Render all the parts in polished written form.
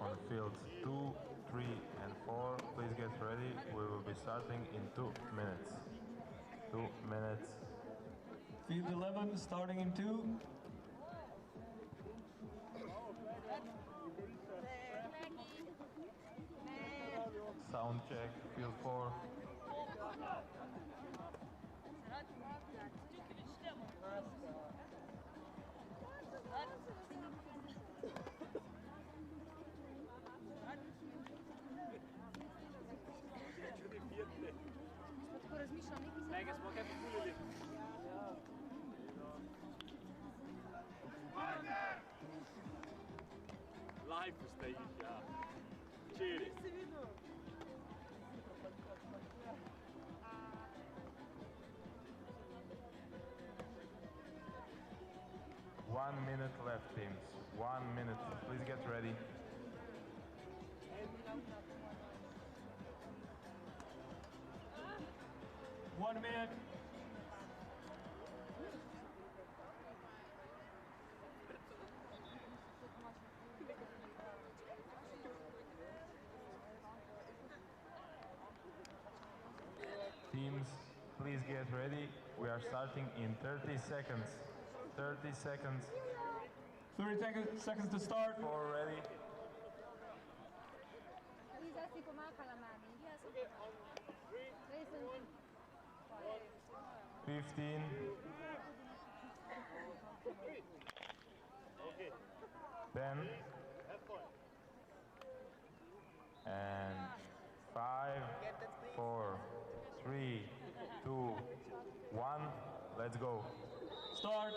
on fields 2, 3 and 4. Please get ready. We will be starting in 2 minutes. 2 minutes. Field 11 starting in 2. Sound check, field 4. Lekker, smo kaj populili. Live stojiš, ja. Čiri. 1 minute left, teams. 1 minute. Please get ready. One minute. Teams, please get ready. We are starting in 30 seconds. 30 seconds. 30 seconds to start. 4 ready. 15. 10. And 5, 4, 3, 2, 1. Let's go. Start.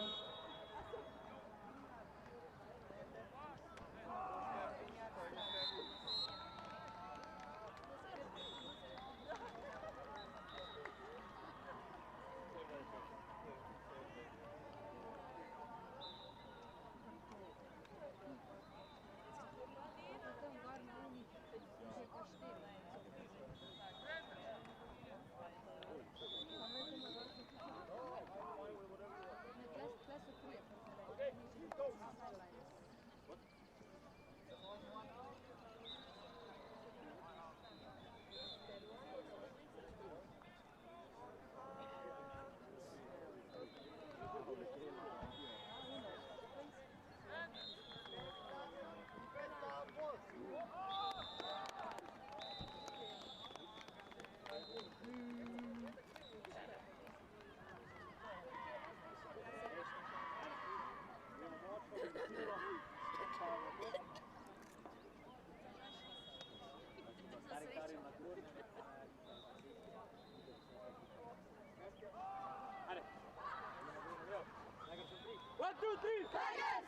One, two, three! Tigers!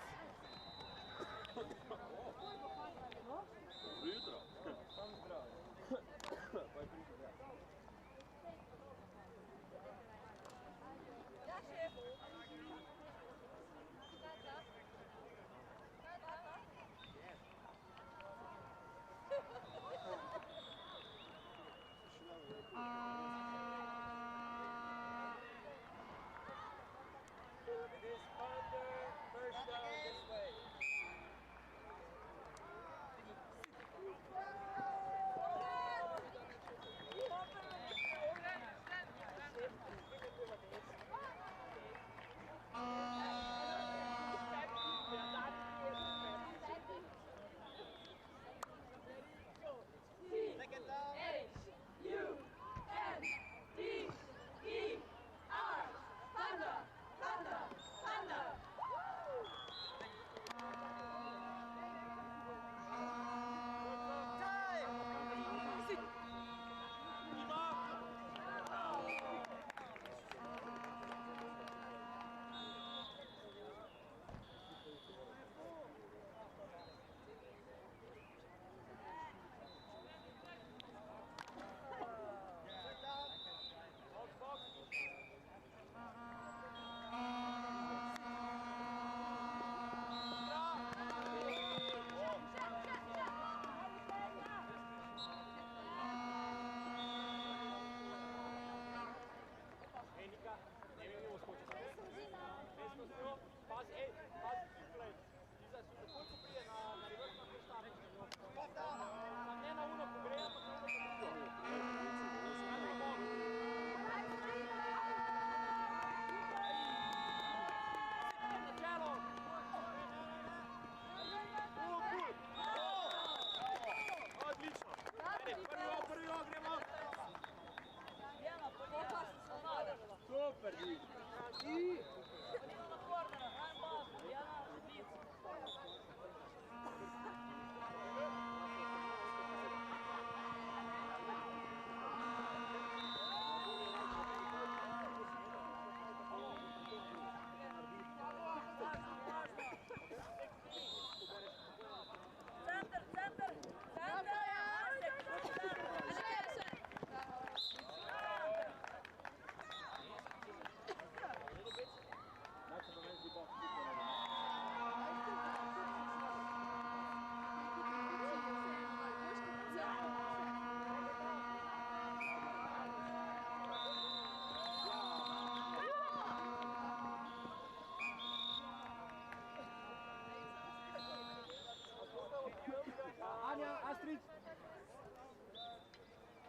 Jutro. It is under first down.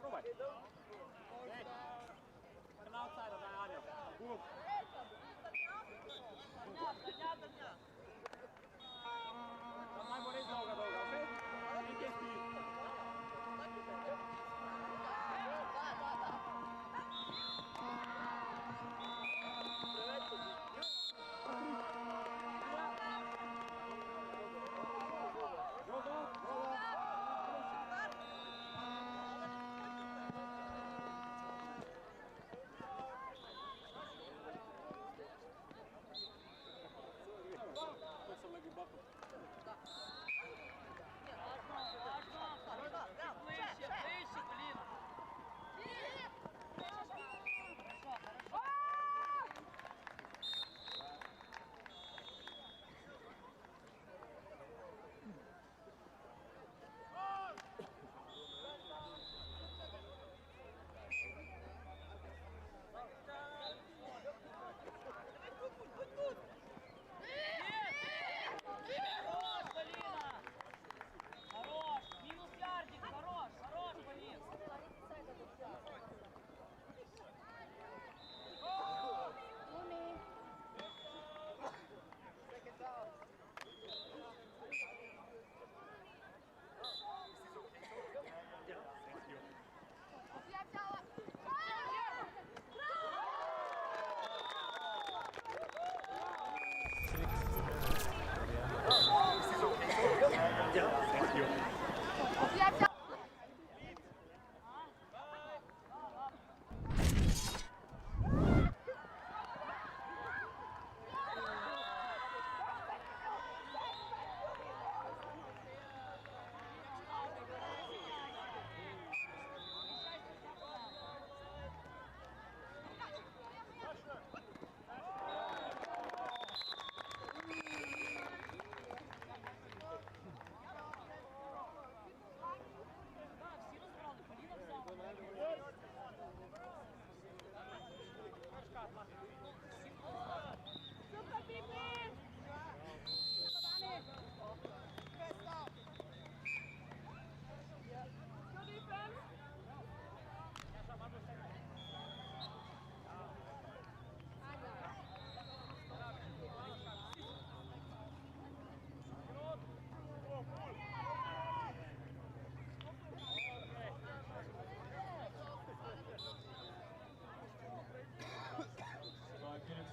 Provaj. Na outside, daj Adria. Good. Najbolj res dolga, okej? Nekaj spi.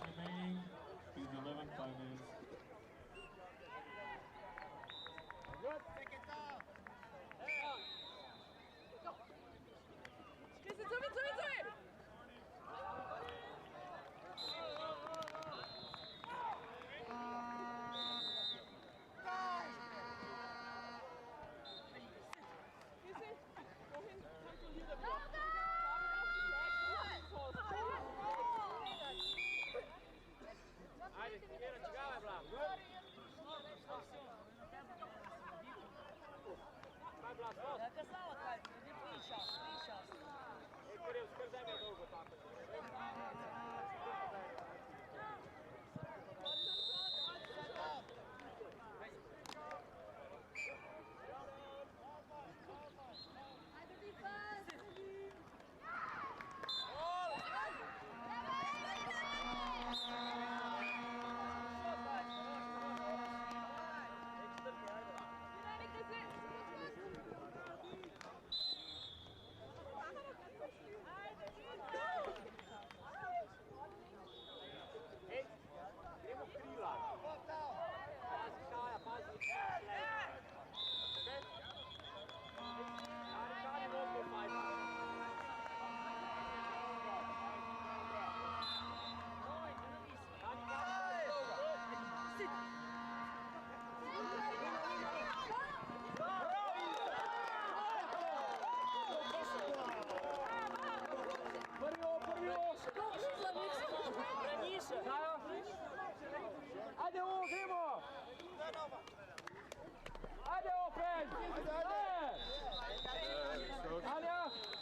Remaining, please 11, 5 minutes.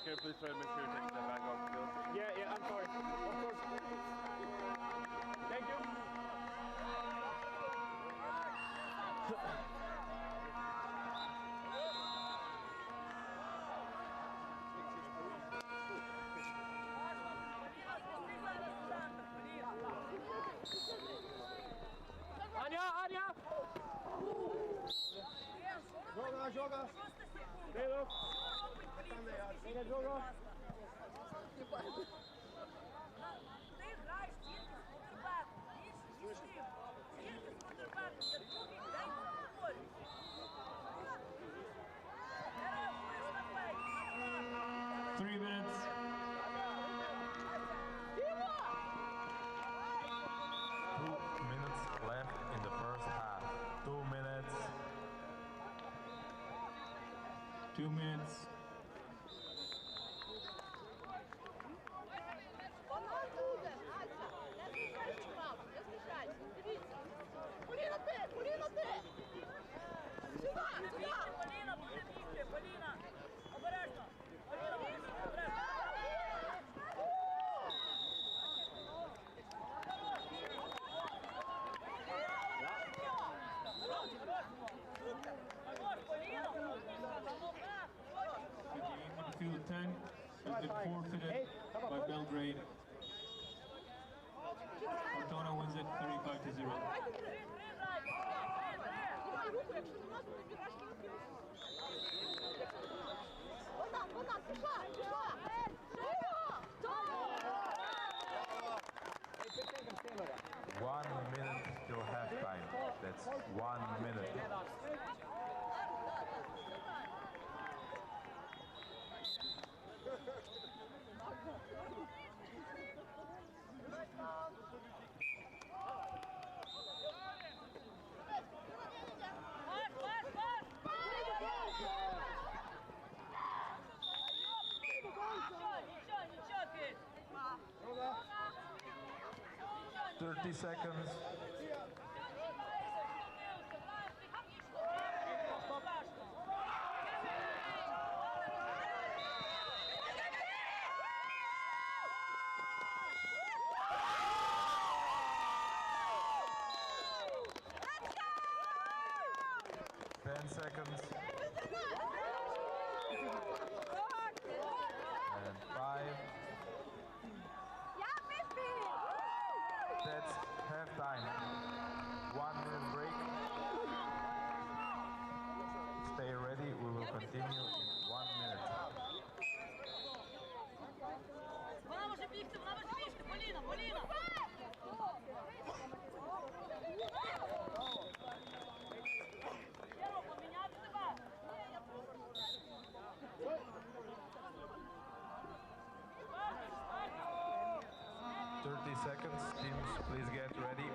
Can you please try to make sure you take that back off the field? Yeah, I'm sorry. Of course. Thank you. joga. Ele joga. Left in the first half. 2 minutes. 2 minutes. Midfield 10 has been forfeited by Belgrade. Fortuna wins it 35-0. One minute till halftime. That's 1 minute. Ничего, 30 seconds. Seconds. And 5. That's halftime. 1 minute break. Stay ready. We will continue in 1 minute. Seconds, teams, please get ready.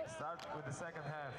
Start with the second half.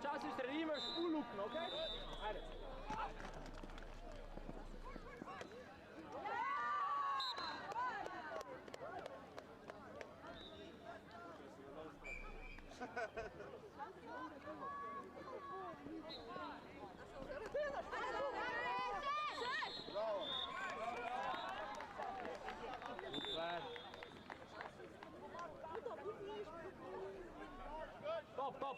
čas is reverse ulukken, oké? Ajde. Top, top.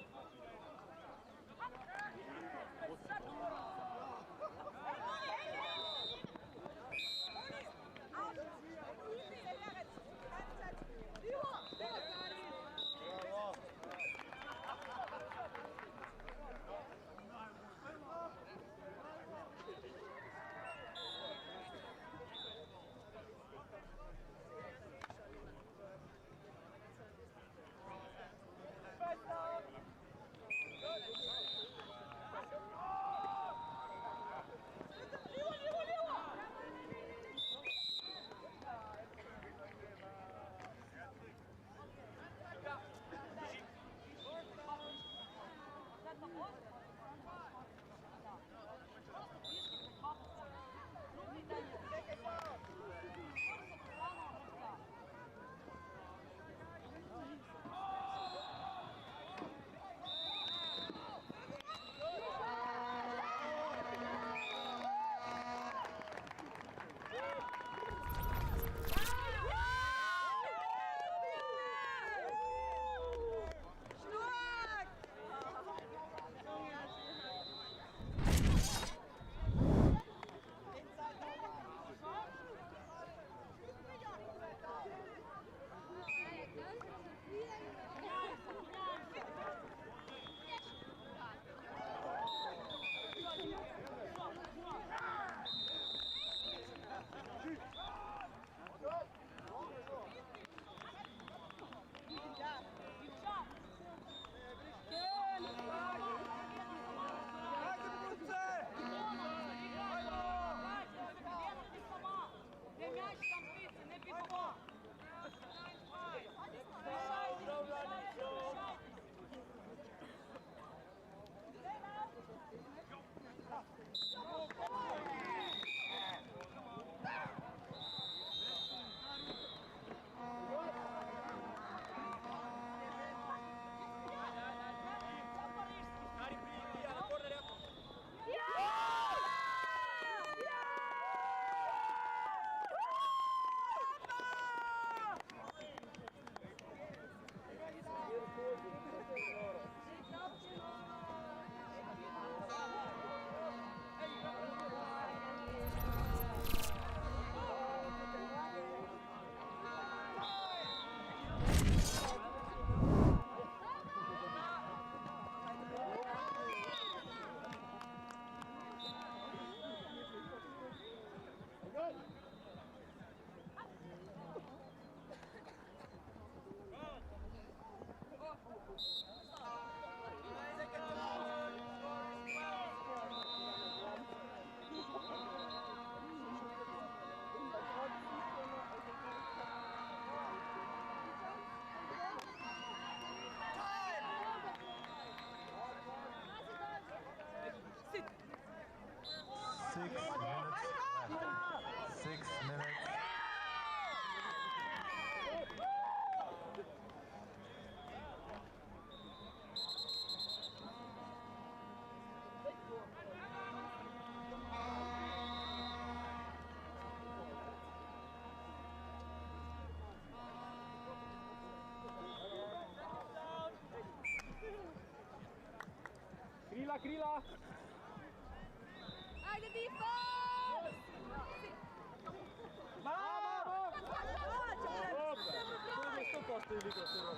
Krila, krila! Ajde, defense! Mamo! Dobro! 100% iliko se ovo.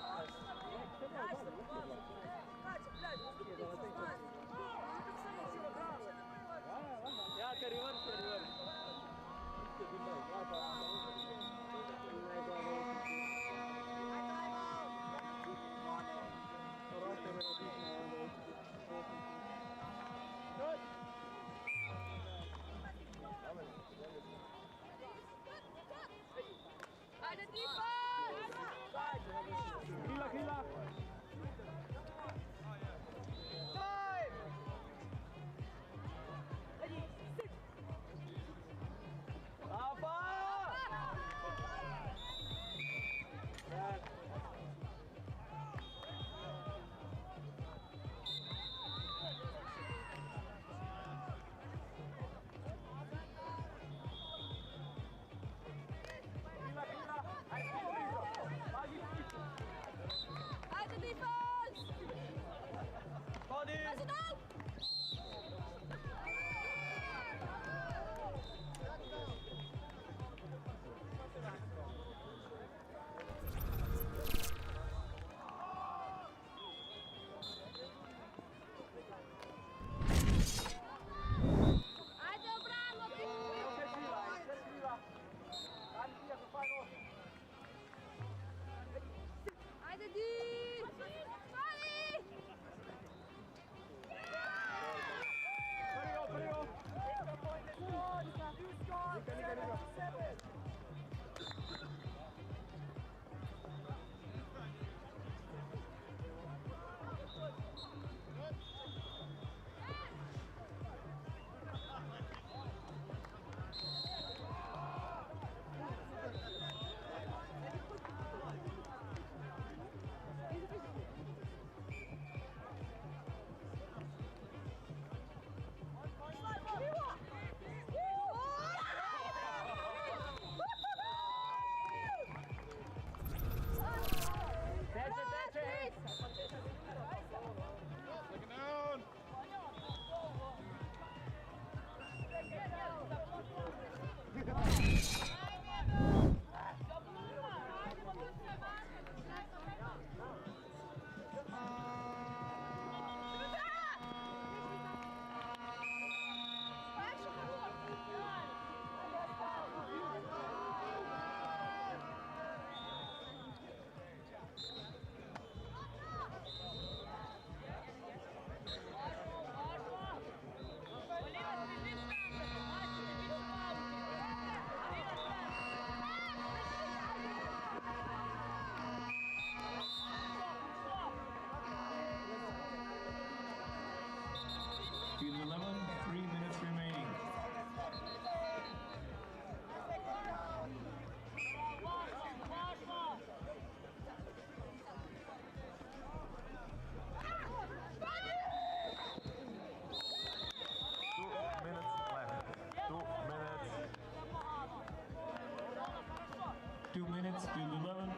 Ja, te reverse, reverse. Ajde, defense! Krila, krila! Field 11, 3 minutes remaining. Field 11.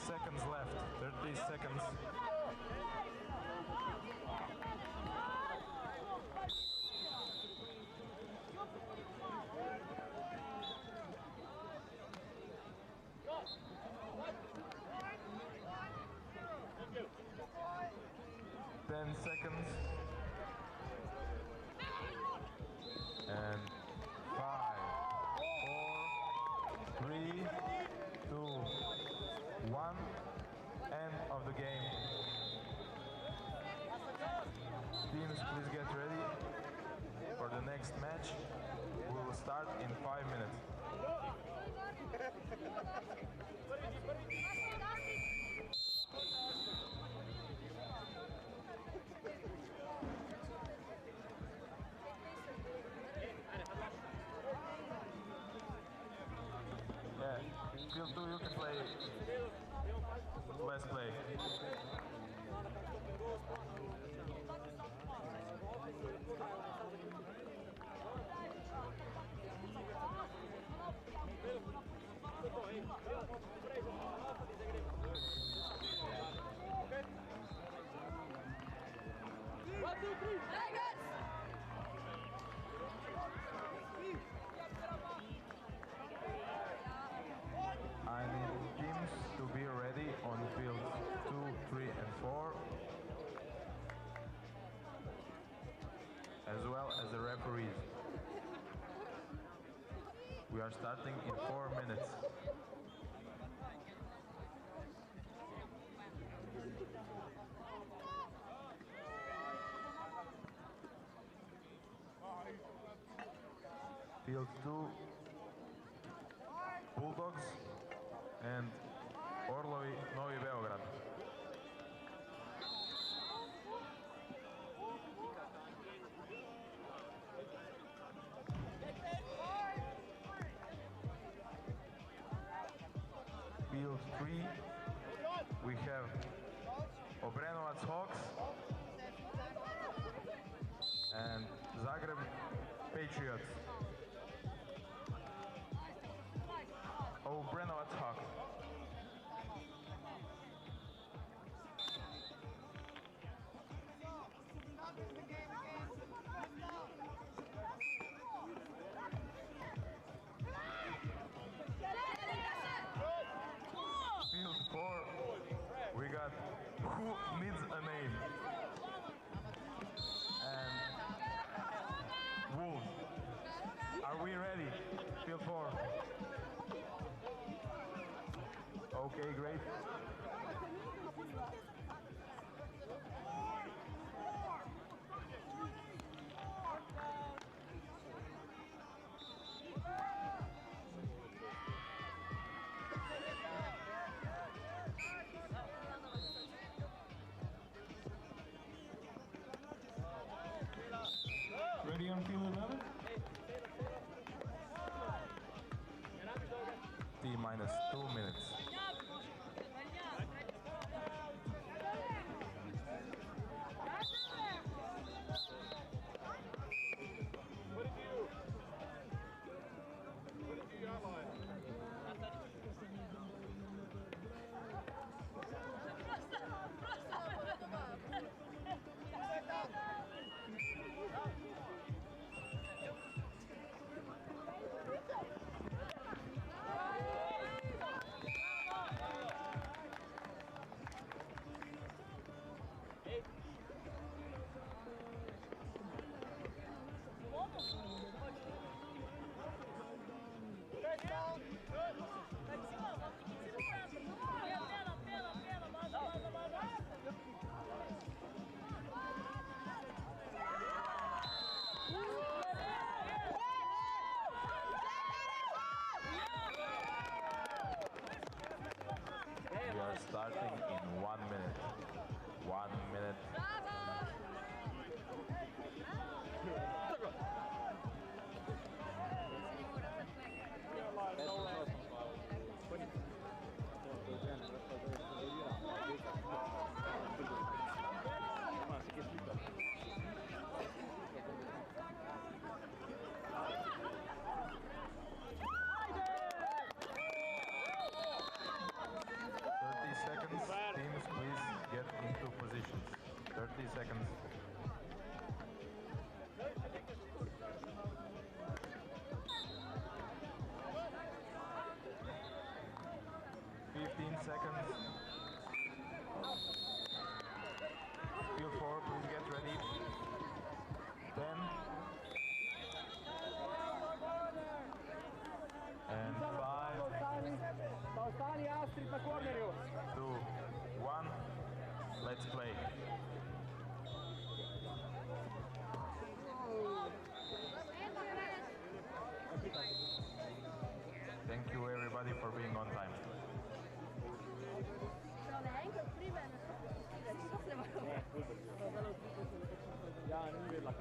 Seconds left. 30 seconds. 10 seconds. And 5, 4, 3, 2, 1. End of the game. Teams, please get ready for the next match. We will start in 5 minutes. Yeah, field 2 you can play. Let's play. One, two, three. I need teams to be ready on fields 2, 3, and 4, as well as the referees. We are starting in 4 minutes. Field 2, Bulldogs and Orlovi Novi Beograd. Field 3, we have Obrenovac Hawks and Zagreb Patriots. Obrenovac Hawks. Field 4, we got Who Needs a Name and Wolves. Are we ready? Field 4. Okay, great.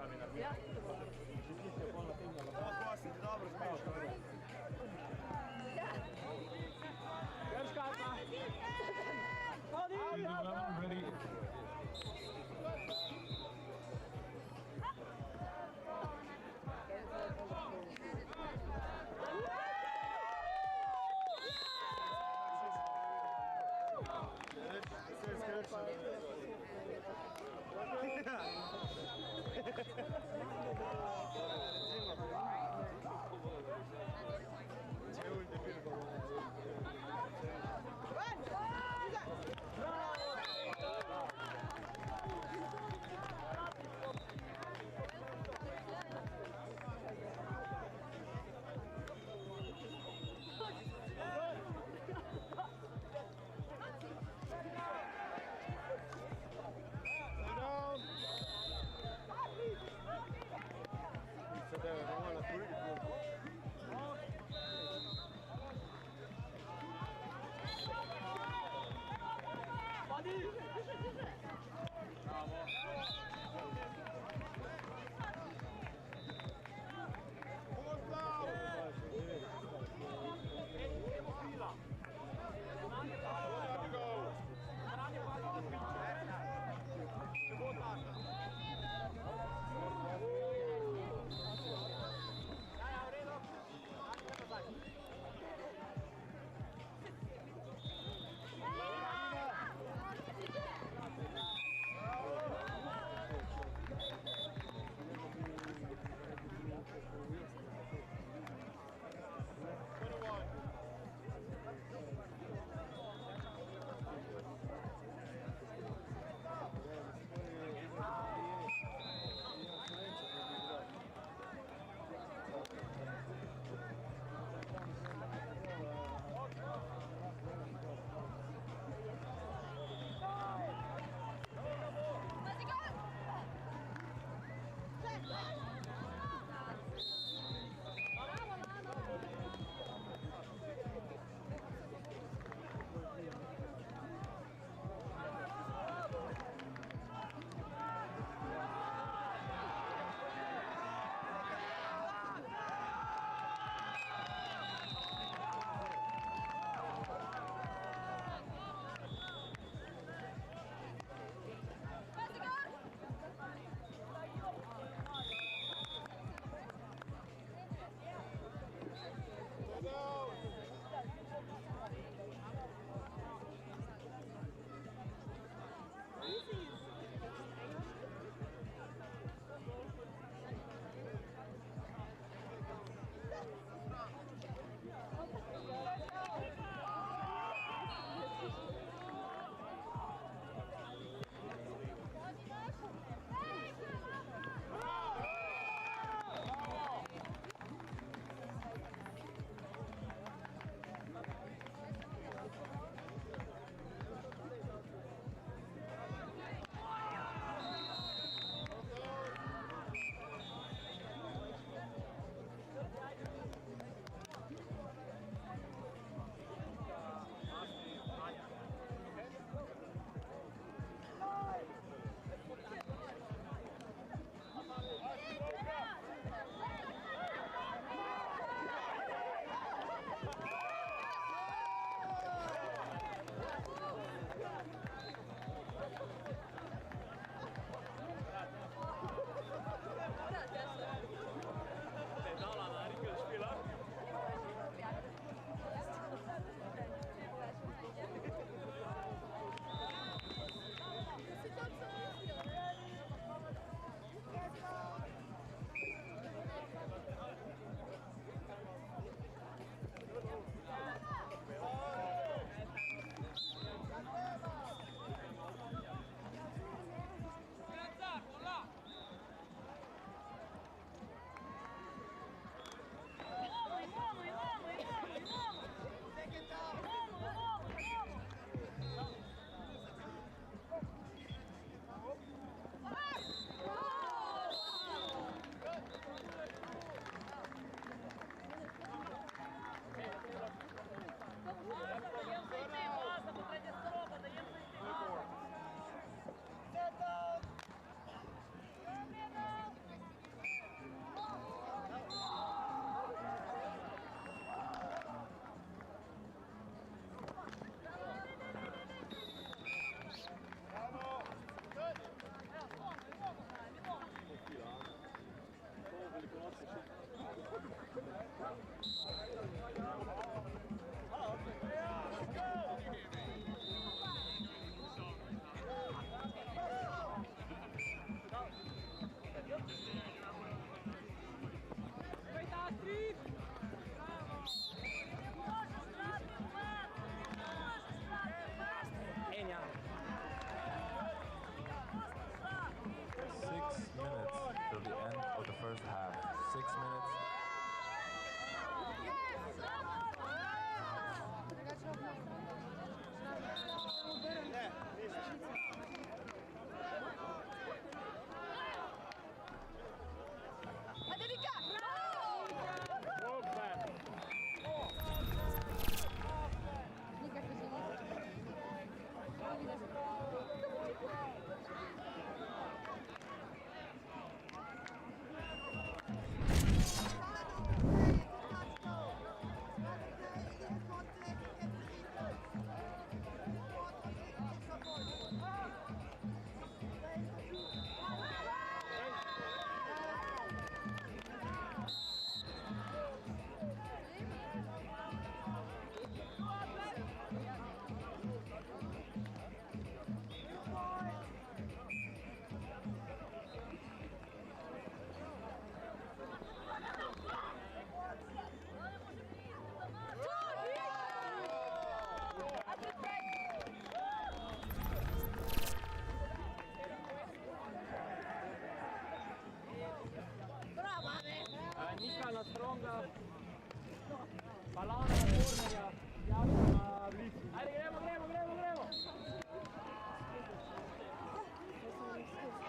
Ready? Enya. 6 minutes till the end of the first half. 6 minutes. Adria! Nika na stronga. Balona na kornerja. Jasno na blicu. Ajde, gremo.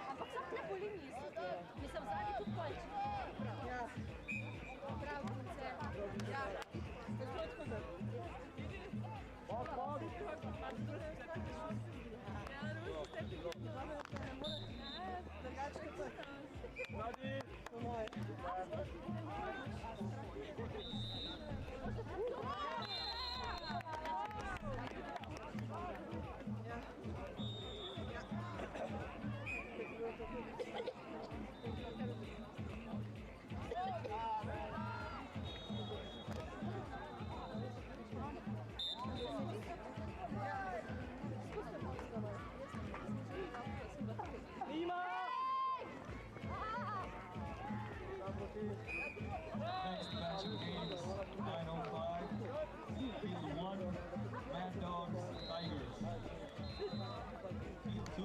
Ampak samo na liniji so te. Mislim, zadnji tudi konči. Ja. Bravo, Kunce. Ja. Next batch of games, 9:05, Field 1, Mad Dogs, Tigers. Field 2,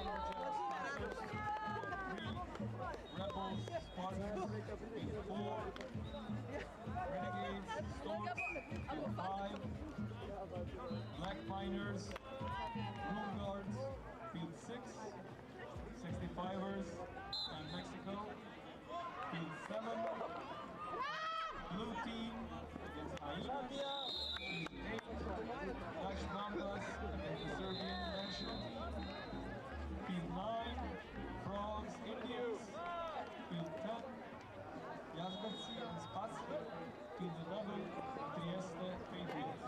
Lumberjacks, Packers. 3, Rebels, Spartans. Field 4, Renegades, Storms. Field 5, Black Miners, Blue Guards. Field 6, 65ers, and Mexico. Field 7, Blue Team against Hyenas. Field 8, Dutch Mambas against the Serbian national team. Field 9, Frogs, Indians. Field 10, Yazbetsi and Spassi. Field 11, Trieste, Patriots.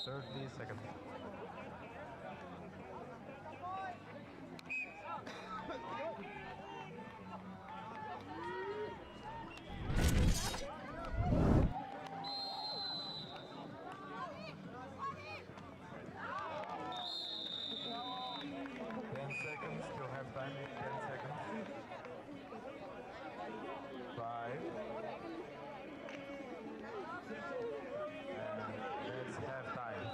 30 seconds. Still have time, 10 seconds. 5. And let's have time.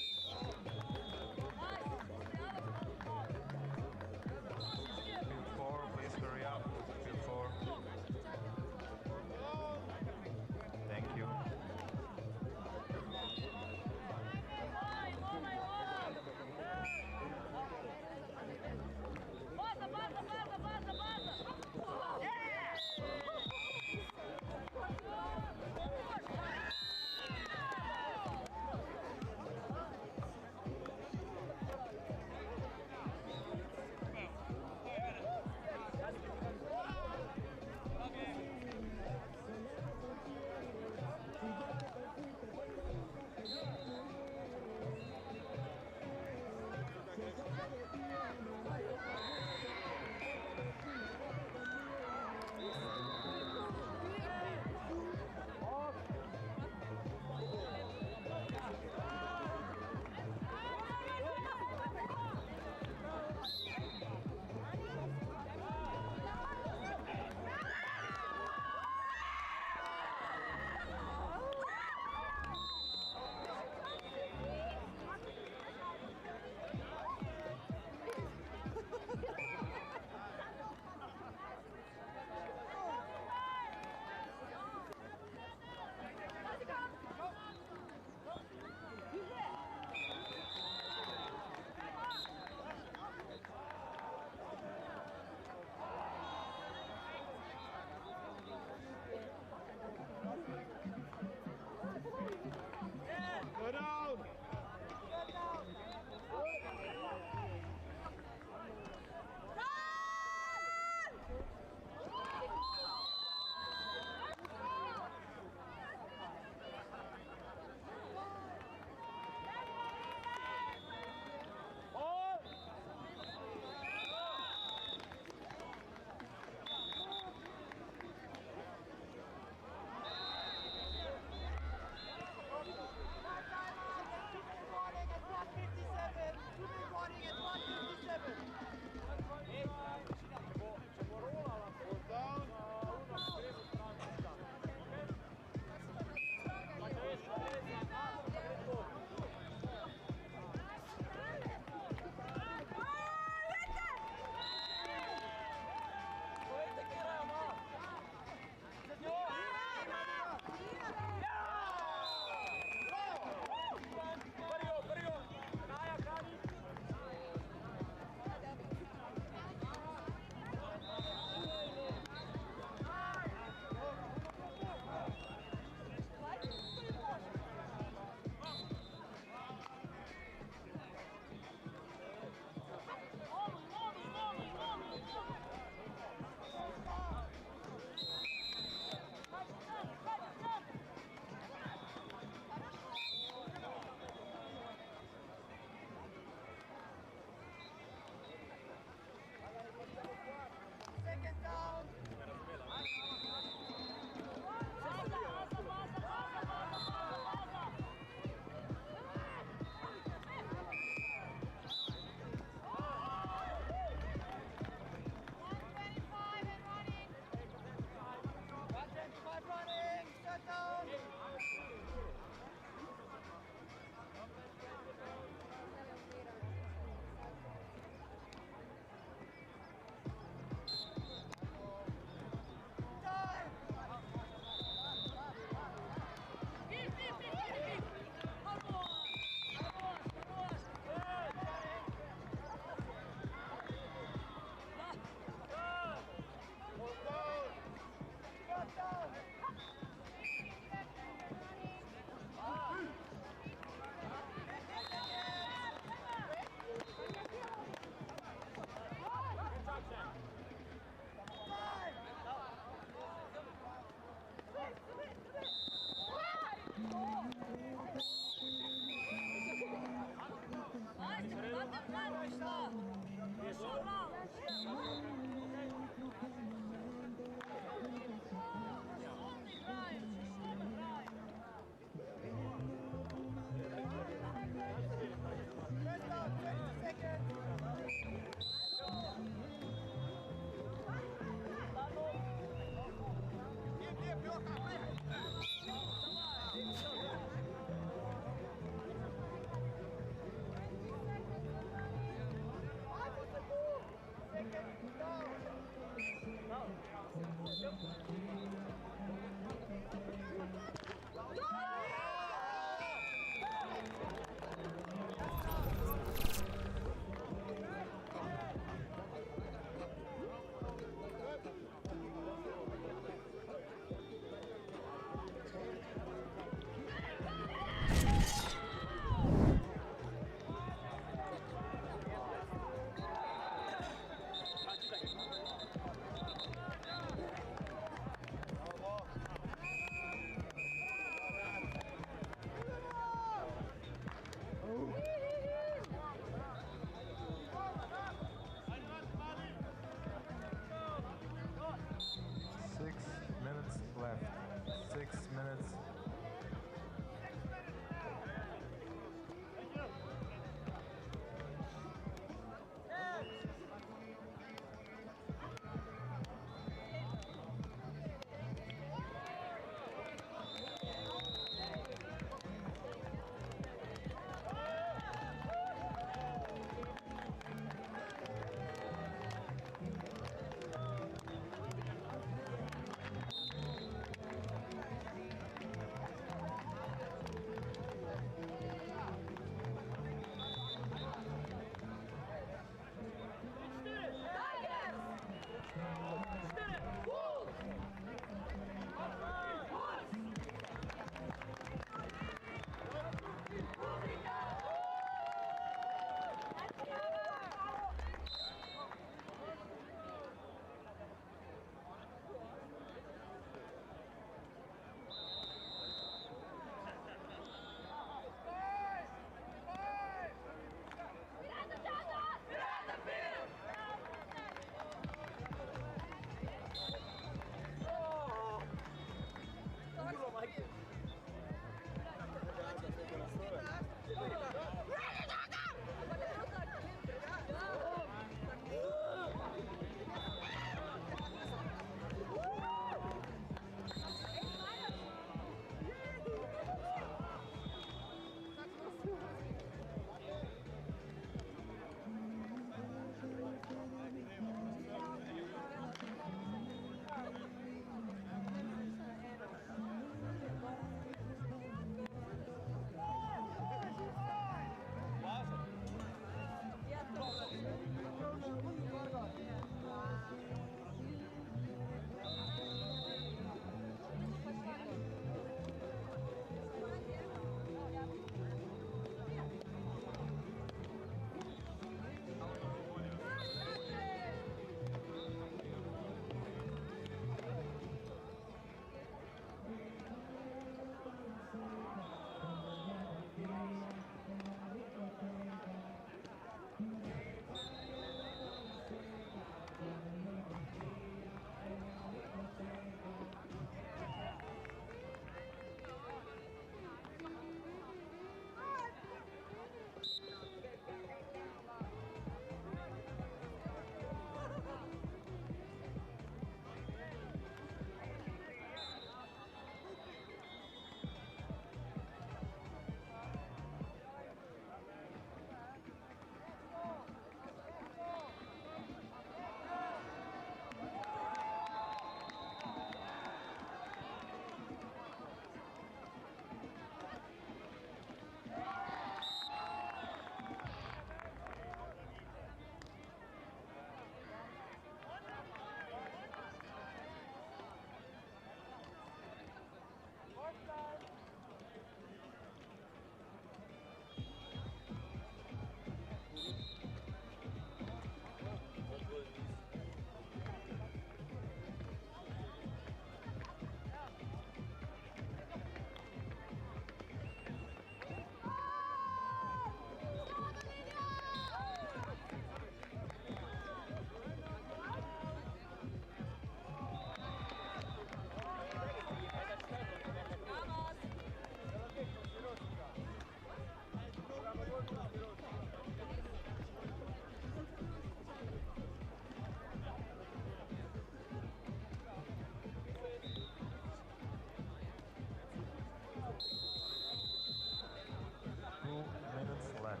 Left.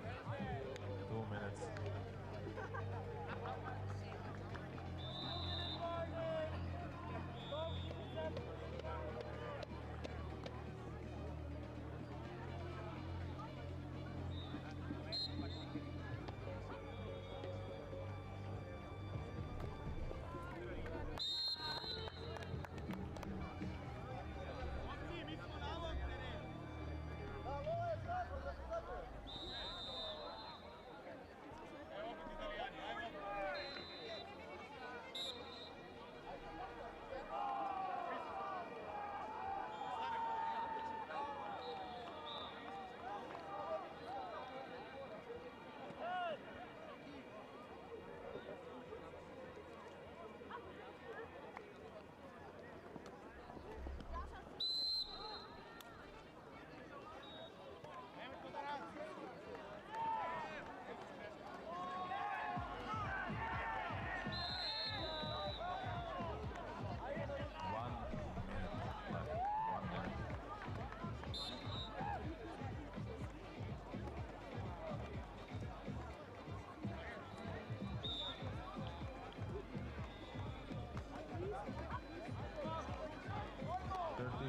2 minutes.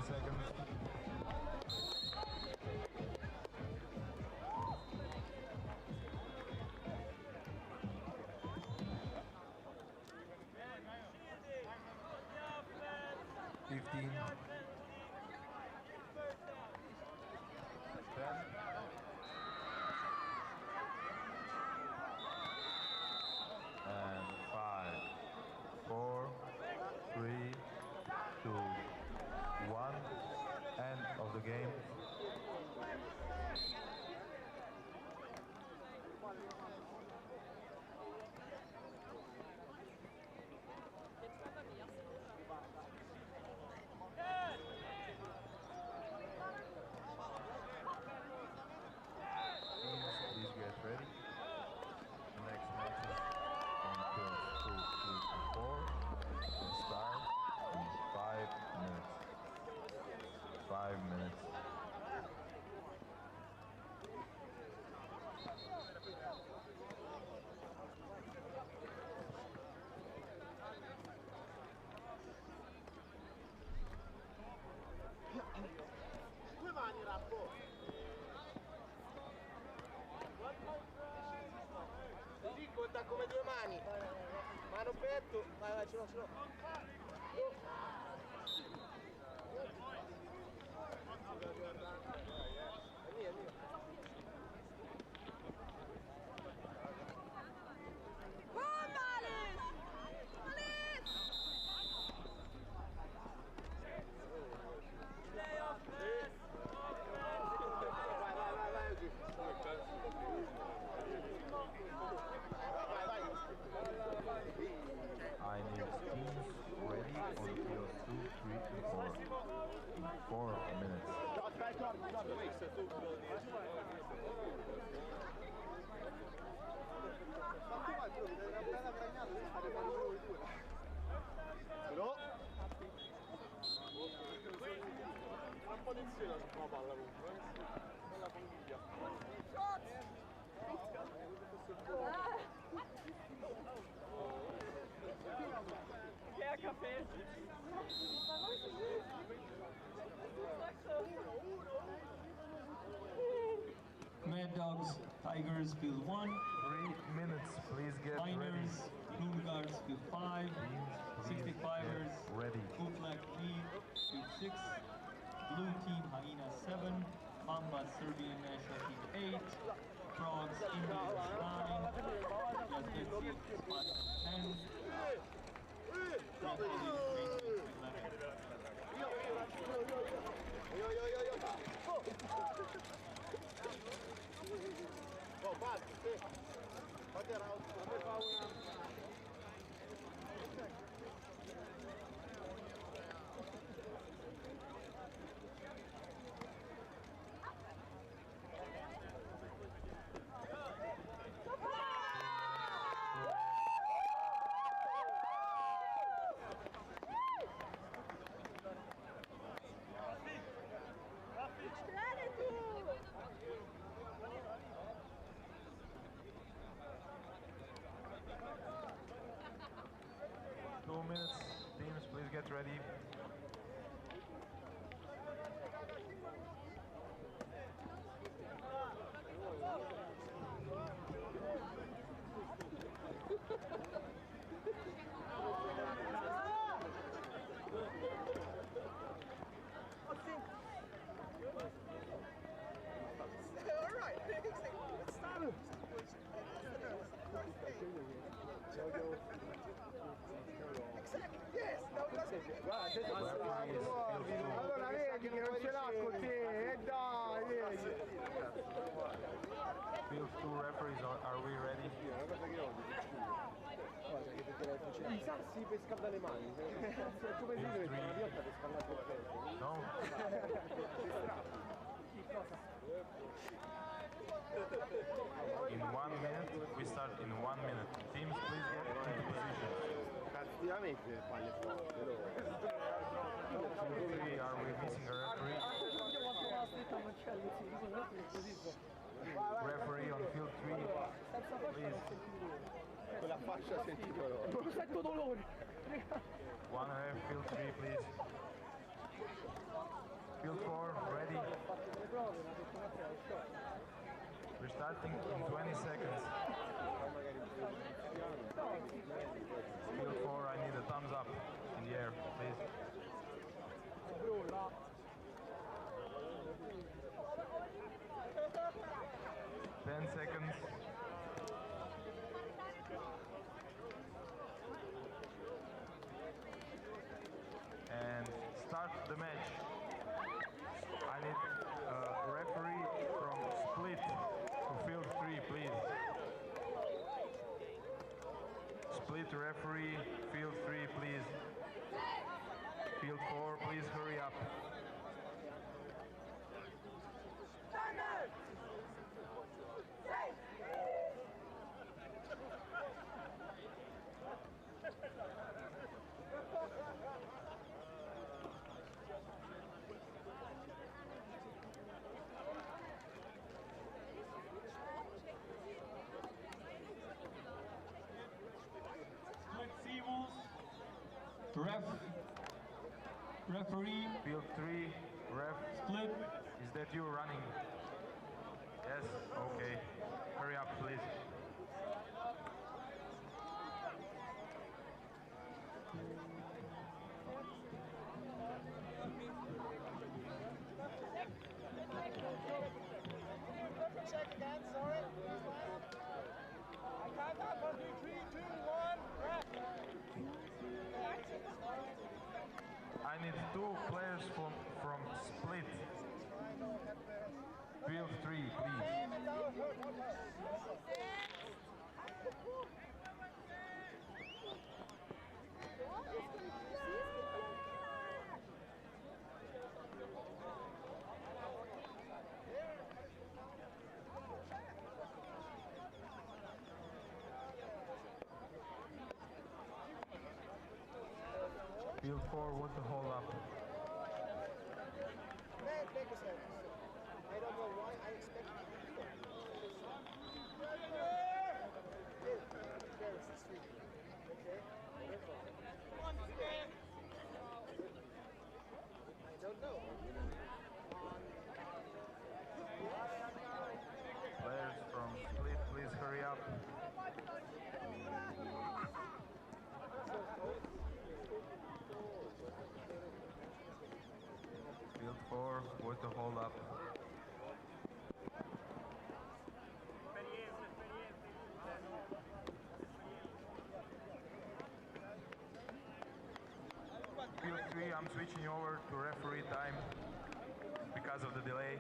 Seconds. Fifteen. 10. And 5, 4, 3, 2, 1. End of the game. Please get ready. The next match is until 2, 3, 4. Will start in 5 minutes. 5 minutes. Due mani, Rappo! Così conta come due mani. Mano petto. Vai, vai, ce l'ho, ce l'ho. È mio, è mio. I need teams ready on field 2, 3, and 4 in 4 minutes. Però un po' di insieme su una palla comunque, bella conchiglia. Che ha capito? Mad Dogs, Tigers, field 1. 3 minutes, please get ready. Miners, Blue Guards, field 5. Teams, please 65ers, get ready. Blue Flag Lead, field 6. Blue Team, Hyena 7. Mamba, Serbian National Team 8. Frogs, Indians 9. Yazbeki, Spot 10. Oh, vai, sì. Fate round, fate paura. Guarda, se Allora vedi che non ce l'ha con te, dai, vedi. Field 2 referees, are we ready? I sassi per scaldare le mani. Come si vede? Una piotta per scaldare le mani. No? In 1 minute, we start in 1 minute. Teams, please get into position. Cattivamente palle forte. Field 3, are we missing a referee? Referee on field 3, please. Quella faccia senti dolore. Non sento dolore. 1 ref, field 3, please. Field 4, ready? We're starting in 20 seconds. Field 4, I need a thumbs up in the air, please. 10 seconds. And start the match. I need a referee from Split to field 3, please. Split referee, field 3, please. Field 4, please hurry up. Split Seawolves. Referee. Field 3, ref. Split. Is that you running? Yes, okay. Hurry up, please. Check again, sorry. I count up 1, 2, 3, 2, 1, ref. I need 2 players from Split. Field 3, please. Field 4, what's the hold up? Make a sense. I don't know why I expect it to be here. There is the street. Okay? I don't know. Players from Split, please hurry up. Field 4, what's the hold up? Field 3, I'm switching over to referee time because of the delay.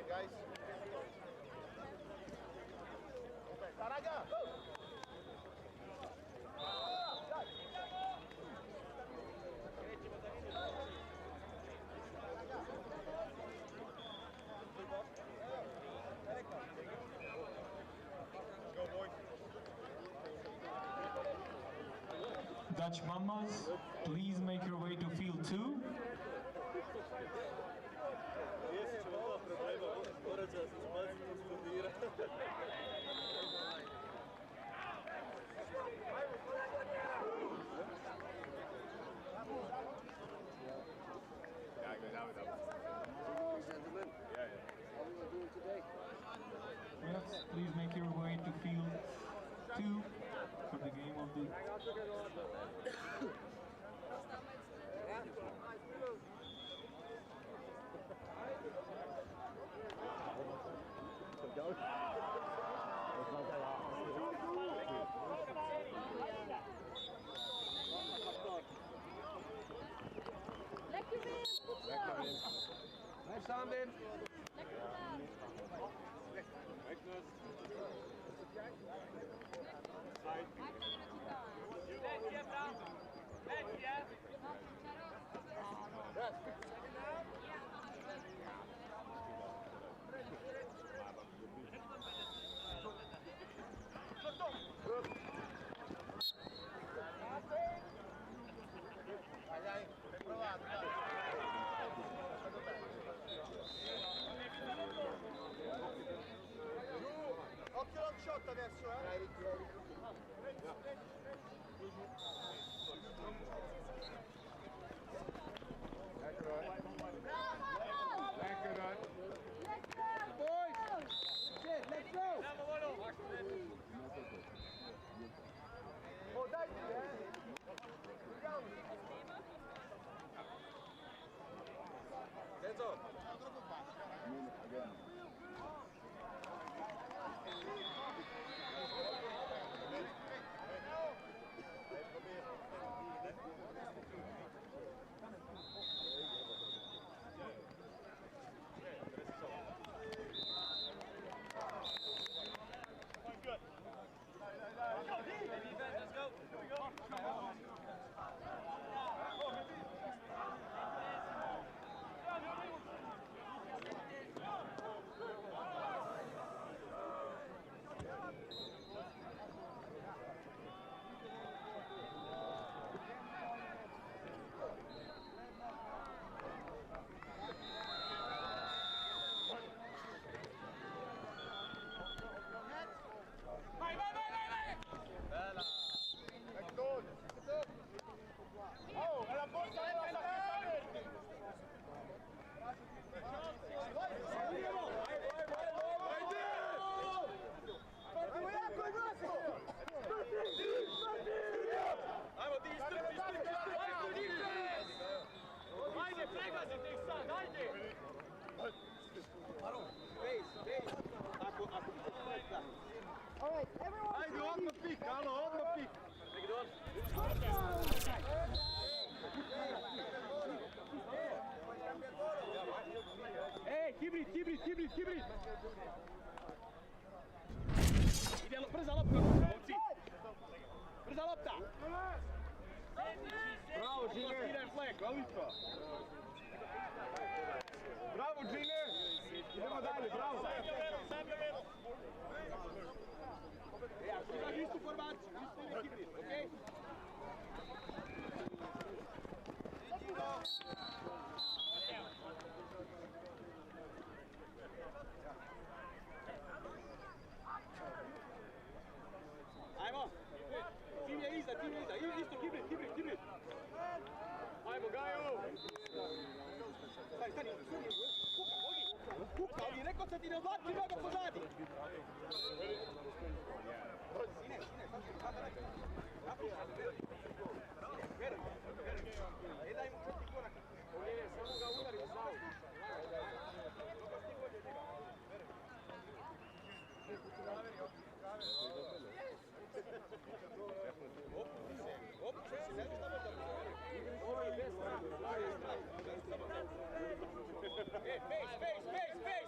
Okay, guys. Raga! Dutch Mamas, please make your way to field 2. Refs, please make your way to field 2 for the game of the Lekker weer! Blijf staan, Wim. Lekker gedaan! Dai, ben provato, dai. Occhio long shot adesso, Boys! Shit, let's go! Oh, dai, Enzo! Oh, è la borsa della Sacca! Ajde, pregazi ti sad, ajde! Alright, everyone. Ajde, odmah pik, alo, odmah pik! Ej, hibrid! Ide, brza lopta, momci! Brza lopta! Bravo, Gine! Ide flag! Velika! Bravo, Gine! Idemo dalje, bravo! Ja, imaš istu formaciju, istu ide hibrid, okej? Ajmo! Tim je iza, isto hibrid! Ajmo, Gaju! Stani, kuka, ali rekao sam ti ne odlači noga pozadi! Sine, sada nekaj. Ne daj mu 4 koraka. Ne, samo ga udari u glavu.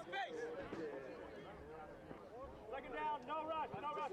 Space! second down, no rush, no rush.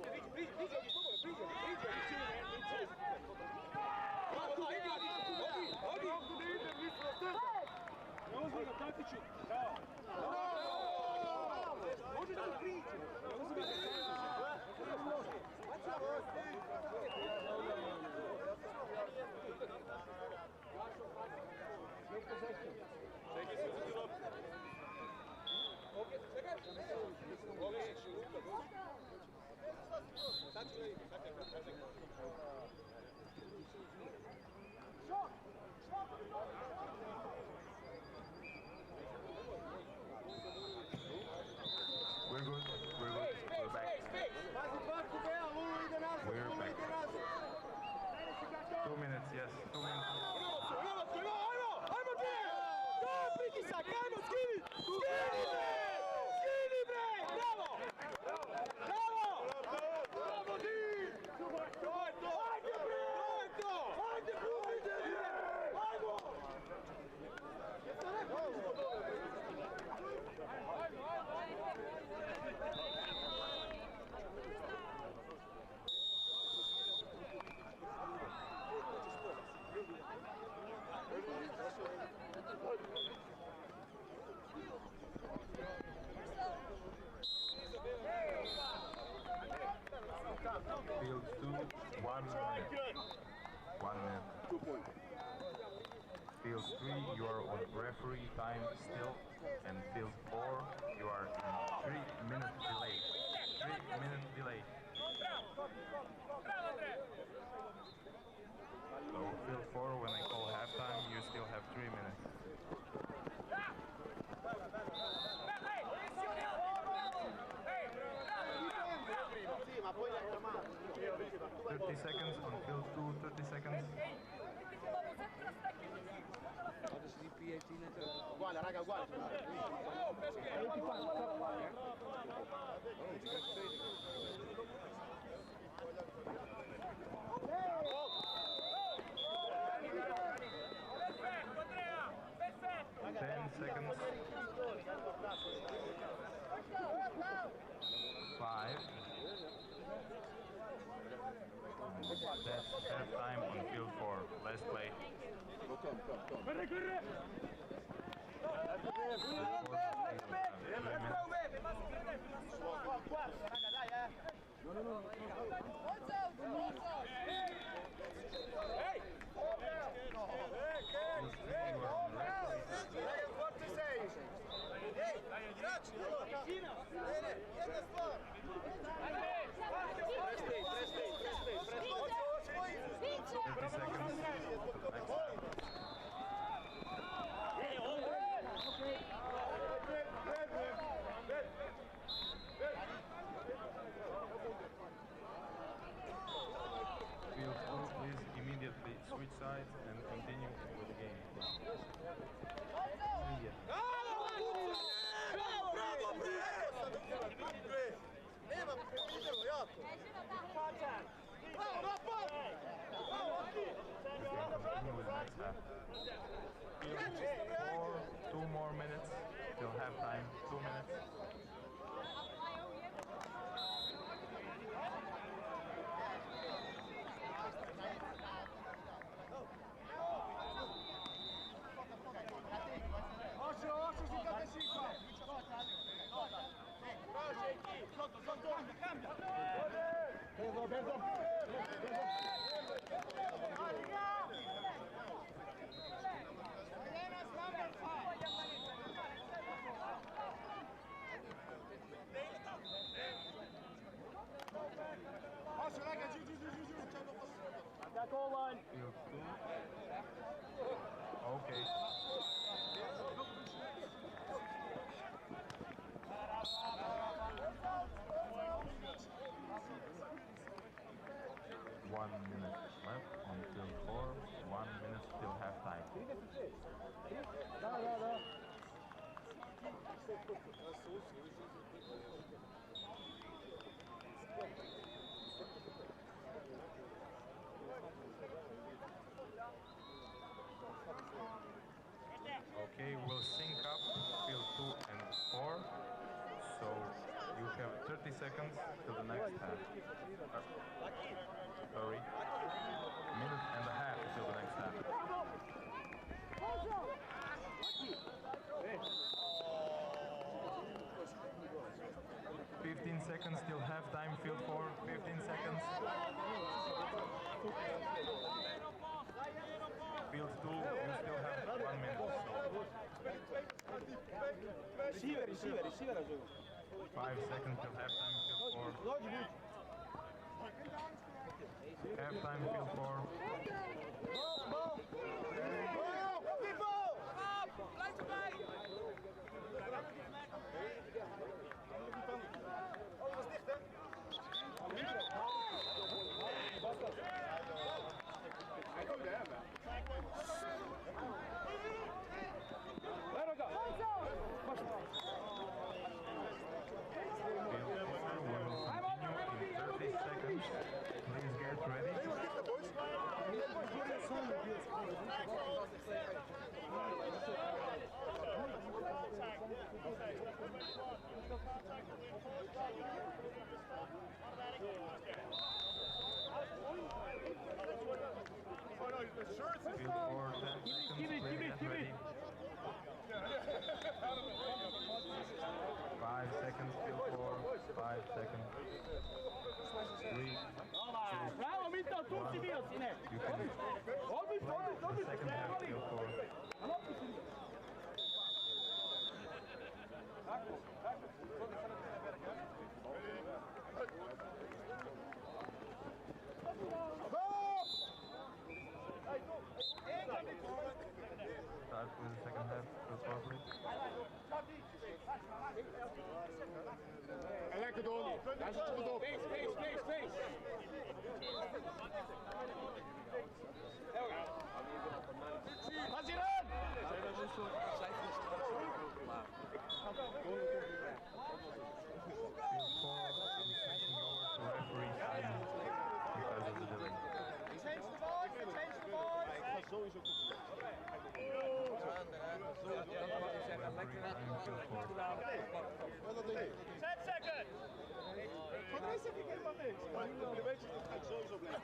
We're good. We're good. We're back. We're back. 2 minutes, yes. 2 minutes. Field 2, 1 minute. 1 minute. 2 points. Field 3, you are on referee time still. And field 4, you are in 3-minute delay. 3-minute delay. So field 4, when I call halftime, you still have 3 minutes. Ma poi l'ha chiamato. 30 seconds on field 2, 30 seconds. Uguale, raga, uguale. Perfetto, 10 seconds. 5. That's halftime on field 4. Let's play. Switch sides and continue with the game. Two more minutes till halftime. 2 minutes. Goal line. Field 2. Okay. One minute left until 4. 1 minute till halftime. Okay, we'll sync up field 2 and 4. So you have 30 seconds half. Sorry. Minute and a half until the next half. 15 seconds till halftime, field 4, 15 seconds. Field 2, you still have 1 minute. Receiver. 5 seconds till halftime, field 4. Halftime, field 4. Give it. 5 seconds, field 4, 5 seconds. 3, 2, Bravo, Mito, tutti via, Sine. you can play the second half, field 4. Start with the second half, field 4, please. En lekker door. Daar zit goed op. Space. Ga ze erin! Zijn we een soort cijferstraat maar. Field 4, I'm switching over to referee time because of the delay. Change the ball! Ik ga sowieso goed. Referee time, field 4. 10 seconds. Voor mij zeg ik helemaal niks. Maar je weet dat ga ik sowieso blijven.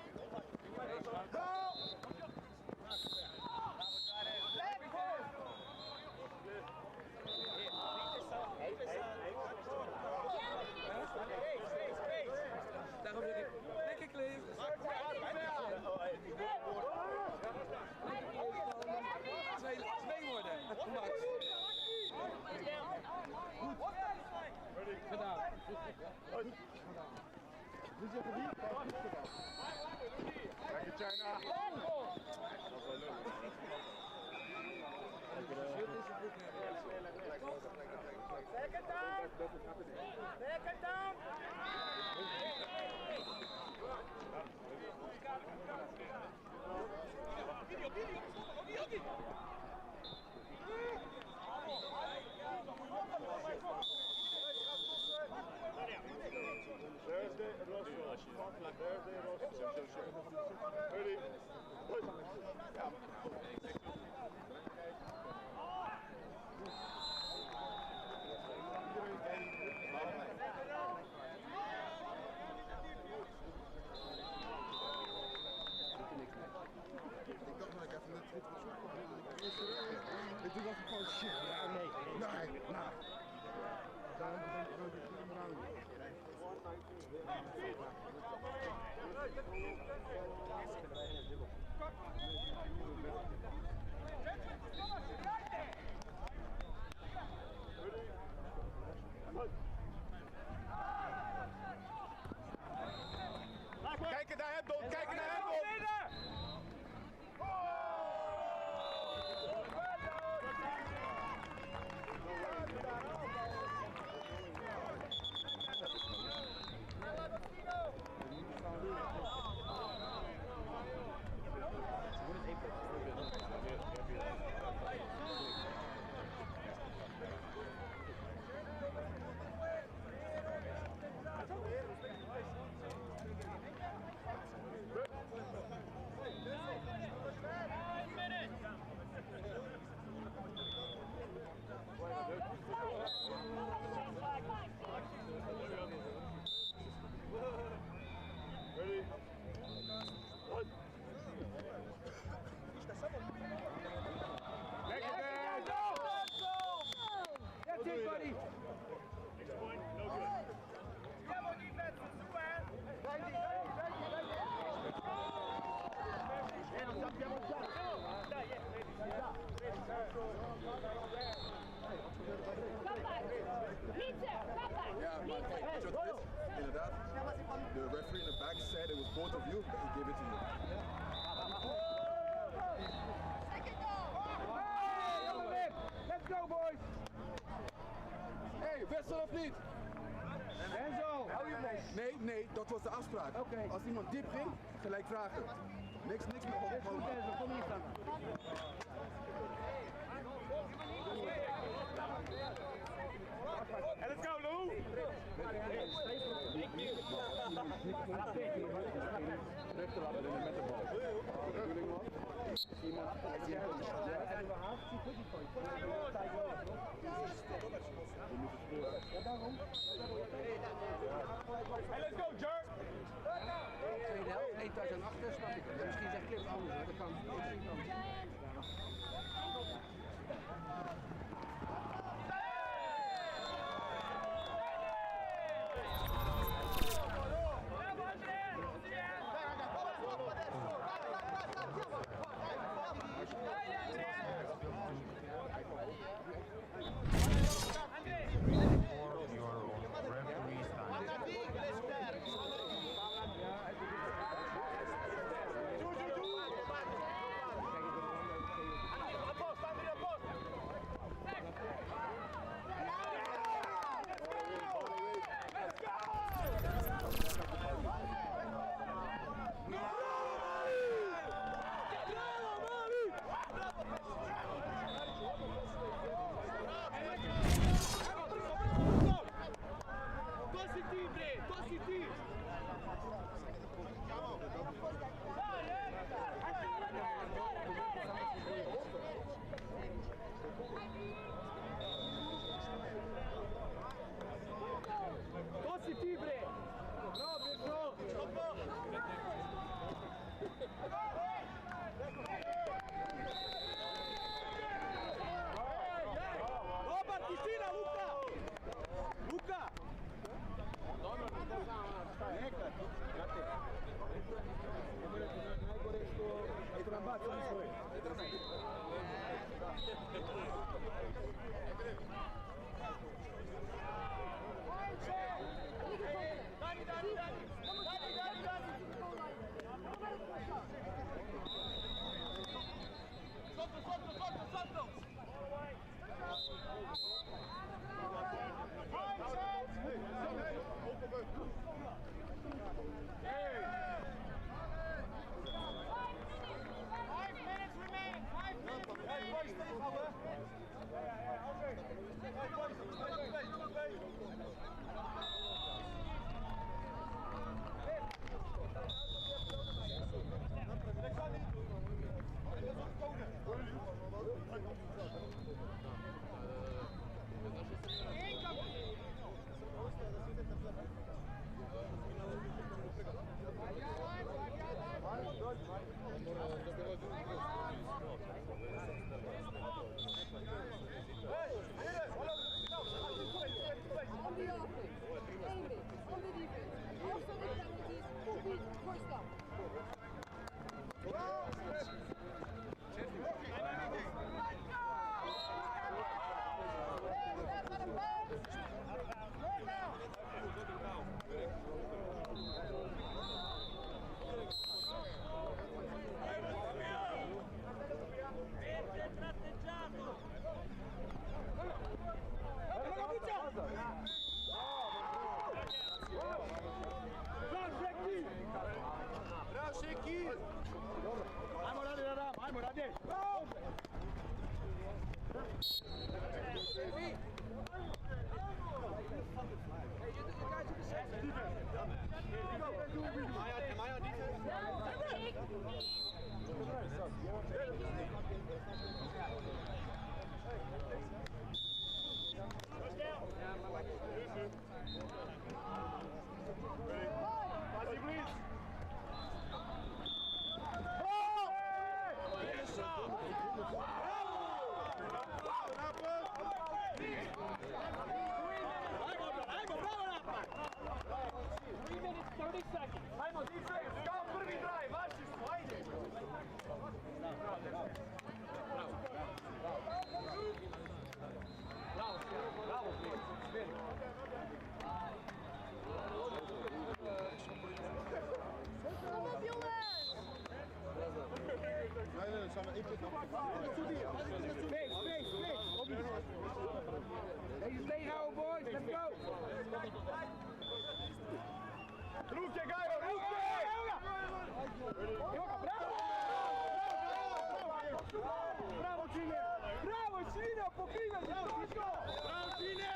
Daarom zeg ik, lekker Cliff. 2 worden, Max. Gedaan. Lekker China. Second down. Ik doe dat gewoon shit. Ja, nee. Daarom ben ik helemaal aan. Kijk naar hem, Don! Kijk naar hem, Don! Ja, maar kijk, weet je wat het is? Inderdaad, de referee in the back said it was both of you, but he gave it to you. Let's go, boys! Hey, wissel of niet? Enzo, hou je mee. Nee, dat was de afspraak. Oké. Als iemand diep ging, gelijk vragen. Niks meer op. Is goed, Enzo, kom hier staan. En let's go, Lou! Terug te laten doen met de bal. Iemand en we haast die goedie van je. Tijd wel. Je moet het scoren. Ja, daarom. Hey, let's go, Jerk! Tweede helft, 1 thuis en achter, snap ik. Misschien zegt Clips anders, hè. Dat kan. Bravo, bravo, Fine un pochino, bravo Fine!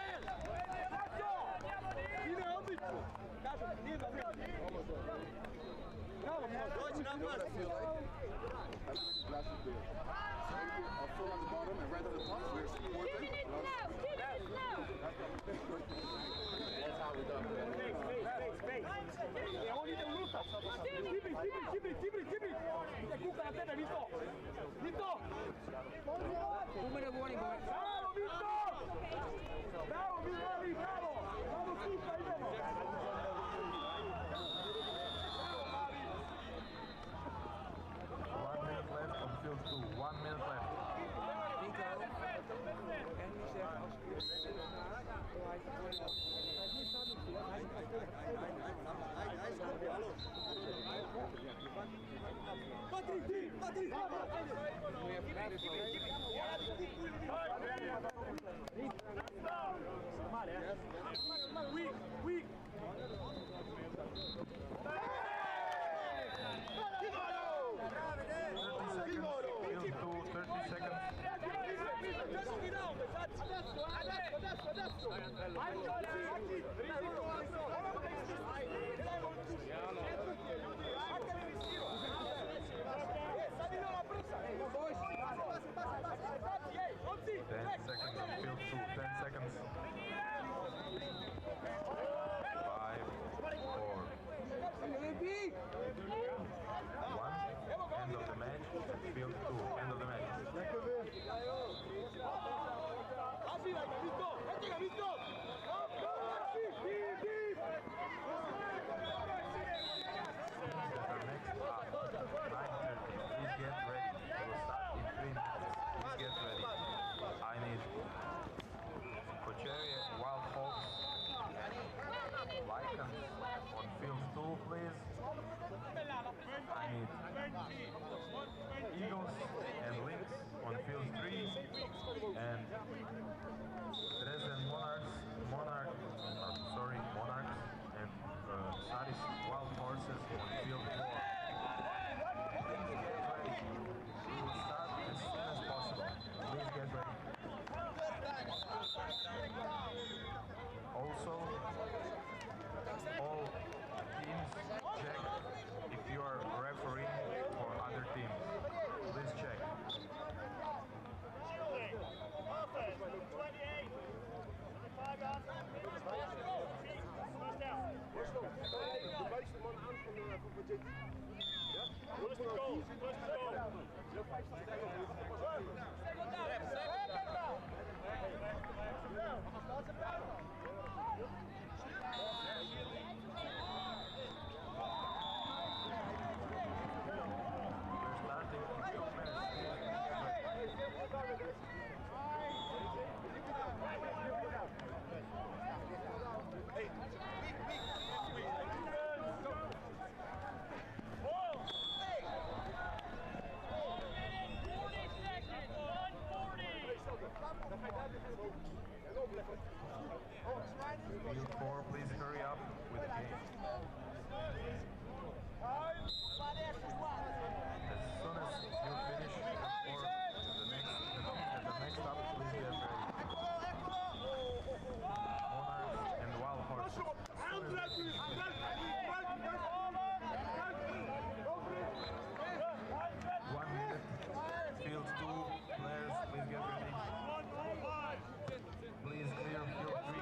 Fine, odlično! Kažem, nije da bravo, dođi na What I feel like? I feel like a glass of beer. I'll fill on the bottom and right at the top, we're supporting. That's how we do it. Space. E on ide unutra. Tibri. Ide kuka na tebe, Vito. Umene buoni boy. Bravo, Vito! Bravo, Milani, bravo! Bravo, Kuka, idemo! 1 minute left on field 2. 1 minute left. Nico, en nu zeggen alsjeblieft Weak! Field 2, 30 seconds. Ten seconds on field 2, 10 seconds. 5, 4, 1. End of the match. Field 2, end of the match. Eagles and Lynx on field 3, and Dresden Monarchs and Saris Wild Horses on field 4. Please get ready. We will start as soon as possible. Please get ready. Also, all teams check if you are refereeing for other teams. Please check. Offense, 28. 5 yards. First down. Where's the goal? Field 4, please hurry up with the game. As soon as you finish for the next up, please get ready. Monarchs and Wild Horses. As soon as you finish. 1 minute. Field 2, players, please get ready. Please clear field 3.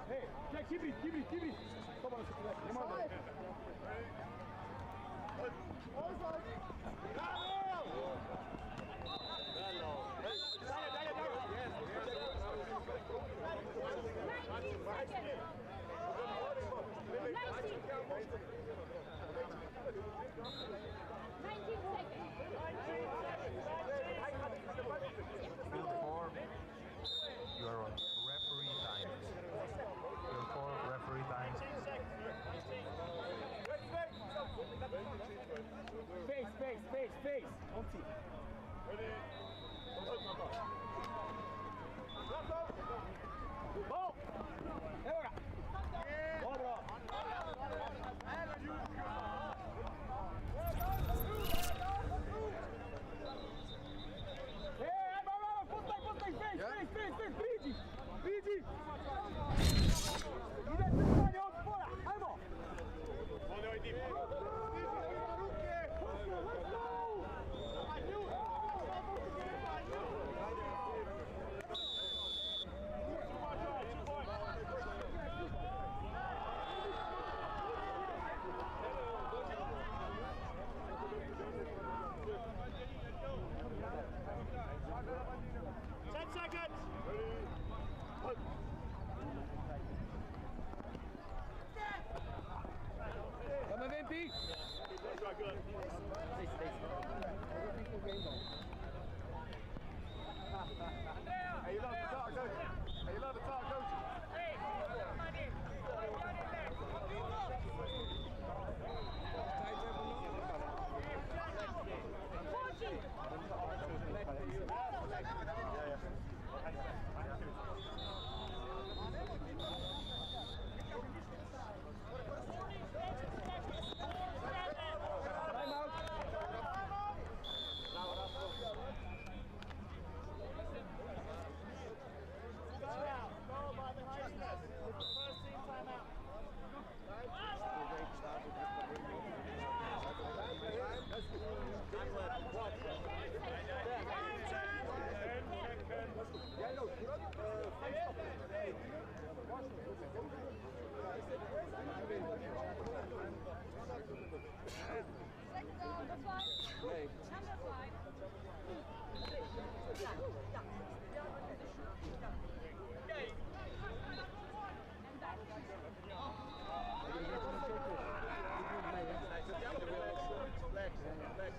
Hej, kijk, hybrid. Kom maar eens even weg. Je mag het. Field 4, you are on referee time. Field 4, referee time. Face. Komt-ie. Bal! Heel erg. Bra. Hey, postaj, face, Regie. Ide se stanje od spola, ajmo! Come on, Vimpy. Hey, you love the talk, don't you? Hey,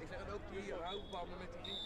Ik zeg het ook die houtbanden met die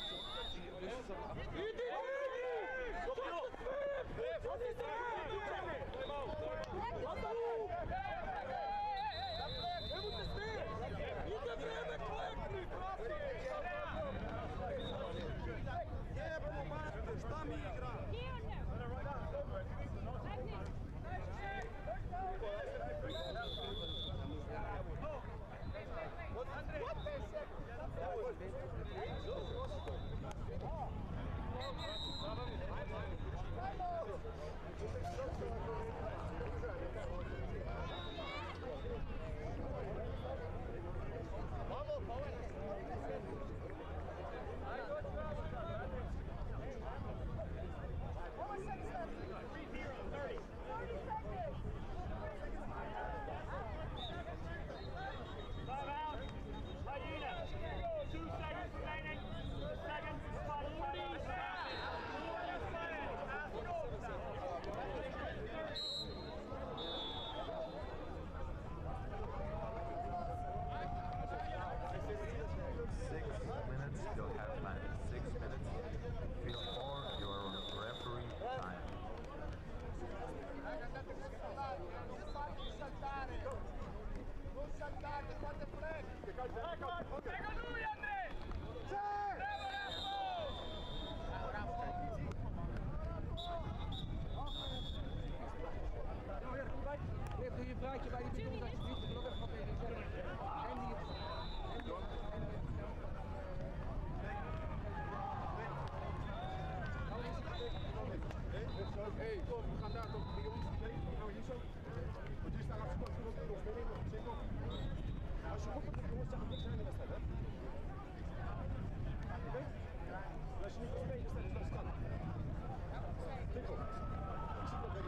Doe je praatje bij die bidon dat je niet nog even proberen. En die Hey, kom, we gaan daar toch bij ons. Nou, hier zo. Want hier staan laatste kant nog binnen. Als je goed hebt, jongens, dan zijn de wedstrijd, hè? Oké? Als je niet wil spelen, staat het vast staan. Kijk op. Ik zie dat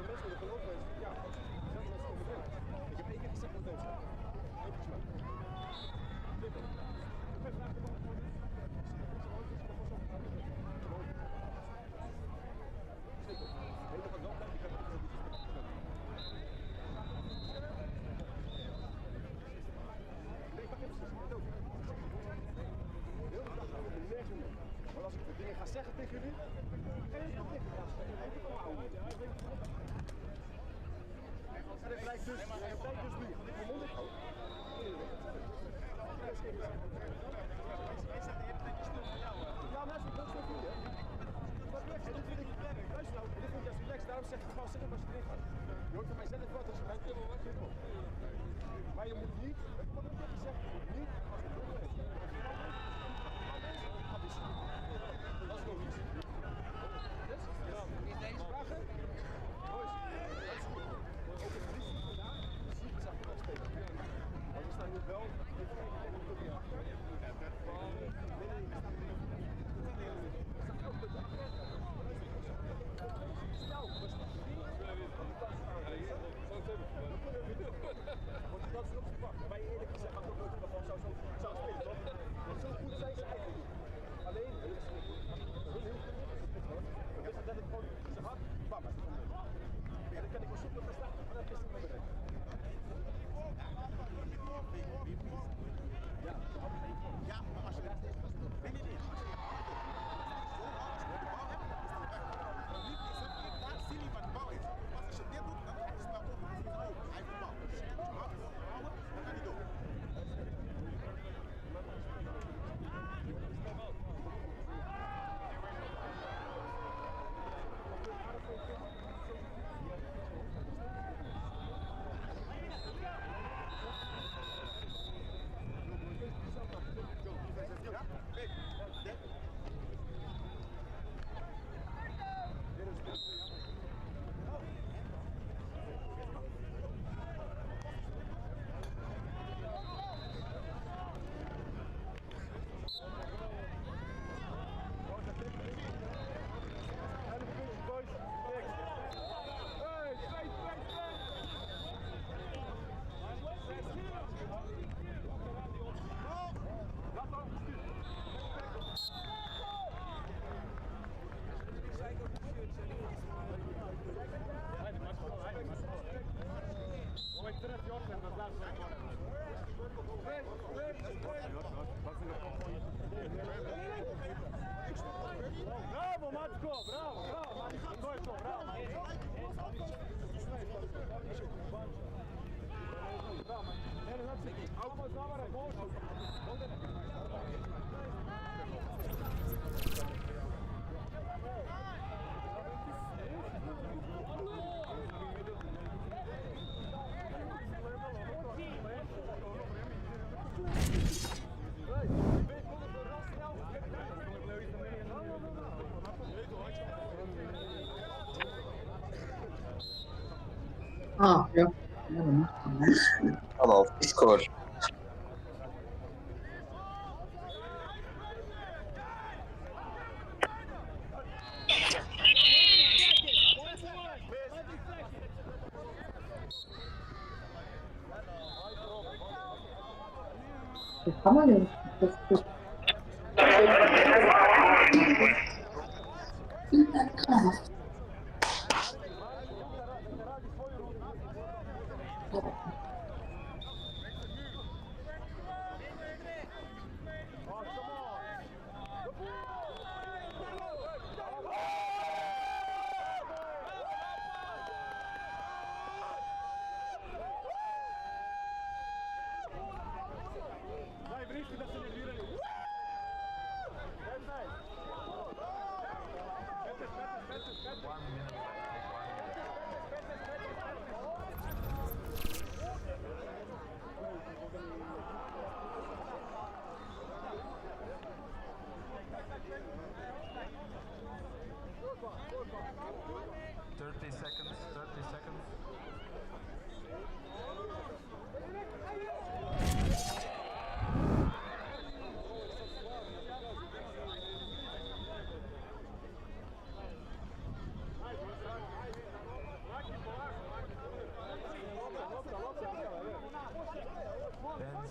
dingen ga zeggen tegen jullie, ga je het optikken. Even volhouden. En het blijkt dus nu, want ik mijn mond ook. Ja, mensen, dat is wel goed, hè? En dit vind ik, luister nou, dit vind ik juist relaxed, daarom zeg ik gewoon zitten als je erin gaat. Je hoort van mij zelf wat als je mij simpel. Maar je moet niet, wat heb ik gezegd, je moet niet, als je het doet, gaat wisselen. Dat is logisch. Dus, is deze vragen? Boys, dat is goed. Ook het verlies vandaag, zie ik zag ik wel spelen. Maar we staan nu wel, dat is ook verpakt. Maar eerlijk gezegd had ik ook nooit van zou spelen, toch? Want zo goed zijn ze eigenlijk niet. Alleen, heel goed. Dat is dat ik gewoon zeg, bam, maar ja, dan kan ik wel zoeken wat er staat, maar dat is niet meer bereikt. Ja, maar als je daar steeds vast doet, ben je niet. Als je de bal hebt, dan niet is het, daar zie je wat de bal is. Want als je dit doet, dan is het spel op. Hij heeft de bal. Dus je moet je handen houden, dan kan hij door. Bravo, Matko, bravo, bravo, to je to, bravo. Ah, ja. Hallo, Discord. Das kann man ja nicht. Das ist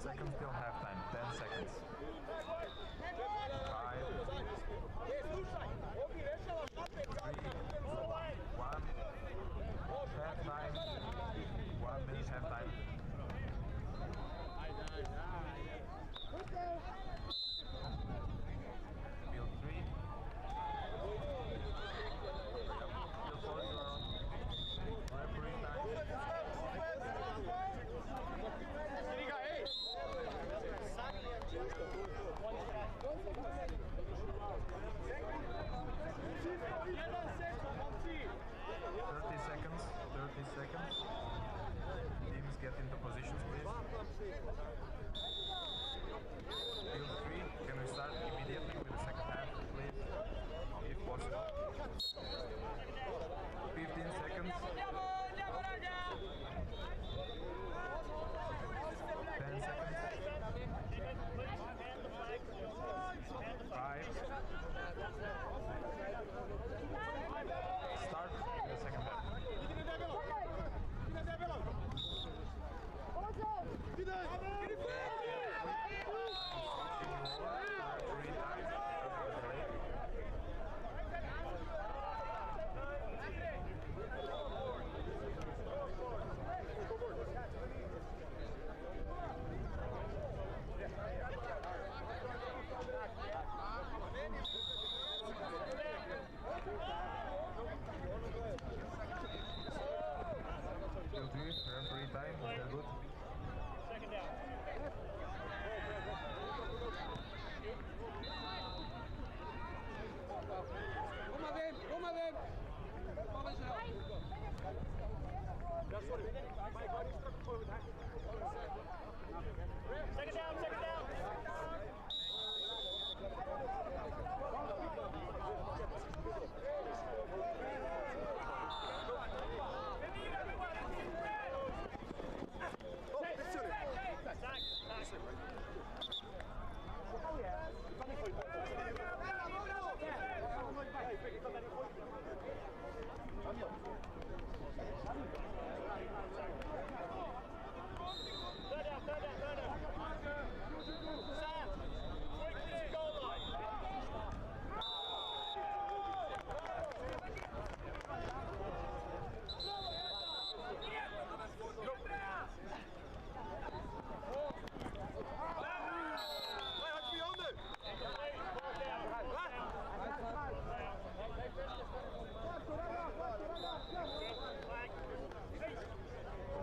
seconds till halftime. 10 seconds. 5, 4, 3, 1. Halftime. 1 minute halftime. Field 3.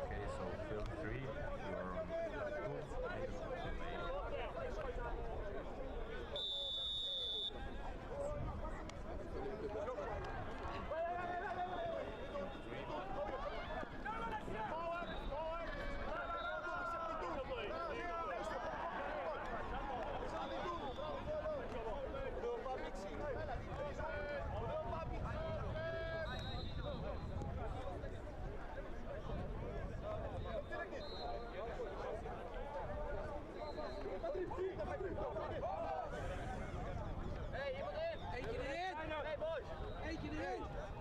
Okay, so field 3, you are on 2 minutes remaining.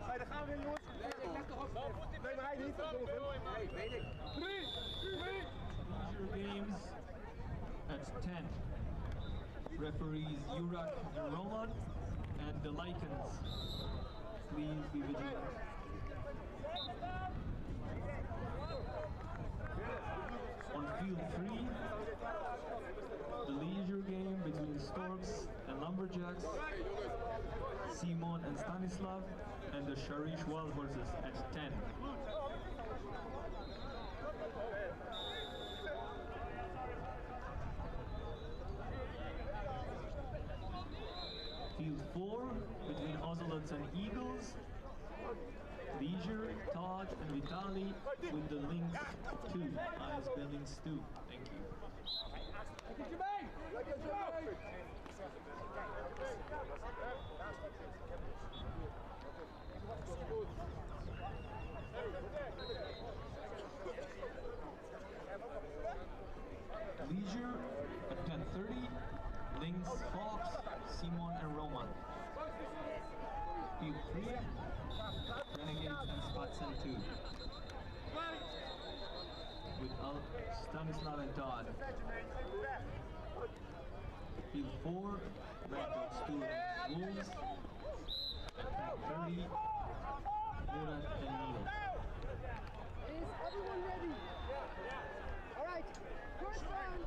Hey, daar gaan we weer, jongens. Nee, ik leg toch op. Nee, maar hij niet. Nee, weet ik. 3, 3. Games at 10. Referees Yurak and Roman and the Lycans. Please be vigilant. On field 3, the leisure game between Storks and Lumberjacks, Simon and Stanislav, and the Sharish Wild Horses at 10. Field 4, between Ocelots and Eagles, Leisure, Todd, and Vitali with the Lynx 2. Eyes Billings 2. Thank you. Leisure at 10:30, Lynx, Fox, Simon, and Roman. Field 3, Renegades and Spatsen 2. With Stanislav and Todd. Field 4, Red Dogs 2 and Wolves. At 10:30, Murat and Neil. Is everyone ready? All right, first round.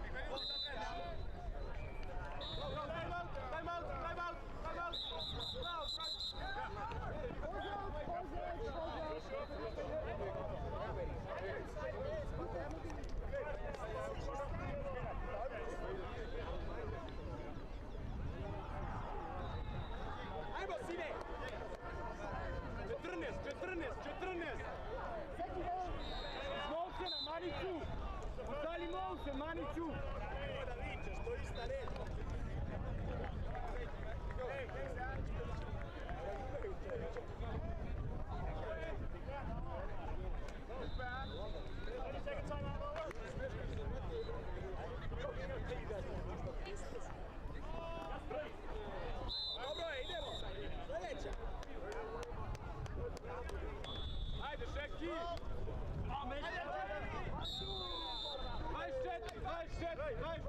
Mani giù! Ajde,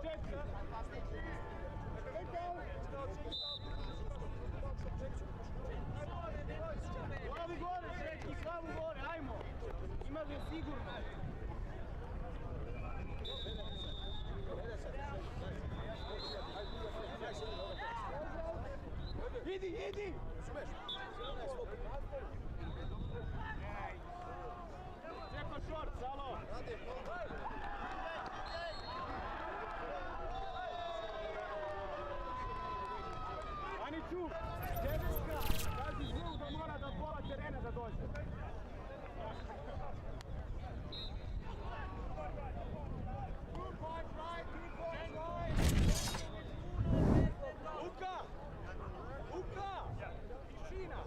Šeki! Glavi gore, Šeki, glavu gore, ajmo! Ima ga sigurno! Idi, idi! Čeko šort, Salo! Aniću, Đeveska, kaži zvuk da mora do pola terena da dođe. Luka! Luka! Tišina!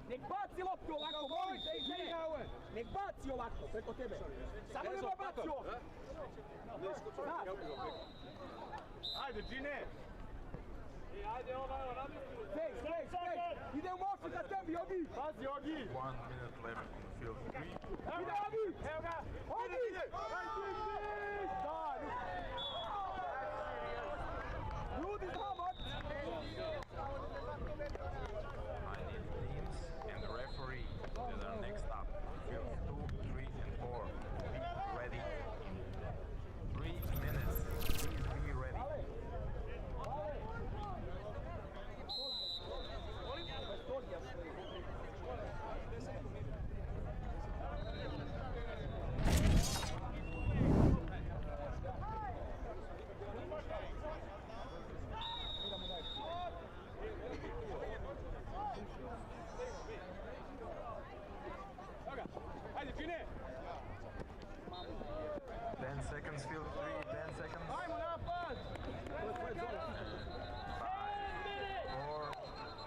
Nek baci loptu ovako, molim te, nek baci ovako, preko tebe. Samo ne baci ovako. Ajde, Gine. Ajde, ovo, radi. Stej, ide u moću za tebi, Ogi. Pazi, Ogi. 1 minute left on the field. 3. Ide, Ogi. Evo ga. Ogi. Ljudi, znamo. I need teams and the referee that are next up. Field 2, 3, and 4. Be ready in 3 minutes. Please be ready. Ajde, Gine. 10 seconds, field 3, 10 seconds. Ajmo napad. 5, 4,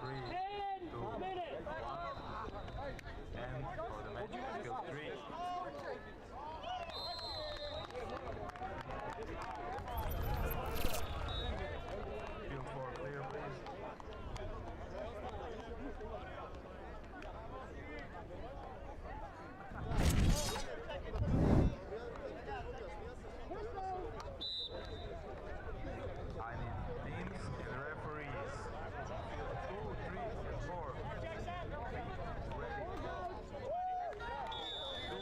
3, 2, 1. And for the match, field 3. Field 4 clear, please. I need teams and referees. Field 2, 3, and 4. Be ready. 2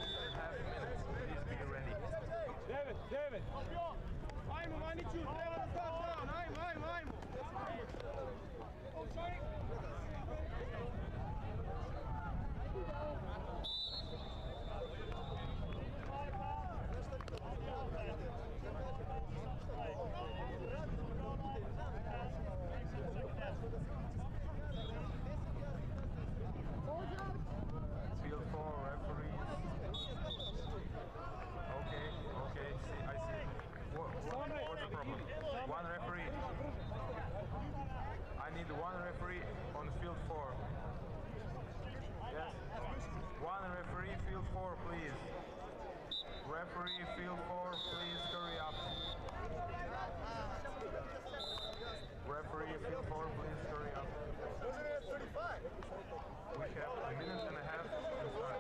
Field 4 referees. Okay, see, I see. What's the problem? One referee. I need one referee on field 4. Yes. One referee, field 4, please. Referee, field 4, please hurry up. Referee, field 4, please hurry up. We have a minute and a half to start.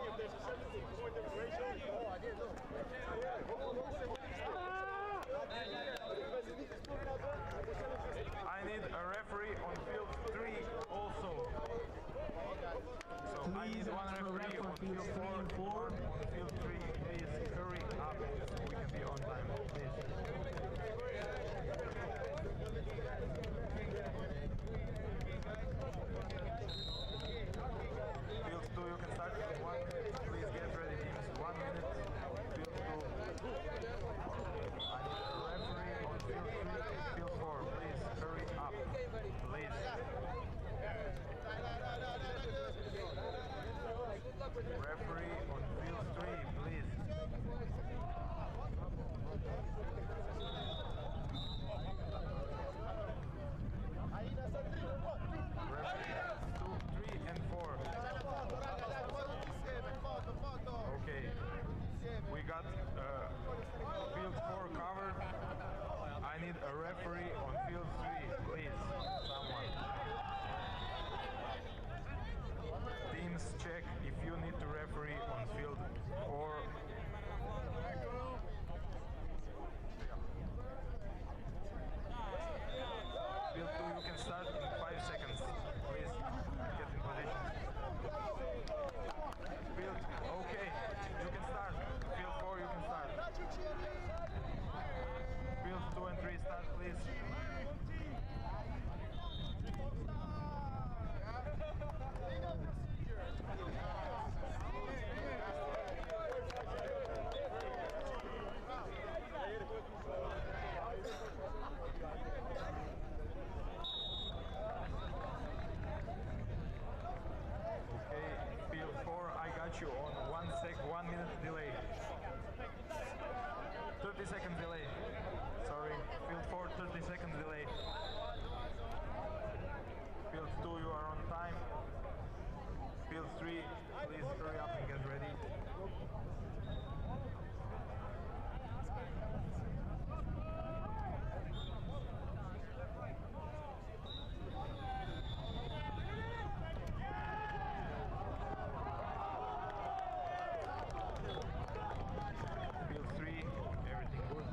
I need a referee on field 3 also. So I need one referee on field 4 and on field 3. Please hurry up so we can be on time, please. Field 2, you can start in 1 minute. Please get ready, teams. 1 minute. Field 2. I need a referee on field 3 and field 4. Please hurry up. Please. Referee on field 3, please. Referee 2, 3 and 4. Okay. We got field 4 covered. I need a referee on field 3, please. Someone. Teams, check if you need to referee on field 4. Field 2, you can start in 5 seconds. Please get in position. Field, okay, you can start. Field 4, you can start. Field 2 and 3, start, please. Okay, field 4, I got you on 1 minute delay. 30 seconds delay. Sorry, field 4, 30 seconds delay. Field 2, you are on time. Field 3, please hurry up and get ready. Field 3, everything good.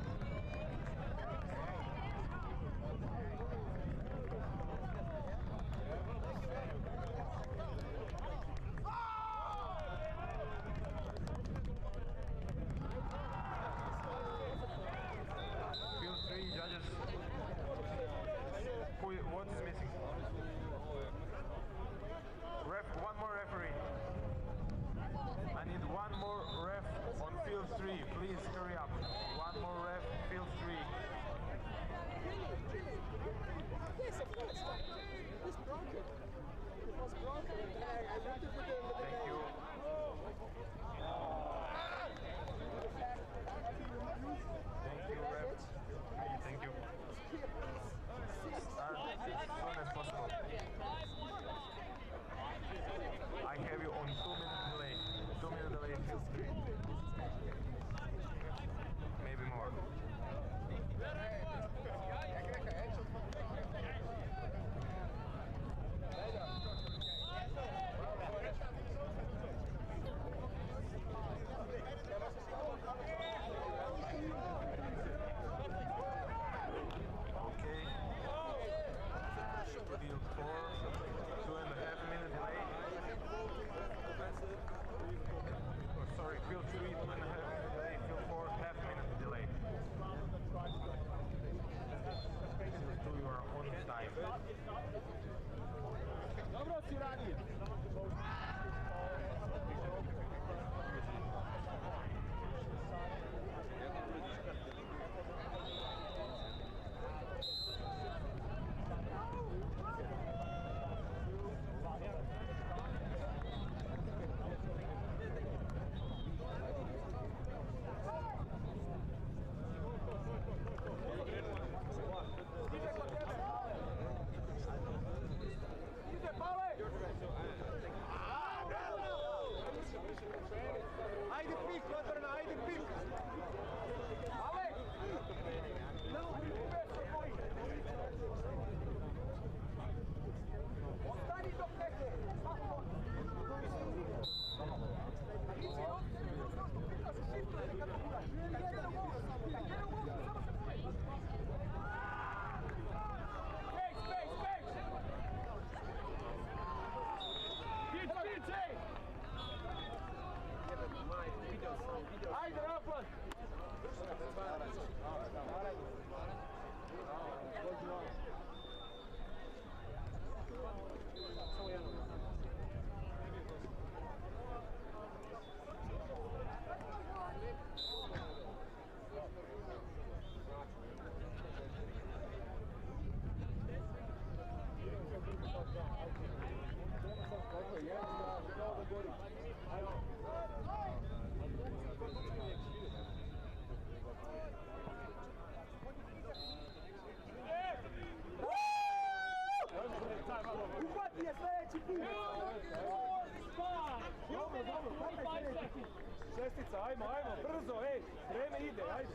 Šestica, ajmo, brzo, ej, vreme ide, ajde.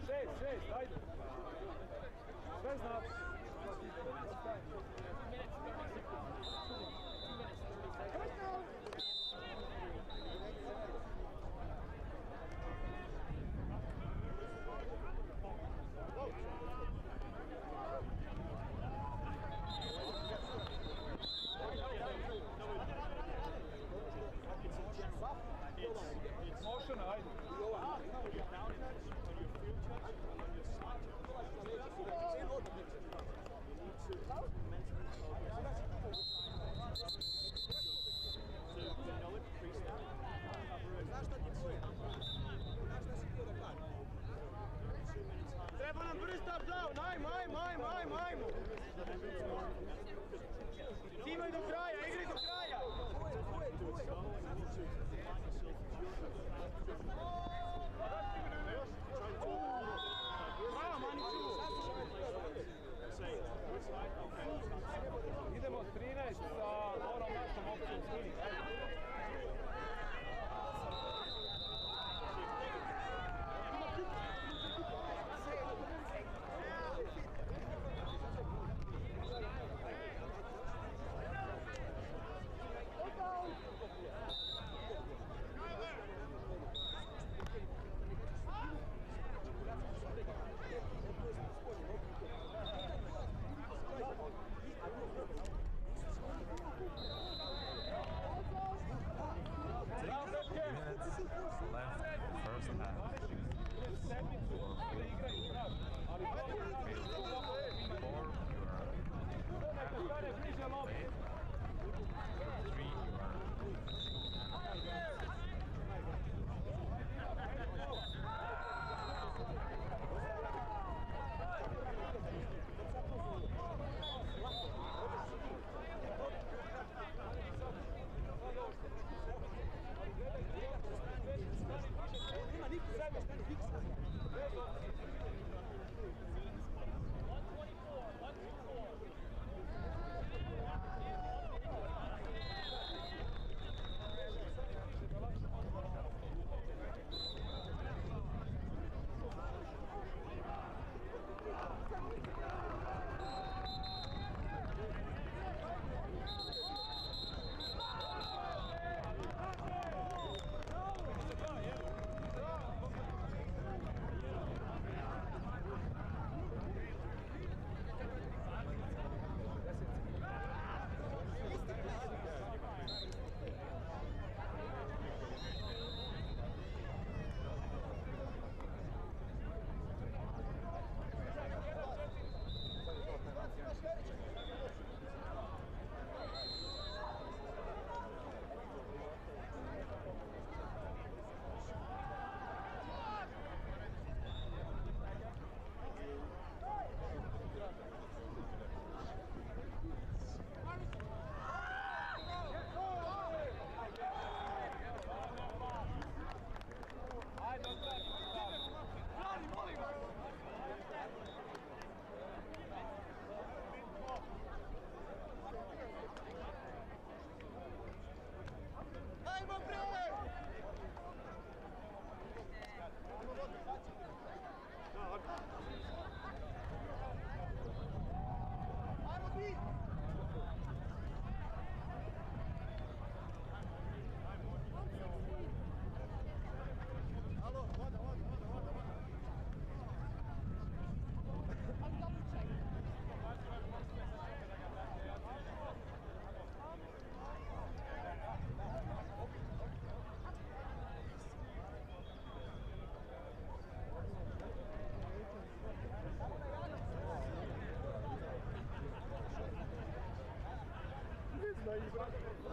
Šest, ajde. Sve znači. Motion, ajde. Treba nam prvi start down, ajmo. Timaj do kraja, igri do kraja. Bravo, Maniću. Idemo 13 sa onom našom opcijom skini.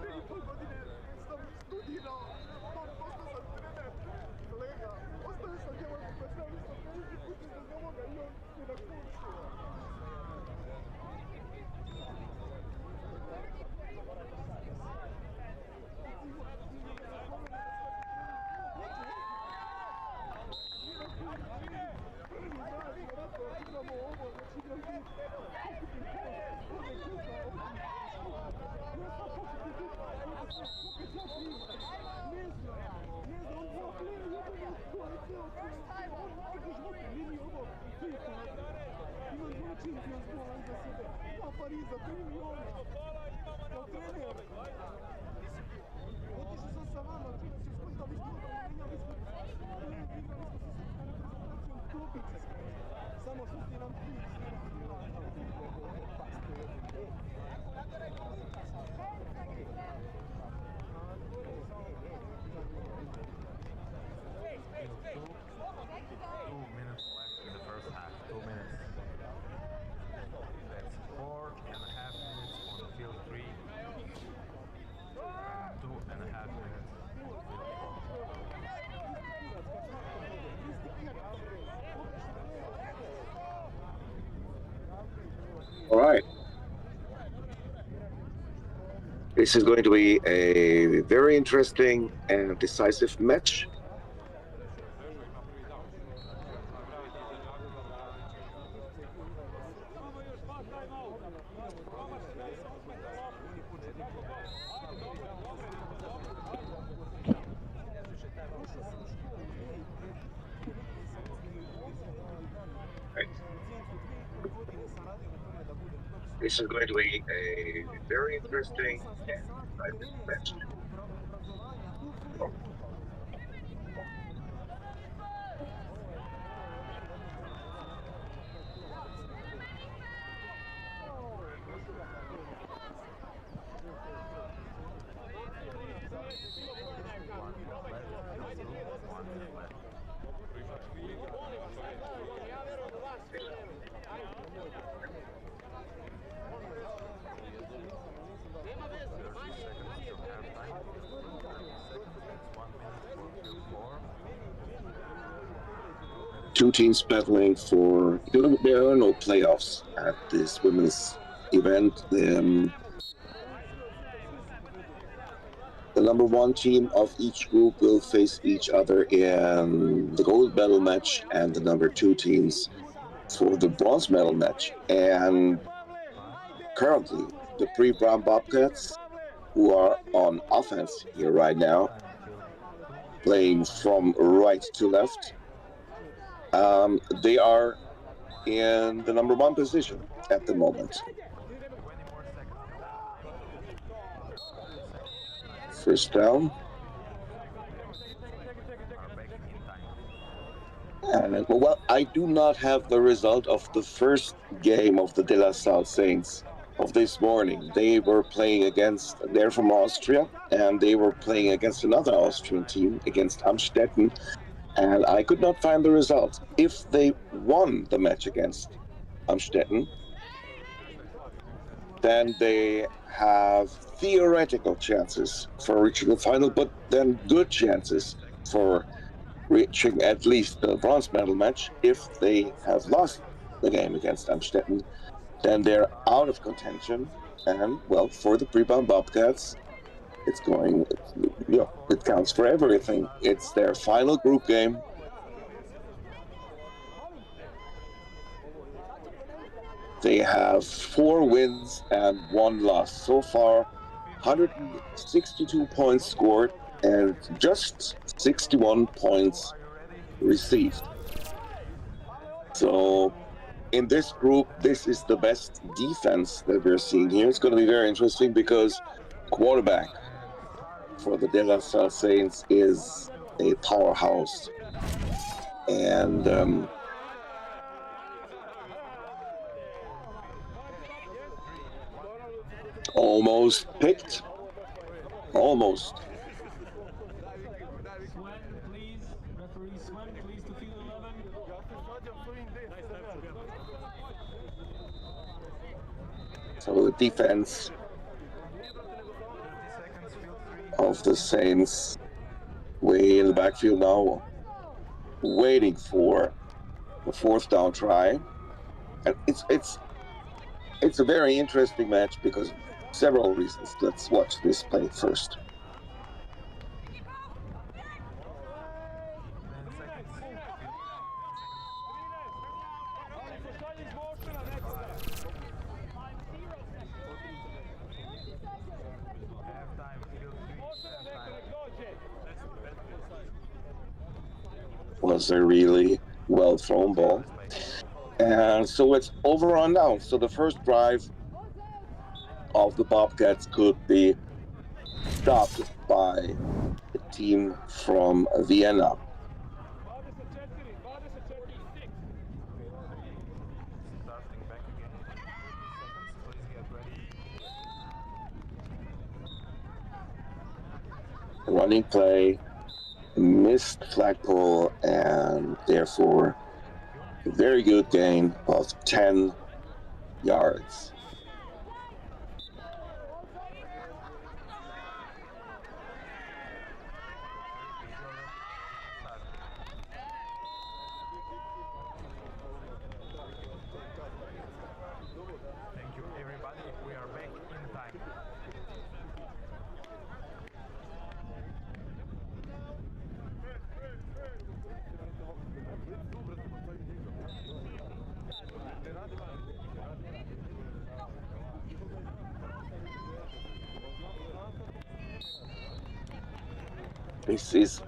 Prije pol godine sam studirao, postao sam trener, kolega, ostavio sam djevojku koja sam prvi put iz ovoga i on je na kursu. Imamo ovo, znači не знаю, он Pariza, 3 miliona. Kao trener. Otišao sam sa vama, čujem se skontao, vi smo menjali, vi smo igrali smo sa srpskom reprezentacijom topice. Samo što ste nam ti Two minutes left in the first half. 2 minutes. That's 4.5 minutes on field 3. And 2.5 minutes on field 4. All right. This is going to be a very interesting and decisive match. This is going to be a very interesting and decisive match. Two teams battling for. There are no playoffs at this women's event. The number one team of each group will face each other in the gold medal match, and the number two teams for the bronze medal match. And currently, the pre-Brown Bobcats, who are on offense here right now, playing from right to left, they are in the number one position at the moment. First down. And, well, I do not have the result of the first game of the De La Salle Saints of this morning. They were playing against, they're from Austria, and they were playing against another Austrian team, against Amstetten, and I could not find the result. If they won the match against Amstetten, then they have theoretical chances for reaching the final, but then good chances for reaching at least the bronze medal match. If they have lost the game against Amstetten, then they're out of contention. And, well, for the Pre-Bound Bobcats, it's going, it counts for everything. It's their final group game. They have 4 wins and 1 loss. So far, 162 points scored and just 61 points received. So in this group, this is the best defense that we're seeing here. It's going to be very interesting because quarterback for the De La Salle Saints is a powerhouse. And almost picked. Almost. Swen, please. Referee Swen, please to field 11. So the defense of the Saints way in the backfield now, waiting for the 4th down try. And it's a very interesting match because of several reasons. Let's watch this play first. was a really well thrown ball. And so it's over on now. So the first drive of the Bobcats could be stopped by a team from Vienna. Starting back again. 30 seconds. Please get ready. Running play, missed flagpole, and therefore a very good gain of 10 yards. Thank you, everybody. We are back in time. This is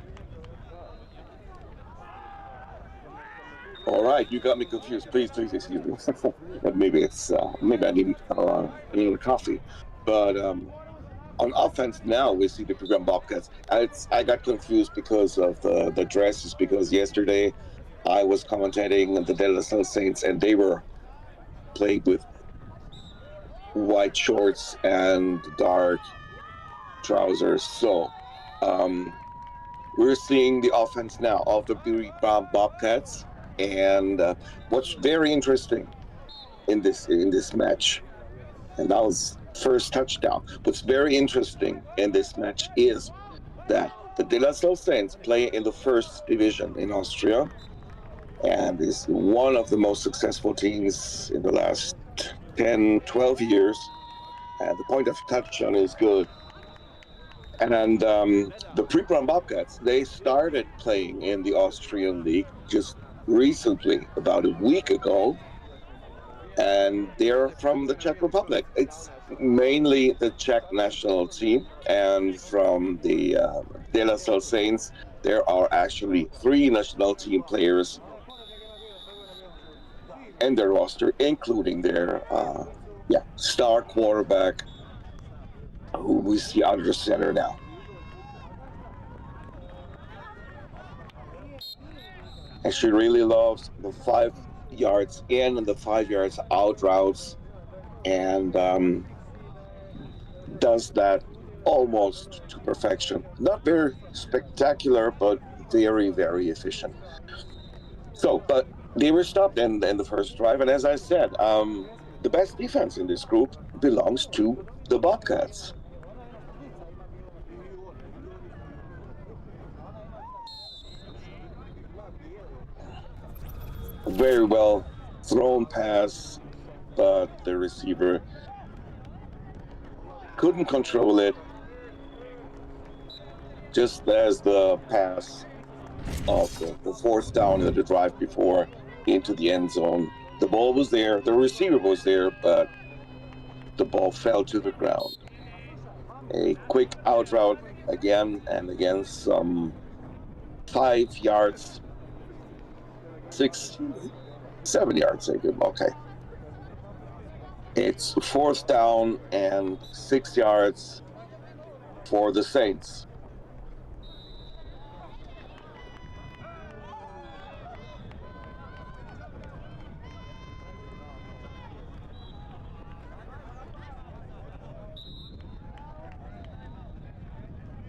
all right. You got me confused. Please excuse me. But maybe it's maybe I need a little coffee. But on offense now we see the program Bobcats. I got confused because of the dresses because yesterday I was commentating the De La Salle Saints and they were playing with white shorts and dark trousers. So we're seeing the offense now of the Bobcats. And what's very interesting in this match, and that was first touchdown. What's very interesting in this match is that the De La Salle Saints play in the first division in Austria, and is one of the most successful teams in the last 10, 12 years. And the point of touchdown is good. And the Pre-Brown Bobcats, they started playing in the Austrian League just recently, about a week ago, and they're from the Czech Republic. It's mainly the Czech national team, and from the De La Salle Saints, there are actually 3 national team players in their roster, including their star quarterback, who we see under center now. And she really loves the 5 yards in and the 5 yards out routes, and does that almost to perfection. Not very spectacular, but very, very efficient. So, but they were stopped in the first drive, and as I said, the best defense in this group belongs to the Bobcats. Very well thrown pass, but the receiver couldn't control it. Just as the pass of the fourth down in the drive before into the end zone, the ball was there, the receiver was there, but the ball fell to the ground. A quick out route again and again, some 5 yards, 6, 7 yards. Okay. It's 4th down and 6 yards for the Saints.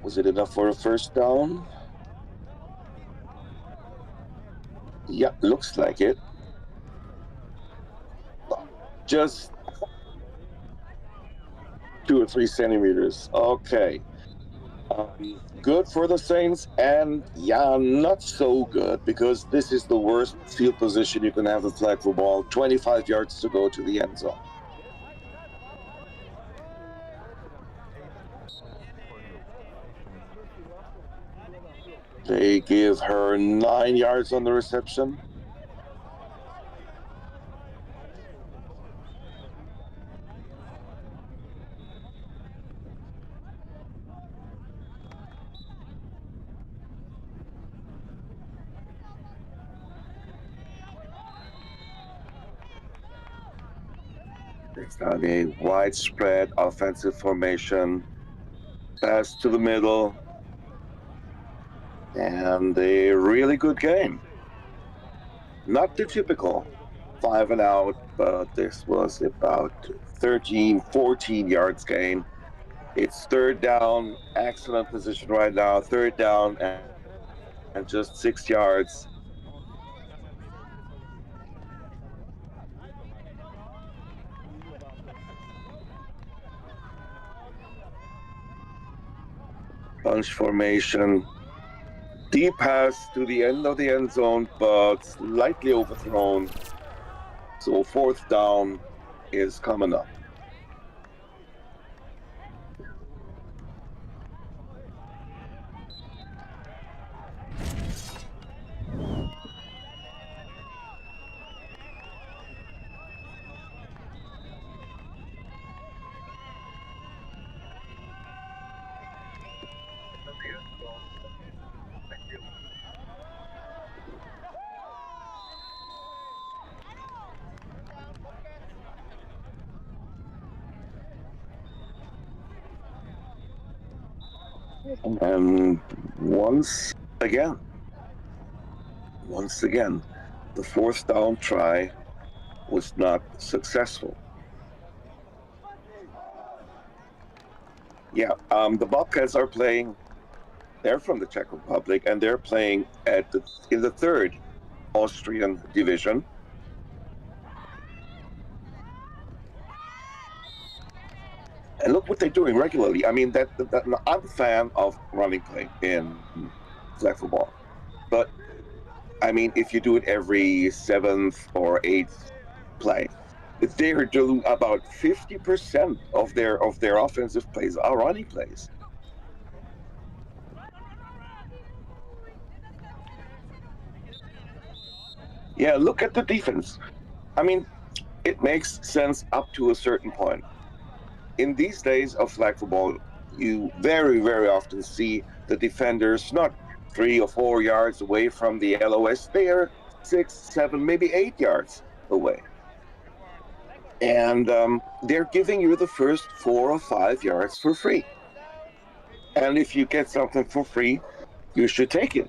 Was it enough for a first down? Yeah, looks like it. Just 2 or 3 centimeters. Okay. Good for the Saints, and not so good, because this is the worst field position you can have a flag for ball. 25 yards to go to the end zone. They give her 9 yards on the reception. It's not a widespread offensive formation. Pass to the middle. And a really good game. Not the typical 5 and out, but this was about 13, 14 yards gain. It's third down, excellent position right now, third down and just 6 yards. Bunch formation. Deep pass to the end of the end zone, but slightly overthrown. So fourth down is coming up. And once again, the fourth down try was not successful. Yeah, the Bobcats are playing. They're from the Czech Republic, and they're playing in the third Austrian division. And look what they're doing regularly. I mean, I'm a fan of running play in flag football, but I mean, if you do it every 7th or 8th play, they're doing about 50% of their offensive plays are running plays. Yeah, look at the defense. I mean, it makes sense up to a certain point. In these days of flag football, you very, very often see the defenders not 3 or 4 yards away from the LOS. They are 6, 7, maybe 8 yards away. And they're giving you the first 4 or 5 yards for free. And if you get something for free, you should take it.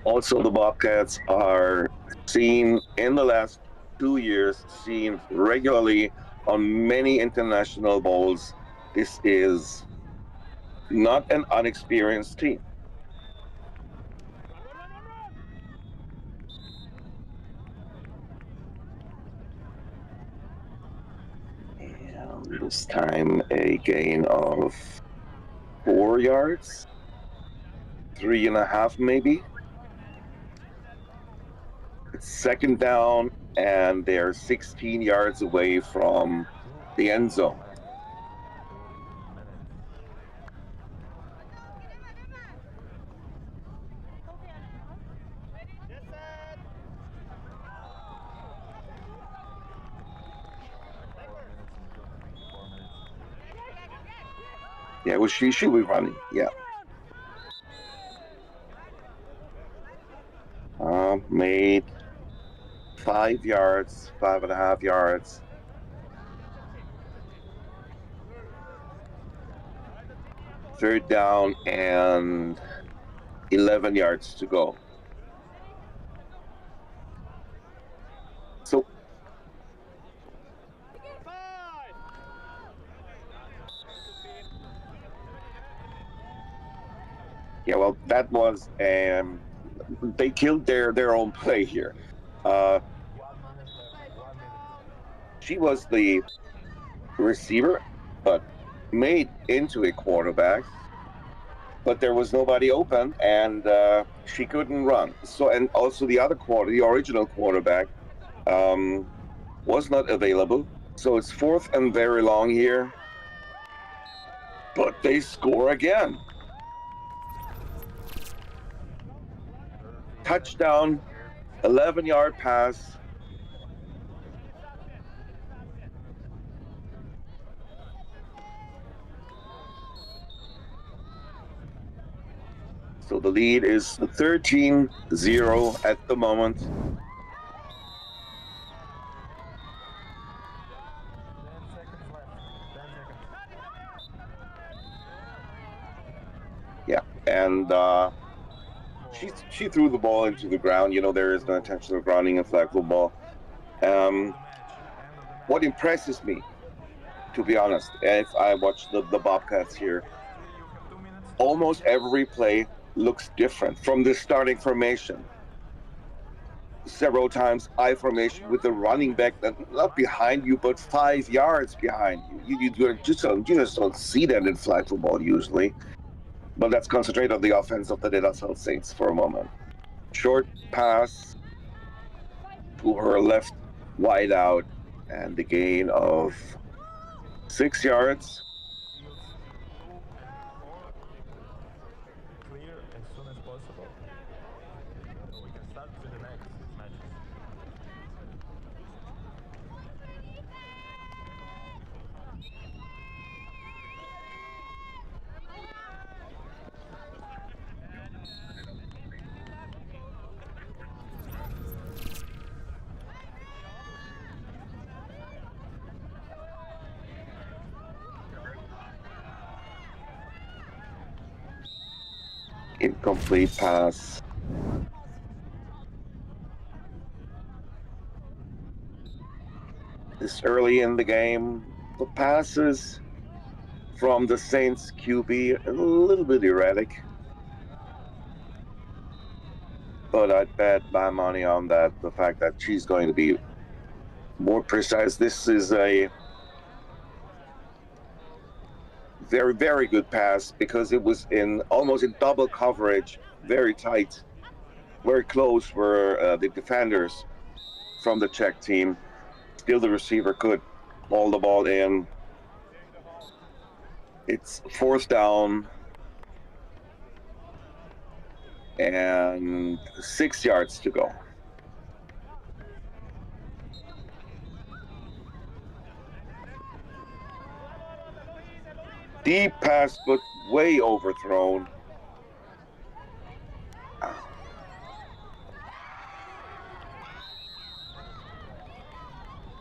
Also, the Bobcats are seen in the last 2 years, seen regularly on many international bowls. This is not an unexperienced team. And this time a gain of 4 yards, 3.5 maybe. It's second down, and they're 16 yards away from the end zone. Yeah, well, she should be running. Yeah. Made 5 yards, 5.5 yards. Third down and 11 yards to go. So yeah, well, that was they killed their own play here. She was the receiver, but made into a quarterback. But there was nobody open, and she couldn't run. So, and also the original quarterback, was not available. So it's fourth and very long here. But they score again. Touchdown, 11-yard pass. So the lead is 13-0 at the moment. 10 seconds left. 10 seconds. Yeah, and she threw the ball into the ground. You know, there is no intention of grounding in flag football. What impresses me, to be honest, if I watch the Bobcats here, almost every play looks different from the starting formation. Several times I formation with the running back not behind you, but 5 yards behind you. You just don't see that in flag football usually. But let's concentrate on the offense of the De La Salle Saints for a moment. Short pass to her left, wide out, and the gain of 6 yards. Clear as soon as possible. So we can start to the next matches. Incomplete pass. This early in the game, the passes from the Saints QB a little bit erratic. But I'd bet my money on that, the fact that she's going to be more precise. This is a very, very good pass because it was almost in double coverage, very tight, very close were the defenders from the Czech team. Still the receiver could haul the ball in. It's 4th down and 6 yards to go. Deep pass, but way overthrown.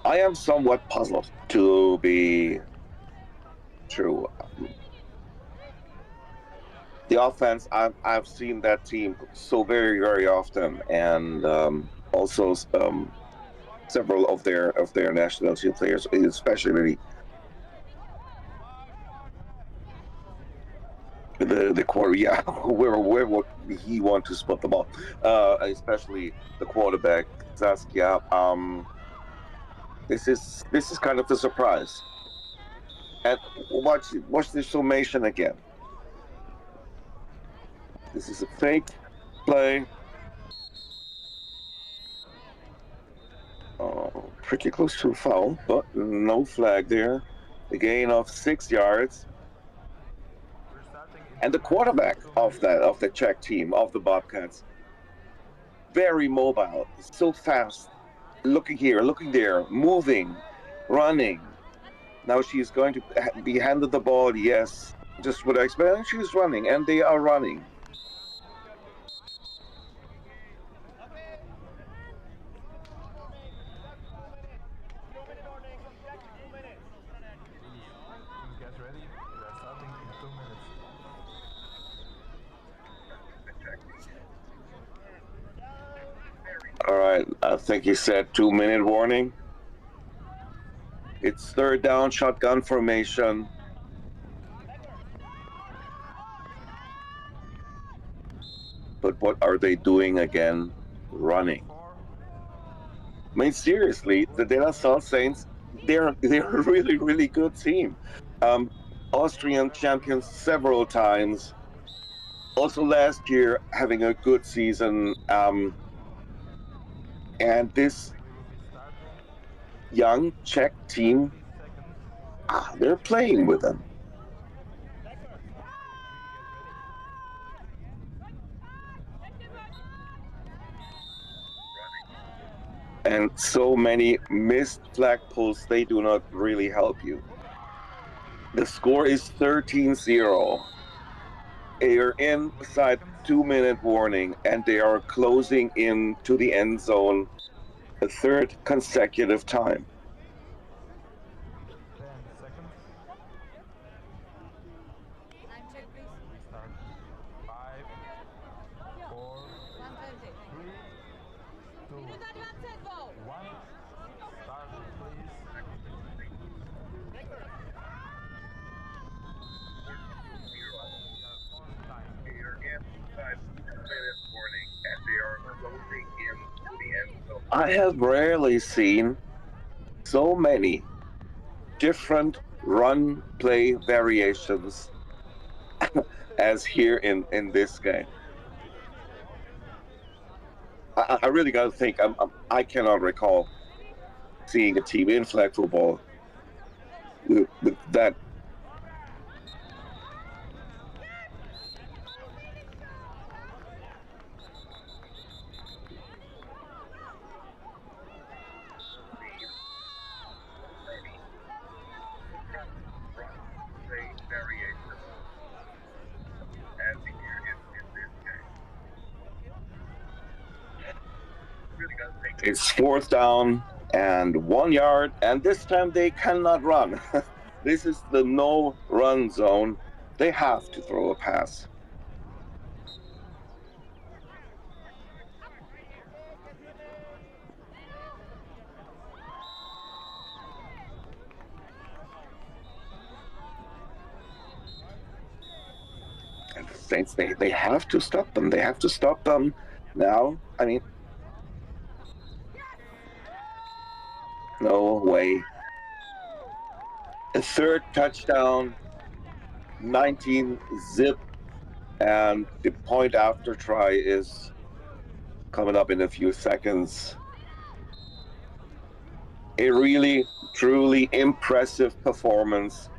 I am somewhat puzzled, to be true. The offense, I've seen that team so very, very often, and also several of their national team players, especially the quarter, yeah, where would he want to spot the ball? Especially the quarterback, Saskia. This is kind of the surprise. And watch this formation again. This is a fake play. Pretty close to a foul, but no flag there. The gain of 6 yards. And the quarterback of the Czech team, of the Bobcats, very mobile, so fast, looking here, looking there, moving, running. Now she's going to be handed the ball, yes, just what I expected. She's running, and they are running. Get ready. We're starting in 2 minutes. All right, I think he said 2-minute warning. It's 3rd down, shotgun formation. But what are they doing again? Running. I mean, seriously, the De La Salle Saints, they're a really, really good team. Austrian champions several times. Also last year having a good season. And this young Czech team, they're playing with them. And so many missed flag pulls, they do not really help you. The score is 13-0. They are inside 2-minute warning, and they are closing in to the end zone a third consecutive time. 10 seconds. Time check, please. Start. 5, 4, 120. 3, 2, Minuta 20. 1. Start, please. I have rarely seen so many different run play variations as here in this game. I really got to think. I cannot recall seeing a team in flag football with that. It's 4th down and 1 yard, and this time they cannot run. This is the no run zone. They have to throw a pass. And the Saints, they have to stop them. They have to stop them now. I mean, no way. A third touchdown, 19 zip, and the point after try is coming up in a few seconds. A really, truly impressive performance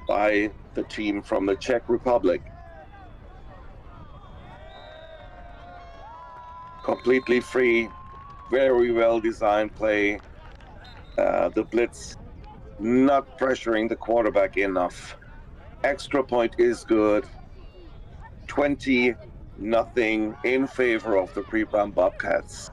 by the team from the Czech Republic. Completely free, very well designed play. The blitz not pressuring the quarterback enough. Extra point is good. 20-0 in favor of the Pre-Bram Bobcats.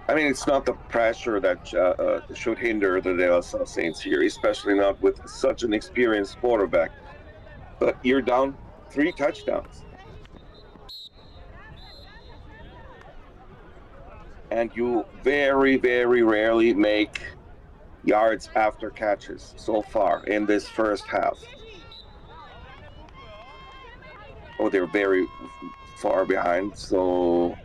I mean, it's not the pressure that should hinder the De La Salle Saints here, especially not with such an experienced quarterback. But you're down 3 touchdowns. And you very, very rarely make yards after catches so far in this first half. Oh, they're very far behind, so...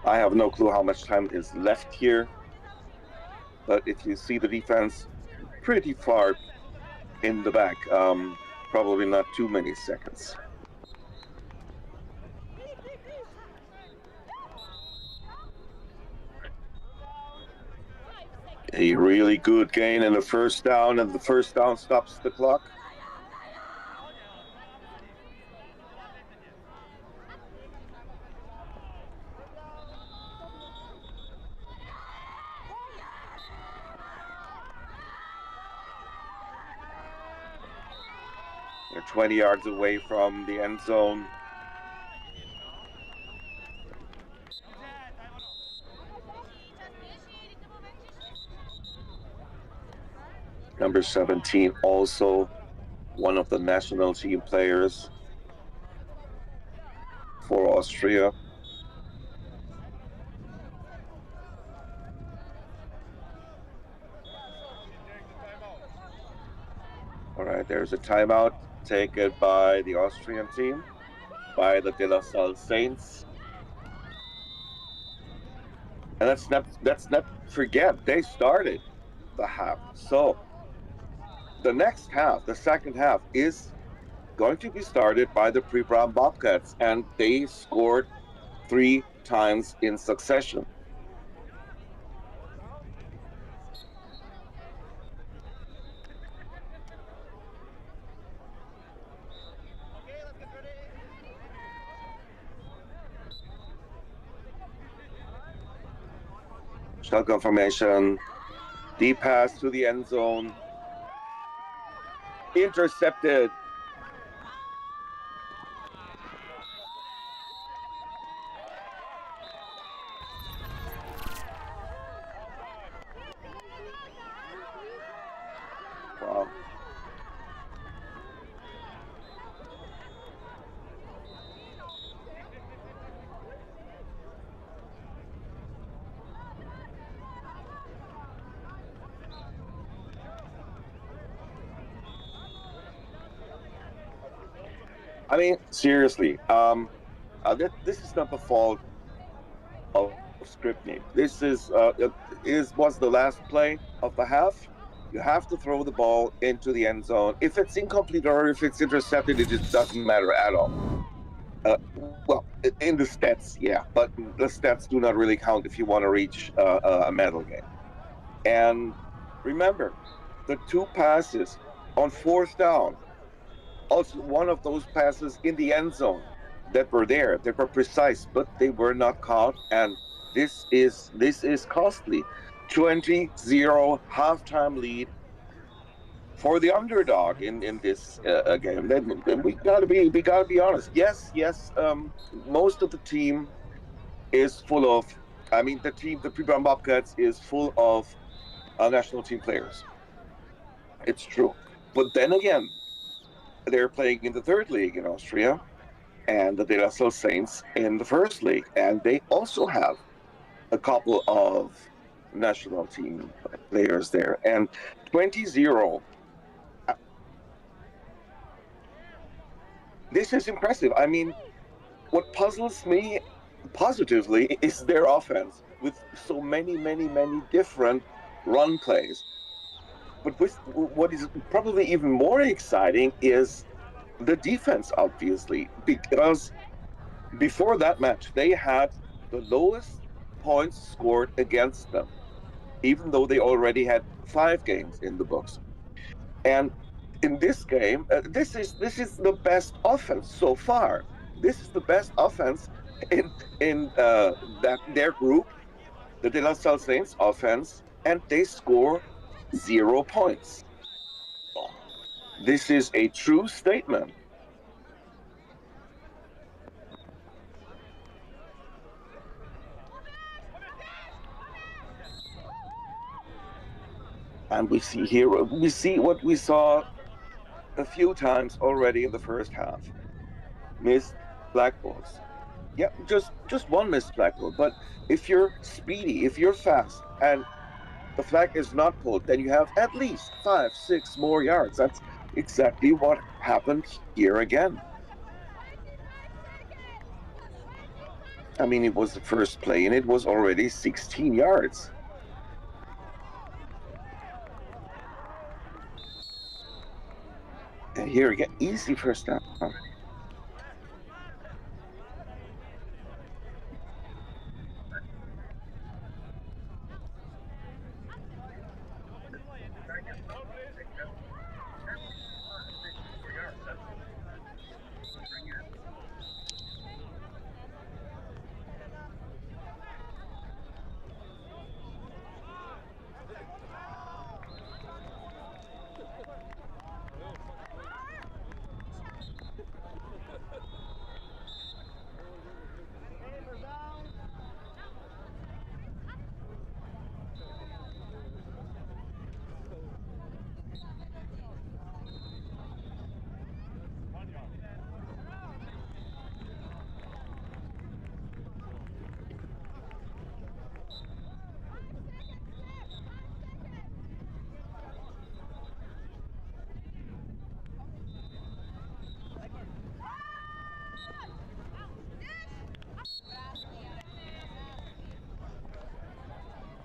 I have no clue how much time is left here. But if you see the defense pretty far in the back, probably not too many seconds. A really good gain in the first down, and the first down stops the clock. They're 20 yards away from the end zone. Number 17, also one of the national team players for Austria. All right, there's a timeout taken by the Austrian team, by the De La Salle Saints. And let's not forget, they started the half. So the next half, the second half, is going to be started by the Pre-Bram Bobcats, and they scored 3 times in succession. Shotgun formation. Deep pass to the end zone. Intercepted. Wow. I mean, seriously, this is not the fault of scripting. This was the last play of the half. You have to throw the ball into the end zone. If it's incomplete or if it's intercepted, it just doesn't matter at all. Well, in the stats, yeah, but the stats do not really count if you want to reach a medal game. And remember, the two passes on fourth down, also one of those passes in the end zone that were there, they were precise, but they were not caught, and this is costly. 20-0 halftime lead for the underdog in this game. We gotta be honest. Yes. Most of the team is full of. I mean, the Pre-Brown Bobcats is full of national team players. It's true, but then again, they're playing in the third league in Austria, and the De La Salle Saints in the first league, and they also have a couple of national team players there. And 20-0. This is impressive. I mean, what puzzles me positively is their offense with so many different run plays. But what is probably even more exciting is the defense, obviously, because before that match, they had the lowest points scored against them, even though they already had 5 games in the books. And in this game, this is the best offense so far. This is the best offense in their group, the De La Salle Saints offense, and they score 0 points. This is a true statement. And we see what we saw a few times already in the first half. Missed black balls. Yeah, just one missed black ball. But if you're speedy, if you're fast, and the flag is not pulled, then you have at least 5-6 more yards. That's exactly what happened here again. I mean, it was the first play, and it was already 16 yards. And here again, easy first down.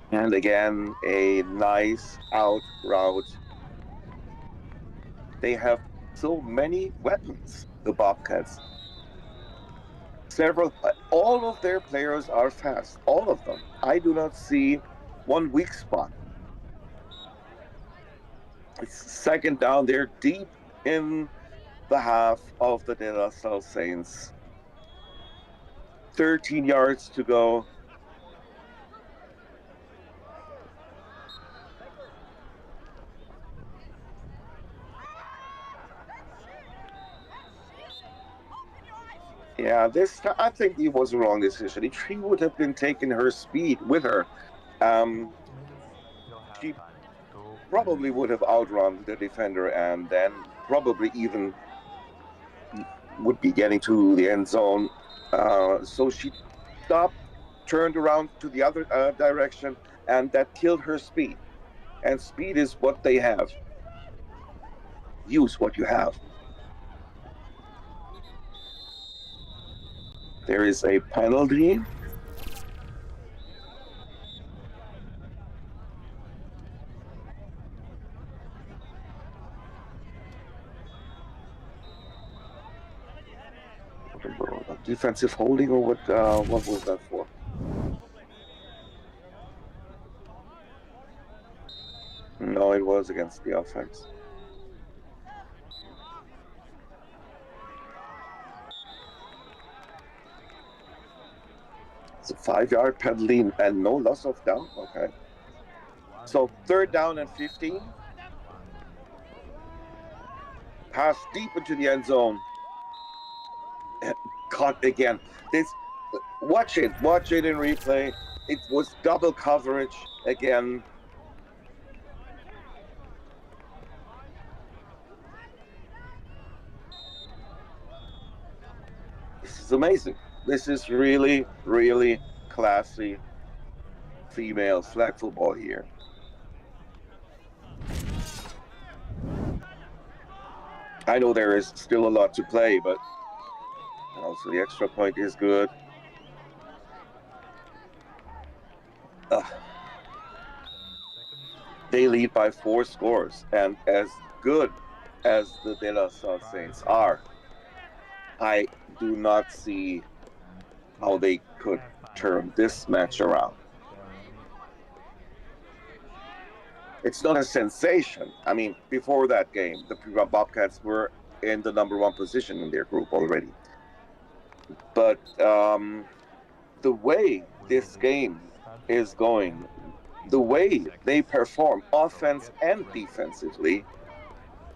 And again, a nice out route. They have so many weapons, the Bobcats. All of their players are fast, all of them. I do not see one weak spot. It's second down. They're deep in the half of the De La Salle Saints. 13 yards to go. Yeah, I think it was a wrong decision. If she would have been taking her speed with her, um, 2 minutes till she halftime. 2 probably minutes. would have outrun the defender and then probably even would be getting to the end zone. So she stopped, turned around to the other direction, and that killed her speed. And speed is what they have. Use what you have. There is a penalty. Defensive holding, or what was that for? No, it was against the offense. It's a 5-yard penalty and no loss of down. Okay. So 3rd down and 15. Pass deep into the end zone. Caught again. Watch it in replay. It was double coverage again. This is amazing. This is really, really classy female flag football here. I know there is still a lot to play, but also the extra point is good. They lead by 4 scores, and as good as the De La Salle Saints are, I do not see how they could turn this match around. It's not a sensation. I mean, before that game, the Bobcats were in the #1 position in their group already. But the way this game is going, the way they perform offense and defensively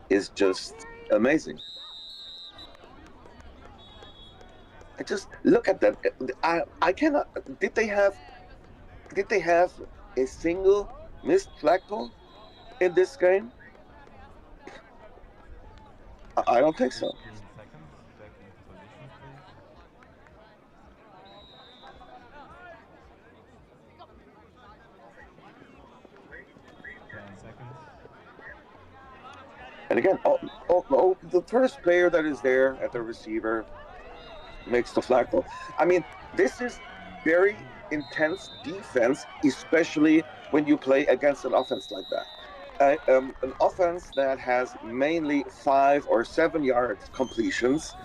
is just amazing. I just look at that. I cannot. Did they have a single missed flagpole in this game? I don't think so. 15 seconds. Back into position, please. 10 seconds. And again, the first player that is there at the receiver makes the flagpole. I mean, this is very intense defense, especially when you play against an offense like that. An offense that has mainly 5 or 7 yard completions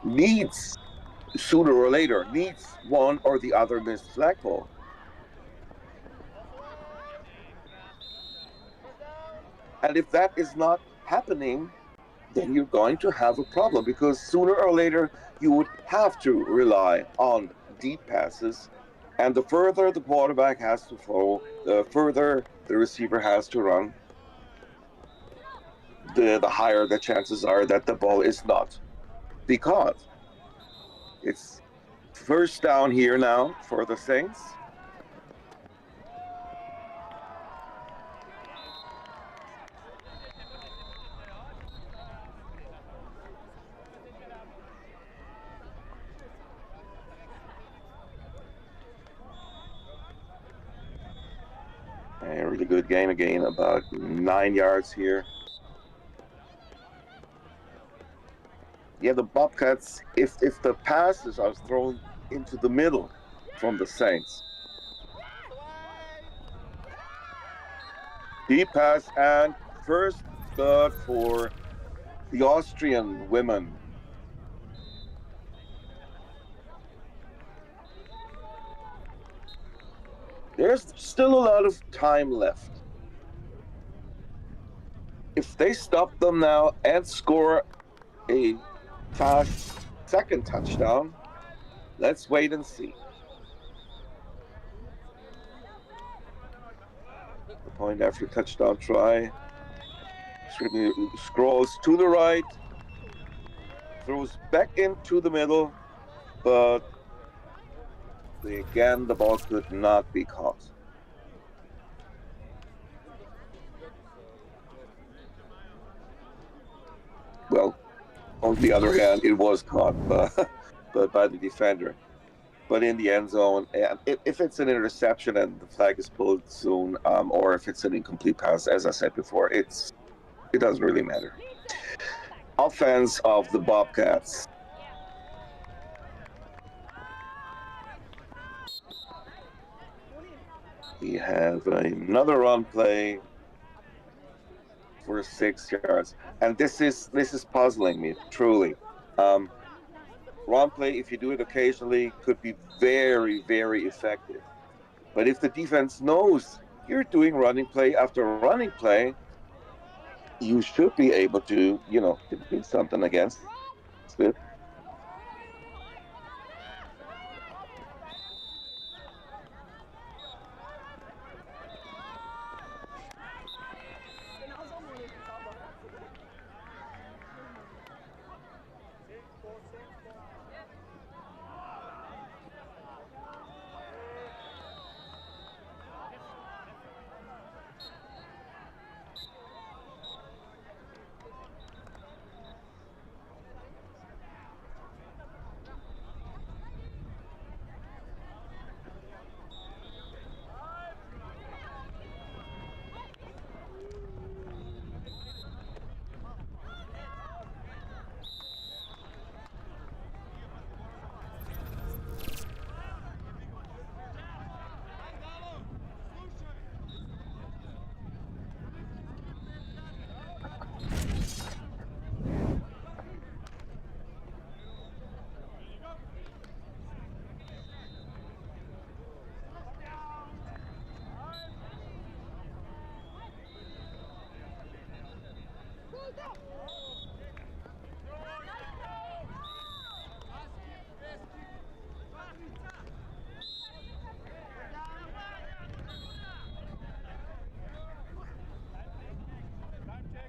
needs, sooner or later, one or the other missed flagpole. And if that is not happening, then you're going to have a problem, because sooner or later you would have to rely on deep passes, and the further the quarterback has to throw, the further the receiver has to run, the higher the chances are that the ball is not. Because it's 1st down here now for the Saints. A really good game again, about 9 yards here. Yeah, the Bobcats, if the passes are thrown into the middle from the Saints. Deep pass, and first third for the Austrian women. There's still a lot of time left. If they stop them now and score a fast second touchdown, let's wait and see. The point after touchdown try. Scrolls to the right, throws back into the middle, but again, the ball could not be caught. Well, on the other hand, it was caught, but by the defender. But in the end zone, and if it's an interception and the flag is pulled soon, or if it's an incomplete pass, as I said before, it doesn't really matter. Offense of the Bobcats. We have another run play for 6 yards, and this is puzzling me truly. Run play, if you do it occasionally, could be very, very effective. But if the defense knows you're doing running play after running play, you should be able to, do something against it.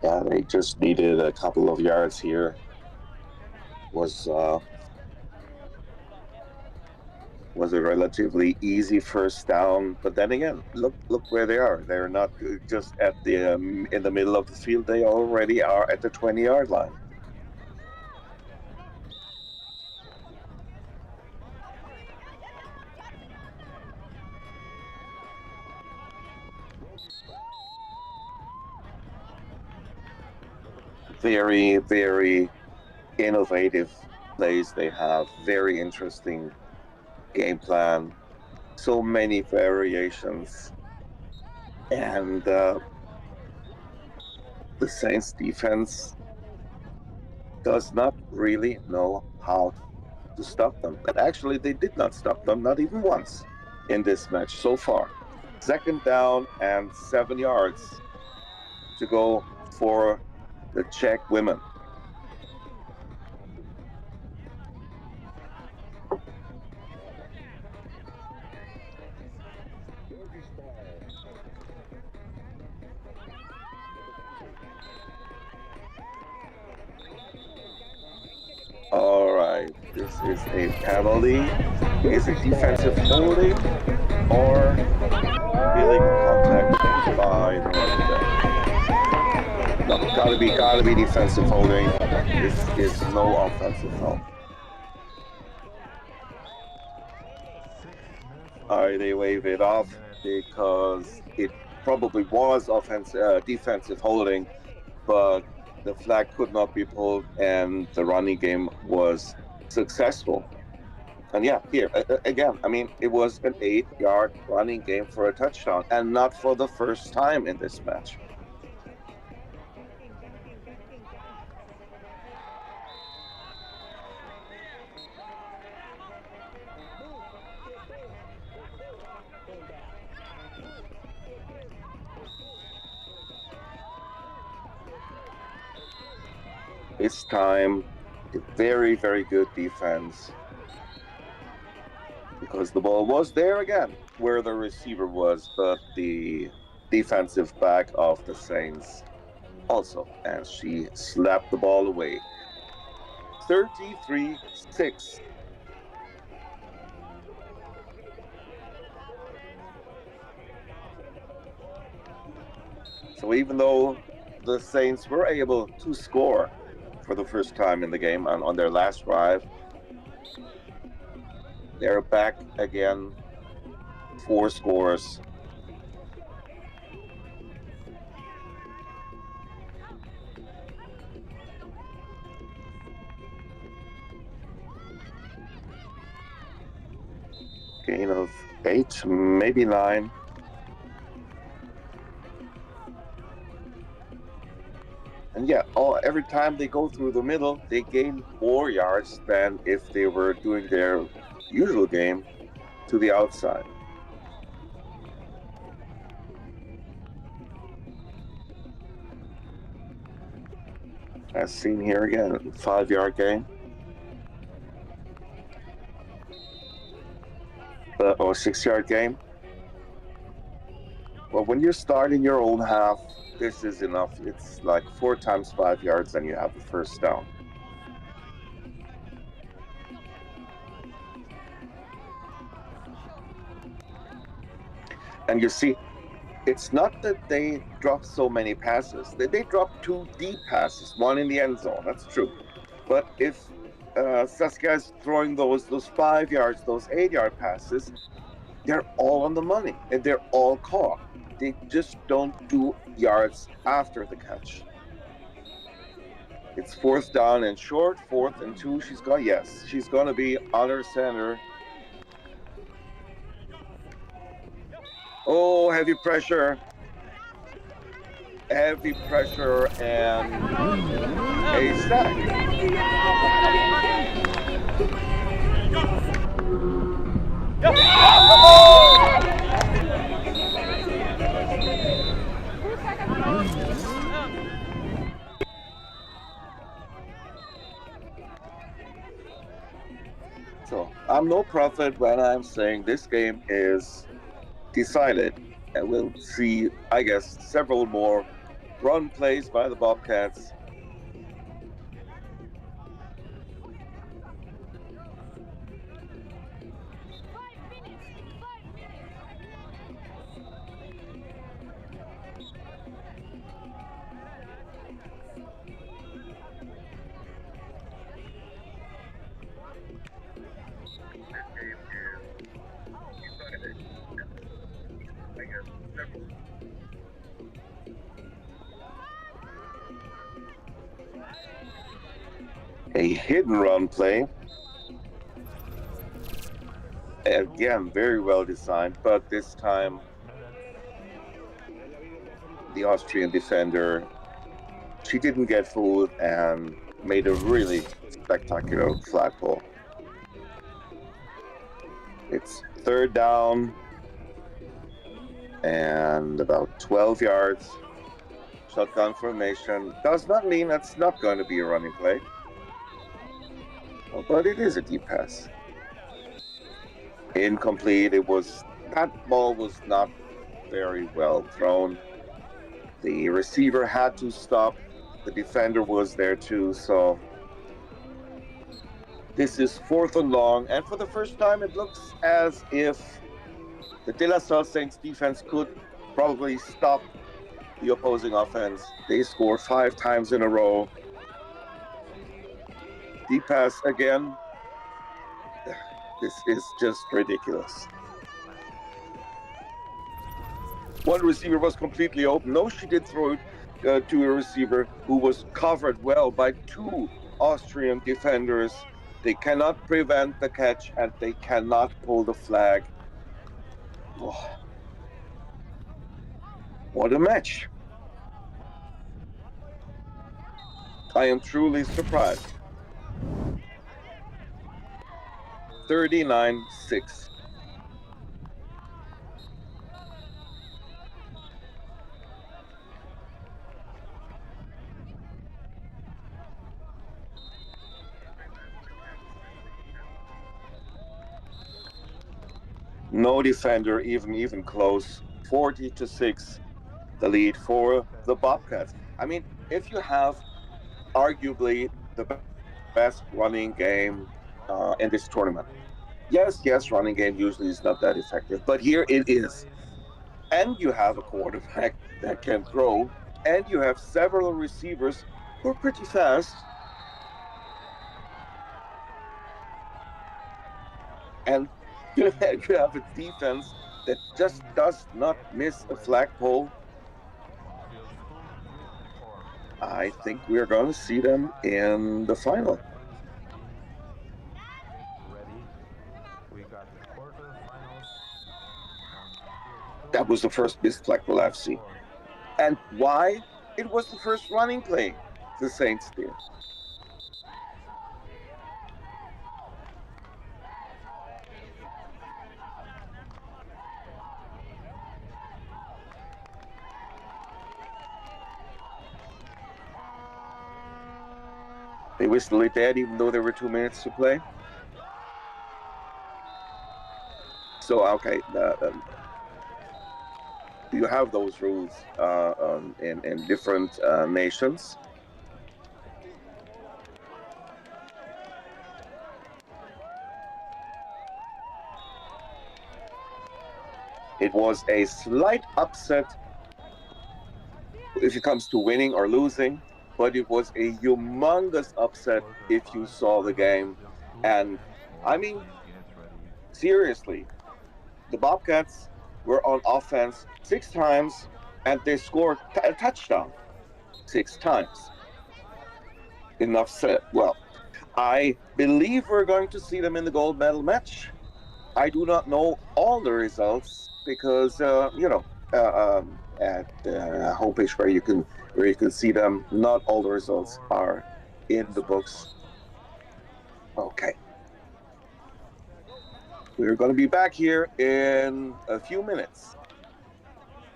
Yeah, they just needed a couple of yards here. Was a relatively easy first down, but then again, look where they are. They're not just at the in the middle of the field. They already are at the 20-yard line. Very, very innovative plays they have. Very interesting game plan. So many variations. And the Saints defense does not really know how to stop them. And actually, they did not stop them, not even once in this match so far. 2nd down and 7 yards to go for the Czech women. All right, this is a penalty. Is it defensive holding or illegal contact by the running back? No, gotta be defensive holding. This is no offensive foul. All right, they wave it off because it probably was defensive holding, but the flag could not be pulled and the running game was successful. And yeah, here, again, I mean, it was an 8-yard running game for a touchdown and not for the first time in this match. This time, very, very good defense. Because the ball was there again, where the receiver was, but the defensive back of the Saints also, and she slapped the ball away. 33-6. So even though the Saints were able to score for the first time in the game on their last drive, they're back again, 4 scores. Gain of 8, maybe 9. And yeah, every time they go through the middle, they gain more yards than if they were doing their usual game to the outside. As seen here again, 5-yard gain. Or 6-yard gain. Well, when you're starting your own half, this is enough. It's like 4 times 5 yards, and you have the first down. And you see, it's not that they drop so many passes. They drop 2 deep passes, 1 in the end zone. That's true. But if Saskia is throwing those 5 yards, those 8-yard passes, they're all on the money and they're all caught. They just don't do yards after the catch. It's 4th down and short, 4th and 2. She's going to be on her center. Oh, heavy pressure. Heavy pressure and a sack. So I'm no prophet when I'm saying this game is decided, and we'll see, I guess, several more run plays by the Bobcats. A hidden run play. Again, very well designed, but this time the Austrian defender, she didn't get fooled and made a really spectacular flag ball. It's 3rd down and about 12 yards. Shotgun formation. Does not mean that's not going to be a running play. But it is a deep pass. Incomplete. That ball was not very well thrown. The receiver had to stop. The defender was there too. So this is 4th and long. And for the first time, it looks as if the De La Salle Saints defense could probably stop the opposing offense. They score 5 times in a row. Deep pass again. This is just ridiculous. One receiver was completely open. No, she did throw it to a receiver who was covered well by 2 Austrian defenders. They cannot prevent the catch and they cannot pull the flag. Oh. What a match. I am truly surprised. 39-6. No defender even close. 40-6, the lead for the Bobcats. I mean, if you have arguably the best running game in this tournament. Yes, running game usually is not that effective, but here it is. and you have a quarterback that can throw, and you have several receivers who are pretty fast, and you have a defense that just does not miss a flagpole. Field school 54. I think we're going to see them in the final. Ready. We got quarterfinals. That was the first missed flagpole I've seen. And why? It was the first running play the Saints did. They whistled it dead even though there were 2 minutes to play. So, okay, you have those rules in different nations. It was a slight upset if it comes to winning or losing, but it was a humongous upset if you saw the game. And I mean, seriously, the Bobcats were on offense 6 times and they scored a touchdown 6 times. Enough said. Well, I believe we're going to see them in the gold medal match. I do not know all the results because at the homepage where you can see them, not all the results are in the books. Okay. We're going to be back here in a few minutes.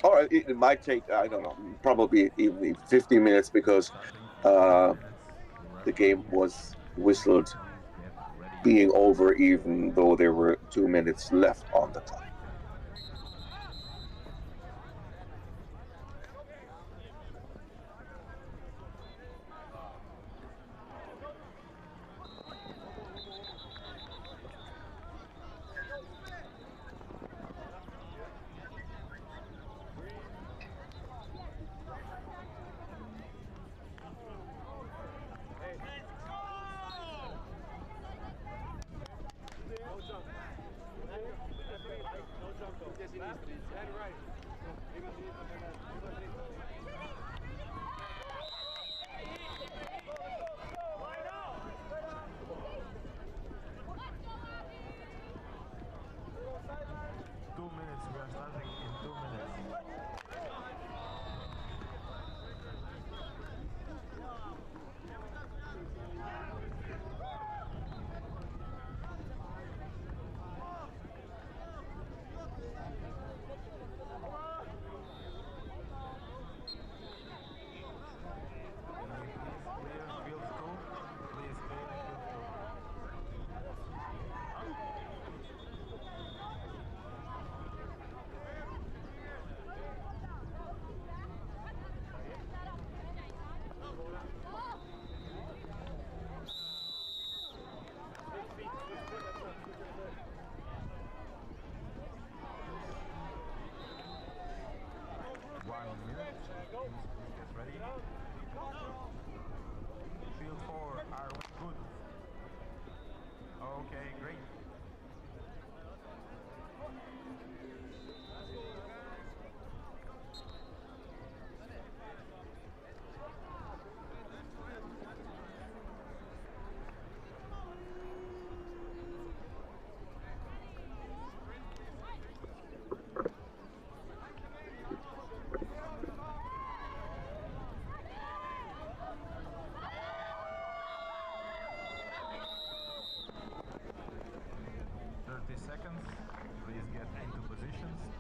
Or it might take, I don't know, probably even 15 minutes because the game was whistled being over even though there were 2 minutes left on the clock. Field 4, are we good? Okay, great. Seconds, please get into positions.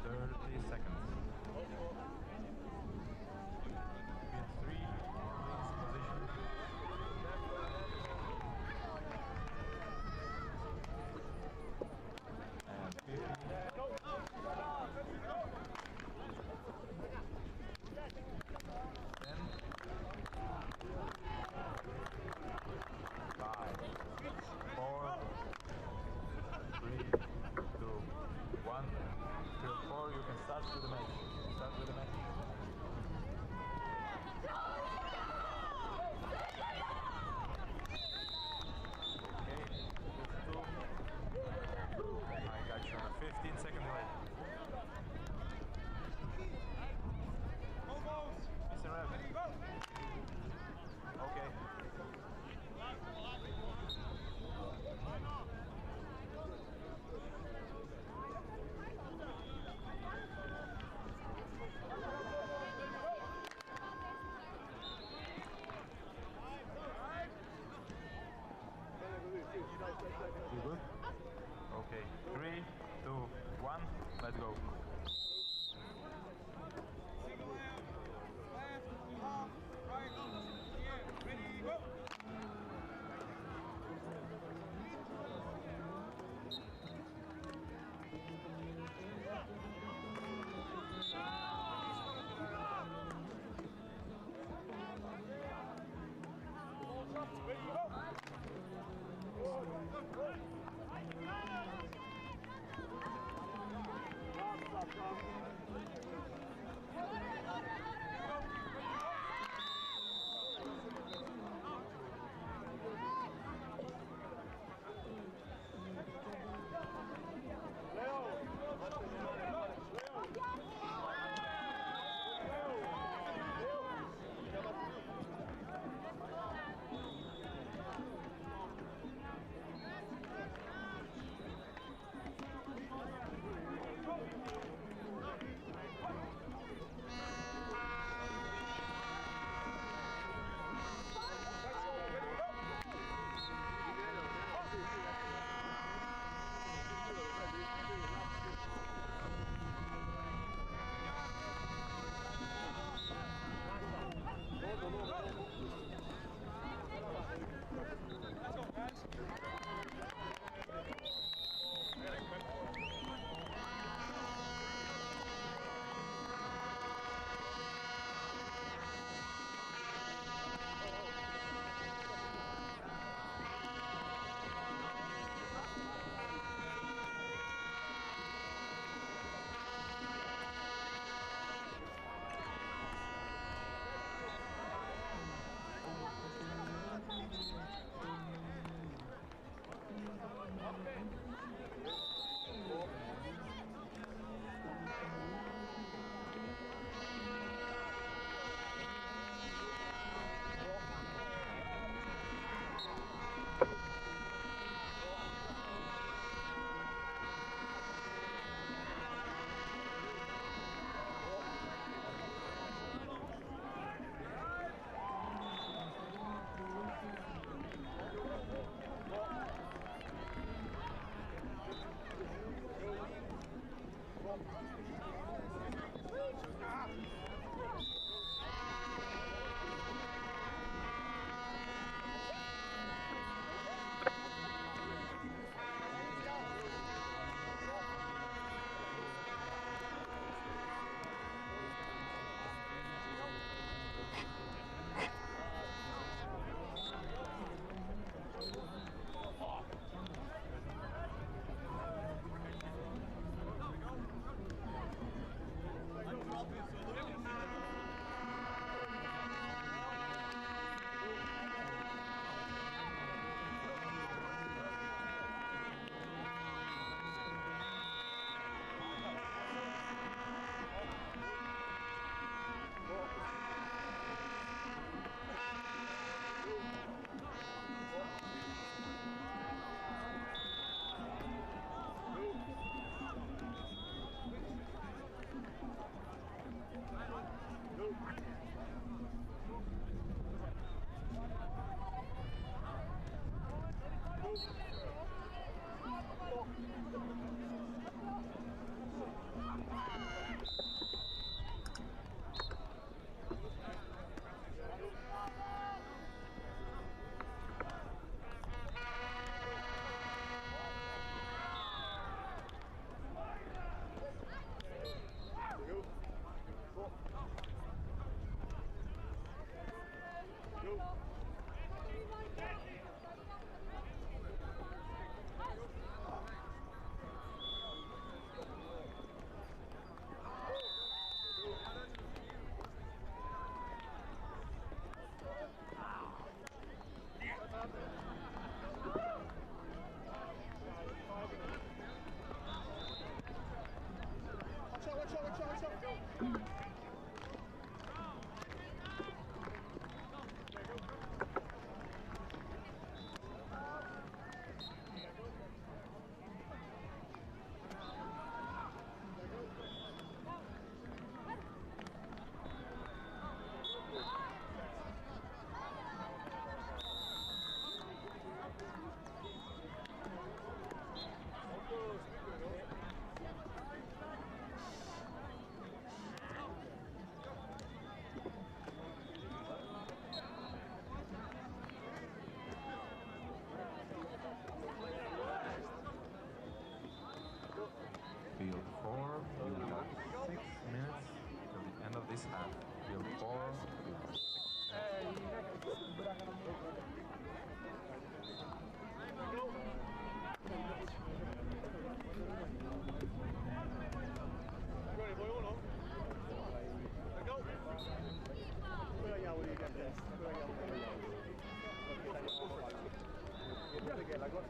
Perché la cosa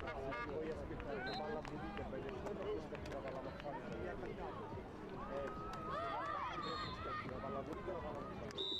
puoi aspettare una palla pulita per il la palla maffana la palla pulita la palla maffana.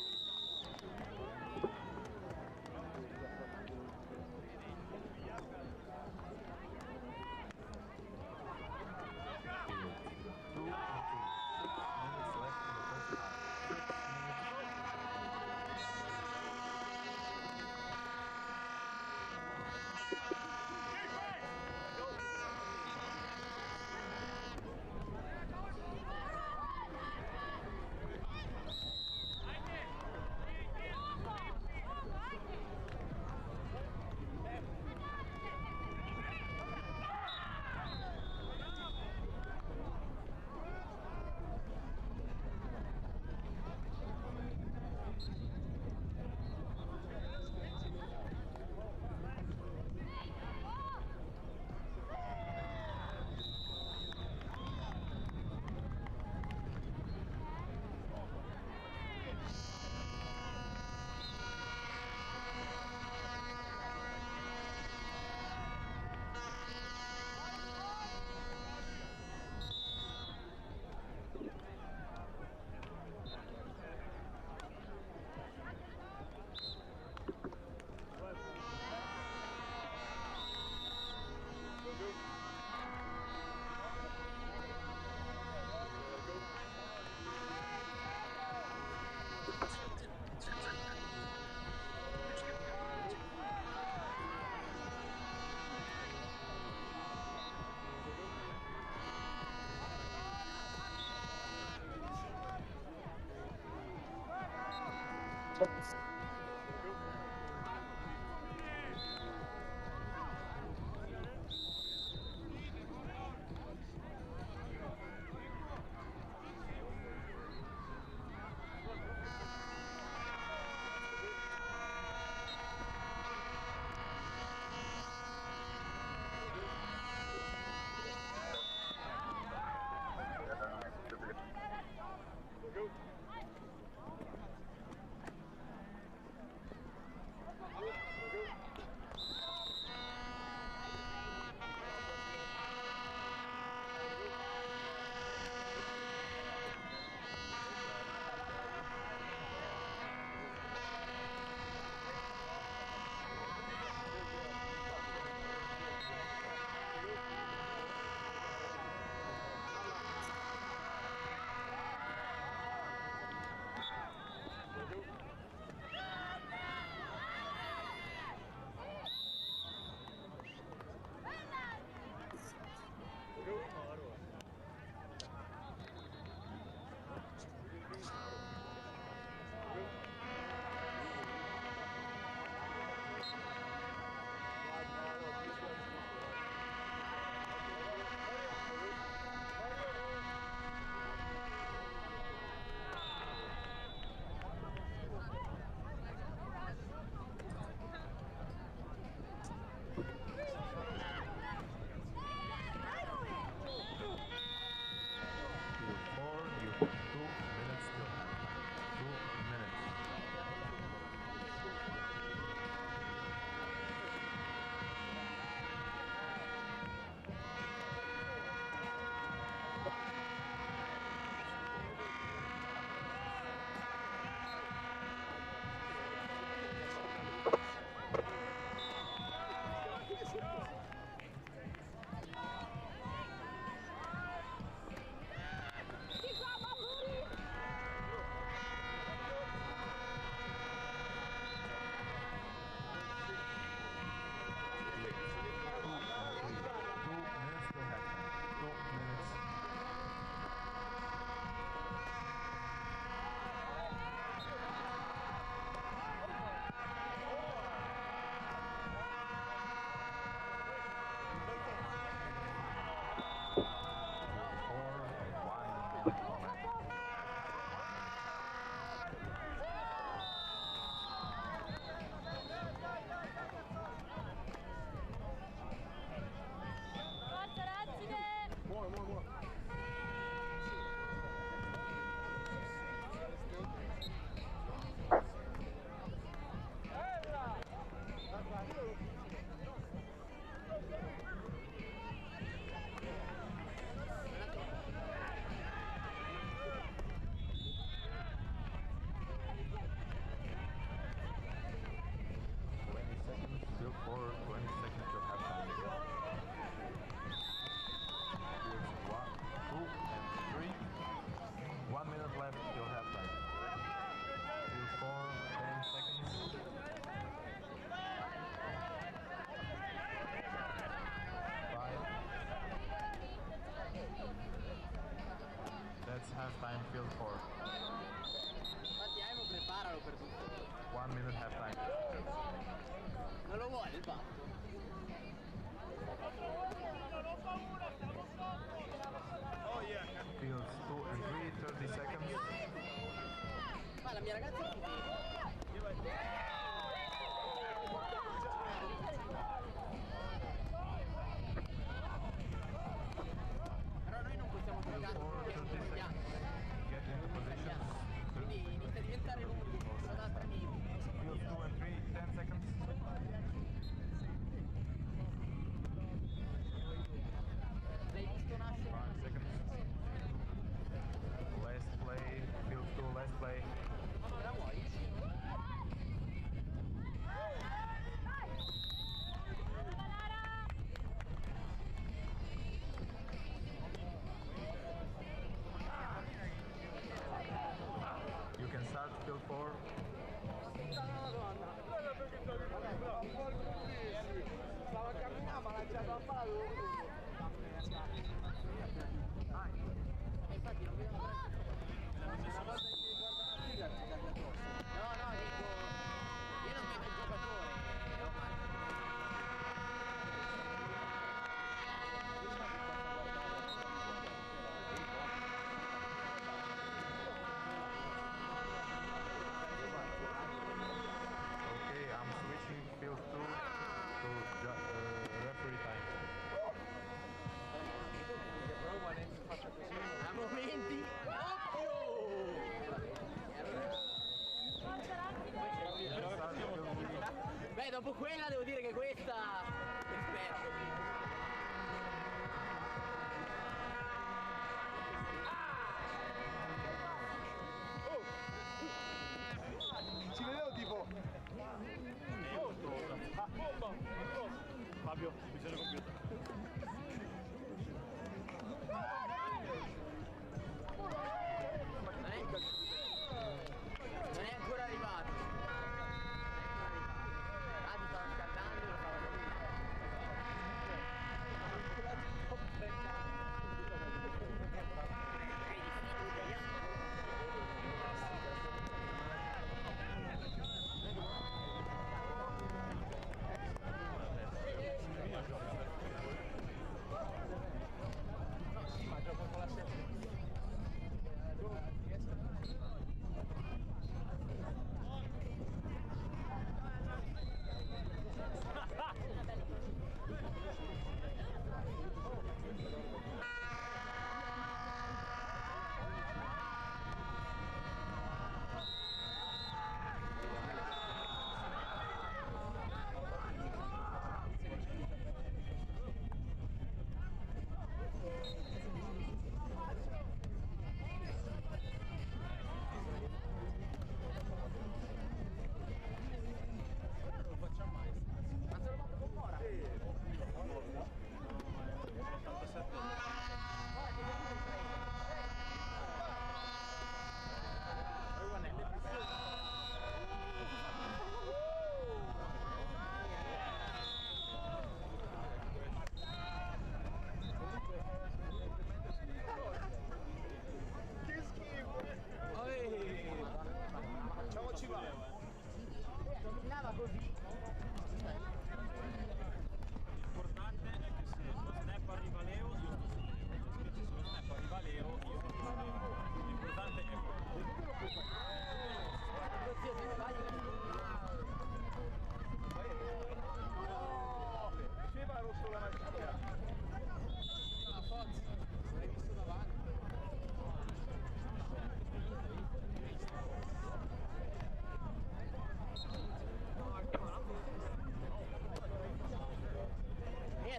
mia ragazza è però noi non possiamo giocare perché è un bianco. Get into position. Quindi inizia a diventare lungo, sono da altri amici. Field 2 and 3, 10 seconds. L'hai visto nascere? 5 seconds. Last play, field 2, last play. La vuoi? You can start field 4. Stava camminando, ma lanciato a palo. Infatti non vedo ancora. No, no, dico, io non vedo il giocatore. Okay, I'm switching field 2 to referee time. A momenti, occhio! Beh, dopo quella devo dire che questa rispetto. Ci vedevo tipo. Fabio, bisogna computer. Non è ancora arrivato. Ah, ti stanno scaldando e lo stavo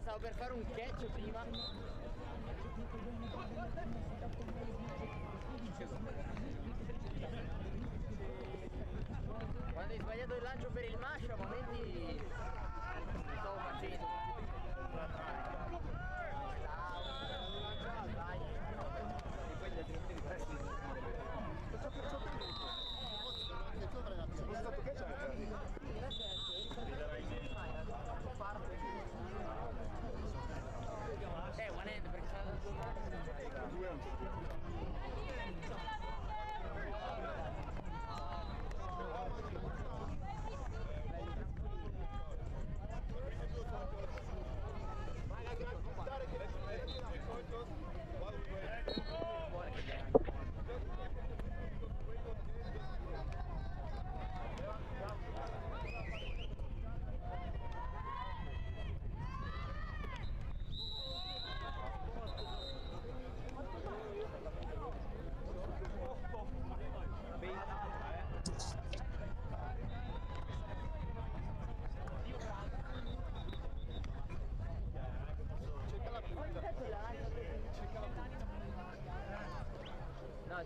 stavo per fare un catch prima. Quando hai sbagliato il lancio per il mascio, a momenti lo stavo facendo. One hand perché c'è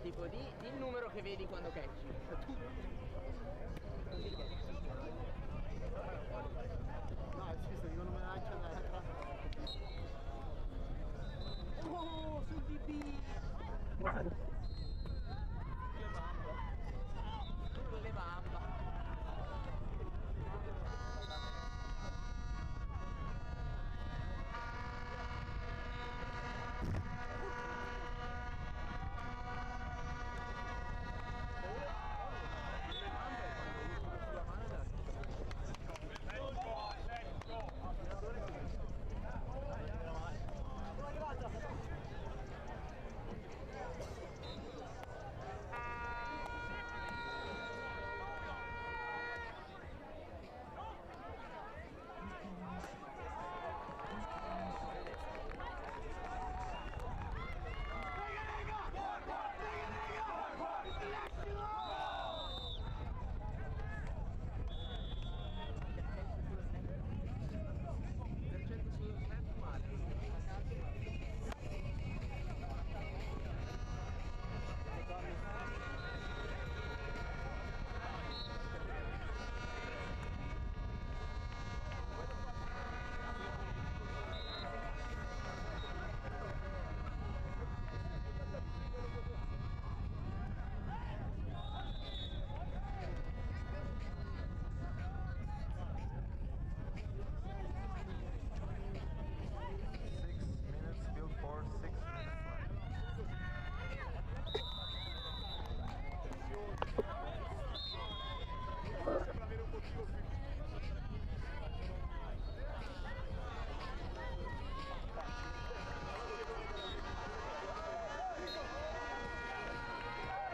tipo di il numero che vedi quando catchi. No, è visto, dicono me la lancia da casa. Oh, sul DB! Con le bamba.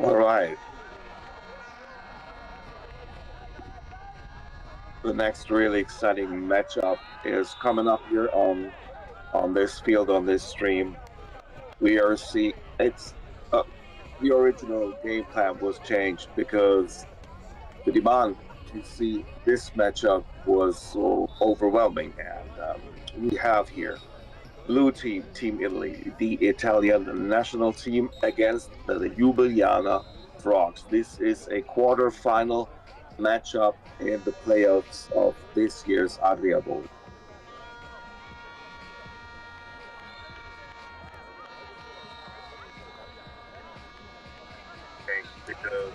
All right. The next really exciting matchup is coming up here on this field, on this stream. We are it's the original game plan was changed because the demand to see this matchup was so overwhelming, and we have here blue team, Team Italy, the Italian national team against the Ljubljana Frogs. This is a quarterfinal matchup in the playoffs of this year's Adria Bowl. Because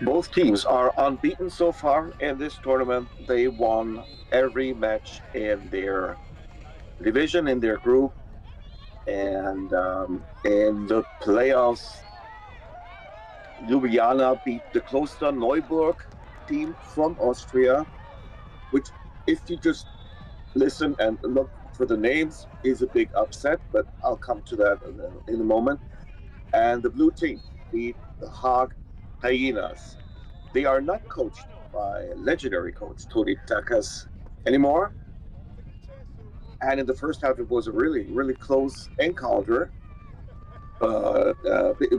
both teams are unbeaten so far in this tournament. They won every match in their division, in their group, and in the playoffs, Ljubljana beat the Kloster Neuburg team from Austria, which, if you just listen and look for the names, is a big upset, but I'll come to that in a moment. And the blue team beat the Haag Hyenas. They are not coached by legendary coach Tori Takas anymore. And in the first half, it was a really, really close encounter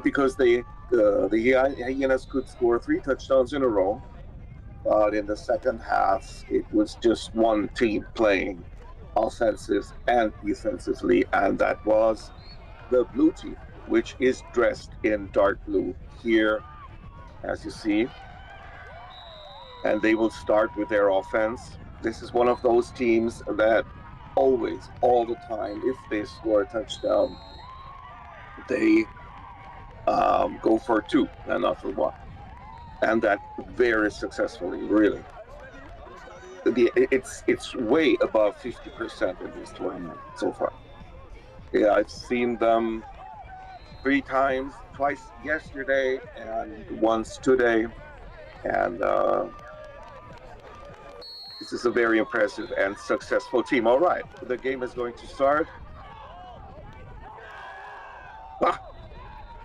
because the Hyenas could score 3 touchdowns in a row. But in the second half, it was just one team playing offensive and defensively, and that was the blue team, which is dressed in dark blue here, as you see. And they will start with their offense. This is one of those teams that always, all the time, if they score a touchdown, they go for 2 and not for 1. And that very successfully, really. It's way above 50% in this tournament so far. Yeah, I've seen them 3 times, twice yesterday and once today. And This is a very impressive and successful team. All right, the game is going to start. Ah,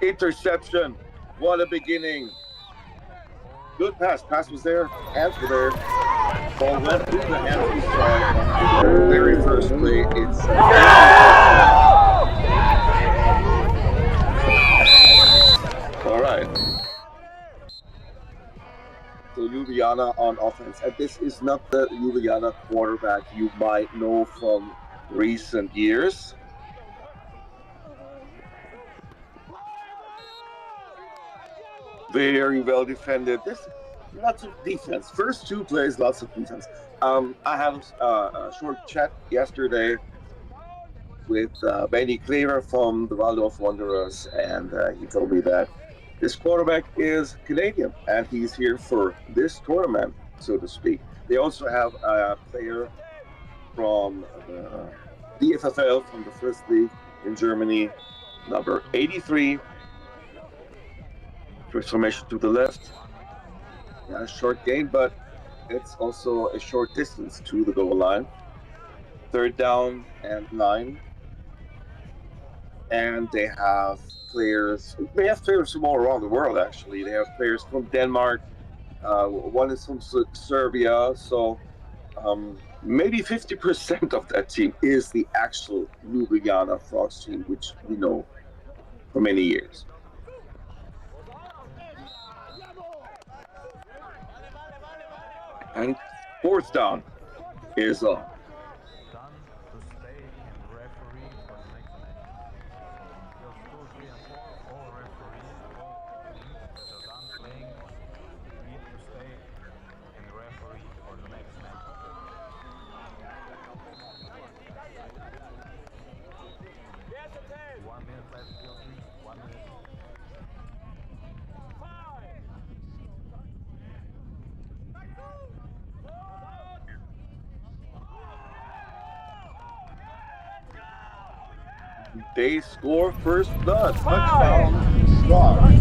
interception. What a beginning. Good pass. Pass was there. Hands were there. Ball went through the hands. We saw it on the very first play. It's all right. So Ljubljana on offense. And this is not the Ljubljana quarterback you might know from recent years. Very well defended. There's lots of defense. First two plays, lots of defense. I had a short chat yesterday with Benny Cleaver from the Waldorf Wanderers, and he told me that this quarterback is Canadian, and he's here for this tournament, so to speak. They also have a player from the DFFL, from the first league in Germany, number 83. First formation to the left. Yeah, short gain, but it's also a short distance to the goal line. 3rd down and 9. And they have players from all around the world, actually. They have players from Denmark. One is from Serbia. So maybe 50% of that team is the actual Ljubljana Frogs team, which we know for many years. And 4th down is on. Done to stay and referee for the next match. So until 2, 3, and 4, all referees, all teams that are done playing need to stay and referee for the next match. 1 minute left, still 1 minute. They score first blood. Touchdown, Frogs.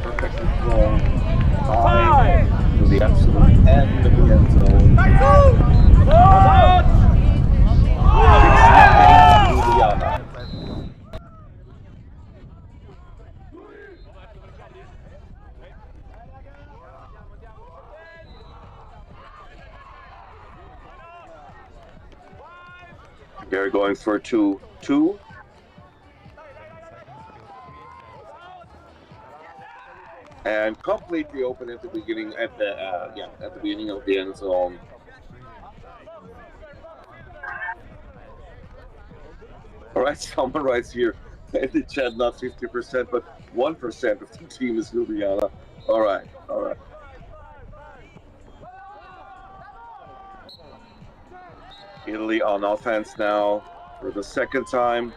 Perfectly thrown. 5 to the absolute end of the end zone. 6-0 Ljubljana. They're going for 2-2. And completely open at the beginning, at the beginning of the end zone. All right, someone writes here in the chat, not 50%, but 1% of the team is Ljubljana. All right. Italy on offense now for the second time.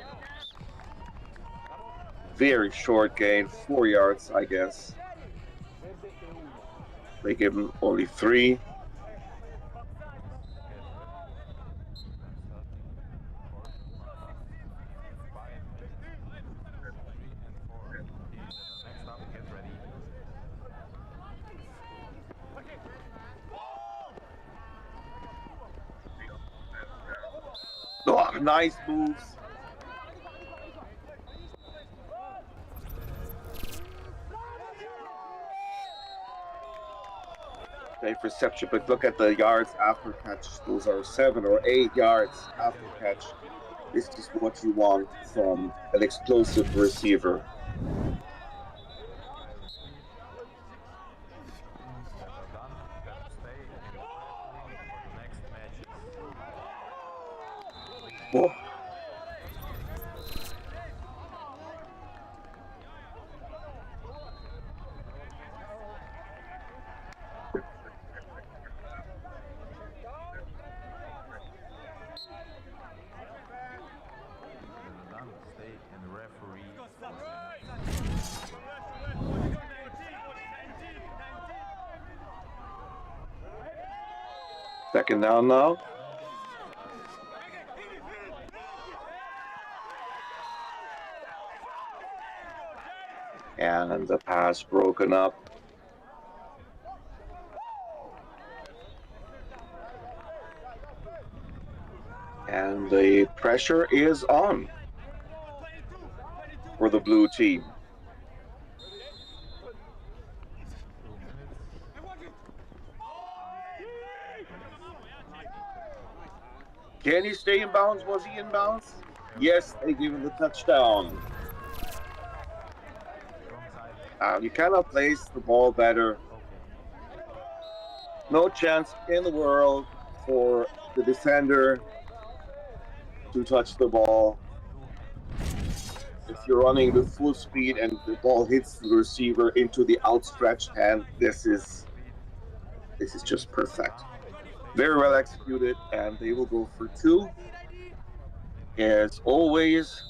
Very short gain, 4 yards, I guess. They give him only 3. Oh, nice moves. Safe reception, but look at the yards after catch. Those are 7 or 8 yards after catch. This is what you want from an explosive receiver. Whoa. Second down now. And the pass broken up. And the pressure is on for the blue team. 2 minutes. Can he stay in bounds? Was he in bounds? Yes, they give him the touchdown. You cannot place the ball better. No chance in the world for the defender to touch the ball. If you're running with full speed and the ball hits the receiver into the outstretched hand, this is just perfect. Very well executed, and they will go for 2. As always.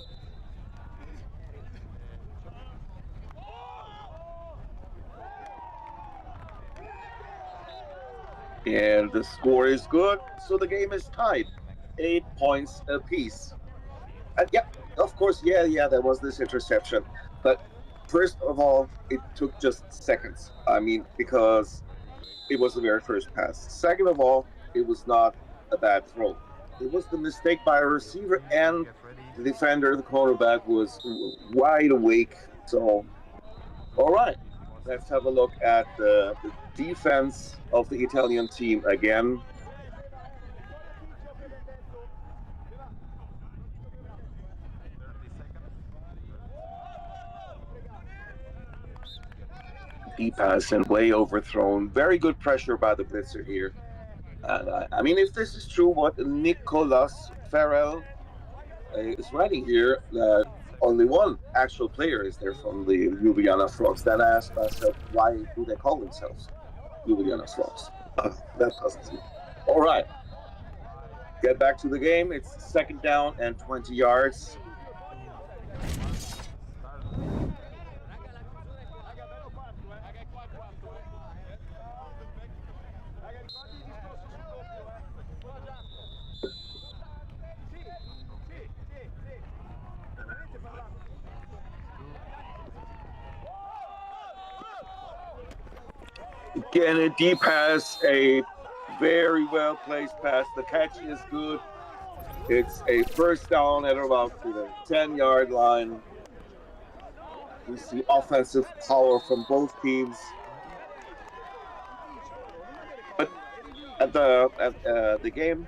And the score is good, so the game is tied. 8 points apiece. And yeah, of course, yeah, there was this interception. But first of all, it took just seconds. I mean, because it was the very first pass. Second of all, it was not a bad throw. It was the mistake by a receiver, and the defender, the quarterback, was wide awake. So, all right, let's have a look at the defense of the Italian team again. Deep pass and way overthrown. Very good pressure by the blitzer here. I mean, if this is true, what Nicolas Farrell is writing here, that only one actual player is there from the Ljubljana Frogs. Then I asked myself, why do they call themselves Ljubljana Frogs? That doesn't seem. All right. Get back to the game. It's 2nd down and 20 yards. Again, a deep pass, a very well placed pass. The catch is good. It's a 1st down at about the 10-yard line. We see offensive power from both teams. But at the game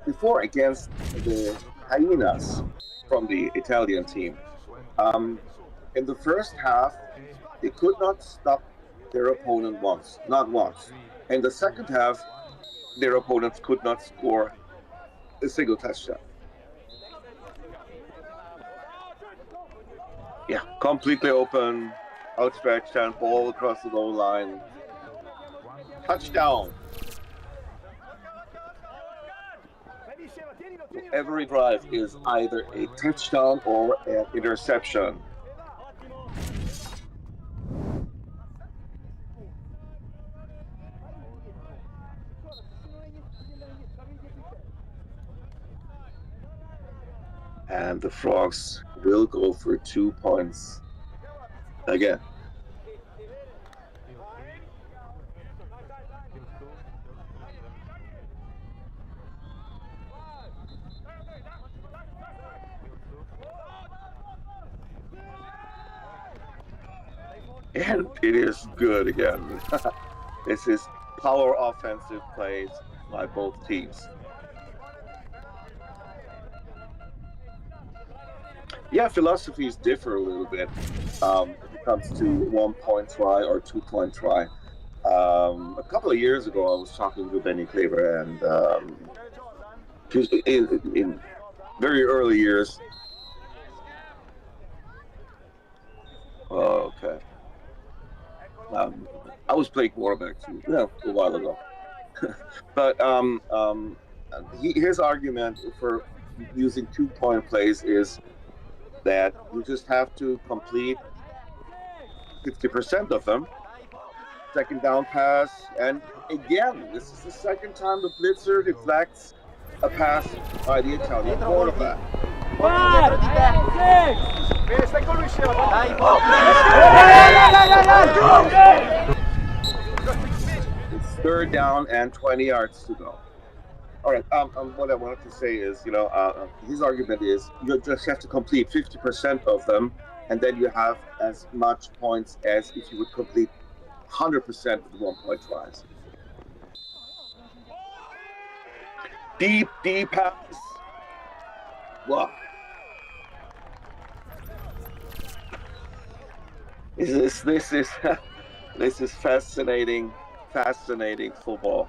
before against the Hyenas from the Italian team, in the first half, they could not stop their opponent once, not once. In the second half, their opponents could not score a single touchdown. Yeah, completely open, outstretched hand, ball across the goal line. Touchdown. Every drive is either a touchdown or an interception. And the Frogs will go for 2 points again. And it is good again. This is power offensive plays by both teams. Yeah, philosophies differ a little bit when it comes to 1 point try or 2 point try. A couple of years ago, I was talking to Benny Claver, and in very early years. Okay. I was playing quarterback too, a while ago. But his argument for using 2 point plays is that you just have to complete 50% of them. 2nd down pass, and again, this is the 2nd time the blitzer deflects a pass by the Italian quarterback. 5, 6. Bene, stai con lui, Shea. Dai, It's third down and 20 yards to go. All right. What I wanted to say is, his argument is you just have to complete 50% of them, and then you have as much points as if you would complete 100% of the 1-point tries. Deep pass. Wow. This is fascinating football.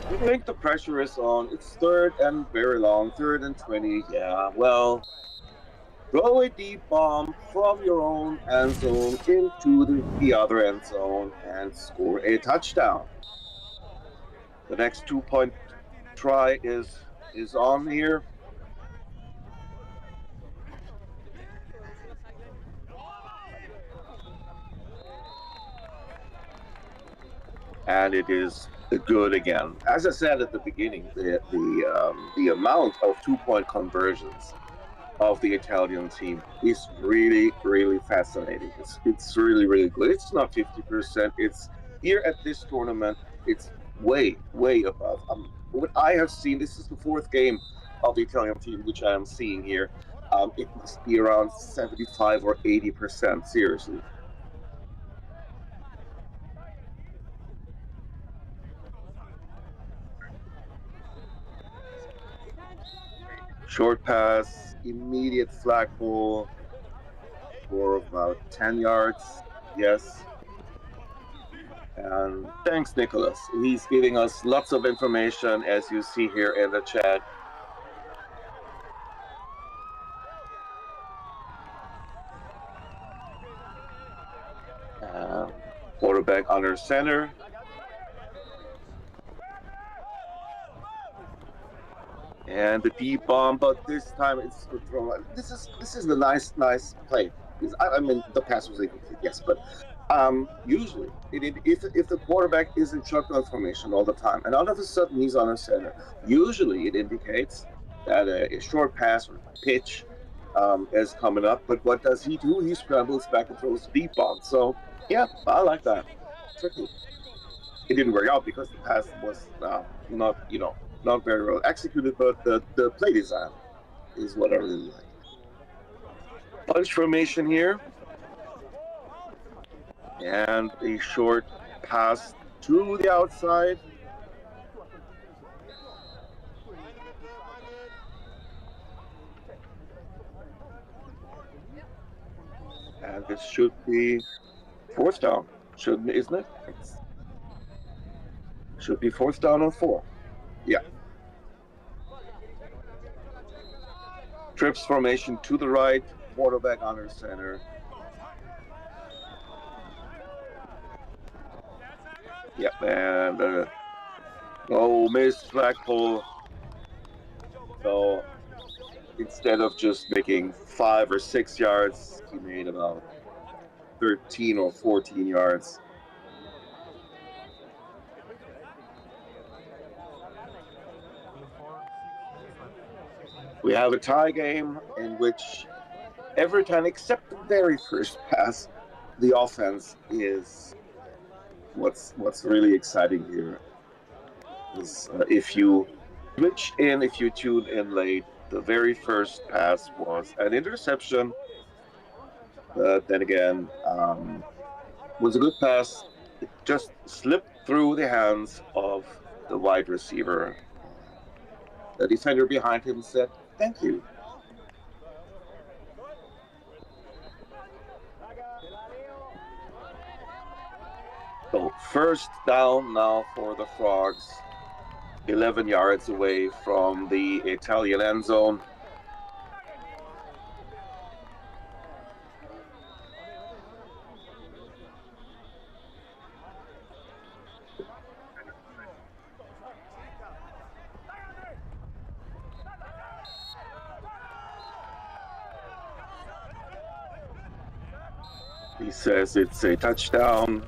You think the pressure is on. It's third and very long, 3rd and 20. Yeah, well, throw a deep bomb from your own end zone into the other end zone and score a touchdown. The next 2-point try is on here. And it is good again. As I said at the beginning, the amount of 2-point conversions of the Italian team is really, really fascinating. It's really, really good. It's not 50%. It's here at this tournament. It's way above. What I have seen, this is the 4th game of the Italian team, which I am seeing here. It must be around 75 or 80%. Seriously. Short pass, immediate flagpole for about 10 yards. Yes. And thanks, Nicholas. He's giving us lots of information, as you see here in the chat. Quarterback under center. And the deep bomb, but this time it's the throw. This is the nice play. I mean, the pass was incomplete, yes, but usually, if the quarterback is in shotgun formation all the time, and all of a sudden he's on a center, usually it indicates that a short pass or pitch is coming up. But what does he do? He scrambles back and throws the deep bomb. So yeah, I like that. Tricky. It didn't work out because the pass was not very well executed, but the play design is what I really like. Punch formation here. And a short pass to the outside. And this should be 4th down, isn't it? Should be 4th down on 4. Yeah. Trips formation to the right, quarterback under center. Yep, and missed flagpole. So instead of just making 5 or 6 yards, he made about 13 or 14 yards. We have a tie game in which every time except the very first pass, the offense is what's really exciting here. Is if you tune in late, the very first pass was an interception. But then again, was a good pass. It just slipped through the hands of the wide receiver. The defender behind him said, "Thank you." So 1st down now for the Frogs. 11 yards away from the Italian end zone. He says it's a touchdown.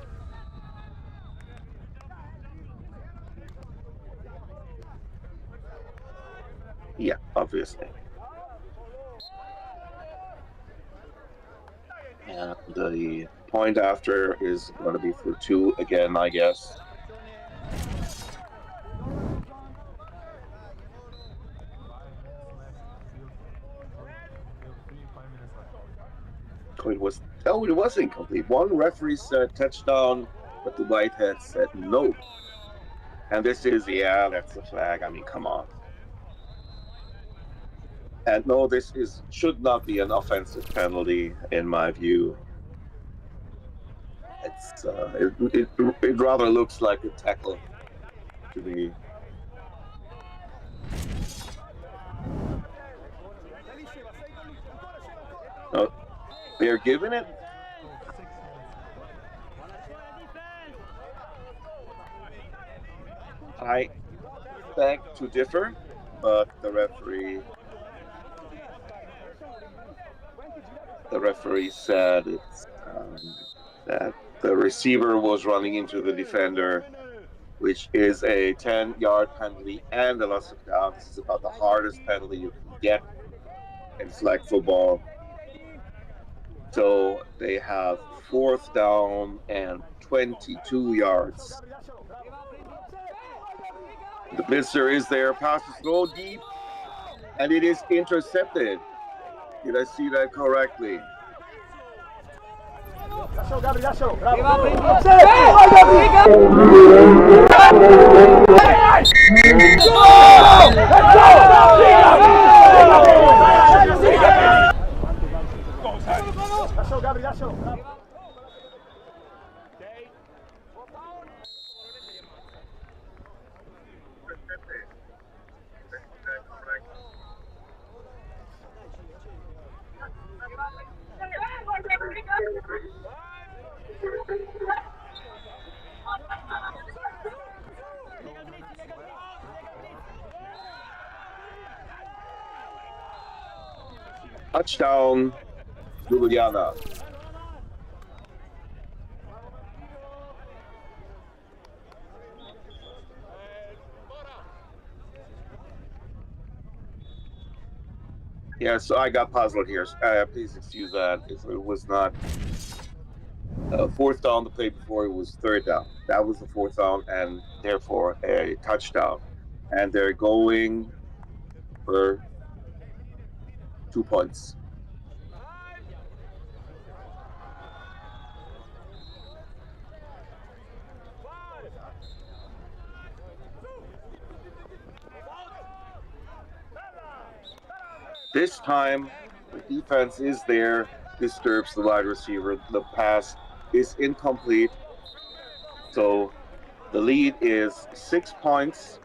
obviously. And the point after is going to be for 2 again, I guess. Oh, it was incomplete. One referee said touchdown, but the Whitehead said no. And this is, yeah, that's the flag. I mean, come on. And no, this should not be an offensive penalty in my view. It's it rather looks like a tackle to me. Oh, they're giving it. I beg to differ, but the referee said it's that the receiver was running into the defender, which is a 10-yard penalty and a loss of down. This is about the hardest penalty you can get in flag football. So they have 4th down and 22 yards. The blitzer is there, passes go deep, and it is intercepted. Did I see that correctly? Touchdown, Ljubljana. Yeah, so I got puzzled here. Please excuse that. If it was not 4th down the play before, it was 3rd down. That was the 4th down and therefore a touchdown. And they're going for 2 points. This time, the defense is there, disturbs the wide receiver. The pass is incomplete. So the lead is 6 points.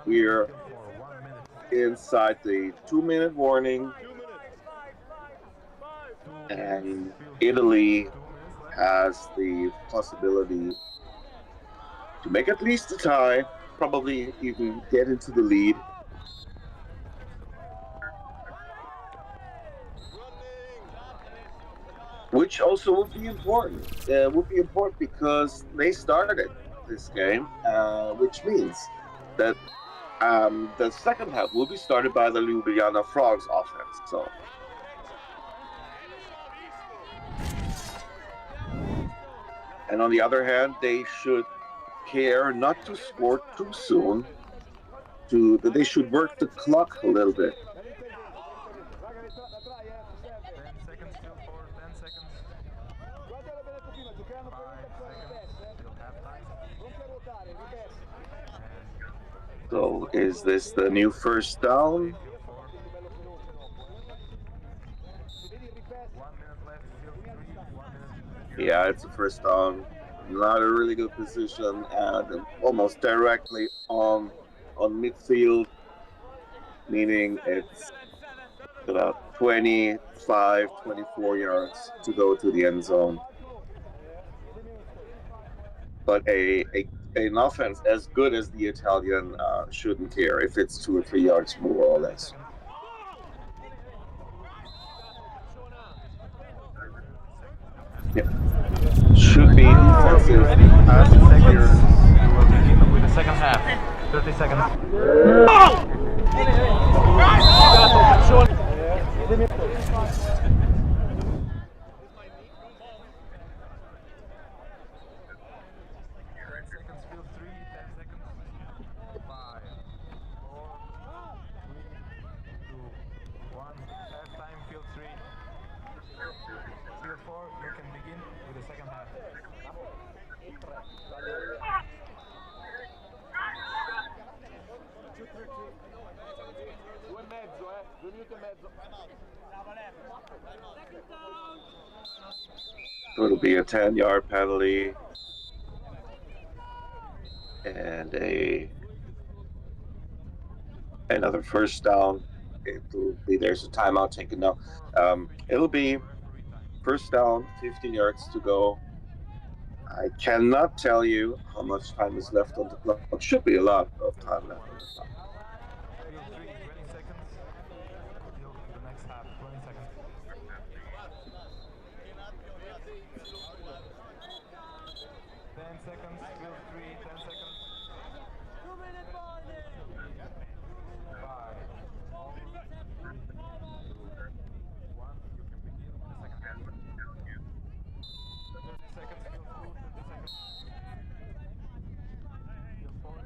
We're inside the 2-minute warning. And Italy has the possibility to make at least a tie, probably even get into the lead. Which also would be important. Would be important because they started this game, which means that the second half will be started by the Ljubljana Frogs offense. So, and on the other hand, they should care not to score too soon. They should work the clock a little bit. 10 seconds still for 10 seconds. 5 seconds till halftime. So is this the new 1st down? 1 minute left, still 3, 1 minute. Yeah, it's a 1st down. Not a really good position and almost directly on midfield, meaning it's about 25, 24 yards to go to the end zone. But an offense as good as the Italian shouldn't care if it's 2 or 3 yards more or less. Yeah. Should be defensive. Seconds. You will begin with the second half. 30 seconds. So it'll be a 10-yard penalty and another first down. There's a timeout taken now. It'll be first down, 15 yards to go. I cannot tell you how much time is left on the clock. It should be a lot of time left on the clock. 20 seconds. Till the next half. 20 seconds. 10 seconds. Field 3. 10 seconds. 2-minute warning. 5, 4, 3, 2, 1. You can begin the second half. 30 seconds. Field 2. 30 seconds. Field 4.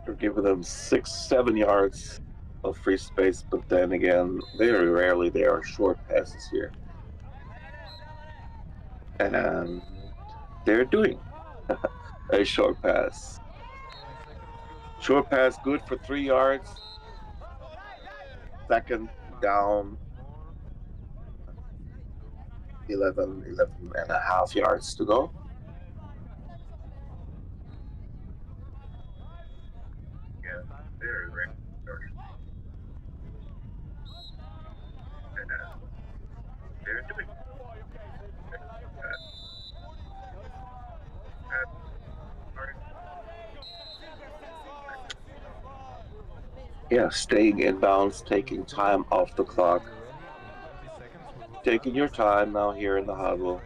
We're giving them 6-7 yards of free space, but then again, very rarely there are short passes here. And they're doing a short pass. Short pass good for 3 yards. Second down, 11 and a half yards to go. Very rare. They're doing staying in bounds, taking time off the clock. Taking your time now here in the huddle.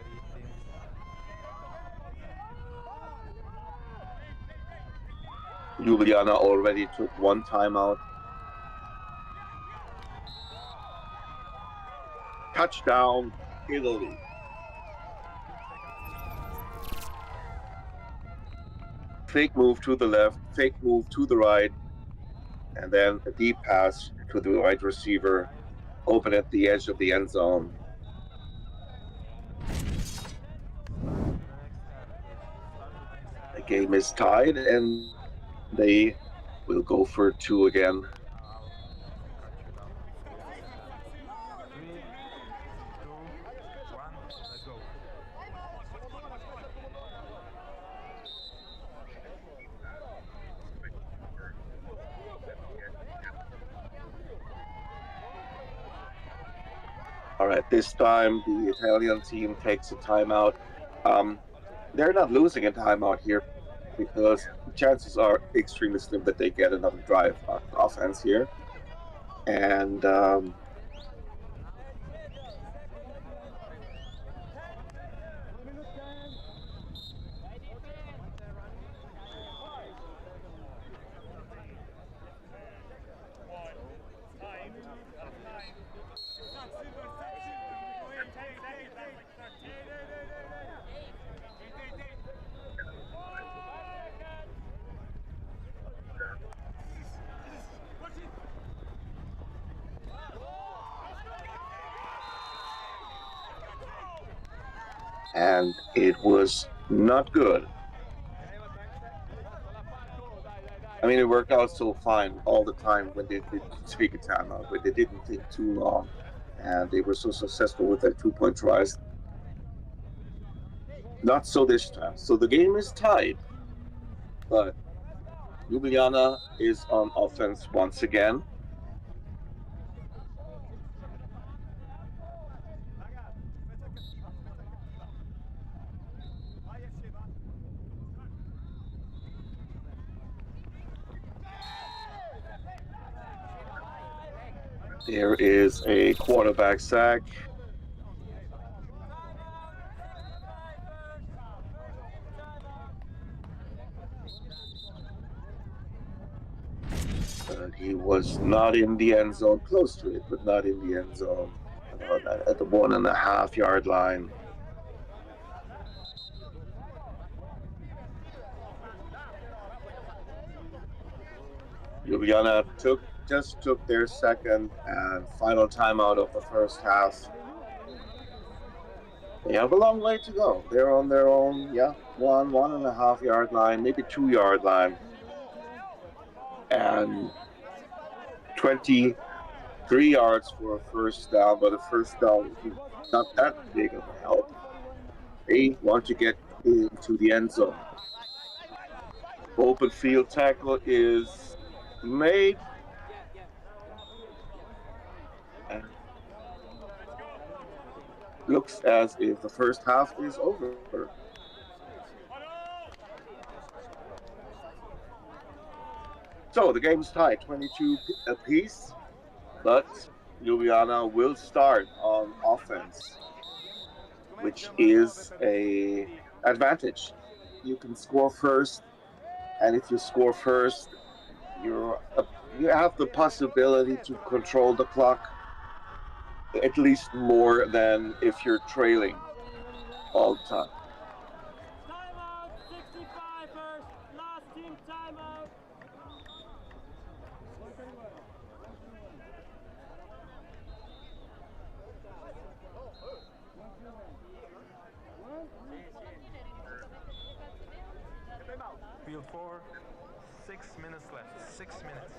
Ljubljana already took one timeout. Touchdown, Italy. Fake move to the left, fake move to the right, and then a deep pass to the wide receiver, open at the edge of the end zone. The game is tied, and they will go for 2 again. 3, 2, 1, let's go. All right, this time the Italian team takes a timeout. They're not losing a timeout here because chances are extremely slim that they get another drive on offense here. And it was not good. I mean, it worked out so fine all the time when they did take a timeout, but they didn't take too long, and they were so successful with their 2-point tries. Not so this time. So the game is tied, but Ljubljana is on offense once again. There is a quarterback sack. But he was not in the end zone, close to it, but not in the end zone. About at the 1.5 yard line. Ljubljana just took their second and final timeout of the first half. They have a long way to go. They're on their own, 1.5 yard line, maybe 2 yard line. And 23 yards for a first down, but a first down is not that big of a help. They want to get into the end zone. Open field tackle is made. And looks as if the first half is over. So the game's tied, 22 apiece, but Ljubljana will start on offense, which is an advantage. You can score first, and if you score first, you have the possibility to control the clock at least more than if you're trailing all the time. Timeout, 65 first, last team timeout. Field 4, 6 minutes left. 6 minutes.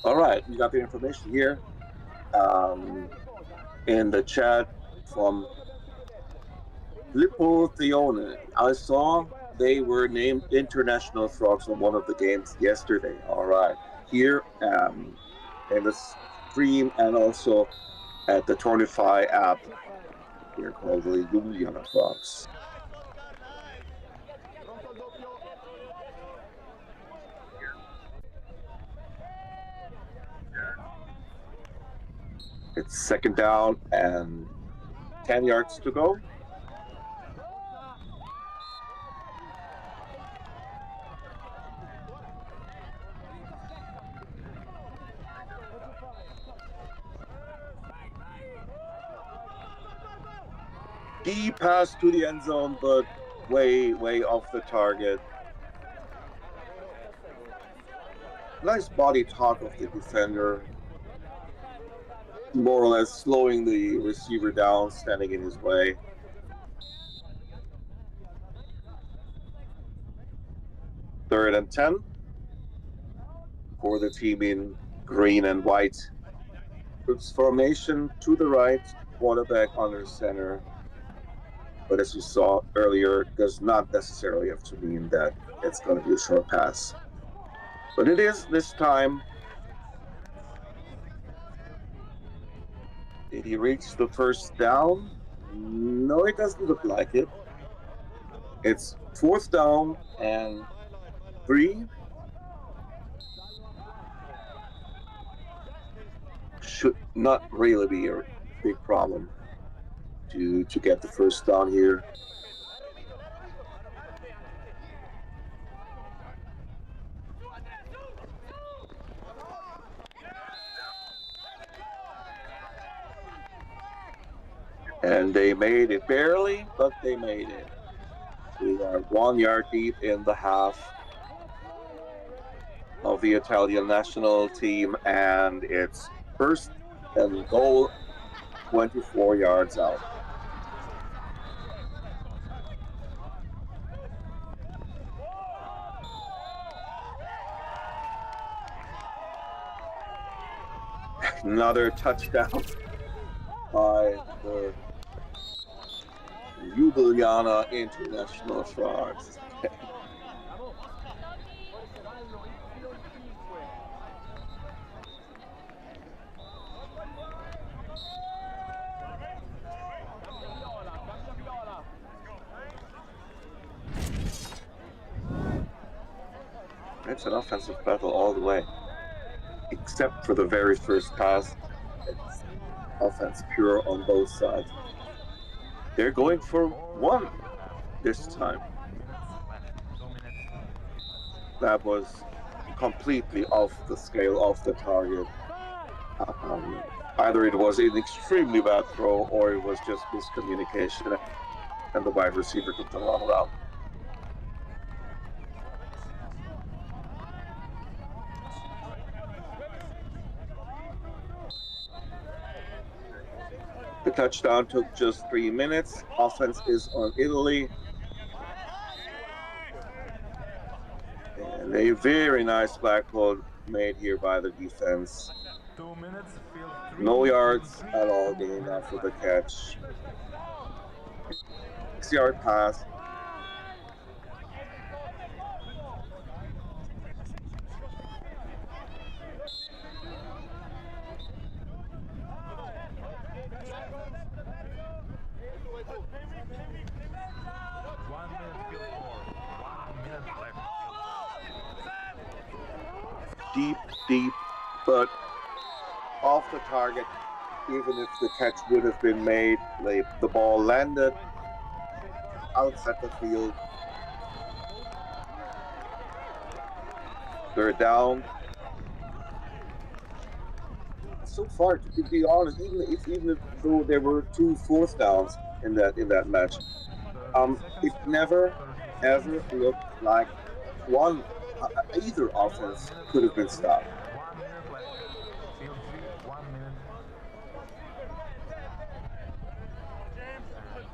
All right, we got the information here in the chat from Lippo Theone. I saw they were named international frogs in one of the games yesterday. All right, here in the stream and also at the Tornify app, they're called the Ljubljana frogs. It's second down and 10 yards to go. Deep pass to the end zone, but way off the target. Nice body talk of the defender. More or less slowing the receiver down, standing in his way. Third and 10 for the team in green and white. It's formation to the right, quarterback under center. But as you saw earlier, does not necessarily have to mean that it's going to be a short pass. But it is this time. Did he reach the first down? No, it doesn't look like it. It's fourth down and 3. Should not really be a big problem to get the first down here. And they made it barely, but they made it. We are 1 yard deep in the half of the Italian national team, and it's first and goal, 24 yards out. Another touchdown by the Ljubljana International Frogs. It's an offensive battle all the way, except for the very first pass. It's offense pure on both sides. They're going for one this time. That was completely off the scale, off the target. Either it was an extremely bad throw or it was just miscommunication and the wide receiver took the wrong route. The touchdown took just 3 minutes. Offense is on Italy. And a very nice black hole made here by the defense. 2 minutes, field 3. No yards at all gained after the catch. 6-yard pass. Deep, but off the target. Even if the catch would have been made, the ball landed outside the field. They're down. So far, to be honest, even though there were 2 4th downs in that match, it never ever looked like either offense could have been stopped. 1 minute left. Field 3, 1 minute.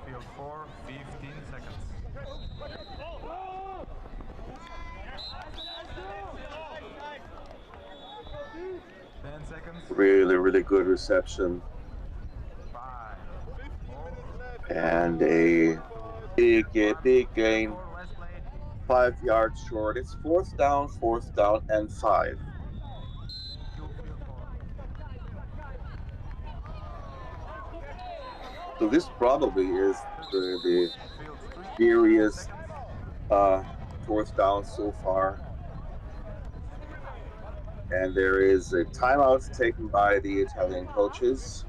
Field 4, 15 seconds. 10 seconds. Really good reception. 5, 4, And a big gain. 4, last play. 5 yards short. It's 4th down, and 5. So this probably is the scariest 4th down so far. And there is a timeout taken by the Italian coaches.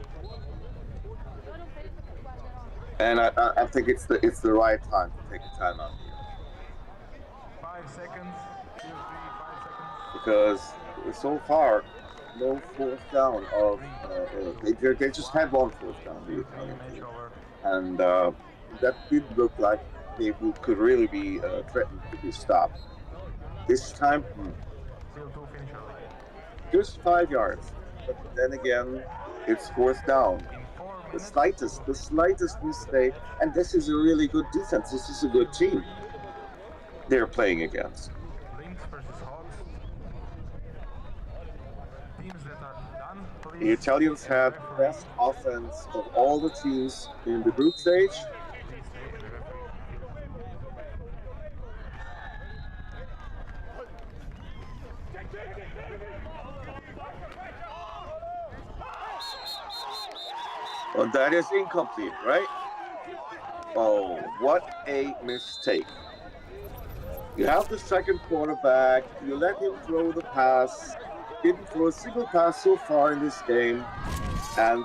And I think it's the right time to take a timeout here. 5 seconds. Field 3, 5 seconds. Because so far, no 4th down of they just had 1 4th down, the Italian team. And that didn't look like they could really be threatened to be stopped. This time, Field 2, finish early. just 5 yards. But then again, it's 4th down. In 4 The minutes. slightest mistake, and this is a really good defense. This is a good team they're playing against. Lynx versus Hogs. Teams that are done, please. The Italians had the best offense of all the teams in the group stage. Please stay in the referee. Well, that is incomplete, right? Oh, what a mistake. You have the second quarterback, you let him throw the pass, didn't throw a single pass so far in this game, and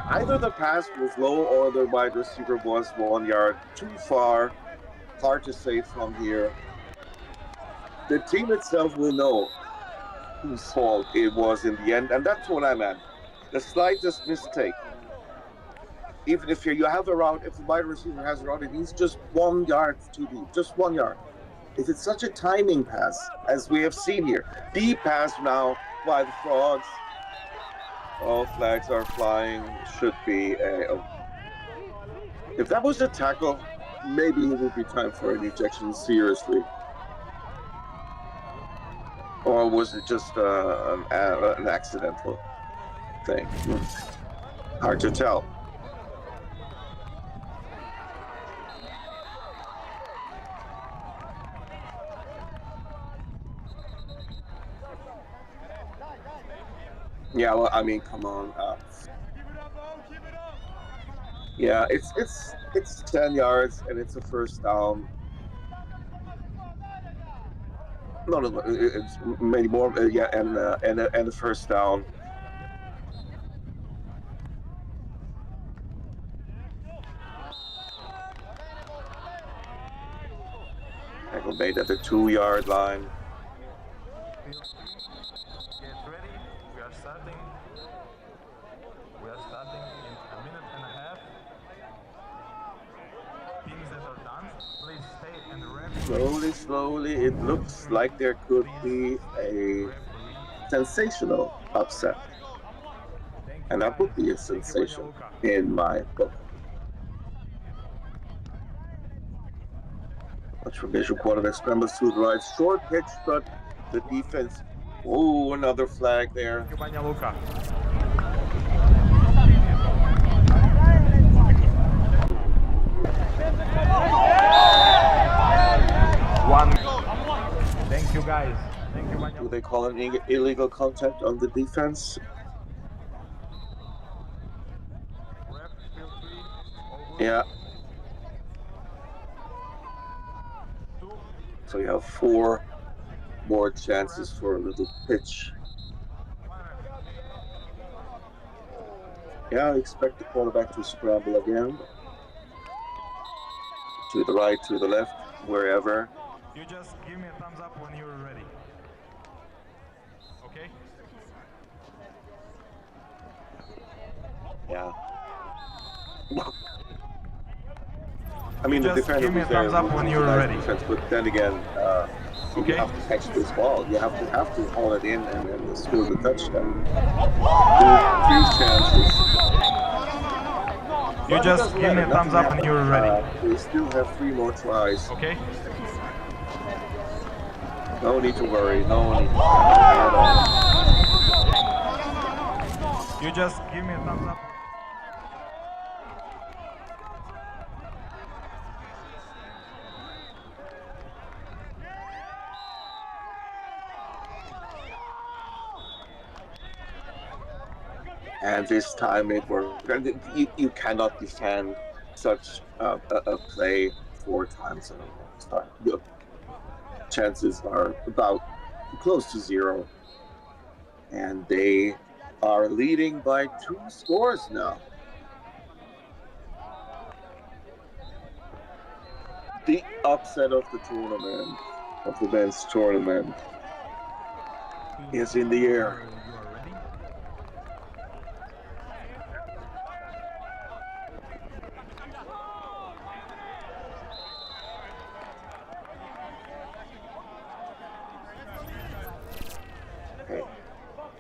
either the pass was low or the wide receiver was 1 yard too far. Hard to say from here. The team itself will know whose fault it was in the end, and that's what I meant. The slightest mistake. Even if you have a route, if the wide receiver has a route, it needs just 1 yard too deep, just 1 yard. If it's such a timing pass, as we have seen here, deep pass now by the Frogs. All flags are flying, should be if that was a tackle, maybe it would be time for an ejection, seriously. Or was it just an accidental? thing. Hard to tell. Yeah, well, I mean, come on. Yeah, it's 10 yards and it's a first down. No, it's maybe more. Yeah, and a first down. Tackle made at the 2-yard line. Get ready. We are starting. We are starting in a minute and a half. Teams that are done, please stay and referee. Slowly, it looks like there could be a sensational upset. And that would be a sensation in my book. Much for visual quarterback scrambles to the right. Short pitch, but the defense. Oh, another flag there. One. Thank you, guys. Thank you, Do they call an illegal contact on the defense? Yeah. So you have 4 more chances for a little pitch. Yeah, I expect the quarterback to scramble again. To the right, to the left, wherever. You just give me a thumbs up when you're ready. Okay? Yeah. I mean, the just defender give me a was there. thumbs up when you're ready. Defense, but then again, you Okay. have to catch this ball. You have to haul it in and score the touchdown. 3 chances. You But just give me a thumbs up when you're ready. We still have 3 more tries. Okay? No need to worry. No need to worry at all. You just give me a thumbs up. And this time it worked. You cannot defend such a play 4 times in a row. The chances are about close to 0. And they are leading by 2 scores now. The upset of the tournament, of the men's tournament, is in the air.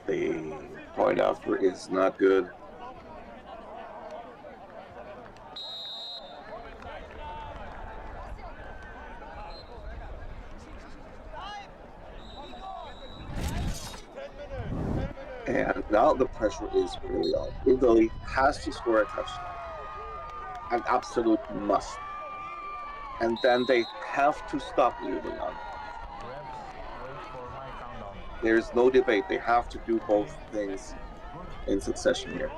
The point after is not good. And now the pressure is really on. Italy has to score a touchdown. An absolute must. And then they have to stop moving on. There's no debate. They have to do both things in succession here.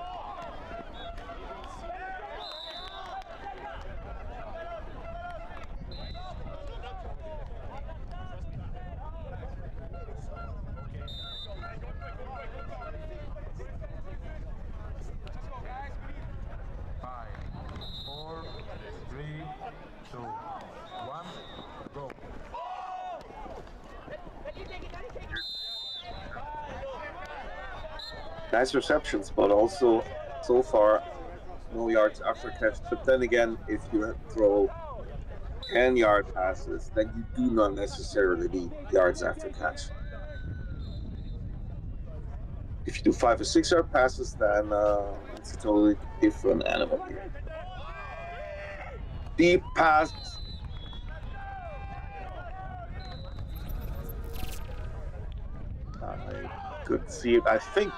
Nice receptions, but also so far no yards after catch. But then again, if you throw 10-yard passes, then you do not necessarily need yards after catch. If you do 5 or 6-yard passes, then it's a totally different animal here. Deep pass. I could see it. I think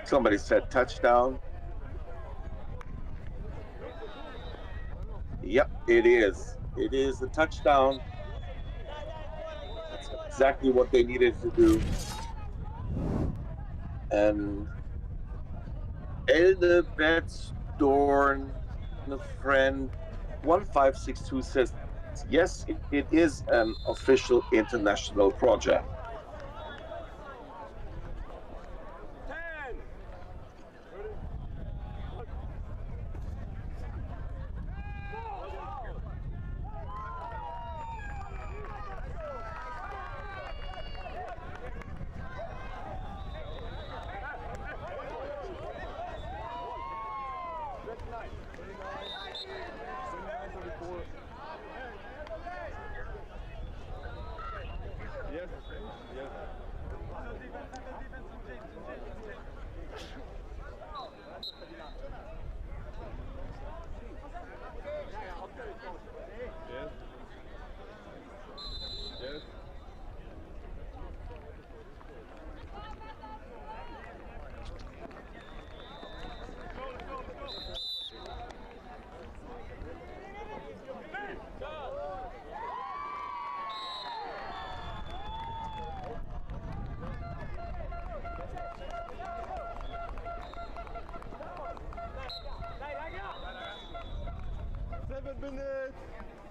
Somebody said touchdown. Yep, it is. It is a touchdown. That's exactly what they needed to do. And Elde Betzdorn, a friend, 1562 says, yes, it is an official international project.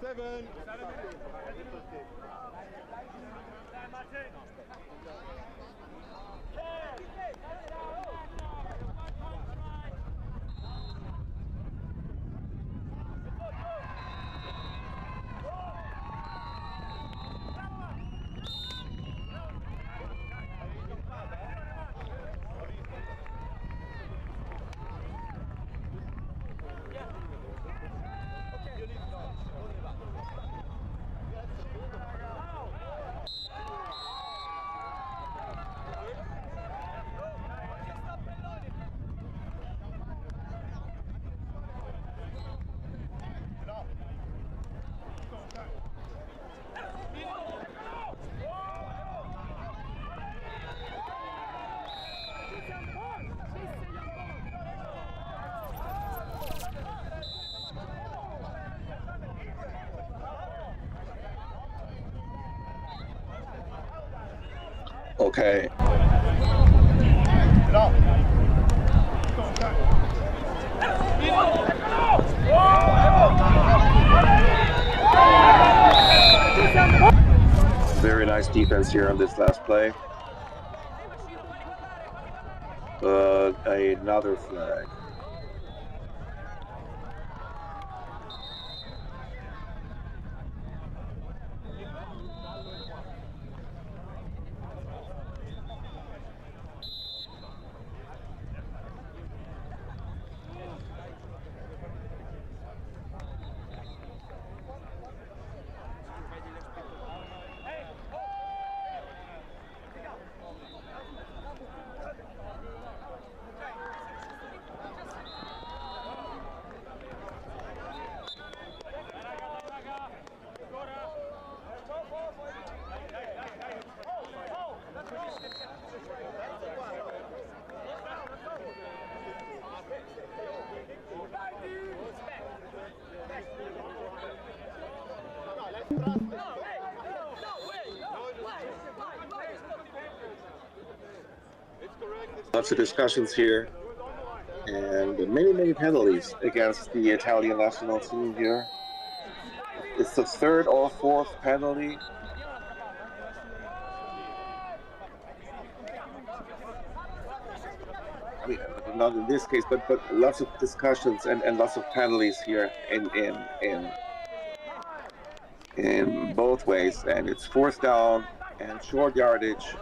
Seven. Okay. Very nice defense here on this last play. Another flag. Lots of discussions here, and many penalties against the Italian national team here. It's the third or fourth penalty. I mean, not in this case, but lots of discussions and lots of penalties here in both ways, and it's fourth down and short yardage.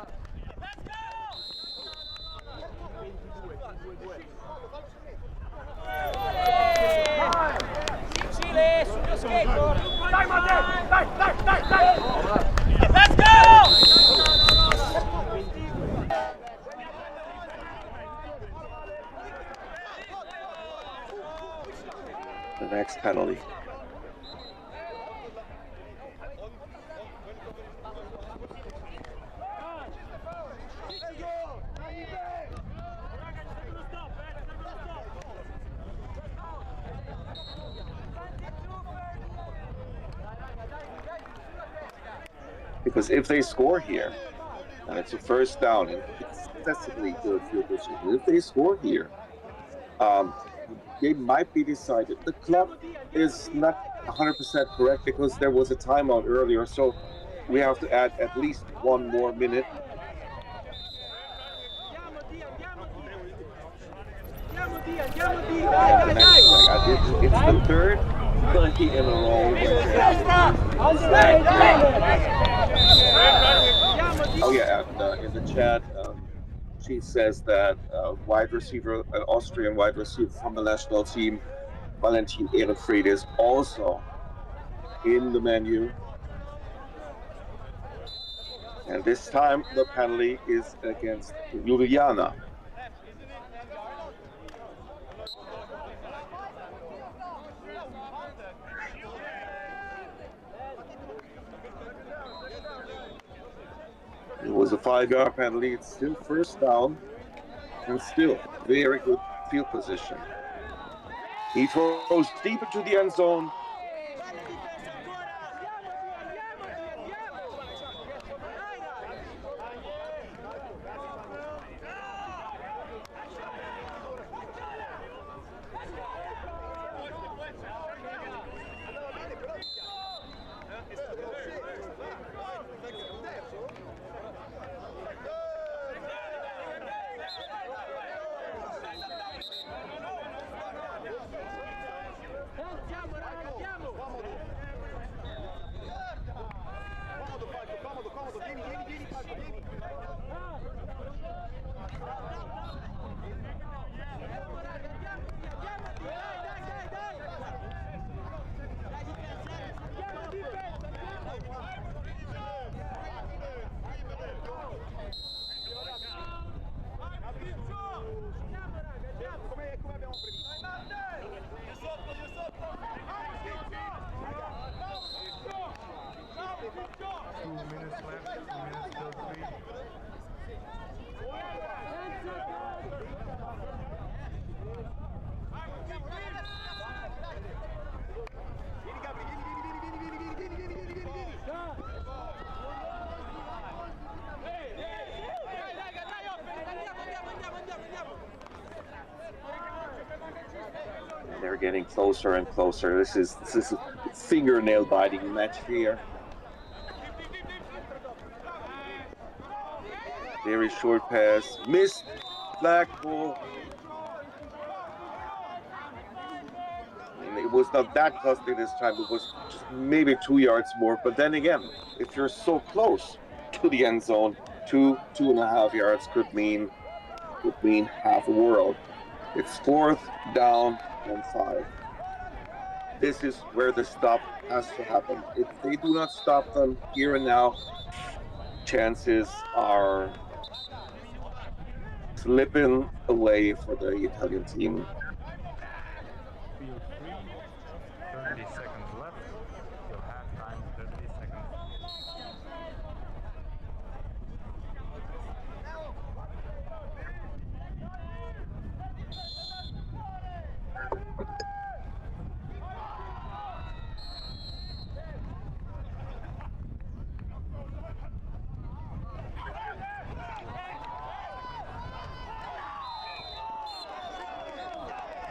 Let's go! The next penalty. Because if they score here, and it's a first down, and it's excessively good field position. If they score here, the game might be decided. The clock is not 100% correct because there was a timeout earlier, so we have to add at least 1 more minute. And the next flag, it's the third play in a row. Oh yeah, and in the chat, she says that wide receiver, an Austrian wide receiver from the national team, Valentin Ehrenfried, is also in the menu. And this time the penalty is against Ljubljana. It was a 5-yard penalty. It's still first down and still very good field position. He throws deep into the end zone. They're getting closer and closer. This is a fingernail biting match here. Very short pass, missed, flagpole. It was not that costly this time. It was just maybe 2 yards more. But then again, if you're so close to the end zone, 2.5 yards could mean half a world. It's 4th down and 5. This is where the stop has to happen. If they do not stop them here and now, chances are slipping away for the Italian team. 30 seconds left till halftime. 30 seconds.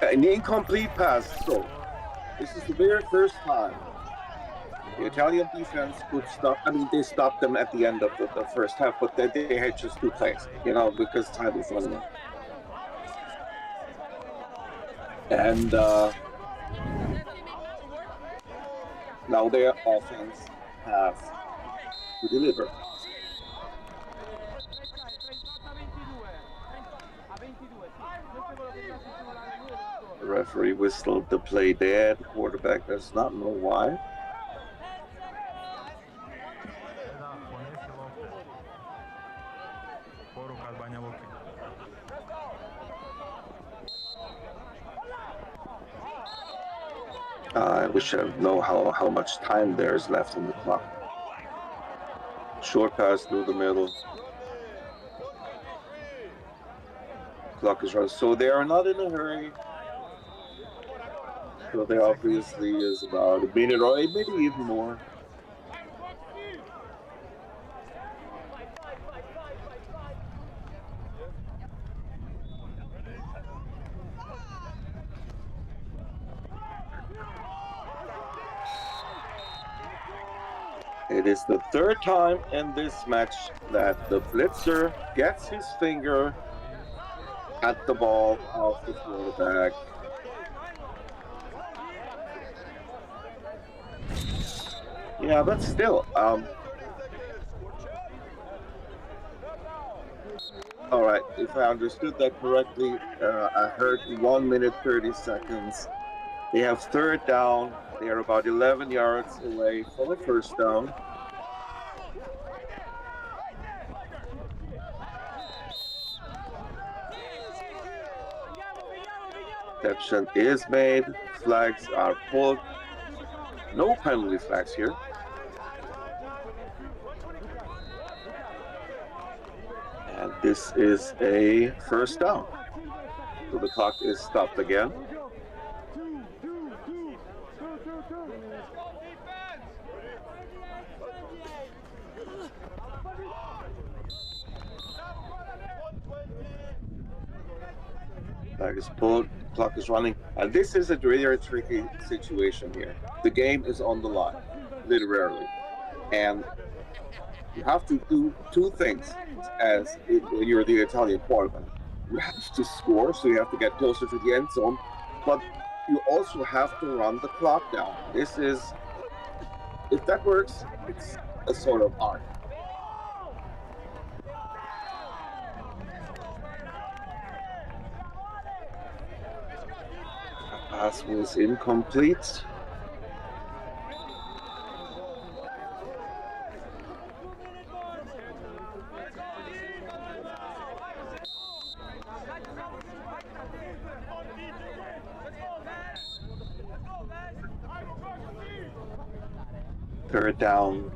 An incomplete pass. So this is the very first time the Italian defense could stop. I mean, they stopped them at the end of the first half, but they had just 2 plays, because time was running out. And now their offense has to deliver. The referee whistled the play dead. The quarterback does not know why. I wish I know how much time there is left on the clock. Short pass through the middle. Clock is running, so they are not in a hurry. So there obviously is about a minute or maybe even more. It is the third time in this match that the blitzer gets his finger at the ball of the quarterback. Yeah, but still, all right, if I understood that correctly, I heard 1 minute 30 seconds. They have third down. They are about 11 yards away from a first down. Interception is made. Flags are pulled. No penalty flags here. And this is a first down. So the clock is stopped again. Flag is pulled, clock is running, and this is a really tricky situation here. The game is on the line, literally, and you have to do two things as when you're the Italian quarterback. You have to score, so you have to get closer to the end zone, but you also have to run the clock down. This is, if that works, it's a sort of art. Pass was incomplete. Third down.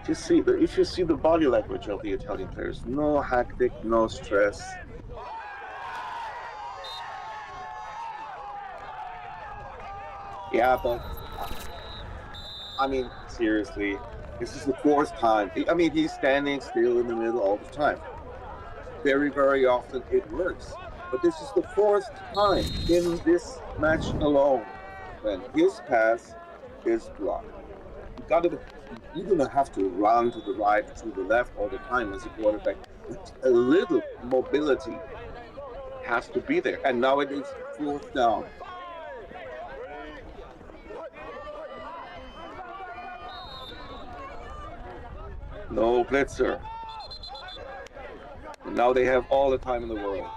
If you see the body language of the Italian players, no hectic, no stress. Yeah, but I mean, seriously, this is the fourth time. I mean, he's standing still in the middle all the time. Very, very often it works. But this is the fourth time in this match alone when his pass is blocked. You don't have to run to the right, to the left all the time as a quarterback. A little mobility has to be there. And now it is fourth down. No blitzer. And now they have all the time in the world.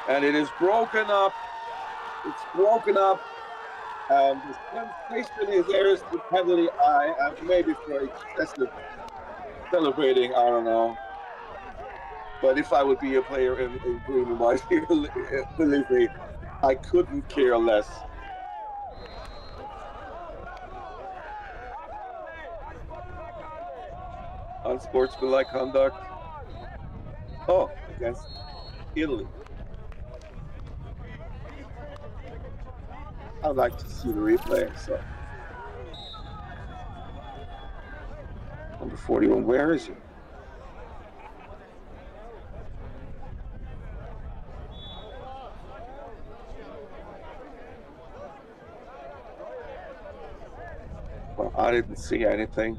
And it is broken up. It's broken up. And the sensation is there's the penalty. I am maybe for excessive celebrating, I don't know. But if I would be a player in green and white, believe me, I couldn't care less. Unsportsmanlike conduct. Oh, against Italy. I'd like to see the replay. So, number 41, where is he? Well, I didn't see anything.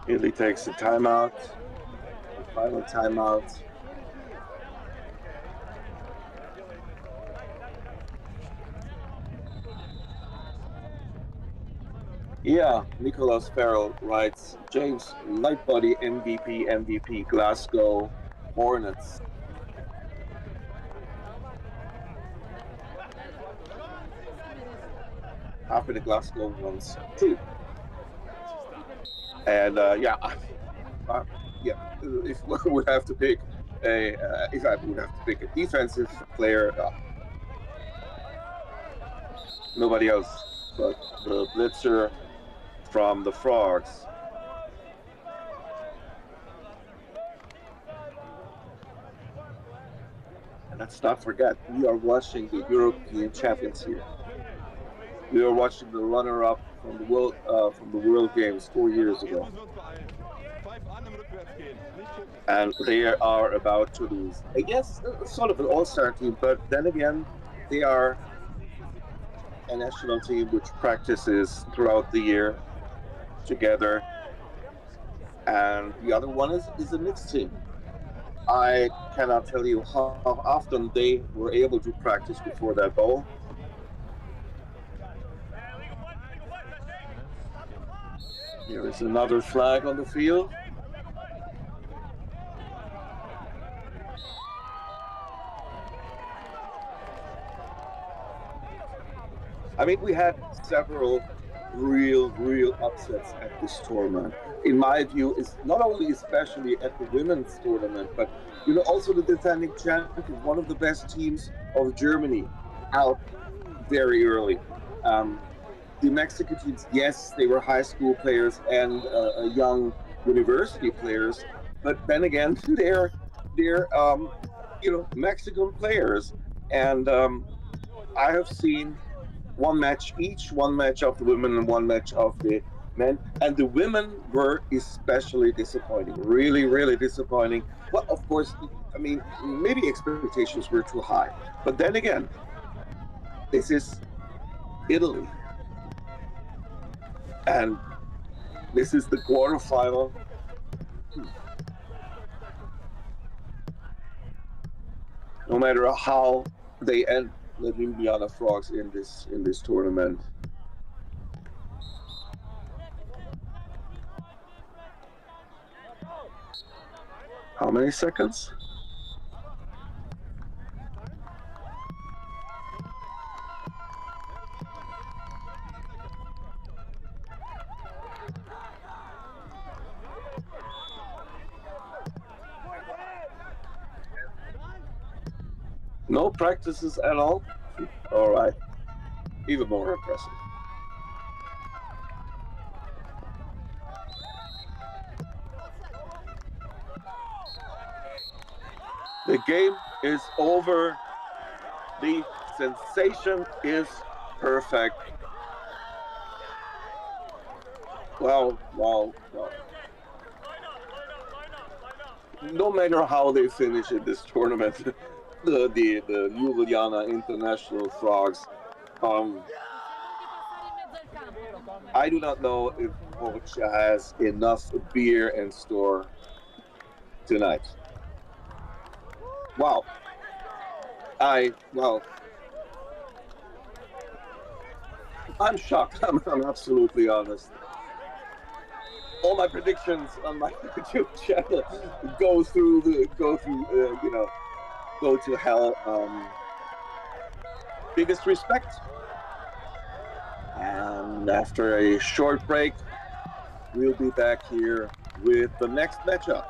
Italy takes a timeout, the final timeout. Yeah, Nicholas Farrell writes, James, Lightbody MVP, Glasgow Hornets. After the Glasgow ones too. And yeah, yeah, if I would have to pick if I would have to pick a defensive player, nobody else but the blitzer from the Frogs. And let's not forget, we are watching the European champions here. We are watching the runner-up from the World Games 4 years ago. And they are about to lose. I guess sort of an all-star team, but then again, they are a national team which practices throughout the year together. And the other one is a mixed team. I cannot tell you how often they were able to practice before that bowl. Here is another flag on the field. I mean, we had several real upsets at this tournament. In my view, is not only especially at the women's tournament, but also the defending champions, one of the best teams of Germany, out very early. The Mexican teams, yes, they were high school players and young university players, but then again, they're Mexican players, and I have seen one match each, one match of the women and one match of the men. And the women were especially disappointing, really disappointing. Well, of course, I mean, maybe expectations were too high. But then again, this is Italy. And this is the quarterfinal. No matter how they end the Ljubljana Frogs in this tournament. How many seconds? No practices at all? All right. Even more impressive. The game is over. The sensation is perfect. Wow. No matter how they finish in this tournament, the Ljubljana International Frogs, I do not know if Borussia has enough beer in store tonight. Wow. I'm shocked. I'm absolutely honest. All my predictions on my YouTube channel go to hell. Biggest respect. And after a short break, we'll be back here with the next matchup.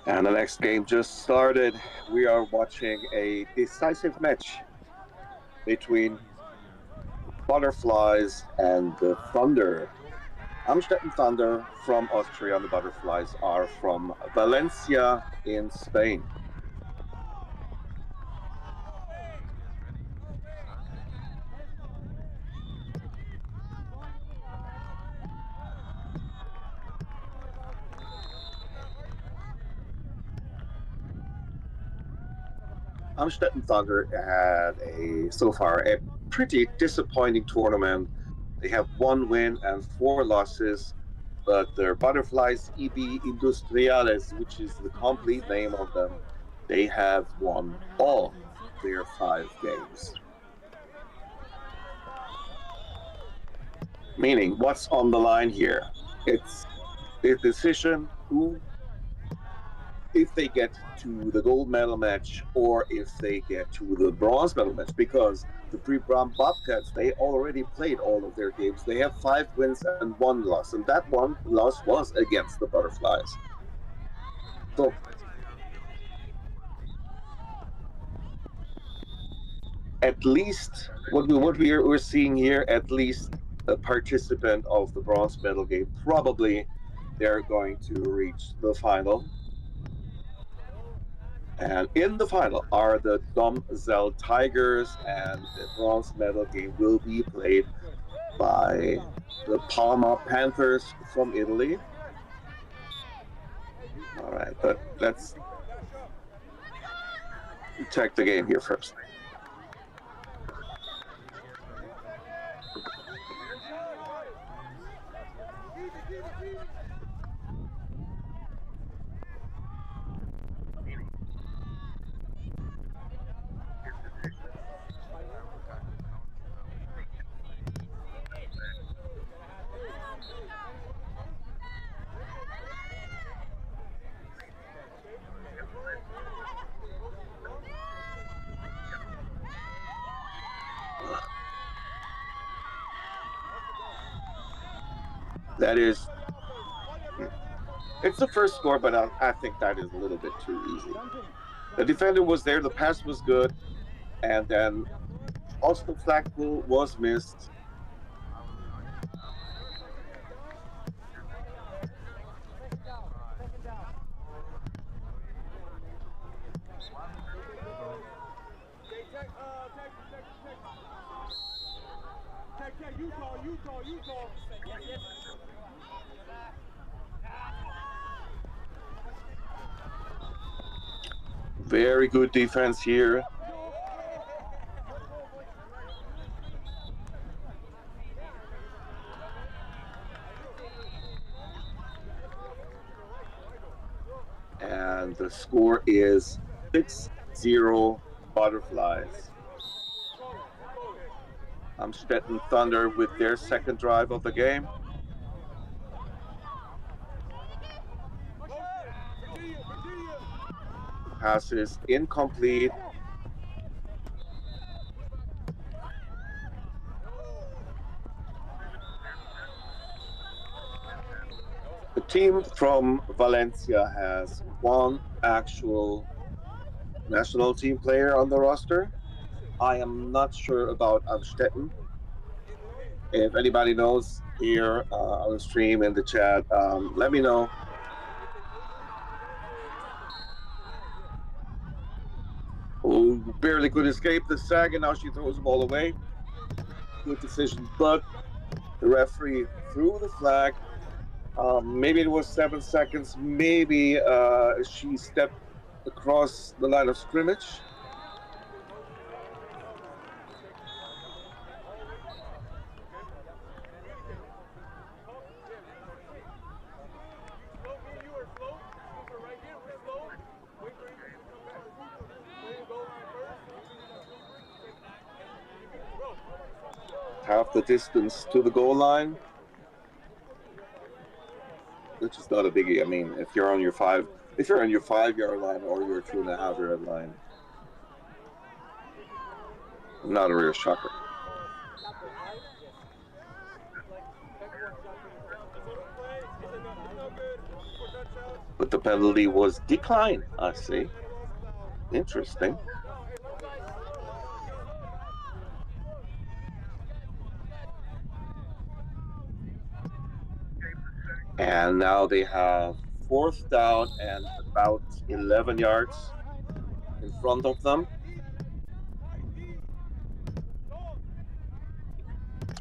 And the next game just started. We are watching a decisive match between Butterflies and the Thunder. Amstetten Thunder from Austria and the Butterflies are from Valencia in Spain. Amstetten Thunder had so far a pretty disappointing tournament. They have 1 win and 4 losses, but their Butterflies EB Industriales, which is the complete name of them, they have won all their 5 games. Meaning, what's on the line here? It's the decision if they get to the gold medal match or if they get to the bronze medal match, because the pre-Bram Bobcats, they already played all of their games. They have 5 wins and 1 loss, and that 1 loss was against the Butterflies. So at least what we're seeing here, at least a participant of the bronze medal game, probably they're going to reach the final. And in the final are the Domzell Tigers, and the bronze medal game will be played by the Parma Panthers from Italy. All right, but let's check the game here first. It's the first score, but I think that is a little bit too easy. The defender was there, the pass was good, and then also the flagpole was missed. Very good defense here. And the score is 6-0 Butterflies. Amstetten Thunder with their second drive of the game. Pass is incomplete. The team from Valencia has 1 actual national team player on the roster. I am not sure about Amstetten. If anybody knows here on the stream, in the chat, let me know. Oh, barely could escape the sag, and now she throws the ball away. Good decision, but the referee threw the flag. Maybe it was 7 seconds. Maybe she stepped across the line of scrimmage. Half the distance to the goal line, which is not a biggie. I mean, if you're on your 5-yard line or your 2.5-yard line, not a real shocker. But But the penalty was declined, I see. Interesting. And now they have 4th down and about 11 yards in front of them.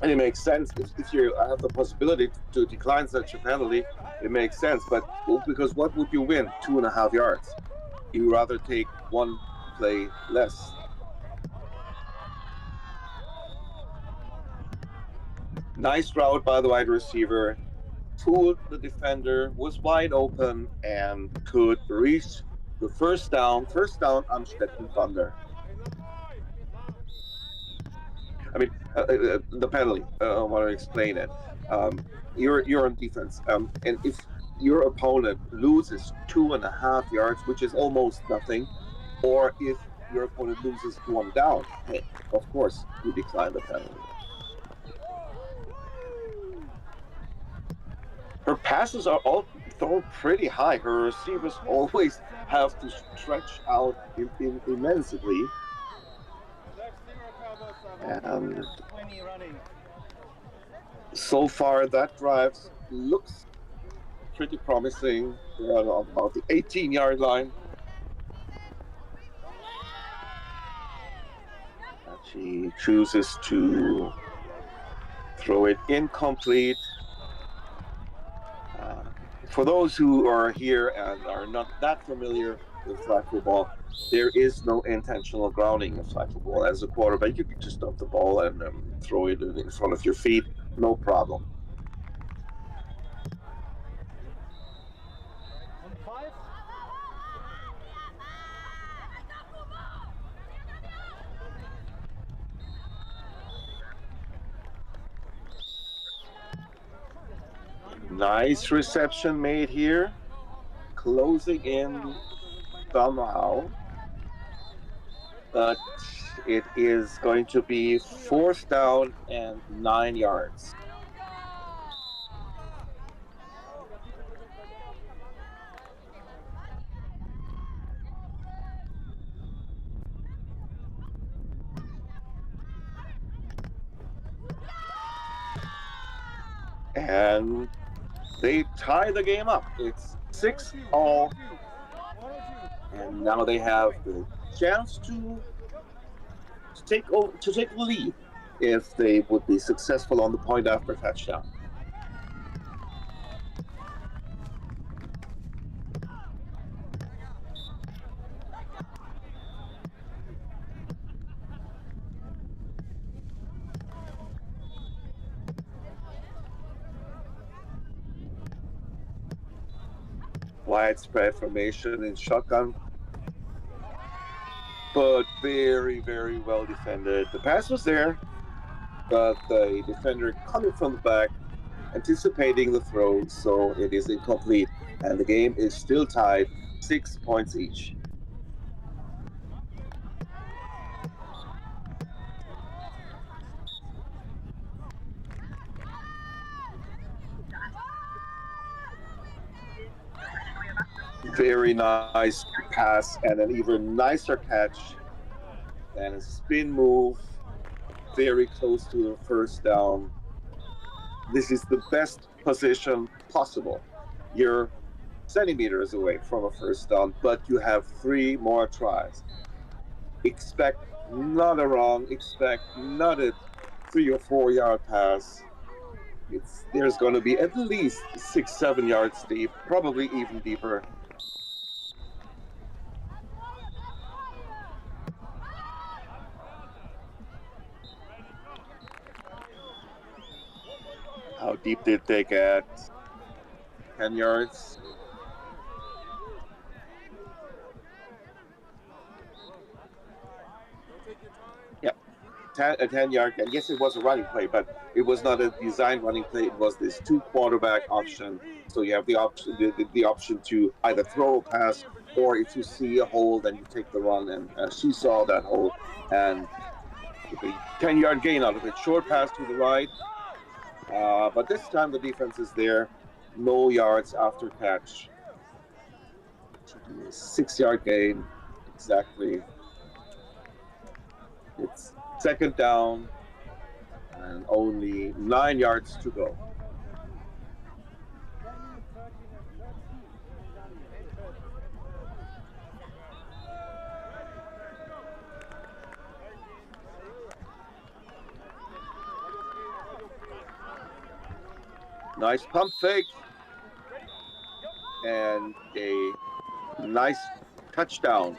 And it makes sense if you have the possibility to decline such a penalty, it makes sense. But because what would you win? 2.5 yards. You rather take one play less. Nice route by the wide receiver. Fooled the defender, was wide open, and could reach the first down. First down, Amstetten Thunder. I mean, the penalty. I want to explain it. You're on defense, and if your opponent loses 2.5 yards, which is almost nothing, or if your opponent loses 1 down, hey, of course you decline the penalty. Her passes are all thrown pretty high. Her receivers always have to stretch out immensely. And so far, that drive looks pretty promising. They're on about the 18-yard line. And she chooses to throw it incomplete. For those who are here and are not that familiar with flag football, there is no intentional grounding in flag football. As a quarterback, you can just dump the ball and throw it in front of your feet, no problem. Nice reception made here. Closing in somehow. But it is going to be 4th down and 9 yards. And they tie the game up. It's 6-all. And now they have the chance to take the lead if they would be successful on the point after touchdown. Widespread formation in shotgun, but very, very well defended. The pass was there, but the defender coming from the back, anticipating the throw, so it is incomplete, and the game is still tied, 6 points each. Very nice pass and an even nicer catch and a spin move very close to the first down. This is the best position possible. You're centimeters away from a first down, but you have 3 more tries. Expect not a run, expect not a 3 or 4 yard pass. There's going to be at least 6-7 yards deep, probably even deeper. How deep did they get? 10 yards. Yep, a 10-yard. And yes, it was a running play, but it was not a designed running play. It was this 2 quarterback option. So you have the option, the option to either throw a pass, or if you see a hole, then you take the run. And she saw that hole, and the 10-yard gain out of it. Short pass to the right. But this time the defense is there. No yards after catch. Should be a 6-yard gain, exactly. It's second down and only 9 yards to go. Nice pump fake and a nice touchdown.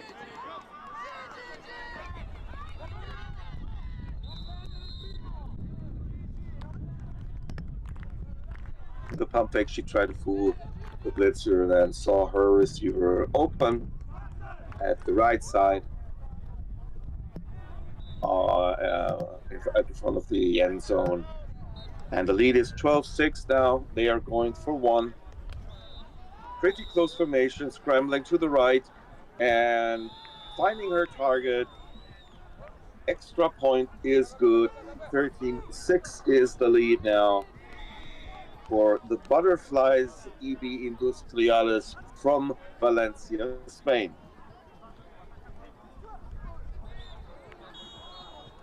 The pump fake, she tried to fool the blitzer, then saw her receiver open at the right side at the front of the end zone. And the lead is 12-6 now. They are going for one. Pretty close formation, scrambling to the right and finding her target. Extra point is good. 13-6 is the lead now for the Butterflies EB Industriales from Valencia, Spain.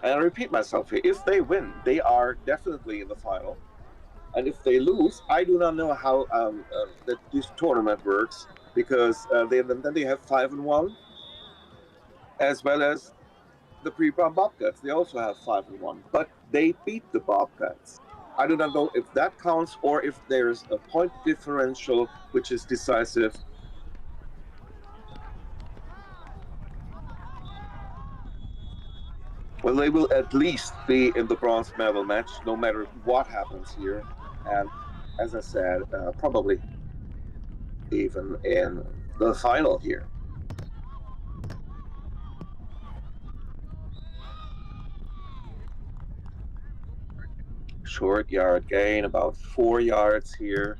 And I repeat myself here, if they win, they are definitely in the final. And if they lose, I do not know how this tournament works, because then they have 5-1, as well as the pre-Brown Bobcats. They also have 5-1, but they beat the Bobcats. I do not know if that counts or if there's a point differential which is decisive. Well, they will at least be in the bronze medal match, no matter what happens here. And as I said, probably even in the final here. Short yard gain, about 4 yards here.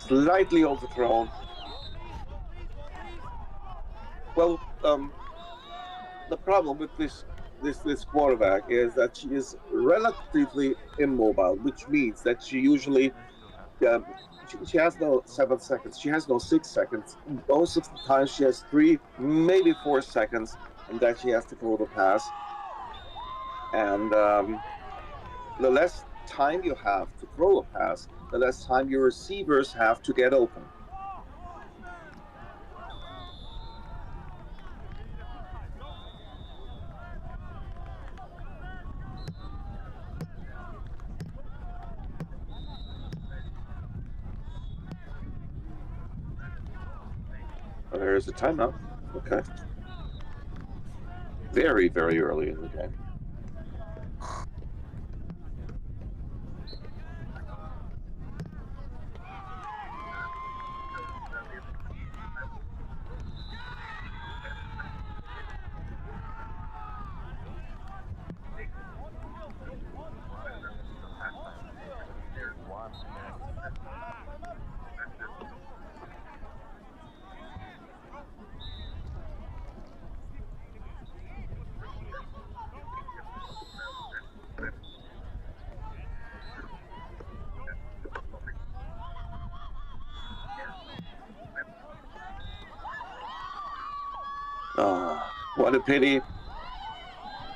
Slightly overthrown. Well, the problem with this quarterback is that she is relatively immobile, which means that she usually she has no 7 seconds. She has no 6 seconds. Most of the time, she has 3, maybe 4 seconds, and then she has to throw the pass. And the less time you have to throw a pass, the less time your receivers have to get open. Oh, there's a timeout. Okay. Very, very early in the game. Oh, what a pity.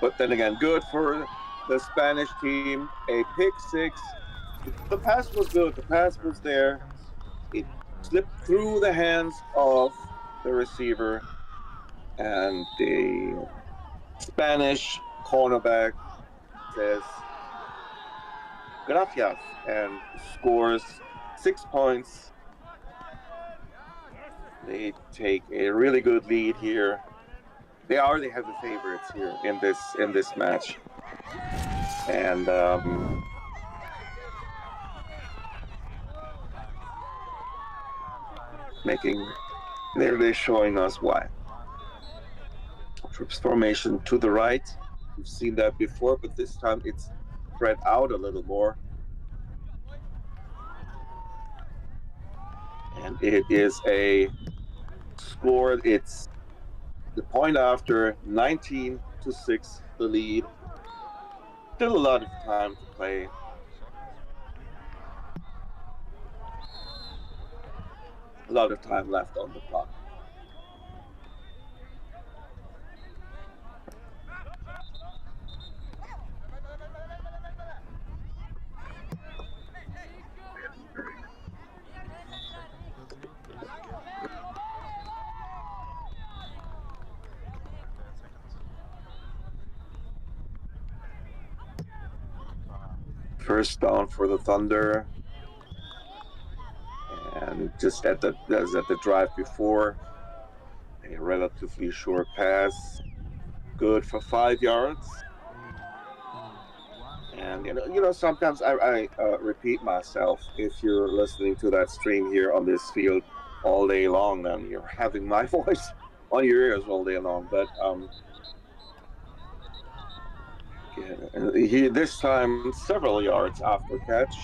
But then again, good for the Spanish team. A pick 6. The pass was good. The pass was there. It slipped through the hands of the receiver. And the Spanish cornerback says, gracias, and scores 6 points. They take a really good lead here. They already have the favorites here in this match, and they're showing us why. Trips formation to the right. We've seen that before, but this time it's spread out a little more. And it is a score. It's the point after 19-6, the lead. Still a lot of time to play. A lot of time left on the clock. First down for the Thunder. And just as at the drive before, a relatively short pass, good for 5 yards. And sometimes I repeat myself. If you're listening to that stream here on this field all day long, then you're having my voice on your ears all day long. But this time several yards after catch.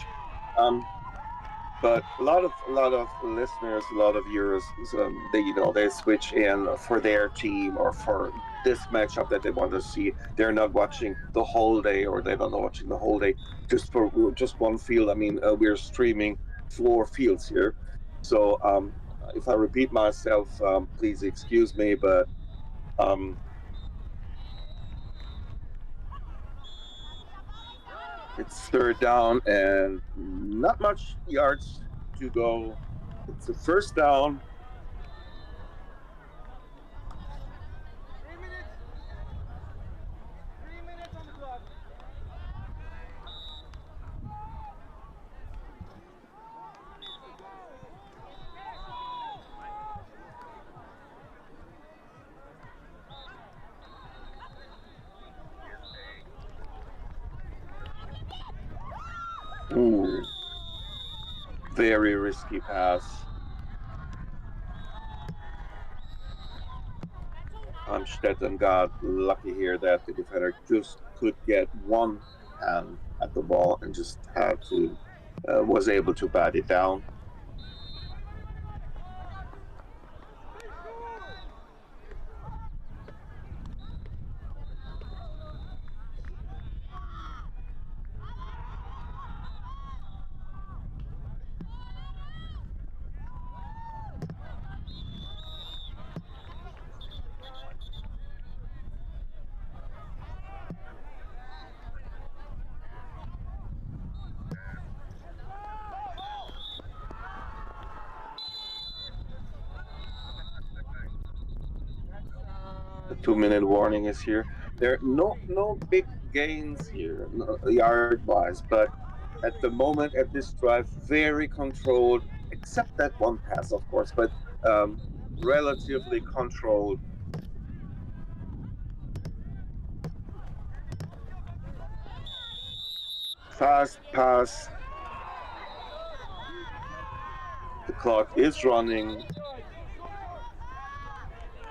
But a lot of listeners, a lot of viewers, they switch in for their team or for this matchup that they want to see. They're not watching the whole day, or they're not watching the whole day just for just one field. I mean, we're streaming 4 fields here, so if I repeat myself, please excuse me. But it's third down and not much yards to go. It's a first down. 3 minutes on the clock. Ooh, very risky pass. Amstetten got lucky here that the defender just could get one hand at the ball and just had to was able to bat it down. The 2-minute warning is here. There are no big gains here, yard-wise, but at the moment, at this drive, very controlled, except that one pass, of course, but relatively controlled. Fast pass. The clock is running.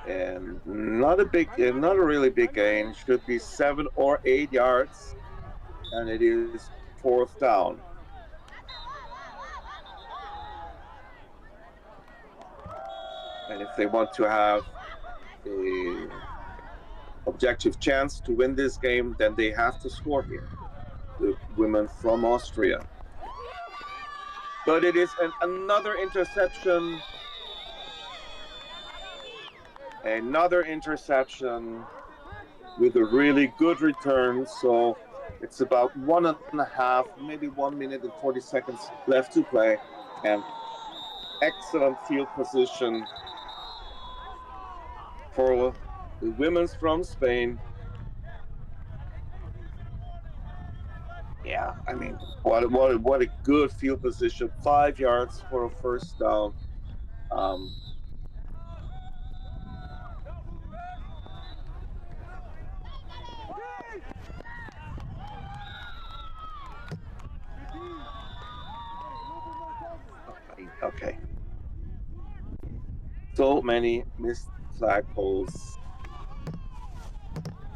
And not a really big gain. Should be 7 or 8 yards, and it is fourth down. And if they want to have a objective chance to win this game, then they have to score here. The women from Austria. But it is another interception. Another interception with a really good return. So it's about 1.5, maybe 1 minute and 40 seconds left to play. And excellent field position for the women's from Spain. Yeah, I mean, what a good field position. 5 yards for a first down. Okay. So many missed flagpoles.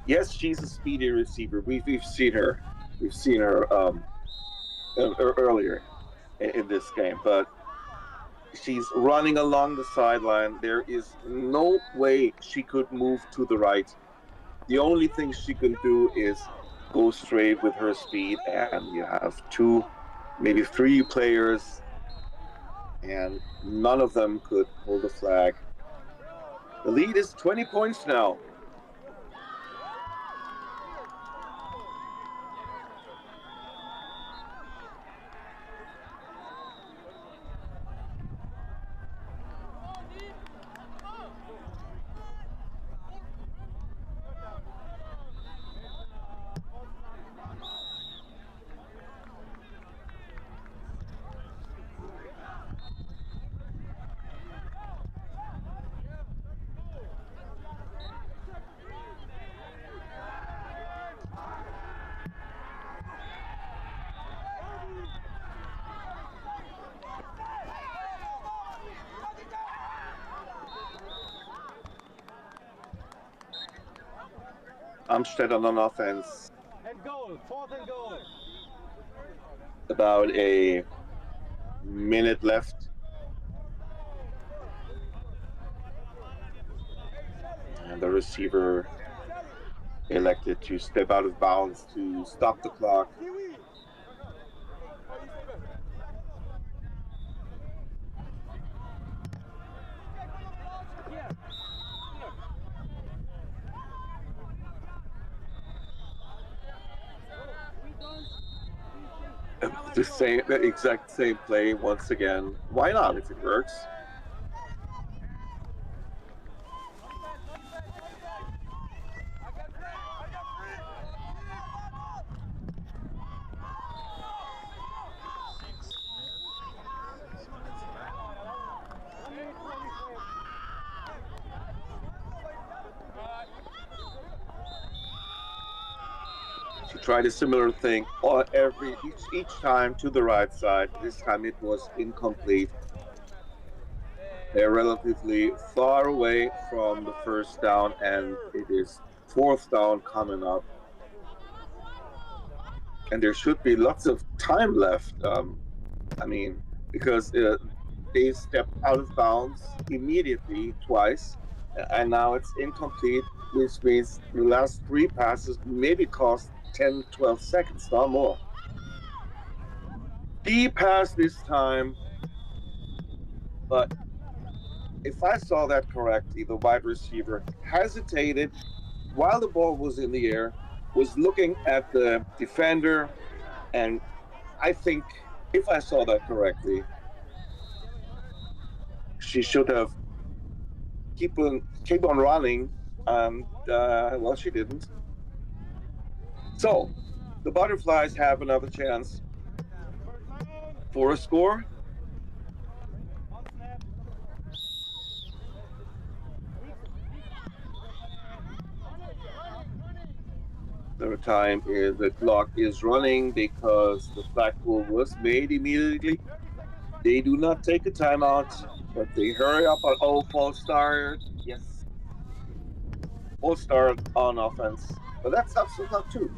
Yes, she's a speedy receiver. We've seen her. We've seen her earlier in this game, but she's running along the sideline. There is no way she could move to the right. The only thing she can do is go straight with her speed, and you have 2, maybe 3 players, and none of them could hold the flag. The lead is 20 points now. Amstetten on offense. And goal, 4th and goal. About a minute left. And the receiver elected to step out of bounds to stop the clock. The exact same play once again. Why not if it works? She tried a similar thing each time to the right side. This time it was incomplete. They're relatively far away from the first down, and it is 4th down coming up. And there should be lots of time left. I mean, because they stepped out of bounds immediately twice, and now it's incomplete, which means the last 3 passes maybe cost 10, 12 seconds, not more. Deep pass this time, but if I saw that correctly, the wide receiver hesitated while the ball was in the air, was looking at the defender, and I think, if I saw that correctly, she should have keep on running, and well, she didn't. So the Butterflies have another chance for a score. The clock is running because the flag pull was made immediately. They do not take a timeout, but they hurry up on false start. Yes. False start on offense. But that's not too.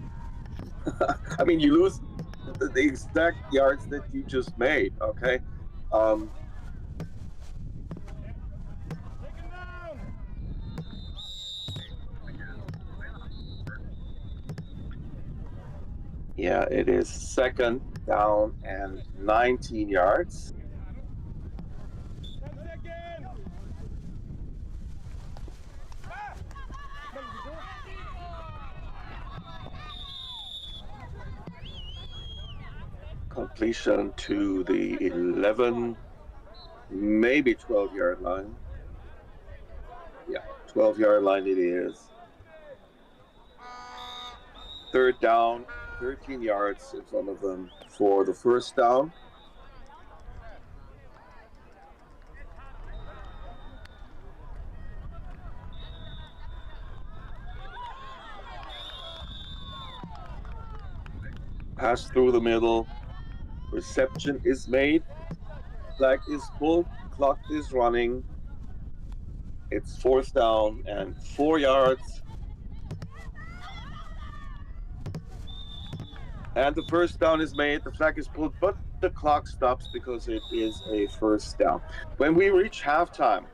I mean, you lose the exact yards that you just made, okay? Yeah, it is 2nd down and 19 yards. Completion to the 11, maybe 12-yard line. Yeah, 12-yard line it is. 3rd down, 13 yards in front of them for the first down. Pass through the middle. Reception is made. Flag is pulled. Clock is running. It's 4th down and 4 yards. And the first down is made, the flag is pulled, but the clock stops because it is a first down. When we reach halftime,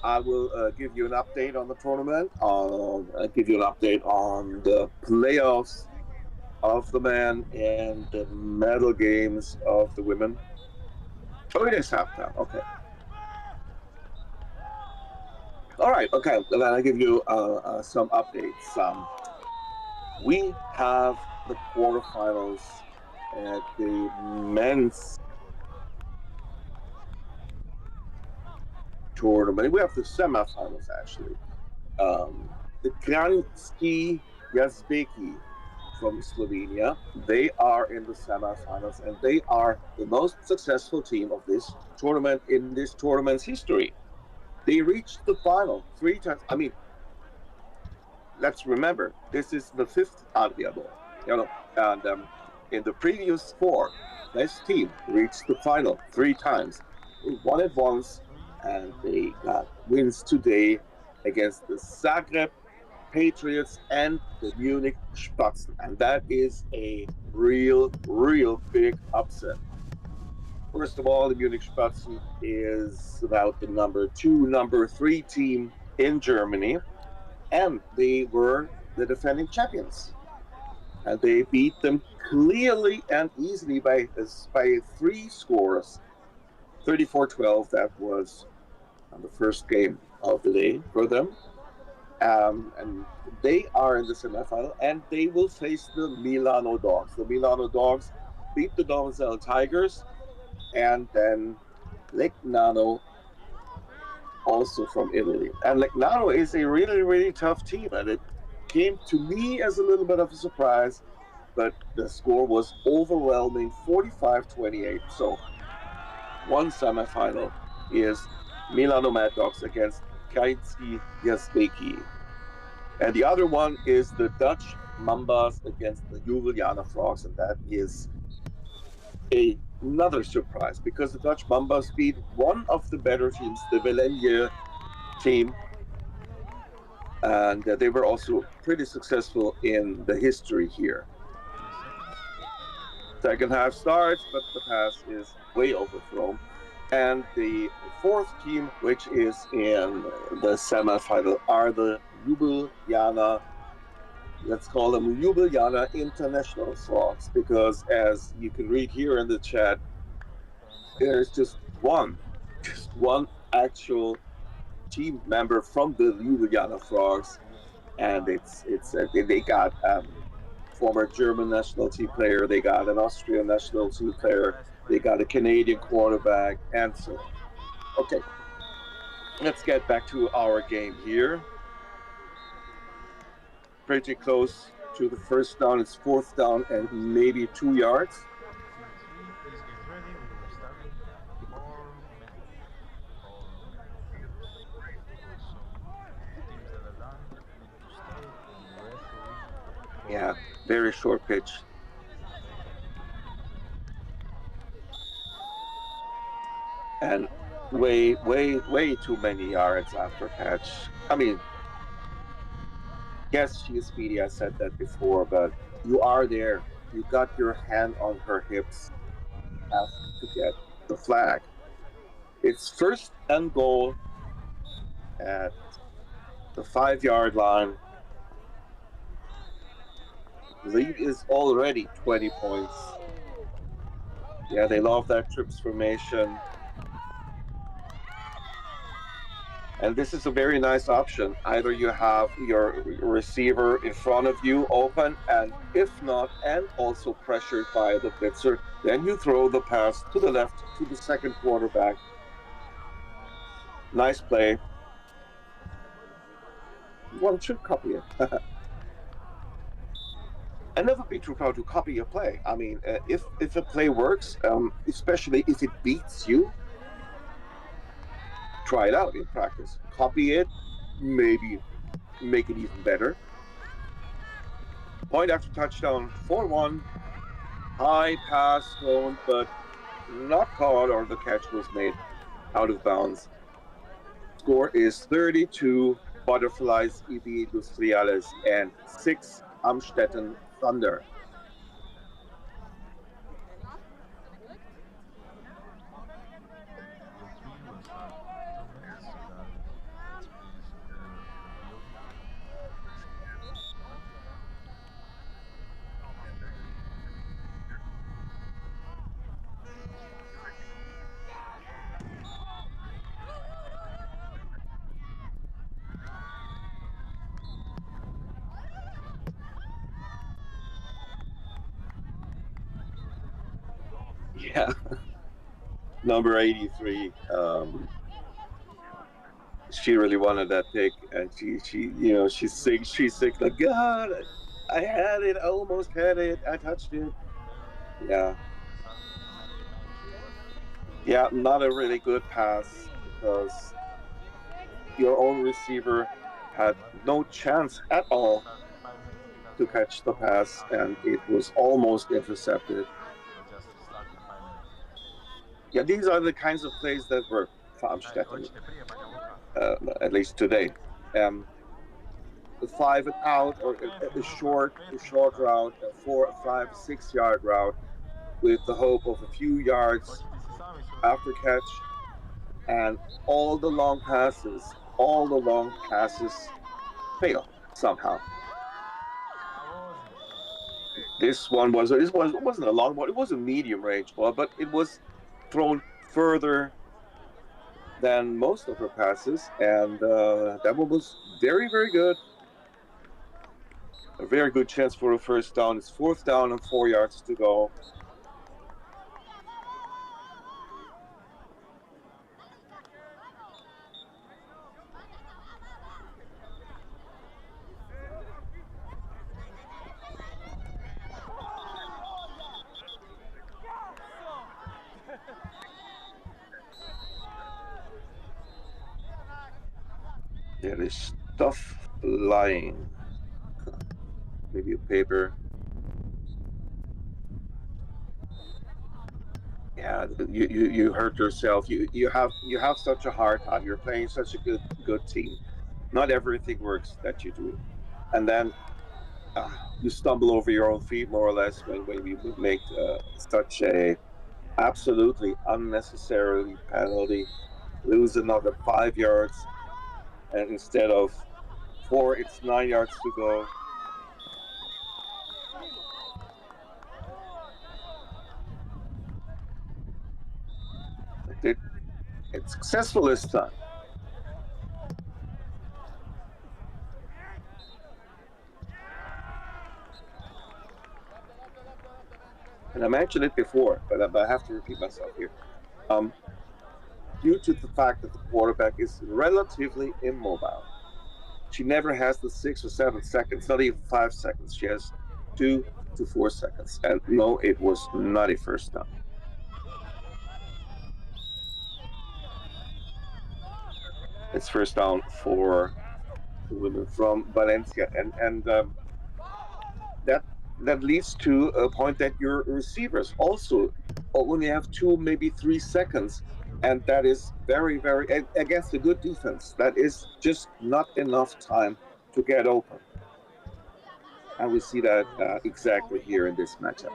I will give you an update on the tournament. I'll give you an update on the playoffs of the men and the medal games of the women. Oh, it is halftime. Okay. All right. Okay. Then I'll give you some updates. We have the quarterfinals at the men's tournament. We have the semifinals actually. The Kranjski Jazbeki from Slovenia. They are in the semifinals, and they are the most successful team of this tournament in this tournament's history. They reached the final 3 times. I mean, let's remember, this is the 5th Adria Bowl. And in the previous 4, this team reached the final 3 times. They won it once, and they got wins today against the Zagreb Patriots and the Munich Spatzen. And that is a real big upset. First of all, the Munich Spatzen is about the number 2, number 3 team in Germany, and they were the defending champions. And they beat them clearly and easily by 3 scores. 34-12, that was the first game of the day for them. And they are in the semifinal, and they will face the Milano Dogs. The Milano Dogs beat the Donzello Tigers, and then Legnano, also from Italy. And Legnano is a really tough team, and it came to me as a little bit of a surprise, but the score was overwhelming, 45-28. So one semifinal is Milano Mad Dogs against Kranjski Jazbeki. And the other one is the Dutch Mambas against the Ljubljana Frogs, and that is another surprise because the Dutch Mambas beat one of the better teams, the Velenje team, and they were also pretty successful in the history here. Second half starts, but the pass is way overthrown. And the 4th team, which is in the semifinal, are the Ljubljana, let's call them Ljubljana International Frogs, because as you can read here in the chat, there's just one actual team member from the Ljubljana Frogs, and they got former German national team player, they got an Austrian national team player, they got a Canadian quarterback, and so on. Okay, let's get back to our game here. Pretty close to the first down. It's 4th down and maybe 2 yards. Please get ready. We will start 4 minutes. So teams that are done need to stay and referee. Yeah, very short pitch. And way too many yards after catch. I mean, yes, she is speedy, I said that before, but you are there. You got your hand on her hips. You have to get the flag. It's 1st and goal at the 5-yard line. Lead is already 20 points. Yeah, they love that trips formation. And this is a very nice option. Either you have your receiver in front of you open, and if not, and also pressured by the blitzer, then you throw the pass to the left to the second quarterback. Nice play. One should copy it. And never be too proud to copy a play. I mean, if a play works, especially if it beats you, try it out in practice. Copy it, maybe make it even better. Point after touchdown, 4-1. High pass thrown, but not caught, or the catch was made out of bounds. Score is 32 Butterflies EV Industriales and 6 Amstetten Thunder. Yeah. Number 83. She really wanted that pick, and she's sick. Like, God, I had it, I almost had it, I touched it. Yeah. Yeah, not a really good pass because your own receiver had no chance at all to catch the pass, and it was almost intercepted. Yeah, these are the kinds of plays that work for Amstetten, at least today. The 5 and out, or a short route, a 4, 5, 6 yard route, with the hope of a few yards after catch, and all the long passes fail somehow. This wasn't a long ball. It was a medium range ball, but it was thrown further than most of her passes, and that one was very, very good. A very good chance for a first down. It's 4th down and 4 yards to go. There is stuff flying. Maybe a paper. Yeah, you hurt yourself. You have such a hard time. You're playing such a good team. Not everything works that you do, and then you stumble over your own feet more or less when you make such a absolutely unnecessarily penalty. Lose another 5 yards, and instead of 4, it's 9 yards to go. It's successful this time. And I mentioned it before, but I have to repeat myself here. Due to the fact that the quarterback is relatively immobile, she never has the 6 or 7 seconds, not even 5 seconds. She has 2 to 4 seconds. And no, it was not a first down. It's first down for the women from Valencia, and that leads to a point that your receivers also only have 2, maybe 3 seconds, and that is very, very against a good defense. That is just not enough time to get open, and we see that exactly here in this matchup.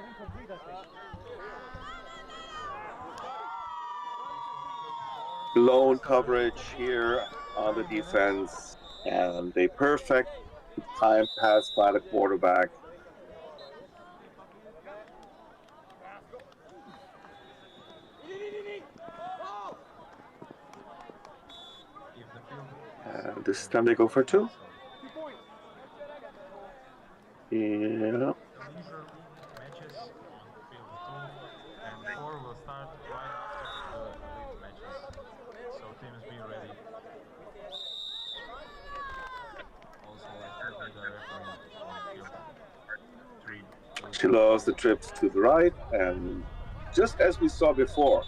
Blown coverage here on the defense, and a perfect time pass by the quarterback. And this time they go for 2. Yeah. Matches on field 2, and 4 will start right after the league matches. So teams be ready. Also, I think need a referee on field 3. She loves the trips to the right, and just as we saw before,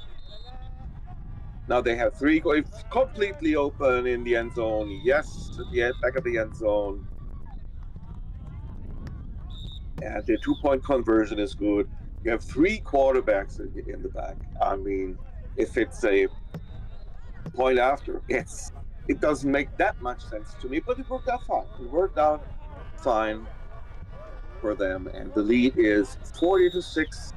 now they have 3 going completely open in the end zone. Yes, at the back of the end zone. And the 2-point conversion is good. You have 3 quarterbacks in the back. I mean, if it's a point after, it doesn't make that much sense to me, but it worked out fine. It worked out fine for them, and the lead is 40-6.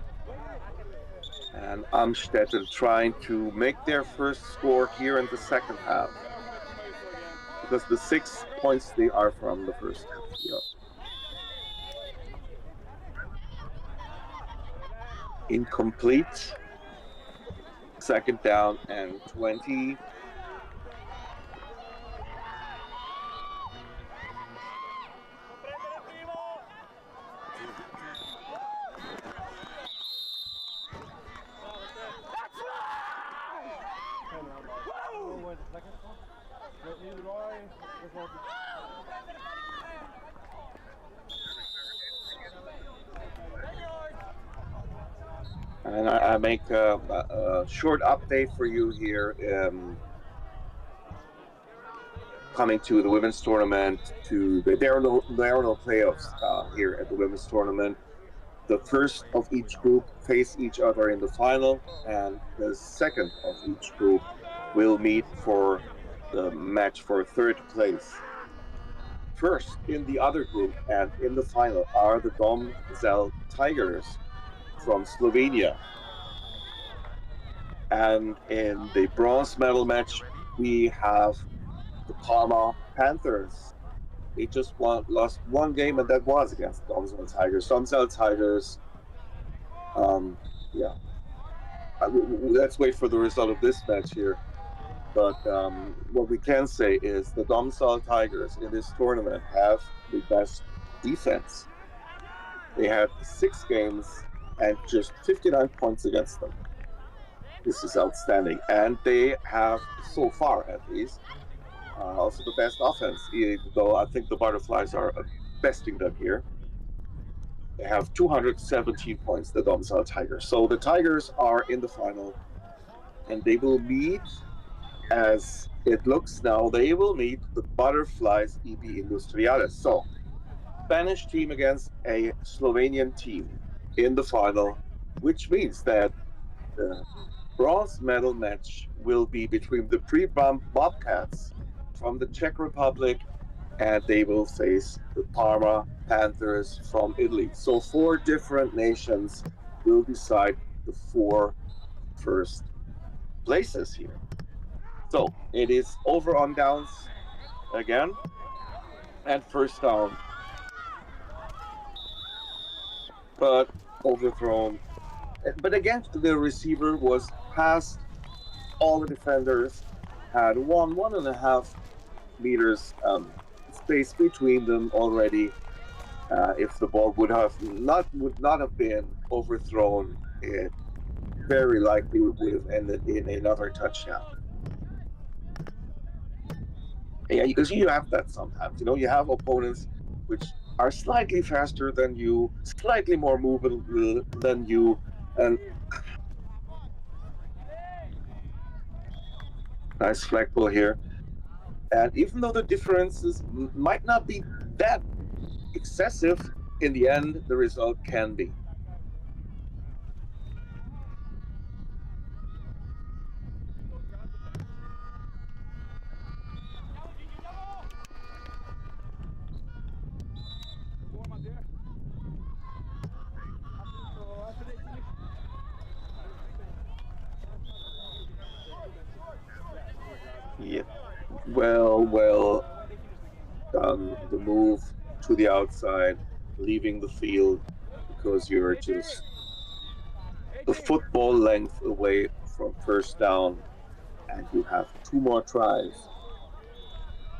And Amstetten trying to make their first score here in the second half, because the 6 points they are from the first half. Yeah. Incomplete. 2nd down and 20. And I make a short update for you here. Coming to the women's tournament, there are no playoffs here at the women's tournament. The first of each group face each other in the final, and the second of each group will meet for the match for third place. First in the other group and in the final are the Domžale Tigers from Slovenia. And in the bronze medal match, we have the Parma Panthers. They just lost one game, and that was against the Domžale Tigers. Domžale Tigers, yeah. Let's wait for the result of this match here. But what we can say is the Domžale Tigers in this tournament have the best defense. They had 6 games and just 59 points against them. This is outstanding. And they have, so far at least, also the best offense, even though I think the Butterflies are besting them here. They have 217 points, the Domžale Tigers. So the Tigers are in the final, and they will meet, as it looks now, they will meet the Butterflies EB Industriales. So, Spanish team against a Slovenian team in the final, which means that the bronze medal match will be between the Pre-Bump Bobcats from the Czech Republic, and they will face the Parma Panthers from Italy. So 4 different nations will decide the 4 first places here. So it is over on downs again, and first down, but overthrown. But again, the receiver was past all the defenders, had 1.5 meters space between them already. If the ball would not have been overthrown, it very likely would have ended in another touchdown. Yeah, because you have that sometimes. You know, you have opponents which are slightly faster than you, slightly more movable than you, and nice flag ball here. And even though the differences might not be that excessive, in the end, the result can be. Yeah, well done. The move to the outside, leaving the field, because you're just the football length away from first down, and you have 2 more tries,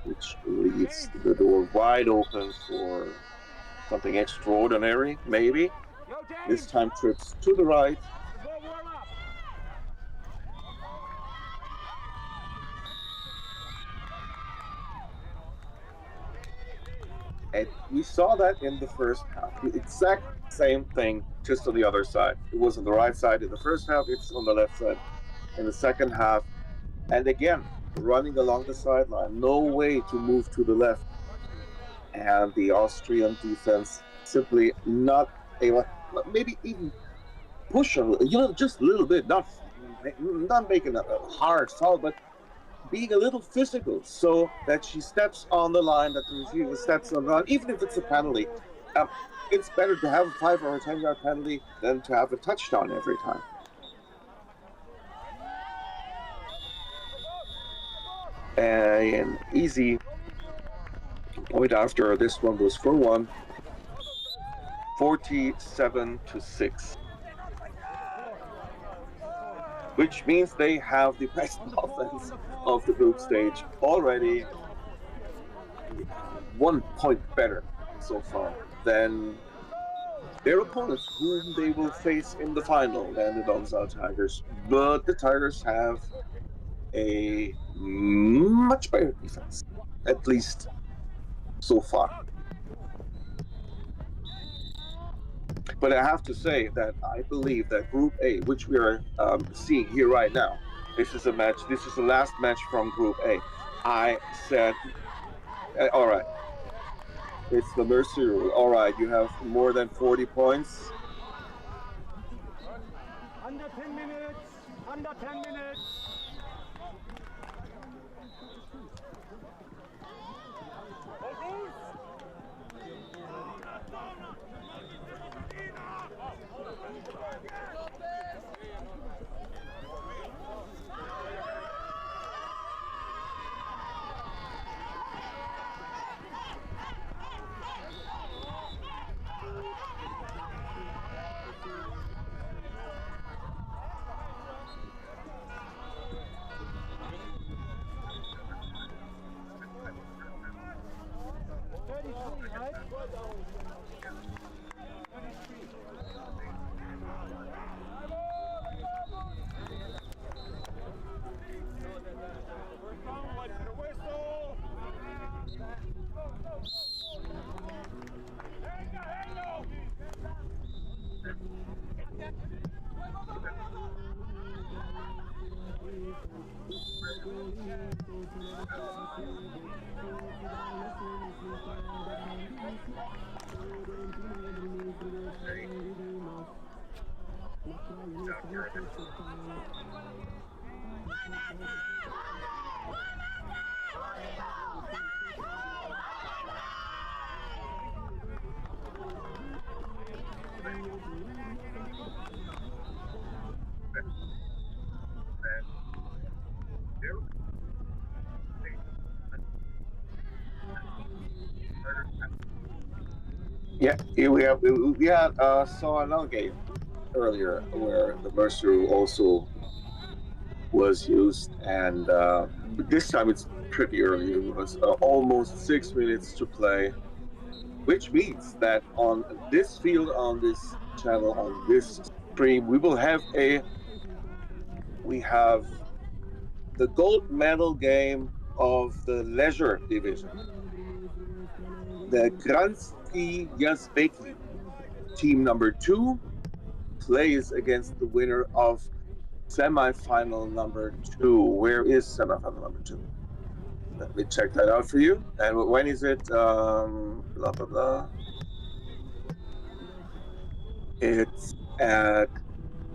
which leaves the door wide open for something extraordinary, maybe. This time trips to the right. And we saw that in the first half. The exact same thing, just on the other side. It was on the right side in the first half, it's on the left side in the second half. And again, running along the sideline, no way to move to the left. And the Austrian defense simply not able, maybe even push a little, just a little bit, not making a hard foul, but being a little physical, so that she steps on the line, that the receiver steps on the line, even if it's a penalty. It's better to have a 5 or a 10-yard penalty than to have a touchdown every time. An easy point after this one was for 1, 47-6. Which means they have the best offense of the group stage already, 1 point better so far than their opponents, whom they will face in the final, than the Domžale Tigers. But the Tigers have a much better defense. at least so far. But I have to say that I believe that Group A, which we are seeing here right now, this is the last match from Group A. I said, all right, it's the Mercy rule. All right, you have more than 40 points. Under 10 minutes. Under 10 minutes. Yeah, we saw another game earlier where the Mercy rule also was used, and this time it's pretty early. It was almost 6 minutes to play, which means that on this field, on this channel, on this stream, we have the gold medal game of the leisure division. The Kransky Yazbeki team number 2 plays against the winner of semifinal number 2. Where is semifinal number 2? Let me check that out for you. And when is it? Blah, blah, blah. It's at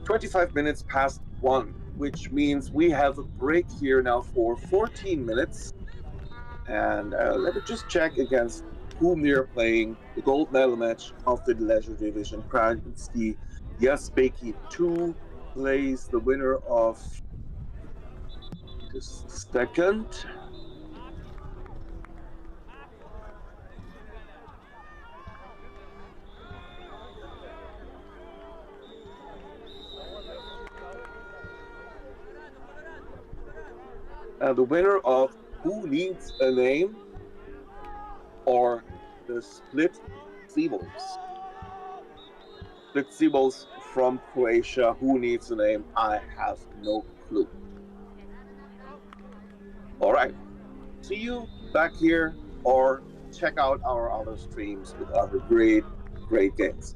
25 minutes past 1, which means we have a break here now for 14 minutes. And let me just check against whom they're playing. The gold medal match of the leisure division. Kransky Yazbeki 2 plays the winner of, just a second. The winner of Who Needs a Name or the Split Seaballs. Split Seaballs from Croatia. Who needs a name? I have no clue. All right. See you back here or check out our other streams with other great games.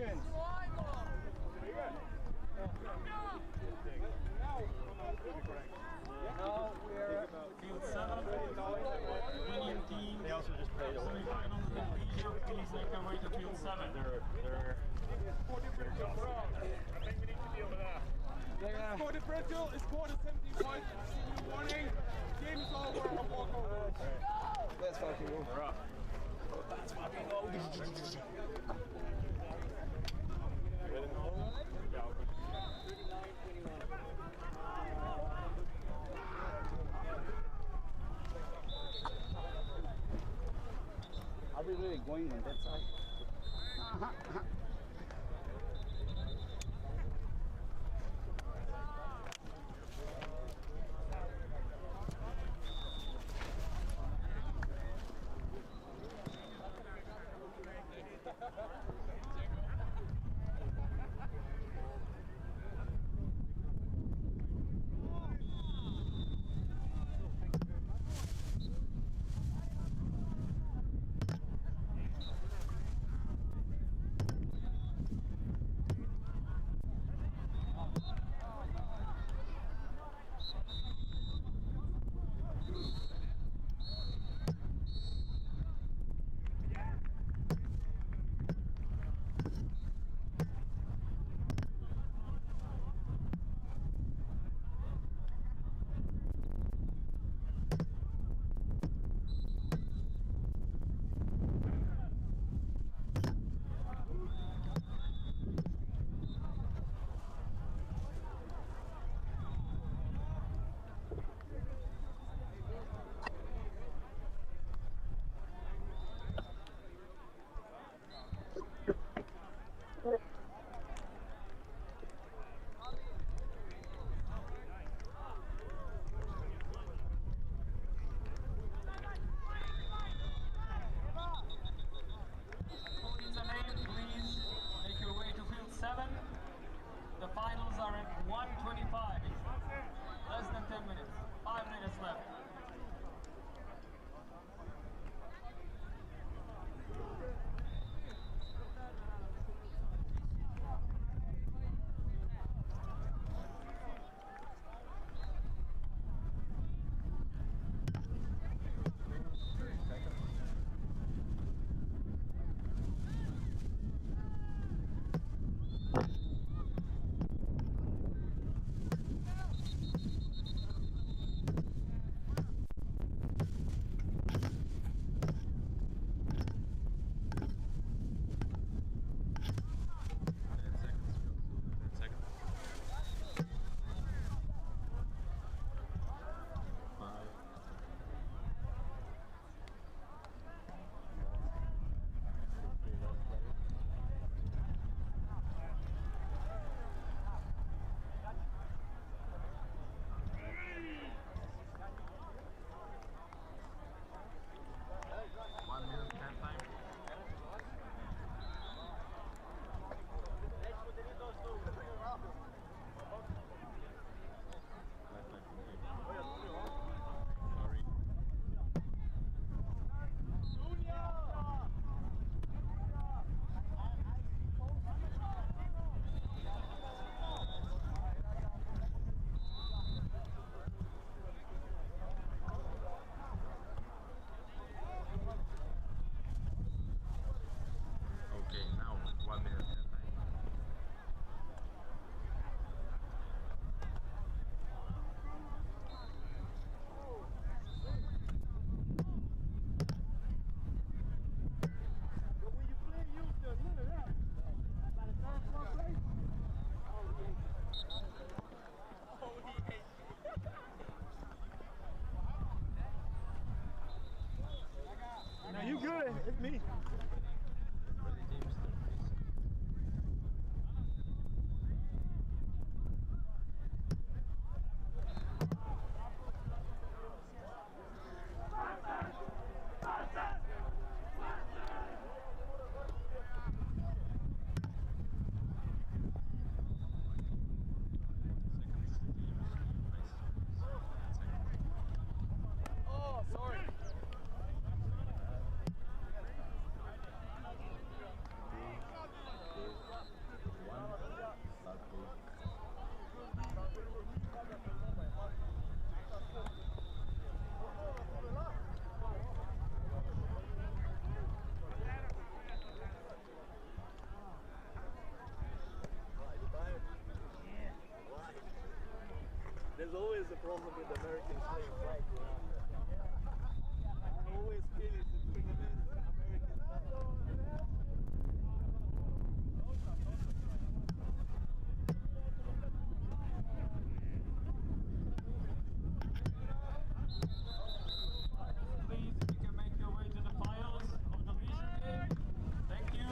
seconds. Now we're Field 7, winning team. They also just played over. Semi-finals completion. Please make your way to field 7. Score differential is more than 17 points. Warning, game is over. A walkover. Let's fucking go. Let's fucking go. Are we really going on that side? The finals are at 1:25. Less than 10 minutes. 5 minutes left. Now you good, it's me. problem with the American playing flag. I always feel it's a tournament, Americans Please, if you can make your way to the piles of the leisure game. Thank you.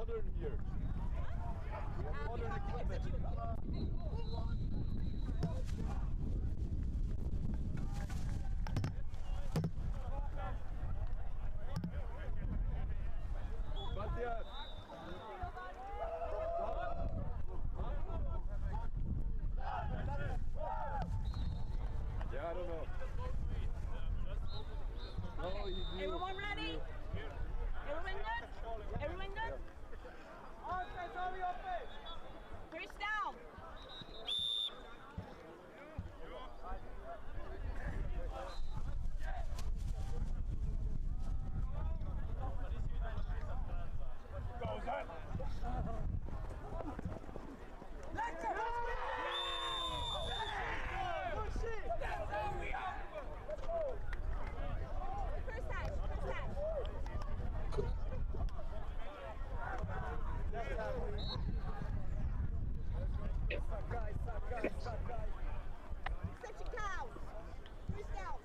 modern here. Modern equipment. But yeah. Yeah, I don't know. No, Everyone ready? Everyone good? Everyone good? First down. First time. Section cows. First down.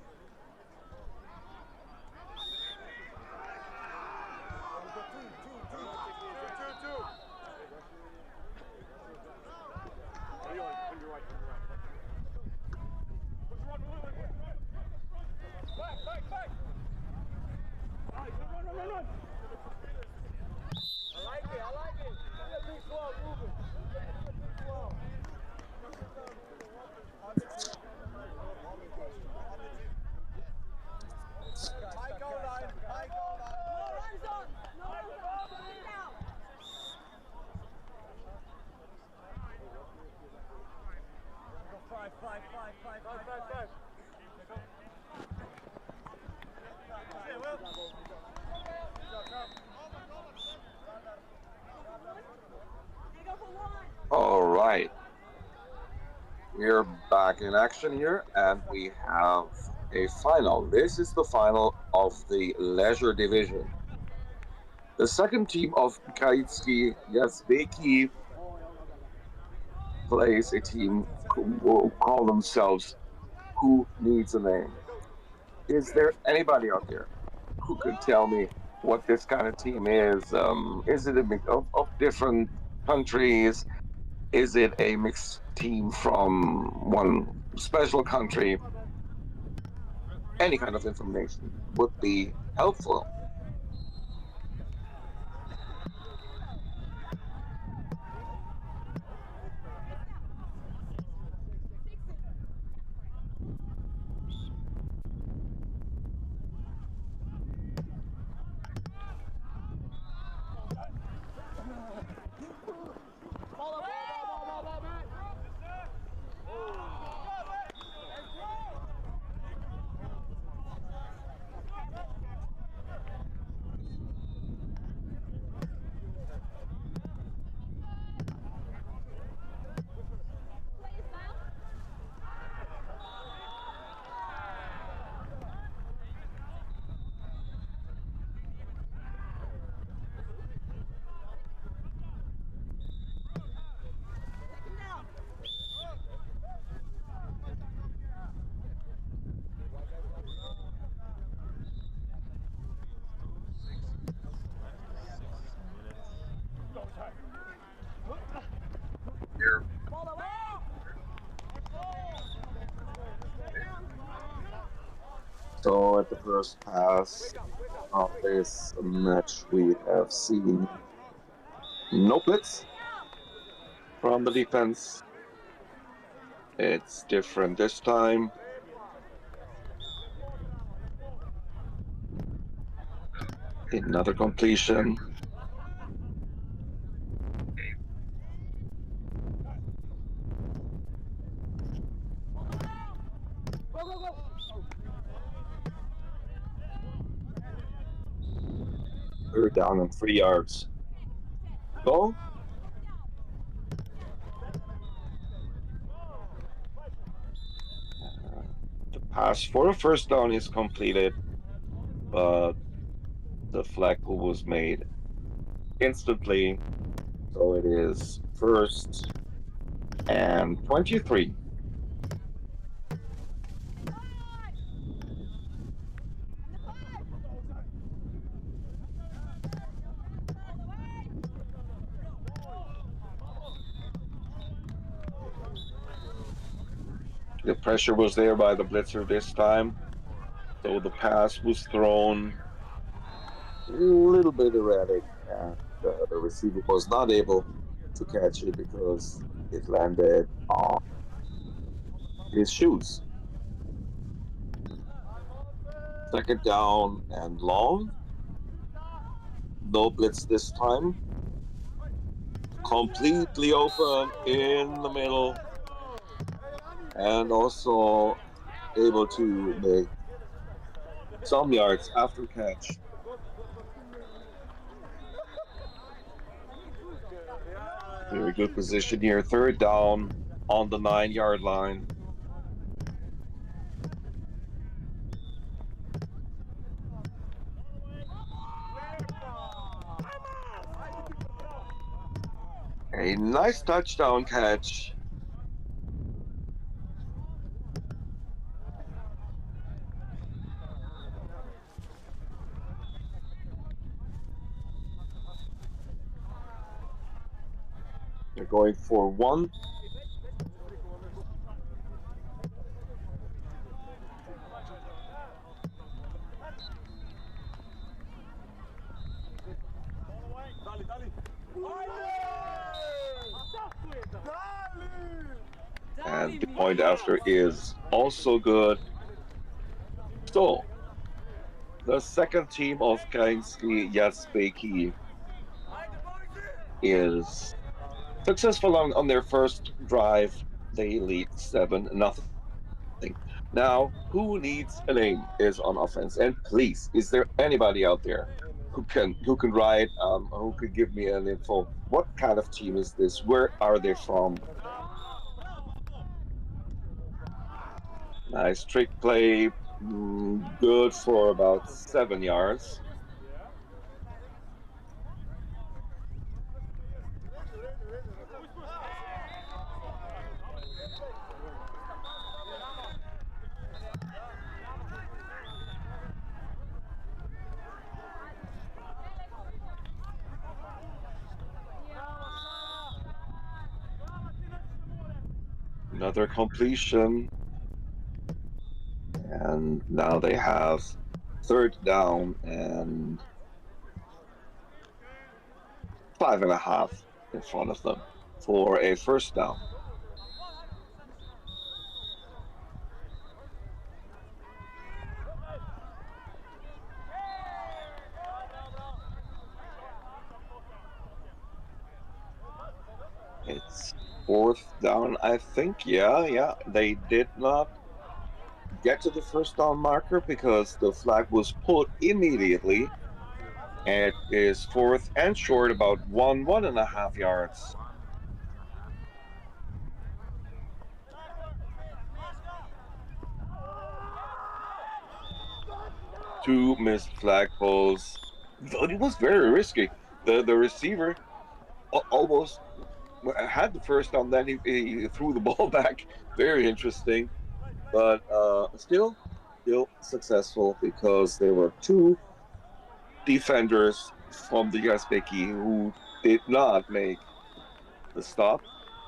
I like it. Be slow, moving. Slow. High goal line. High goal line. No runs on. No runs on. First down. Five. They go for one. All right. We're back in action here, and we have a final. This is the final of the leisure division. The second team of Kaitski Yazbeki plays a team who will call themselves Who Needs a Name. Is there anybody out there who could tell me what this kind of team is? Is it a mix of different countries? Is it a mixed team from one special country? Any kind of information would be helpful. So at the first pass of this match, we have seen no blitz from the defense. It's different this time. Another completion. Third down and 3 yards. Go. The pass for a first down is completed, but the flag was made instantly. So it is first and 23. The pressure was there by the blitzer this time. So the pass was thrown a little bit erratic, and the receiver was not able to catch it because it landed on his shoes. Second down and long. No blitz this time. Completely open in the middle. And also able to make some yards after catch. Very good position here. Third down on the 9-yard line. A nice touchdown catch. They're going for one. And the point after is also good. So, the second team of Krainski Jacbeki is successful on their first drive. They lead 7-0. Now, who needs a name is on offense? And please, is there anybody out there who can write, who could give me an info? What kind of team is this? Where are they from? Nice trick play, good for about 7 yards. Another completion. And now they have third down and 5.5 in front of them for a first down. It's fourth down, I think. Yeah. They did not get to the first down marker because the flag was pulled immediately. It is fourth and short, about 1.5 yards. Two missed flag poles. It was very risky. The receiver almost had the first down, then he threw the ball back. Very interesting. But still successful because there were two defenders from the Jacbeki who did not make the stop.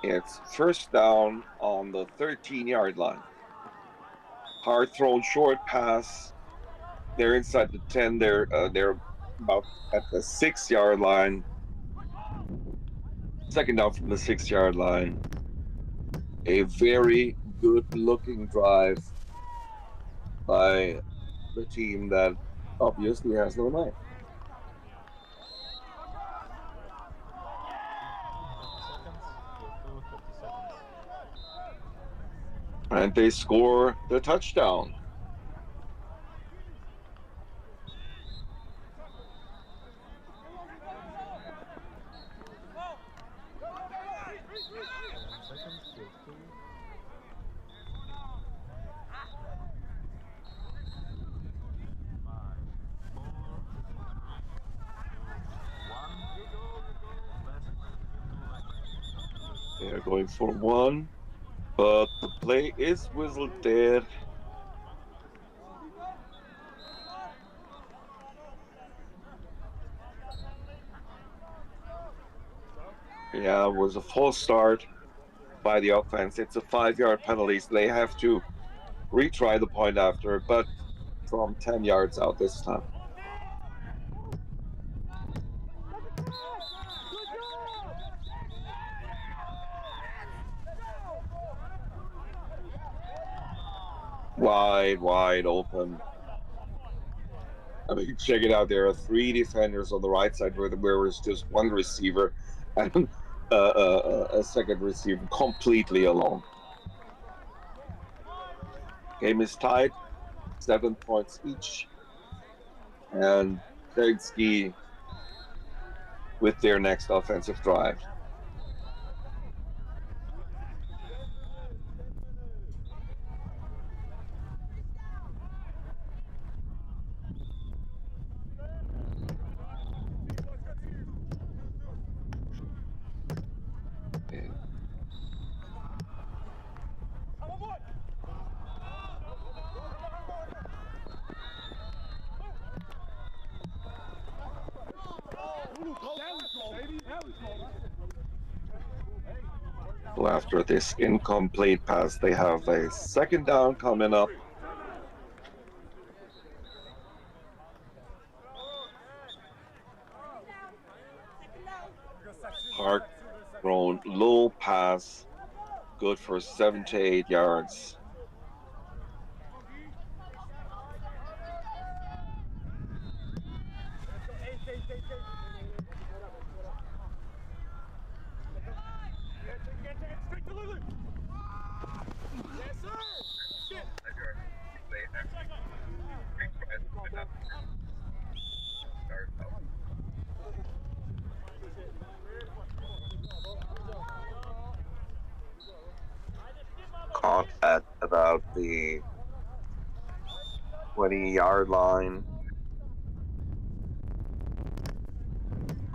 It's first down on the 13-yard line. Hard thrown short pass They're inside the 10. They're about at the 6-yard line. Second down from the 6-yard line. A very good-looking drive by the team that obviously has no mind. And they score the touchdown. They're going for one, but the play is whistled dead. Yeah, it was a false start by the offense. It's a 5-yard penalty, so they have to retry the point after, but from 10 yards out this time. Wide open. I mean, check it out. There are 3 defenders on the right side where there's just one receiver and a second receiver completely alone. Game is tied, 7 points each. And Kelsky with their next offensive drive. Well, after this incomplete pass, they have a second down coming up. Hard thrown, low pass, good for 7 to 8 yards. Caught at about the 20-yard line,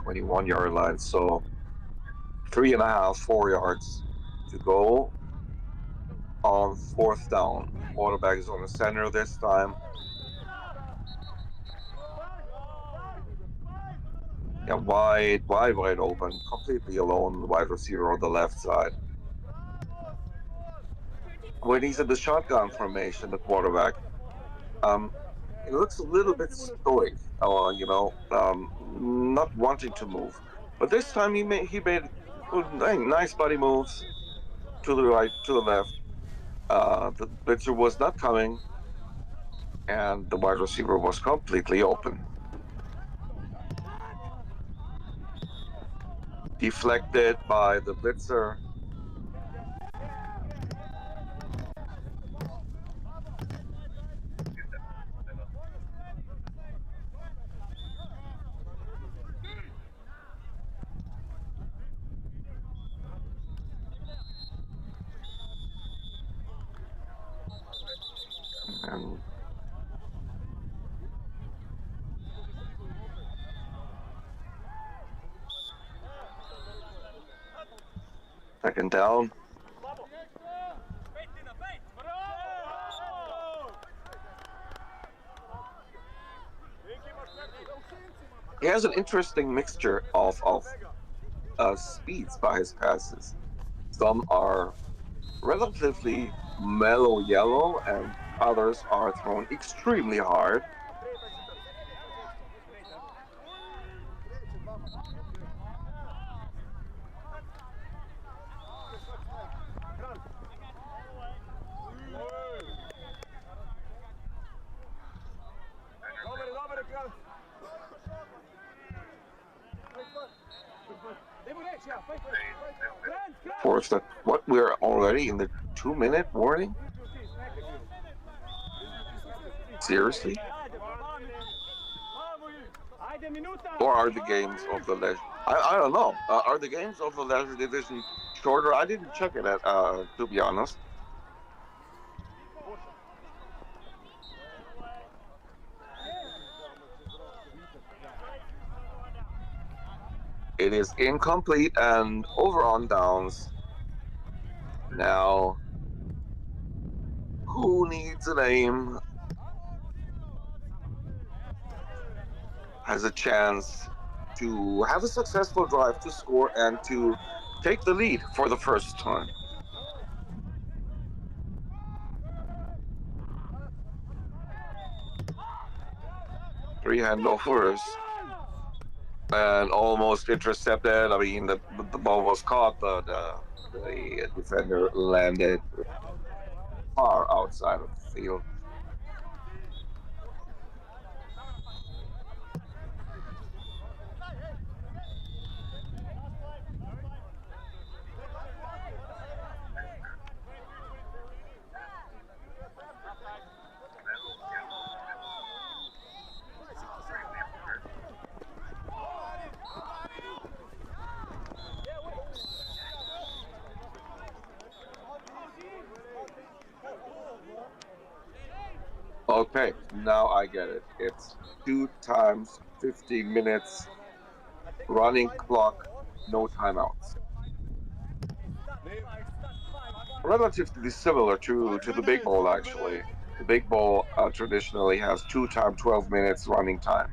21-yard line, so 3.5, 4 yards to go on 4th down. Quarterback is on the center this time. Yeah, wide open, completely alone, the wide receiver on the left side. When he's in the shotgun formation, the quarterback, it looks a little bit stoic, not wanting to move. But this time he made nice body moves to the right, to the left. The blitzer was not coming, and the wide receiver was completely open. Deflected by the blitzer. And second down. He has an interesting mixture of speeds by his passes. Some are relatively mellow yellow, and others are thrown extremely hard. Fourth, what, we're already in the 2-minute warning? Seriously? Or are the games of the leisure? I don't know. Are the games of the leisure division shorter? I didn't check it to be honest. It is incomplete and over on downs. Now, who needs an aim has a chance to have a successful drive to score and to take the lead for the first time. Three handoffers and almost intercepted. I mean, the ball was caught, but the defender landed far outside of the field. Okay, now I get it. It's 2 times 15 minutes, running clock, no timeouts. Relatively similar to the Big Bowl, actually. The Big Bowl traditionally has 2 times 12 minutes running time.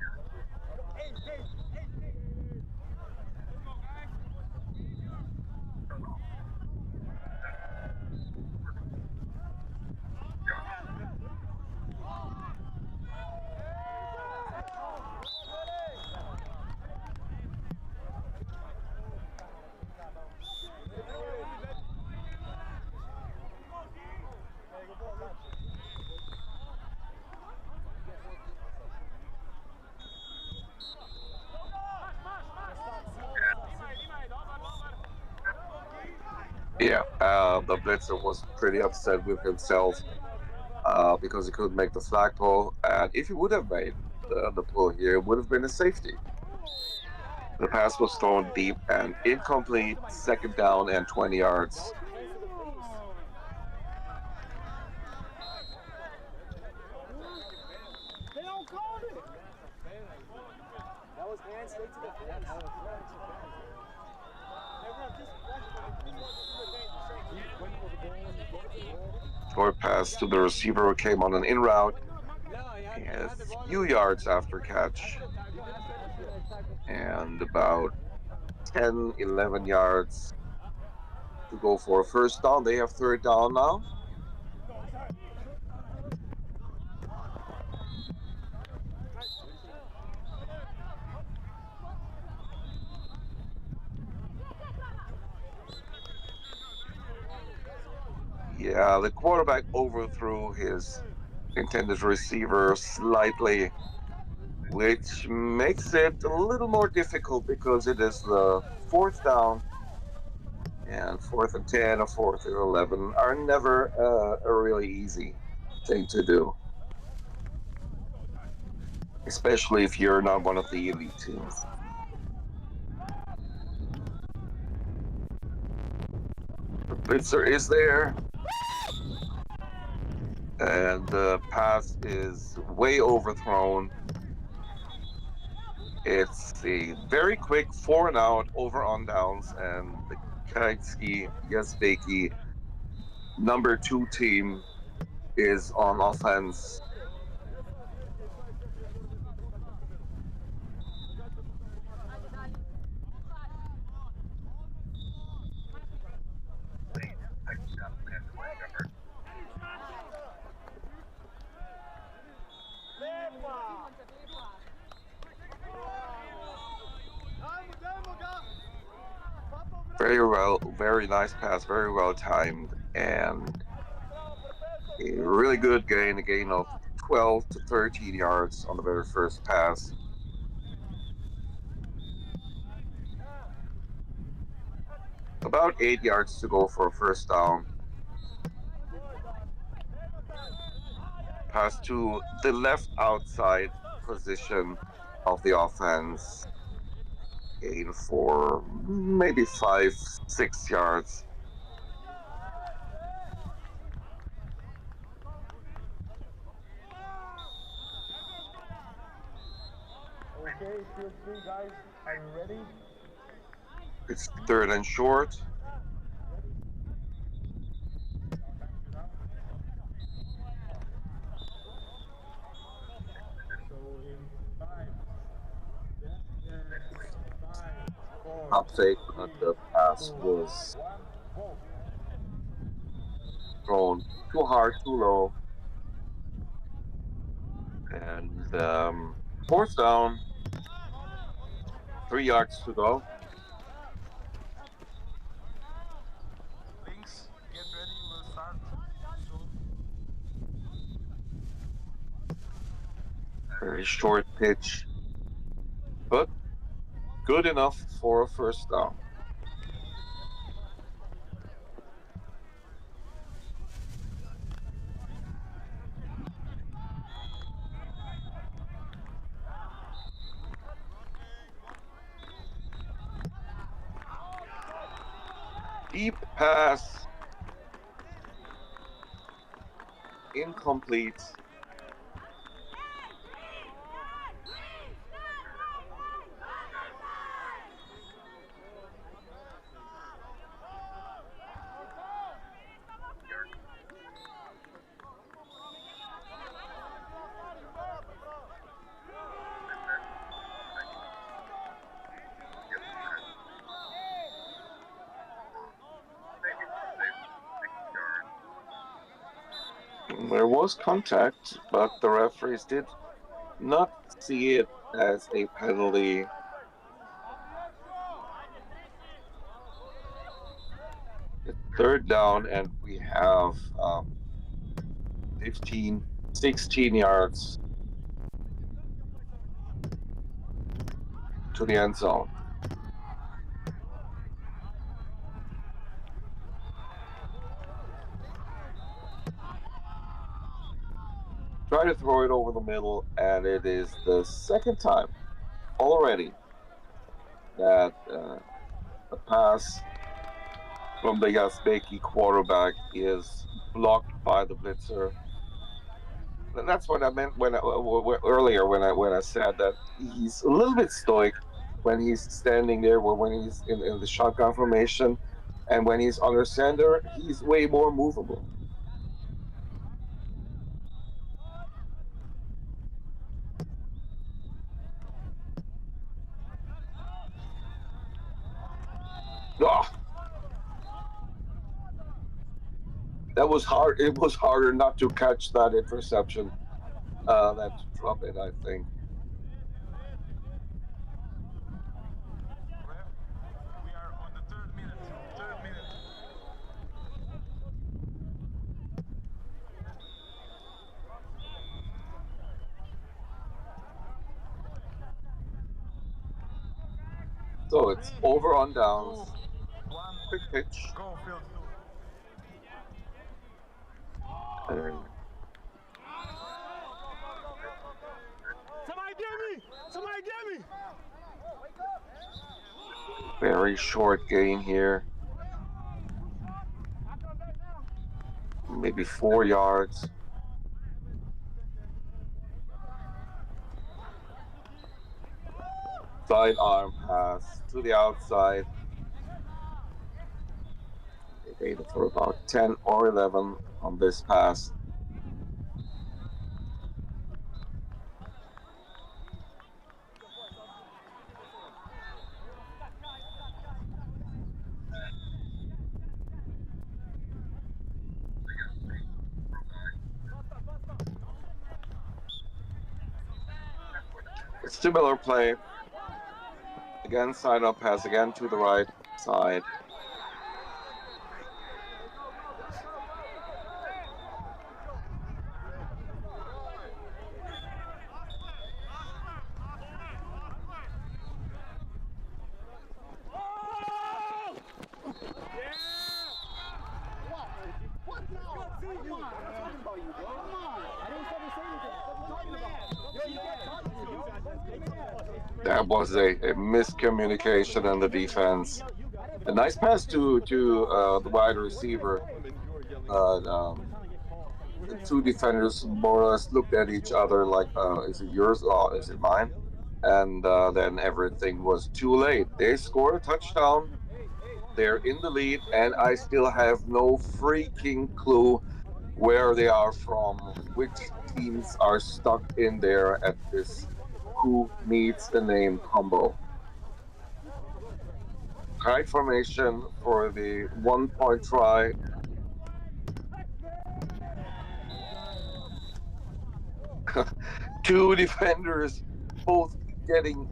Yeah, the blitzer was pretty upset with himself because he couldn't make the flagpole. And if he would have made the pull here, it would have been a safety. The pass was thrown deep and incomplete, 2nd down and 20 yards. They don't call it. That was hands straight to the face. Short pass to the receiver came on an in route. A few yards after catch. And about 10, 11 yards to go for a first down. They have 3rd down now. Yeah, the quarterback overthrew his intended receiver slightly, which makes it a little more difficult because it is the 4th down, and 4th and 10 or 4th and 11 are never a really easy thing to do, especially if you're not one of the elite teams. The blitzer is there, and the pass is way overthrown. It's a very quick 4 and out over on downs, and the Kaitsky Yazbeki number 2 team is on offense. Very nice pass, very well timed, and a really good gain, a gain of 12 to 13 yards on the very first pass. About 8 yards to go for a first down. Pass to the left outside position of the offense. Gain for maybe 5, 6 yards. Okay, field 3 guys, are you ready? It's 3rd and short. So in 5, 4, Top fake, but the pass was thrown too hard, too low. And 4th down, 3 yards to go. Links, get ready, we'll start. Very short pitch, but good enough for a first down. Deep pass. Incomplete. There was contact, but the referees did not see it as a penalty. It's 3rd down, and we have 15, 16 yards to the end zone. Try to throw it over the middle, and it is the 2nd time already that a pass from the Yazbeki quarterback is blocked by the blitzer. And that's what I meant earlier when I said that he's a little bit stoic when he's standing there, or when he's in the shotgun formation, and when he's under center, he's way more movable. Oh, that was hard. It was harder not to catch that interception than to drop it, I think. Ref, we are on the 3rd minute. 3rd minute. So it's over on downs. 2, 1, Quick pitch. go field 2. And Somebody get me! Somebody get me! very short gain here. Maybe 4 yards. Sidearm pass to the outside. They gained for about 10 or 11 on this pass. Similar play. Again, side up pass again to the right side. That was a miscommunication on the defense. A nice pass to the wide receiver. The two defenders more or less looked at each other like, is it yours or is it mine? And then everything was too late. They scored a touchdown. They're in the lead, and I still have no freaking clue where they are from, which teams are stuck in there at this who needs the name combo. Kite formation for the 1 point try. Two defenders both getting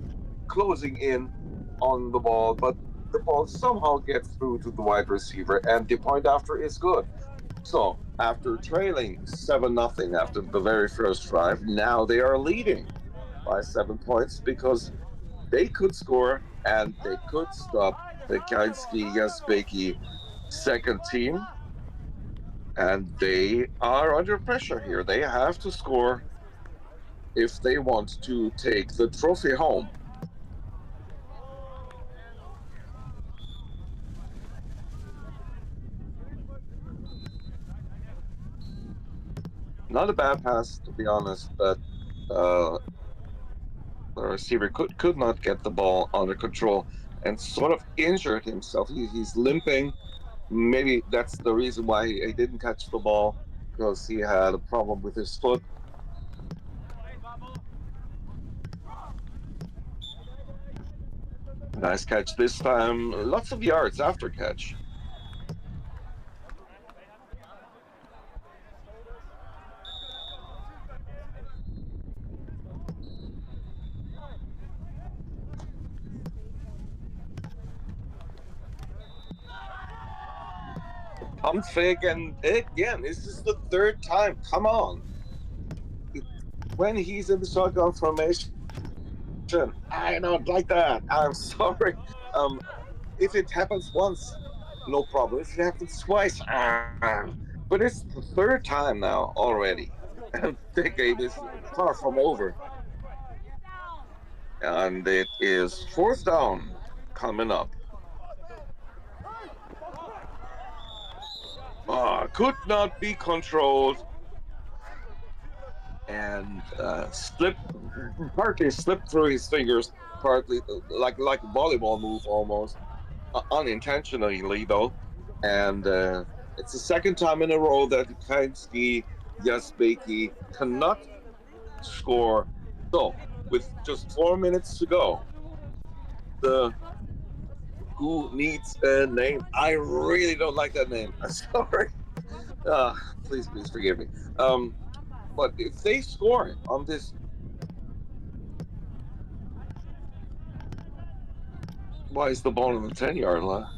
closing in on the ball, but the ball somehow gets through to the wide receiver, and the point after is good. So after trailing 7-0 after the very first drive, now they are leading by 7 points because they could score and they could stop the Kainski Yazbeki second team. And they are under pressure here. They have to score if they want to take the trophy home. Not a bad pass, to be honest, but the receiver could not get the ball under control and sort of injured himself. He's limping. Maybe that's the reason why he didn't catch the ball, because he had a problem with his foot. Nice catch this time. Lots of yards after catch. Pump fake, and again, this is the third time. Come on. When he's in the shotgun formation, I don't like that. I'm sorry. If it happens once, no problem. If it happens twice, but it's the third time now already. And the game is far from over. And it is 4th down coming up. Could not be controlled. And partly slipped through his fingers, partly like a volleyball move almost, unintentionally though. And it's the second time in a row that Kainski Yazbeki cannot score. So with just 4 minutes to go, the who needs a name? I really don't like that name. I'm sorry. Please forgive me. But if they score on this, why is the ball on the 10-yard line?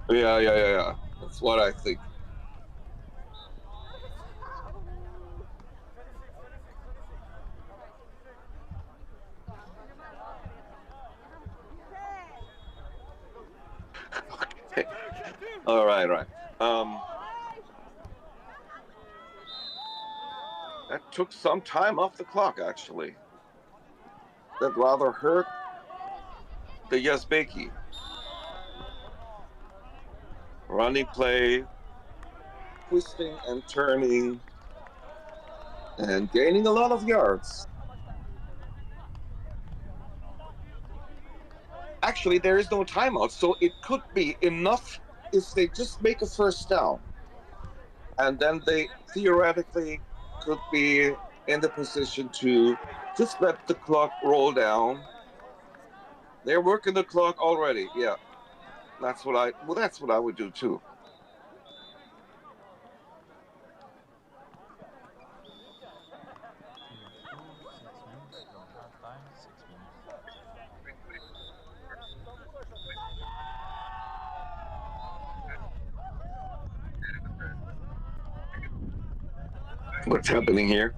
Yeah. That's what I think. Okay. All right. That took some time off the clock, actually. That rather hurt the Yazbeki. Running play, twisting and turning, and gaining a lot of yards. Actually, there is no timeout, so it could be enough if they just make a first down. And then they theoretically could be in the position to just let the clock roll down. They're working the clock already. Yeah, that's what I would do too. What's happening here?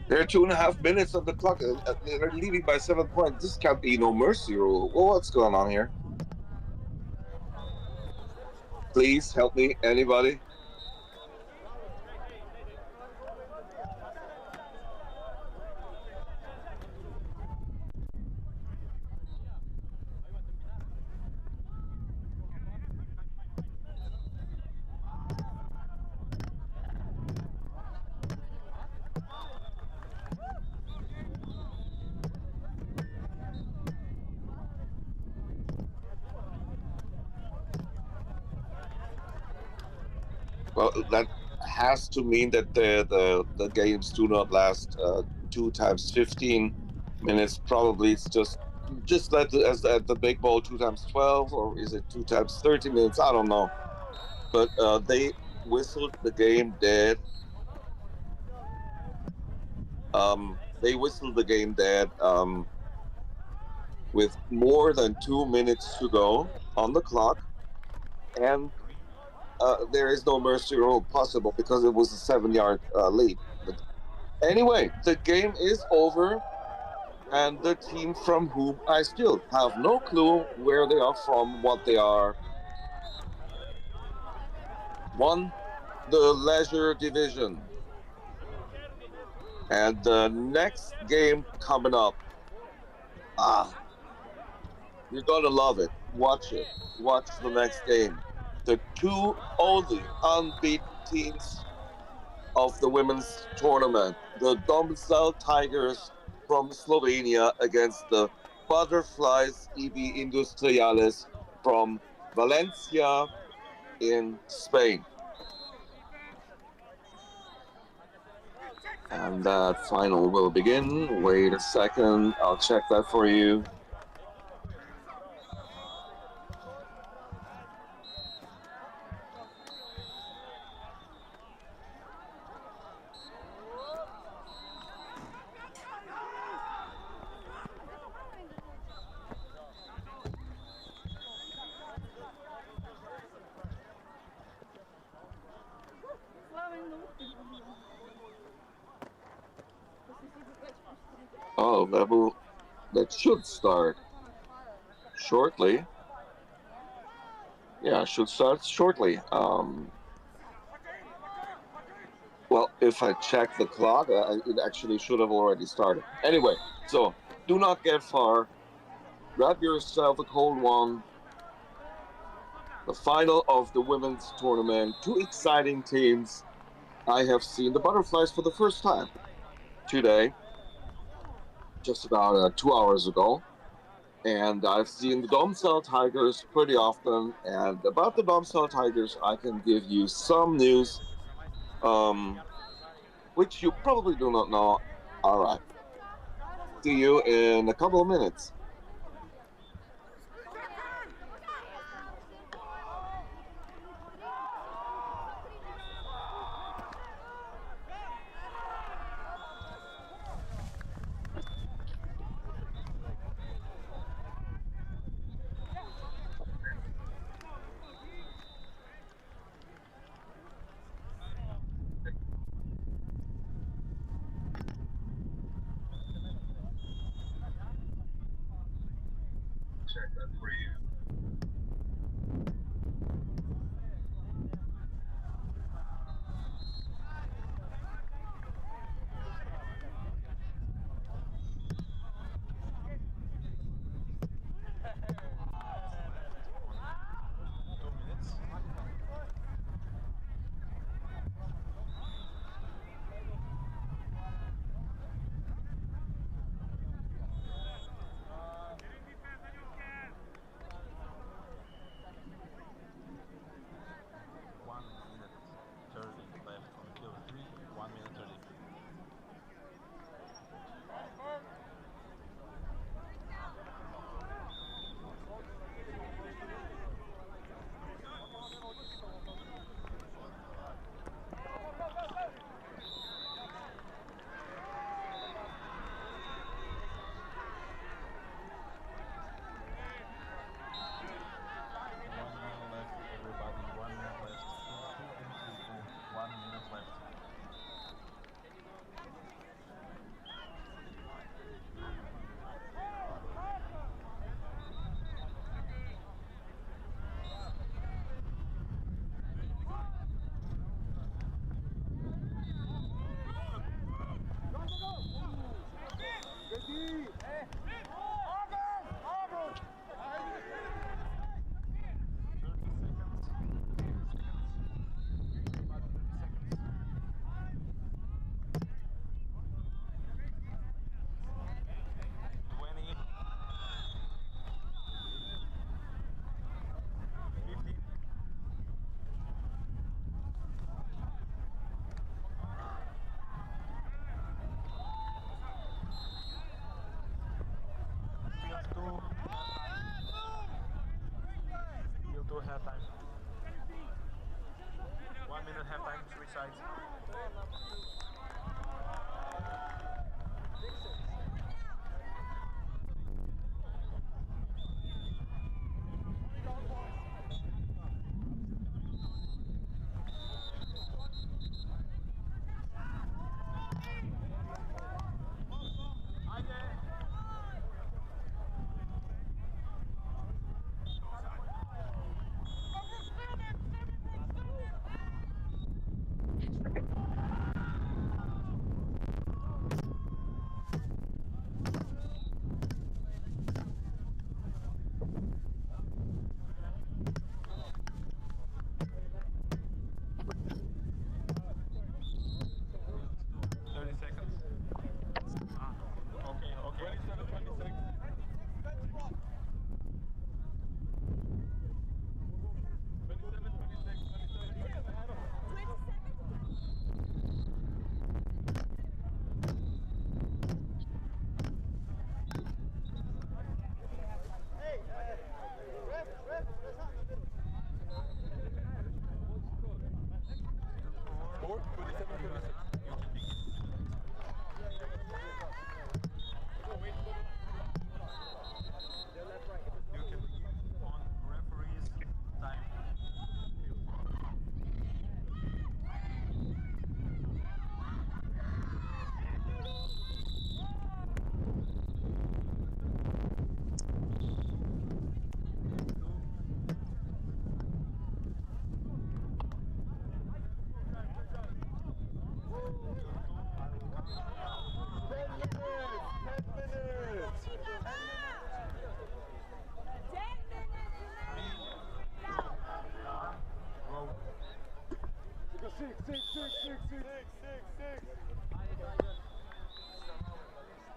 There are 2.5 minutes on the clock. They're leading by 7 points. This can't be no mercy rule. Well, what's going on here? Please help me, anybody. Well, that has to mean that the games do not last 2 times 15 minutes. Probably it's just like as at the big bowl 2 times 12, or is it 2 times 30 minutes? I don't know. But they whistled the game dead. They whistled the game dead with more than 2 minutes to go on the clock, and there is no mercy rule possible because it was a 7-yard lead. But anyway, the game is over, and the team from whom I still have no clue where they are from, what they are, won the leisure division. And the next game coming up, you're gonna love it. Watch it. Watch the next game. The two only unbeaten teams of the women's tournament, the Domstal Tigers from Slovenia against the Butterflies EB Industriales from Valencia in Spain. And that final will begin. Wait a second, I'll check that for you. Oh, that should start shortly. Yeah, should start shortly. Well, if I check the clock, it actually should have already started. Anyway, so do not get far. Grab yourself a cold one. The final of the women's tournament. Two exciting teams. I have seen the Butterflies for the first time today, just about 2 hours ago. And I've seen the Domstal Tigers pretty often. And about the Domstal Tigers, I can give you some news, which you probably do not know. All right. See you in a couple of minutes. Check that for you.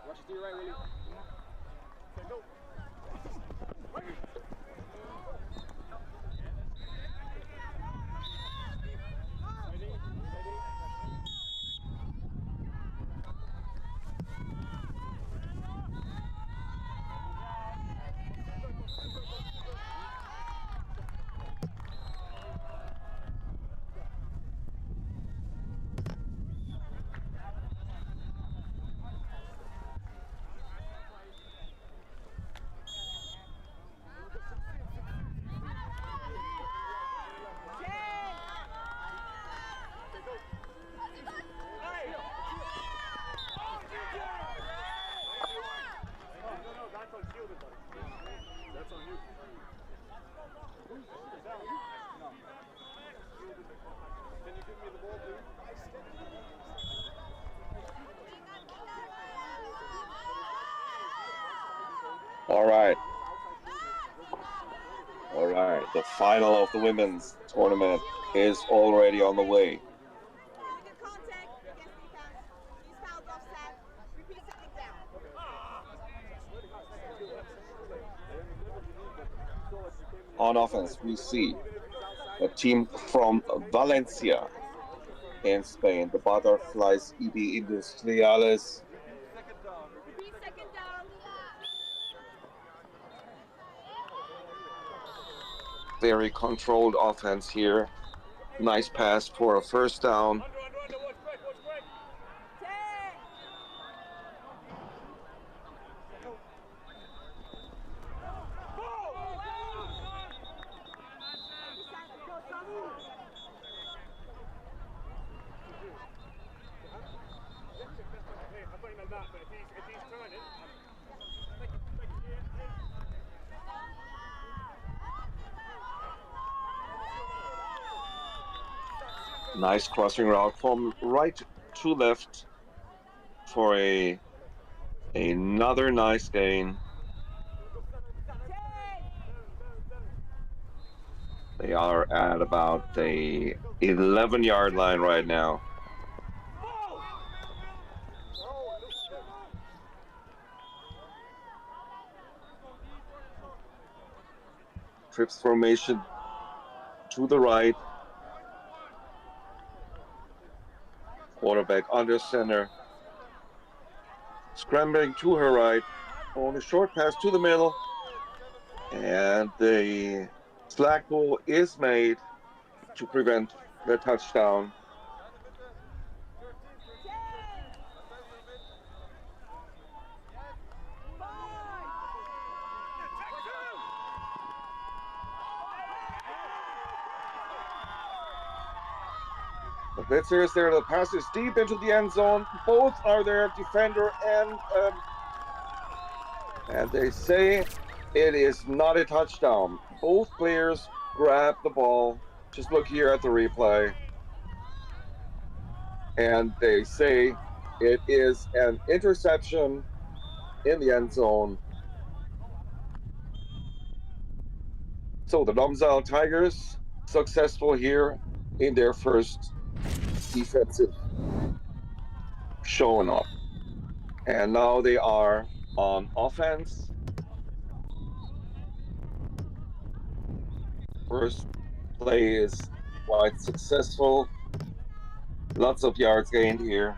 Watch it to your right, Willie. Okay, go. That's on you. Can you give me the ball, please? All right. All right. The final of the women's tournament is already on the way. On offense, we see a team from Valencia in Spain, the Butterflies EB Industriales. Very controlled offense here. Nice pass for a first down. Nice crossing route from right to left for another nice gain. They are at about the 11-yard line right now. Trips formation to the right. Quarterback under center. Scrambling to her right. On a short pass to the middle. And the flag ball is made to prevent the touchdown. The blitzer is there. The pass is deep into the end zone. Both are there, defender and they say it is not a touchdown. Both players grab the ball. Just look here at the replay. And they say it is an interception in the end zone. So the Domzal Tigers successful here in their first defensive showing up. And now they are on offense. First play is quite successful. Lots of yards gained here.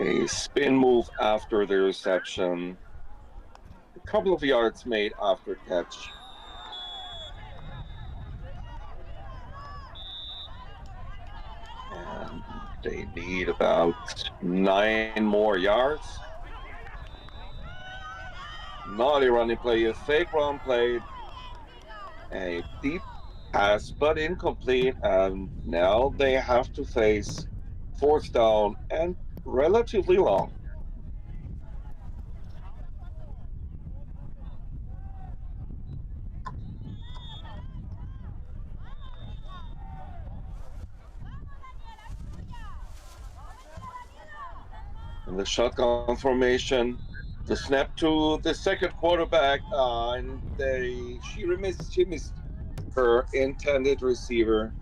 A spin move after the reception. A couple of yards made after catch. And they need about 9 more yards. Not a running play, a fake run played. A deep pass, but incomplete. And now they have to face 4th down and relatively long. In the shotgun formation, the snap to the second quarterback, and she missed her intended receiver.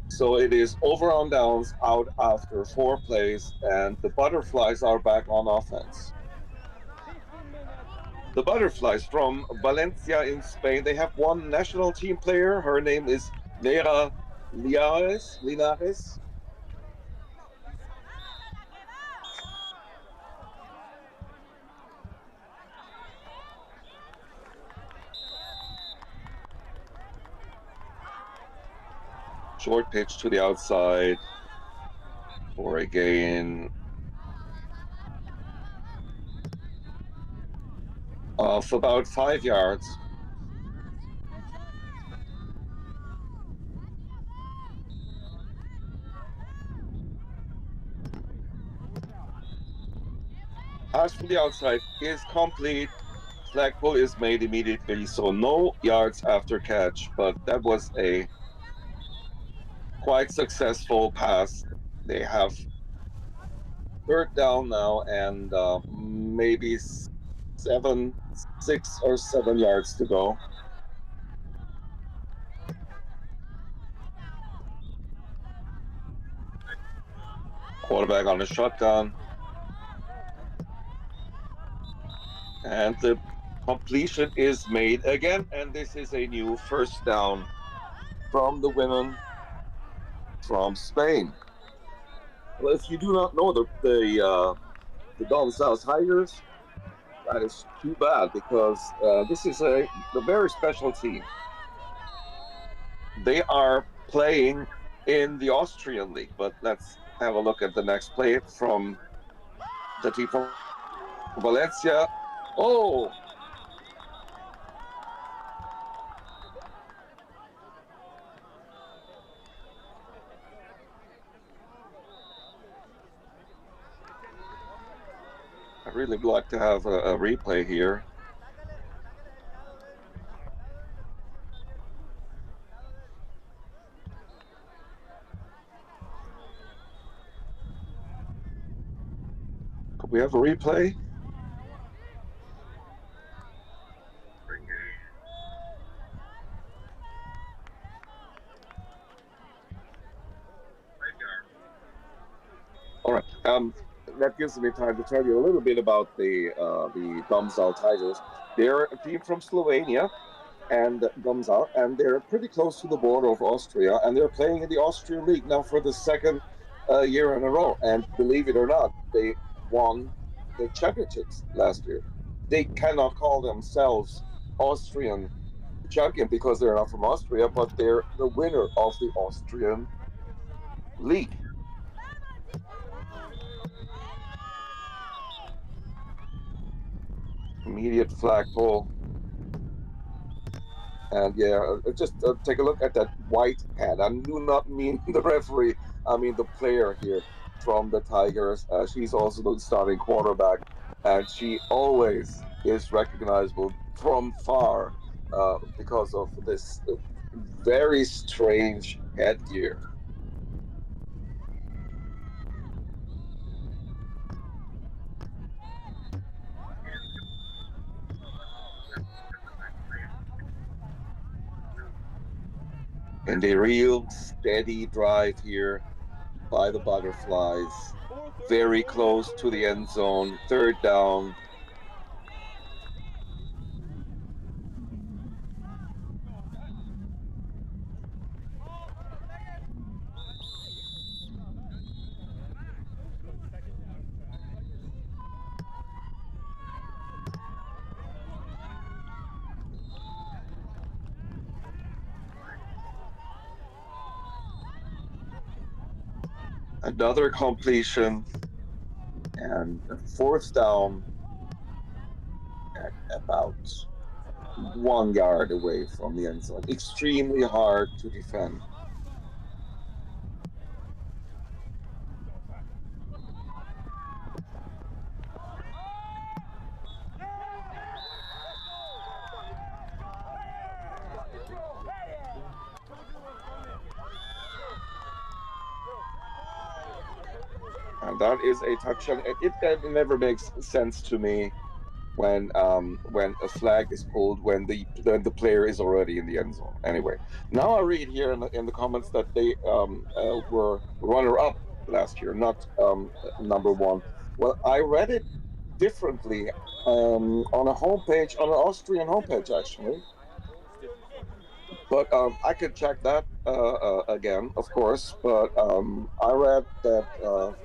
So it is over on downs, out after 4 plays, and the Butterflies are back on offense. The Butterflies from Valencia in Spain, they have one national team player. Her name is Neira Linares. Short pitch to the outside for a gain of about 5 yards. Pass from the outside is complete. Flag pull is made immediately, so no yards after catch, but that was a quite successful pass. They have 3rd down now and maybe 6 or 7 yards to go. Quarterback on a shotgun. And the completion is made again, and this is a new 1st down from the women from Spain. Well, if you do not know the Gonzales Tigers, that is too bad, because this is a very special team. They are playing in the Austrian league, but let's have a look at the next play from the team from Valencia. Oh! I'd really like to have a replay here. Could we have a replay? All right. That gives me time to tell you a little bit about the Domžal Tigers. They're a team from Slovenia, and Domžal, and they're pretty close to the border of Austria, and they're playing in the Austrian league now for the 2nd year in a row. And believe it or not, they won the championships last year. They cannot call themselves Austrian champion because they're not from Austria, but they're the winner of the Austrian league. Immediate flagpole. And yeah, just take a look at that white hat. I do not mean the referee, I mean the player here from the Tigers. She's also the starting quarterback, and she always is recognizable from far because of this very strange headgear. And a real steady drive here by the Butterflies. Very close to the end zone. 3rd down. Another completion and a fourth down at about 1 yard away from the end zone. Extremely hard to defend. And that is a touchdown. It never makes sense to me when a flag is pulled when the player is already in the end zone. Anyway, now I read here in the comments that they were runner up last year, not number one. Well, I read it differently on a homepage, on an Austrian homepage actually. But I could check that again, of course. But I read that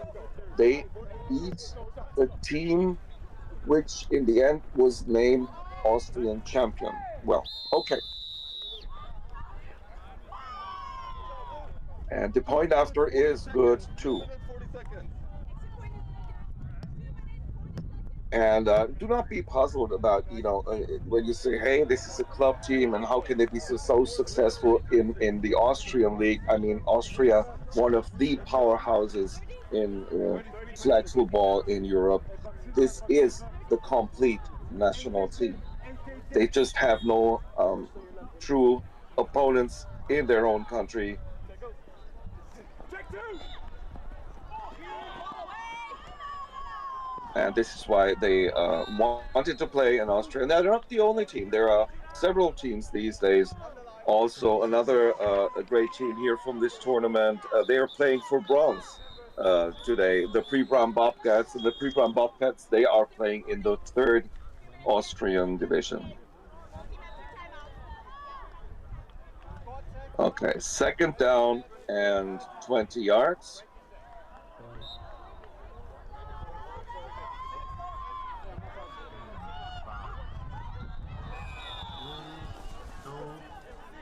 they beat the team which in the end was named Austrian champion. Well, okay. And the point after is good too. And do not be puzzled about, when you say, hey, this is a club team and how can they be so successful in the Austrian league? I mean, Austria, one of the powerhouses in flag football in Europe. This is the complete national team. They just have no true opponents in their own country. And this is why they wanted to play in Austria. And they're not the only team. There are several teams these days. Also, another a great team here from this tournament. They are playing for bronze today. The Pre-Bram Bobcats. And the Pre-Bram Bobcats, they are playing in the third Austrian division. Okay, second down and 20 yards.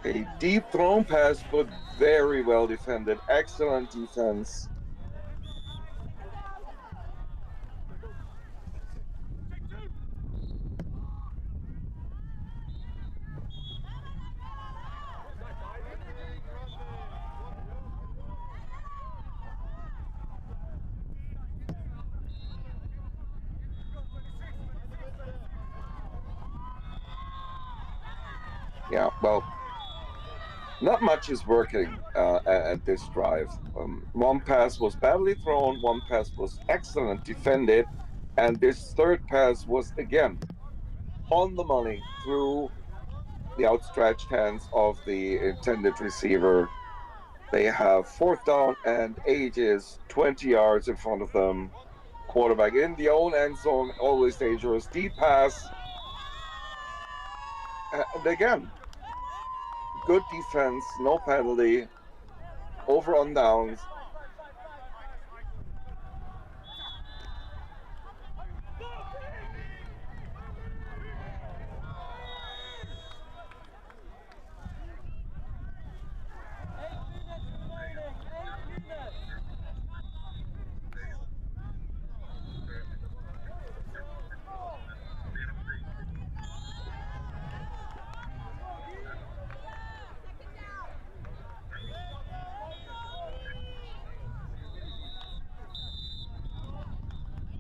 A deep thrown pass, but very well defended. Excellent defense. Yeah, well, not much is working at this drive. One pass was badly thrown, one pass was excellent defended, and this third pass was again on the money through the outstretched hands of the intended receiver. They have fourth down and 8 is 20 yards in front of them. Quarterback in the own end zone, always dangerous. Deep pass. And again, good defense, no penalty, over on downs.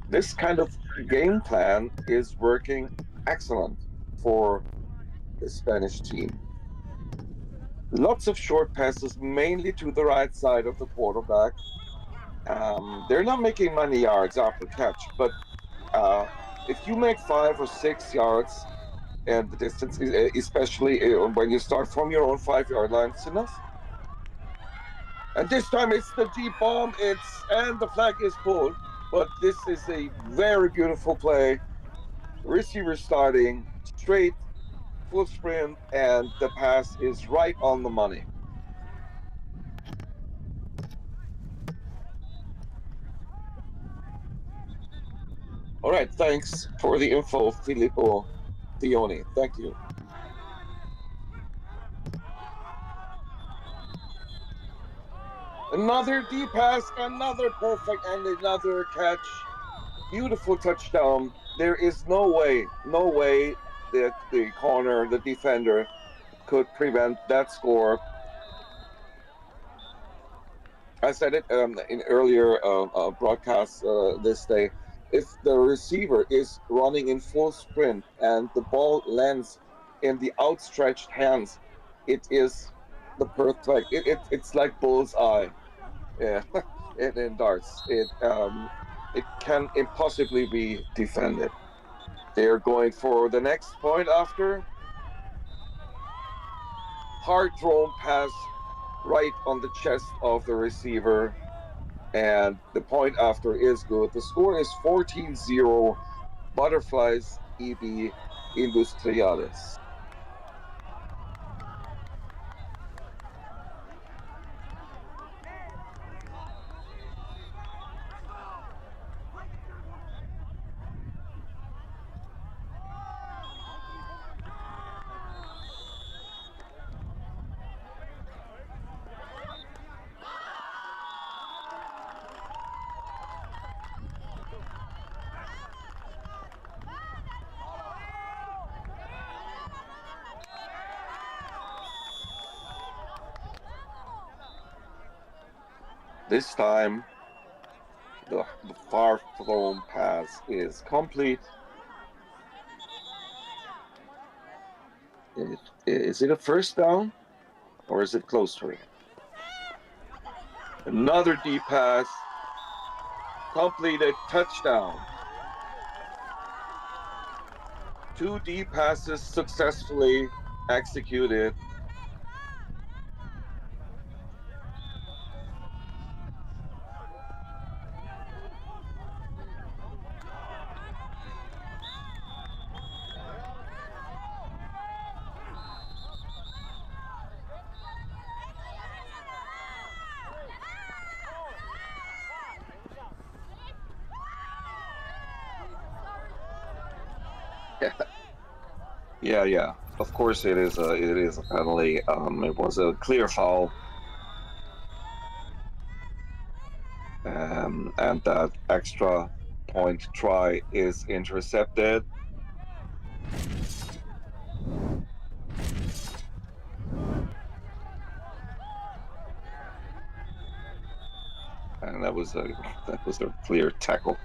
This kind of game plan is working excellent for the Spanish team. Lots of short passes, mainly to the right side of the quarterback. They're not making many yards after catch, but if you make 5 or 6 yards and the distance, especially when you start from your own 5-yard line, it's enough. And this time it's the deep bomb, and the flag is pulled. But this is a very beautiful play. Receiver starting straight, full sprint, and the pass is right on the money. All right, thanks for the info, Filippo Tioni. Thank you. Another deep pass, another perfect, and another catch. Beautiful touchdown. There is no way that the corner, the defender, could prevent that score. I said it in earlier broadcasts this day. If the receiver is running in full sprint and the ball lands in the outstretched hands, it is the perfect. It's like bullseye. Yeah, in darts. It can impossibly be defended. They're going for the next point after. Hard thrown pass right on the chest of the receiver. And the point after is good. The score is 14-0. Butterflies EB Industriales. This time, the far thrown pass is complete. Is it a first down or is it close to it? Another deep pass, completed, touchdown. 2 deep passes successfully executed. Yeah. Of course, it is a penalty. It was a clear foul, and that extra point try is intercepted. And that was a clear tackle.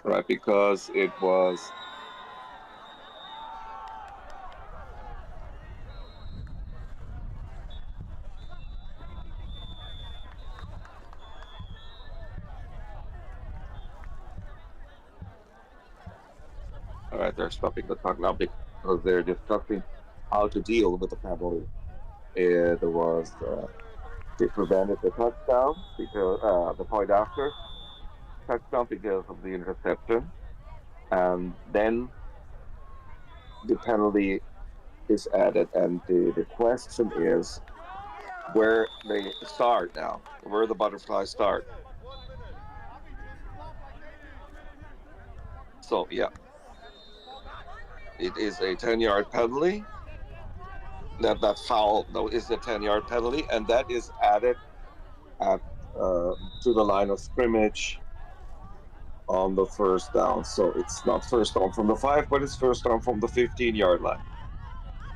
Right, because it was all right. They're stopping the clock now because they're discussing how to deal with the penalty. It was they prevented the touchdown because the point after touchdown because of the interception, and then the penalty is added, and the question is where they start now, where the butterflies start. So yeah, it is a 10-yard penalty. That foul though is a 10-yard penalty, and that is added at to the line of scrimmage on the first down. So it's not first down from the 5, but it's first down from the 15-yard line.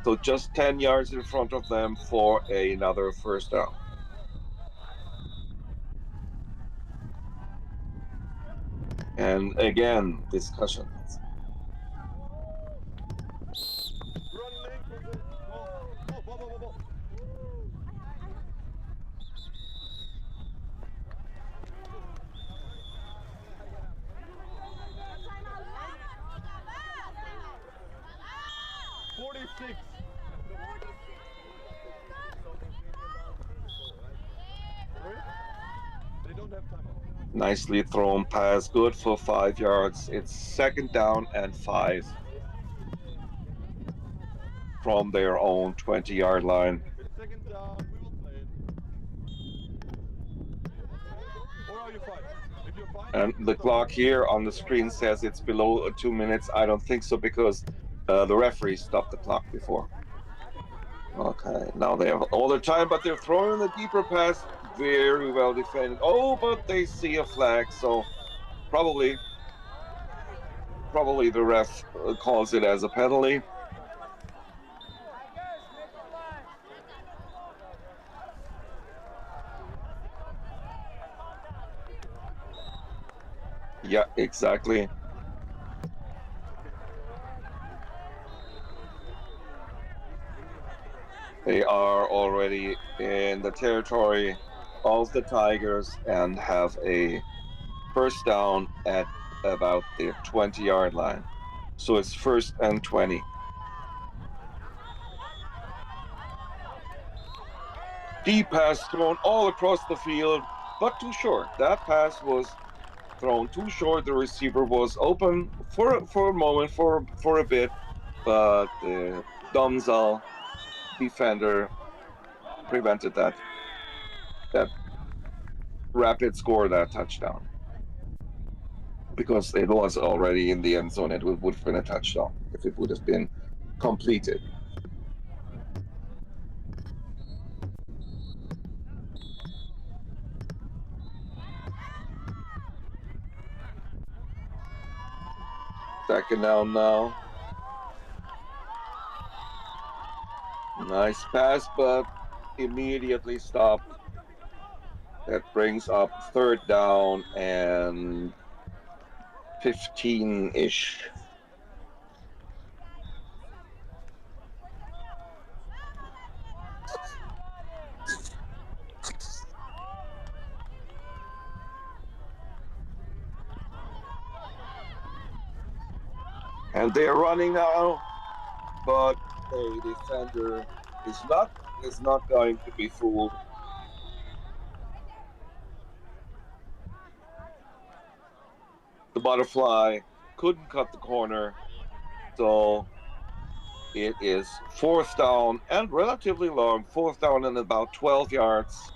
So just 10 yards in front of them for another first down. And again, discussions. They don't Nicely thrown pass, good for 5 yards. It's 2nd down and 5 from their own 20-yard line. It's 2nd down, we will play it. Or are you fine? If you're fine, And the clock here on the screen says it's below 2 minutes. I don't think so because the referee stopped the clock before. Okay, now they have all the time, but they're throwing the deeper pass. Very well defended. Oh, but they see a flag, so probably the ref calls it as a penalty. Yeah, exactly. They are already in the territory of the Tigers and have a 1st down at about the 20-yard line. So it's 1st and 20. Deep pass thrown all across the field, but too short. That pass was thrown too short. The receiver was open for a moment, for a bit, but the Domzal defender prevented that rapid score, that touchdown, because it was already in the end zone. It would have been a touchdown if it would have been completed. Second down now. Nice pass, but immediately stopped. That brings up 3rd down and 15-ish. And they're running now, but the defender is not going to be fooled. The butterfly couldn't cut the corner, so it is 4th down and relatively long. 4th down and about 12 yards,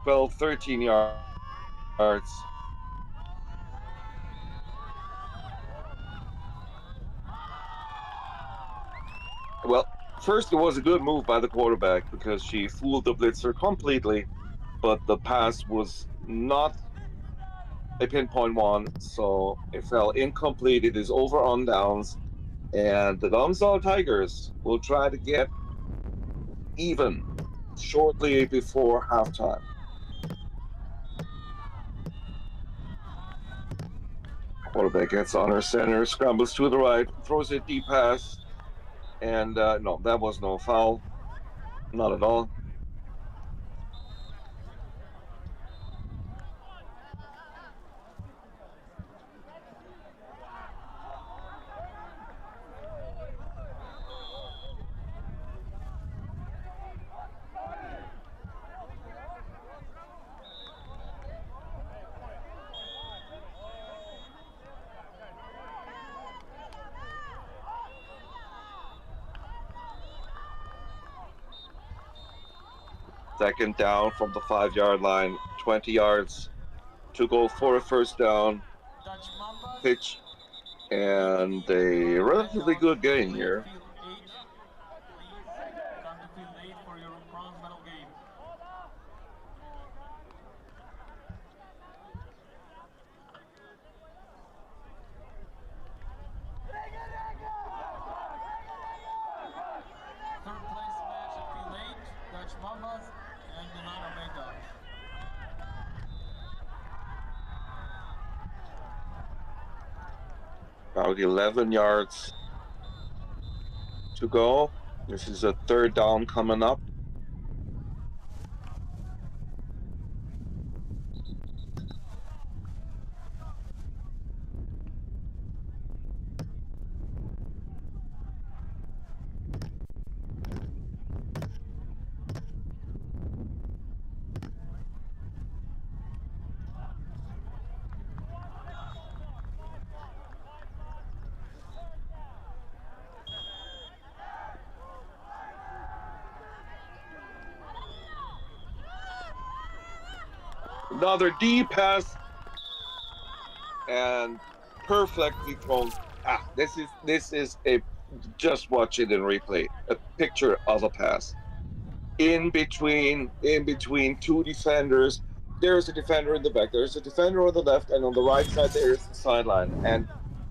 12, 13 yards. Well, first it was a good move by the quarterback because she fooled the blitzer completely, but the pass was not a pinpoint one, so it fell incomplete. It is over on downs, and the Domzal Tigers will try to get even shortly before halftime. Quarterback gets under center, scrambles to the right, throws a deep pass, and no, that was no foul. Not at all. Second down from the 5-yard line, 20 yards to go for a 1st down. Pitch, and a relatively good game here. Come to field 8 for your bronze medal game. Third place match at field 8, Dutch Mambas and the Nano Maydogs. About 11 yards to go. This is a 3rd down coming up. Another deep pass and perfectly thrown. This is a, just watch it in replay. A picture of a pass. In between two defenders. There's a defender in the back. There's a defender on the left, and on the right side there is the sideline. And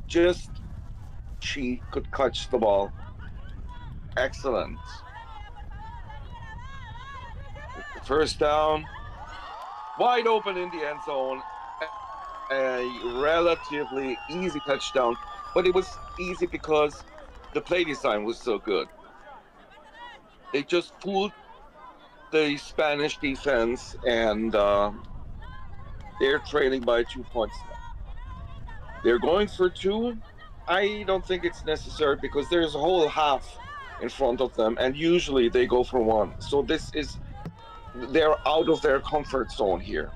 just she could catch the ball. Excellent. First down, wide open in the end zone. A relatively easy touchdown, but it was easy because the play design was so good. They just fooled the Spanish defense, and they're trailing by 2 points now. They're going for 2. I don't think it's necessary because there's a whole half in front of them, and usually they go for 1. So they're out of their comfort zone here.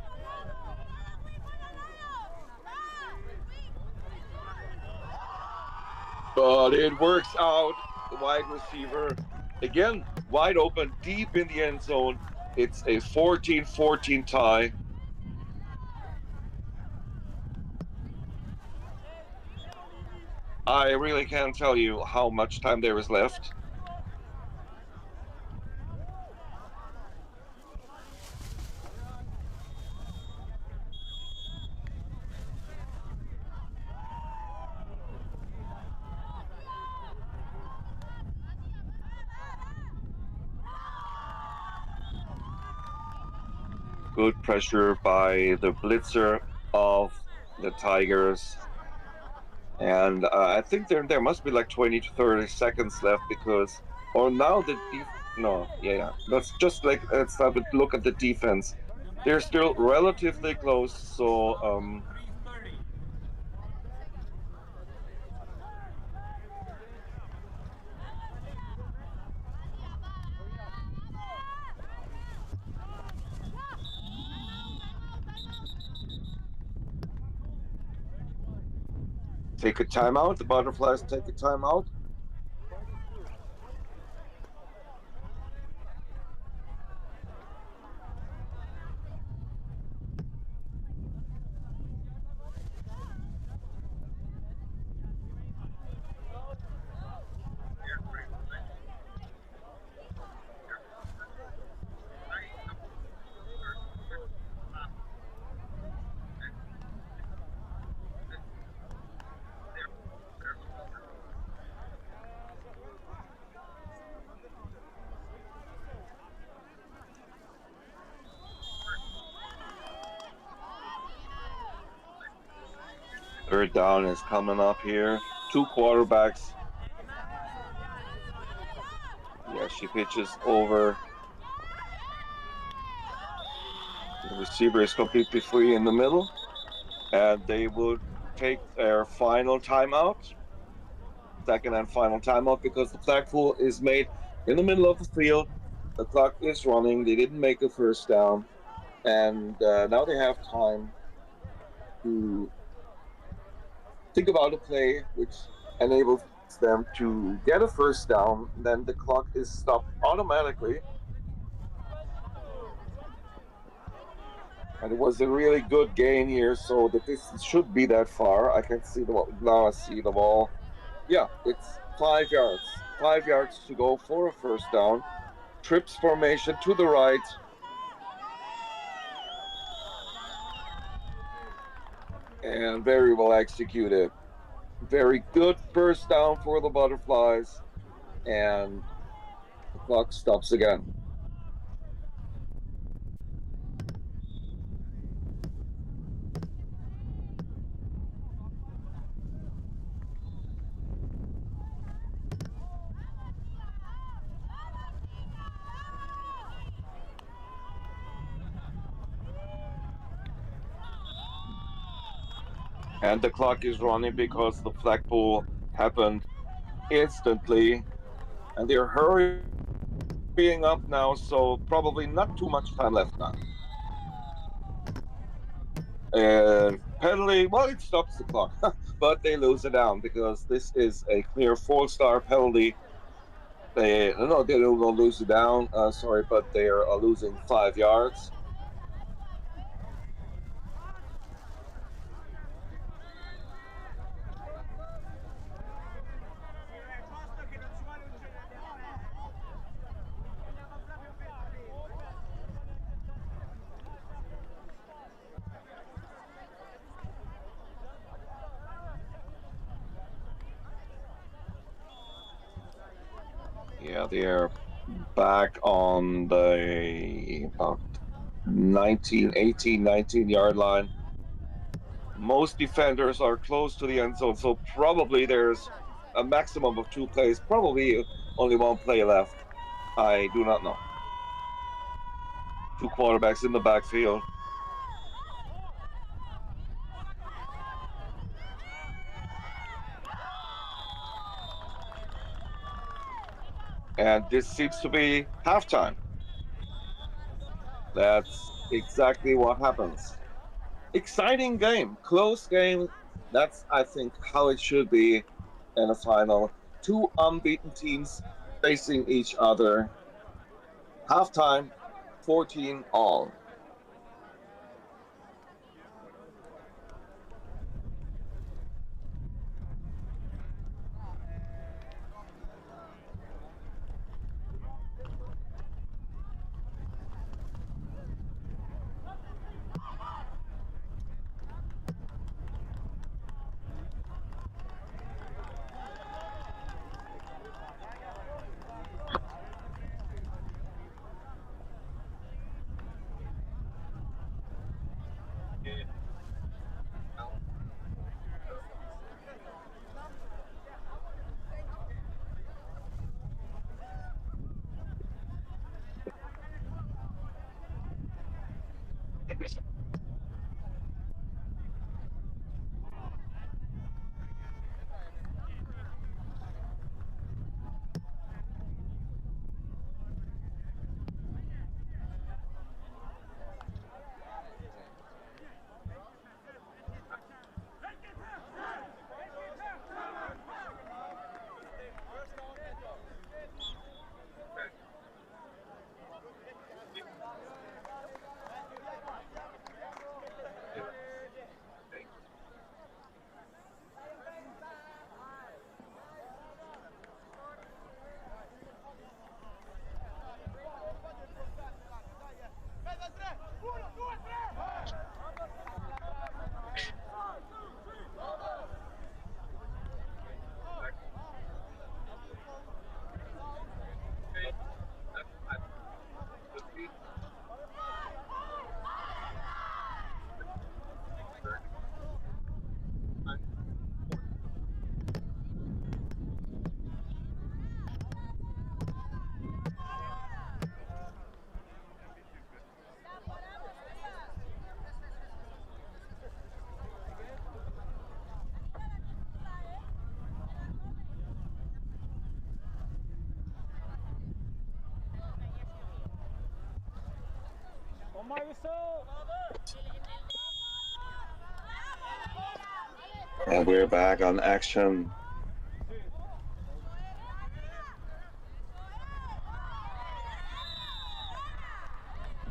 But it works out. The wide receiver, again, wide open, deep in the end zone. It's a 14-14 tie. I really can't tell you how much time there is left. Good pressure by the blitzer of the Tigers. And I think there must be like 20 to 30 seconds left because, or now let's just let's have a look at the defense. They're still relatively close, so take a timeout. The Butterflies take a timeout. Third down is coming up here. 2 quarterbacks. Yeah, she pitches over. The receiver is completely free in the middle. And they will take their final timeout. Second and final timeout because the flag pool is made in the middle of the field. The clock is running. They didn't make a first down. And now they have time to think about a play which enables them to get a first down. Then the clock is stopped automatically. And it was a really good gain here, so the distance should be that far. I can see now I see the ball. Yeah, it's 5 yards. 5 yards to go for a first down. Trips formation to the right. And very well executed. Very good first down for the Butterflies. And the clock stops again. And the clock is running because the flag pull happened instantly. And they're hurrying up now, so probably not too much time left now. And penalty, well, it stops the clock, but they lose it down because this is a clear 4-star penalty. They don't lose it down, but they are losing 5 yards. Yeah, they're back on the about 19 yard line. Most defenders are close to the end zone, so probably there's a maximum of 2 plays, probably only 1 play left. I do not know. 2 quarterbacks in the backfield. And this seems to be halftime. That's exactly what happens. Exciting game, close game. That's, I think, how it should be in a final. 2 unbeaten teams facing each other. Halftime, 14 all. And we're back on action.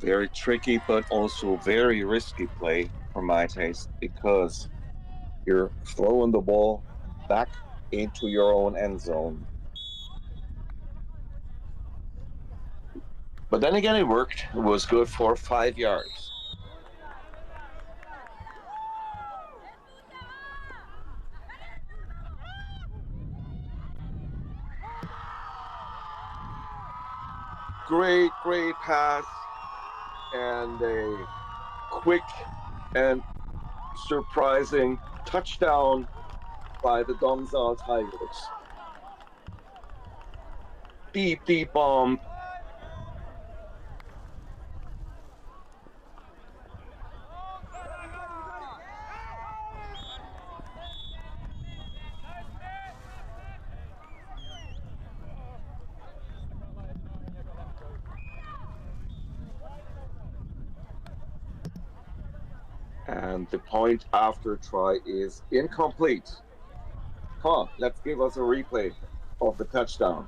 Very tricky, but also very risky play for my taste, because you're throwing the ball back into your own end zone. But then again, it worked. It was good for 5 yards. Great pass, and a quick and surprising touchdown by the Domzal Tigers. Deep bomb. And the point after try is incomplete. Come on, let's give us a replay of the touchdown.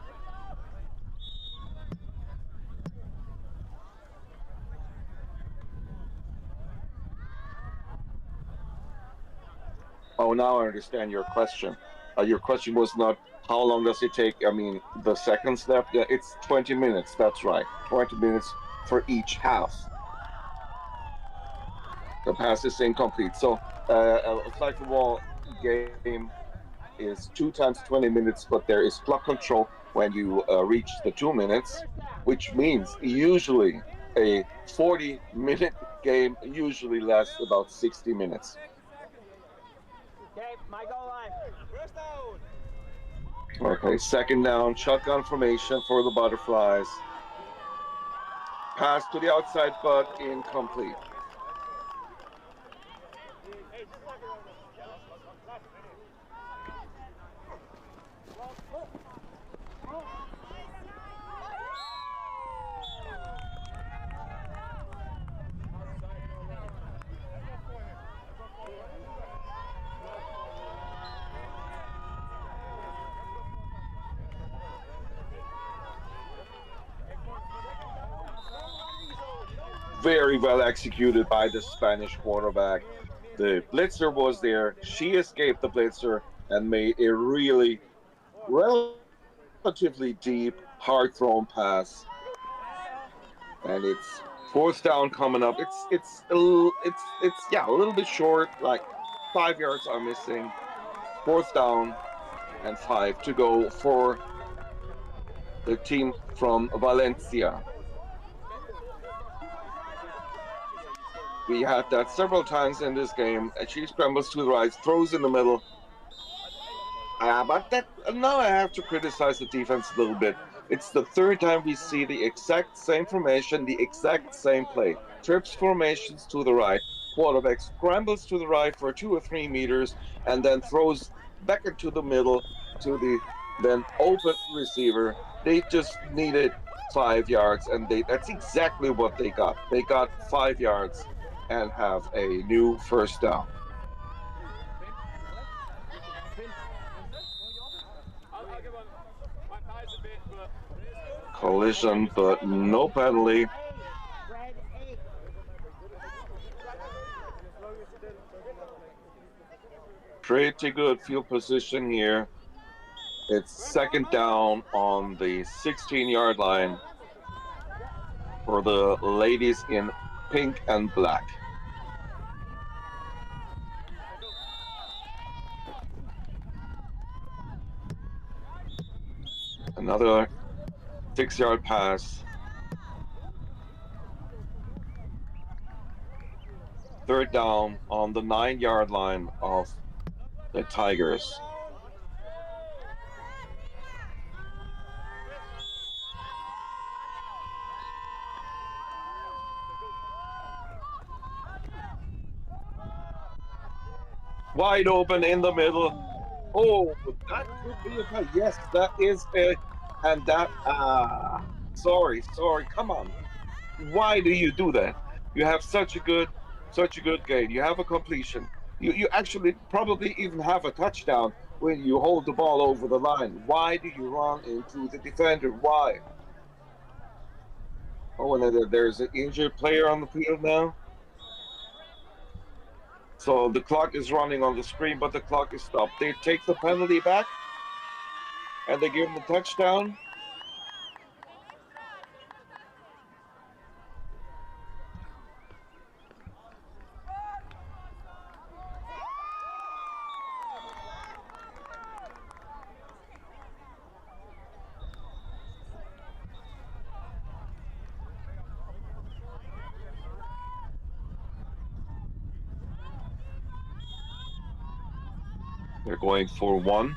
Oh, now I understand your question. Your question was not how long does it take? I mean, the seconds left. Yeah, it's 20 minutes. That's right. 20 minutes for each half. The pass is incomplete. So, a flag football game is 2 times 20 minutes, but there is clock control when you reach the 2 minutes, which means usually a 40-minute game usually lasts about 60 minutes. Okay, my goal line. First down. Okay, second down, shotgun formation for the Butterflies. Pass to the outside, but incomplete. Very well executed by the Spanish quarterback. The blitzer was there. She escaped the blitzer and made a really relatively deep, hard thrown pass. And it's fourth down coming up. It's a little bit short. Like 5 yards are missing. Fourth down and 5 to go for the team from Valencia. We had that several times in this game. She scrambles to the right, throws in the middle. But now I have to criticize the defense a little bit. It's the third time we see the exact same formation, the exact same play. Trips formations to the right. Quarterback scrambles to the right for 2 or 3 meters and then throws back into the middle to the then open receiver. They just needed 5 yards, and that's exactly what they got. They got 5 yards and have a new first down. Collision, but no penalty. Pretty good field position here. It's second down on the 16-yard line for the ladies in pink and black. Another 6-yard pass. Third down on the 9-yard line of the Tigers. Wide open in the middle. Oh, that could be a play. Yes, that is a, and that, sorry, come on. Why do you do that? You have such a good game. You have a completion. You actually probably even have a touchdown when you hold the ball over the line. Why do you run into the defender? Why? Oh, and there's an injured player on the field now. So the clock is running on the screen, but the clock is stopped. They take the penalty back, and they give him the touchdown. They're going for 1.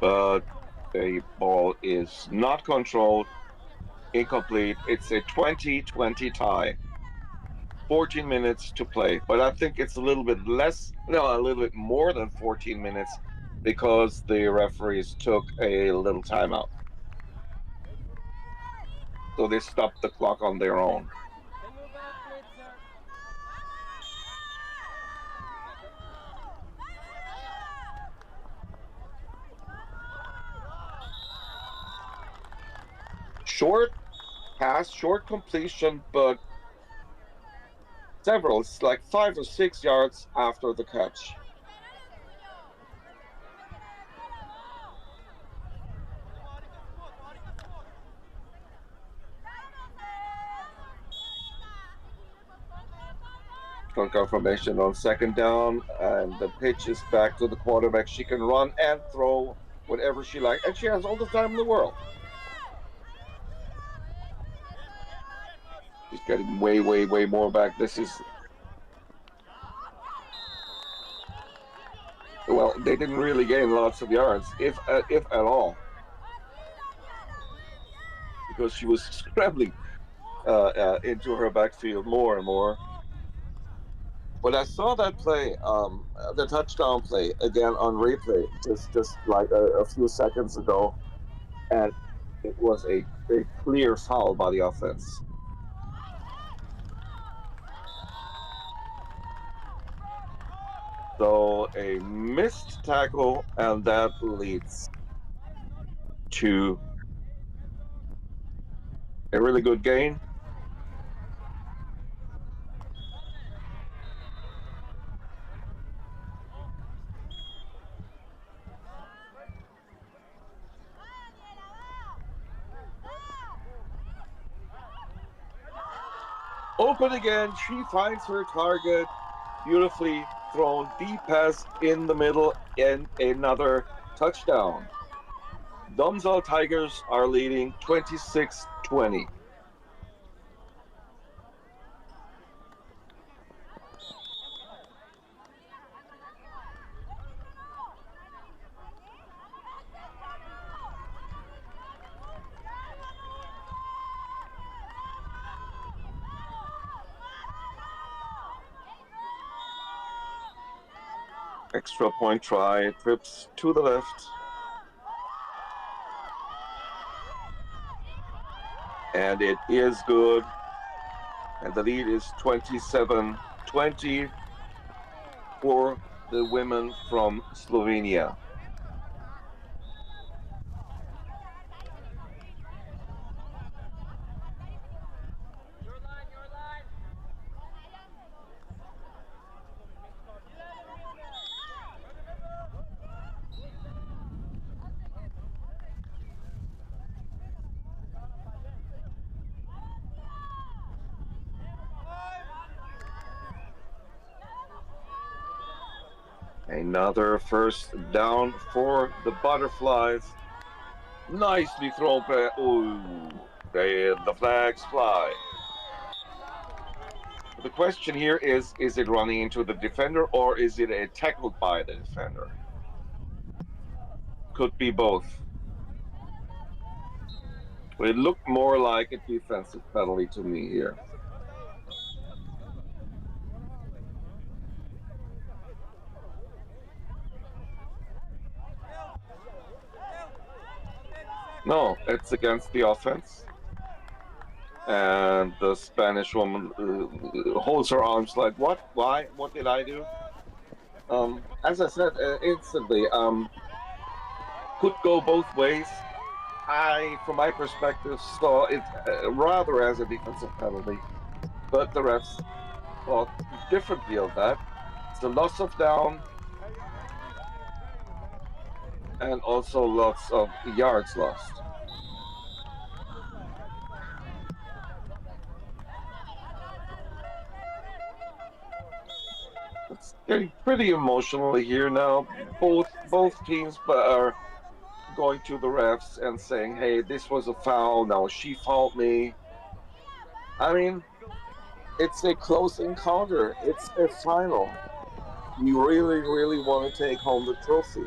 But the ball is not controlled, incomplete. It's a 20-20 tie. 14 minutes to play. But I think it's a little bit more than 14 minutes because the referees took a little timeout. So they stopped the clock on their own. Short pass, short completion, but several. It's like 5 or 6 yards after the catch. shotgun formation on second down, and the pitch is back to the quarterback. She can run and throw whatever she likes, and she has all the time in the world. She's getting way, way, way more back. This is... Well, they didn't really gain lots of yards, if at all, because she was scrambling into her backfield more and more. When I saw that play, the touchdown play again on replay, just like a few seconds ago, and it was a clear foul by the offense. So a missed tackle, and that leads to a really good gain. Open again, she finds her target, beautifully thrown, deep pass in the middle, and another touchdown. Domsal Tigers are leading 26-20. Extra point try, trips to the left. And it is good. And the lead is 27-20 for the women from Slovenia. Another first down for the Butterflies. Nicely thrown by... Ooh, the flags fly. The question here is it running into the defender or is it a tackled by the defender? Could be both. It looked more like a defensive penalty to me here. No, it's against the offense. And the Spanish woman holds her arms like, what? Why? What did I do? As I said instantly, could go both ways. I, from my perspective, saw it rather as a defensive penalty. But the refs thought differently of that. It's a loss of down. And also lots of yards lost. It's getting pretty emotional here now. Both teams are going to the refs and saying, hey, this was a foul, now she fouled me. I mean, it's a close encounter. It's a final. You really, really want to take home the trophy.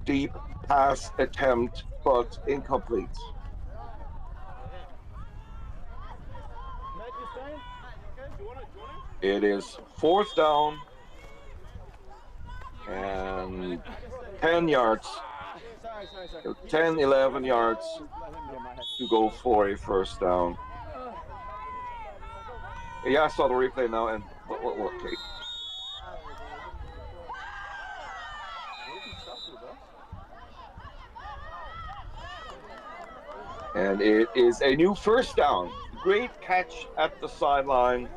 Deep pass attempt, but incomplete. It is fourth down and 10 yards, 10, 11 yards to go for a first down. Yeah, I saw the replay now, and okay. And it is a new first down. Great catch at the sideline.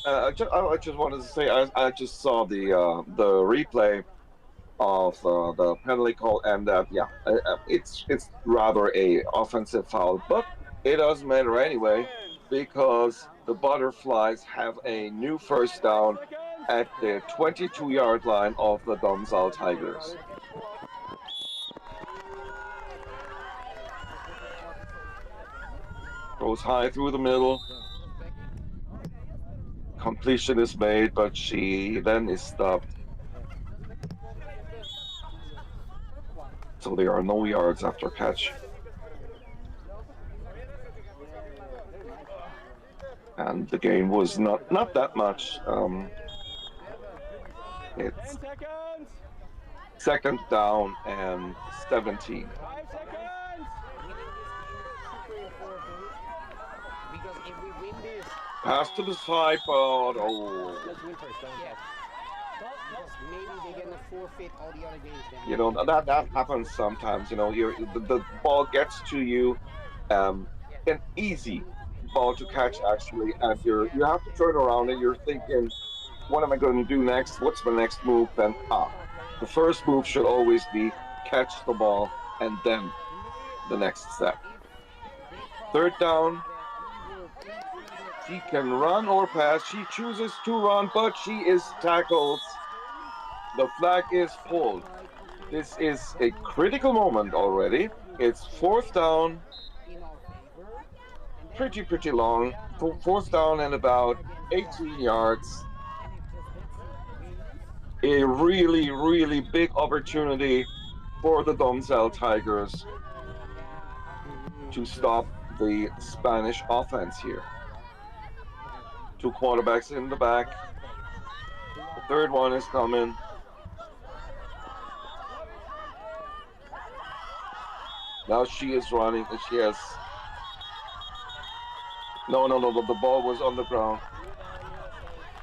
I just wanted to say, I just saw the replay, of the penalty call, and it's rather a offensive foul, but it doesn't matter anyway because the Butterflies have a new first down at the 22-yard line of the Domsal Tigers. Goes high through the middle. Completion is made, but she then is stopped. So there are no yards after catch. And the game was not that much. It's 10 seconds. second down and 17. 5 seconds. Because if we win this, Pass to the side, but oh. let's win first, don't get. Because maybe they're gonna forfeit all the other games. Then. You know, that happens sometimes. You know, the ball gets to you, an easy ball to catch actually, and you have to turn around and you're thinking, what am I going to do next? What's my next move? Then the first move should always be catch the ball and then the next step. Third down. She can run or pass. She chooses to run, but she is tackled. The flag is pulled. This is a critical moment already. It's fourth down. Pretty long. Fourth down and about 18 yards. A really big opportunity for the Domsal Tigers to stop the Spanish offense here. Two quarterbacks in the back. The third one is coming. Now she is running and she has... No, the ball was on the ground.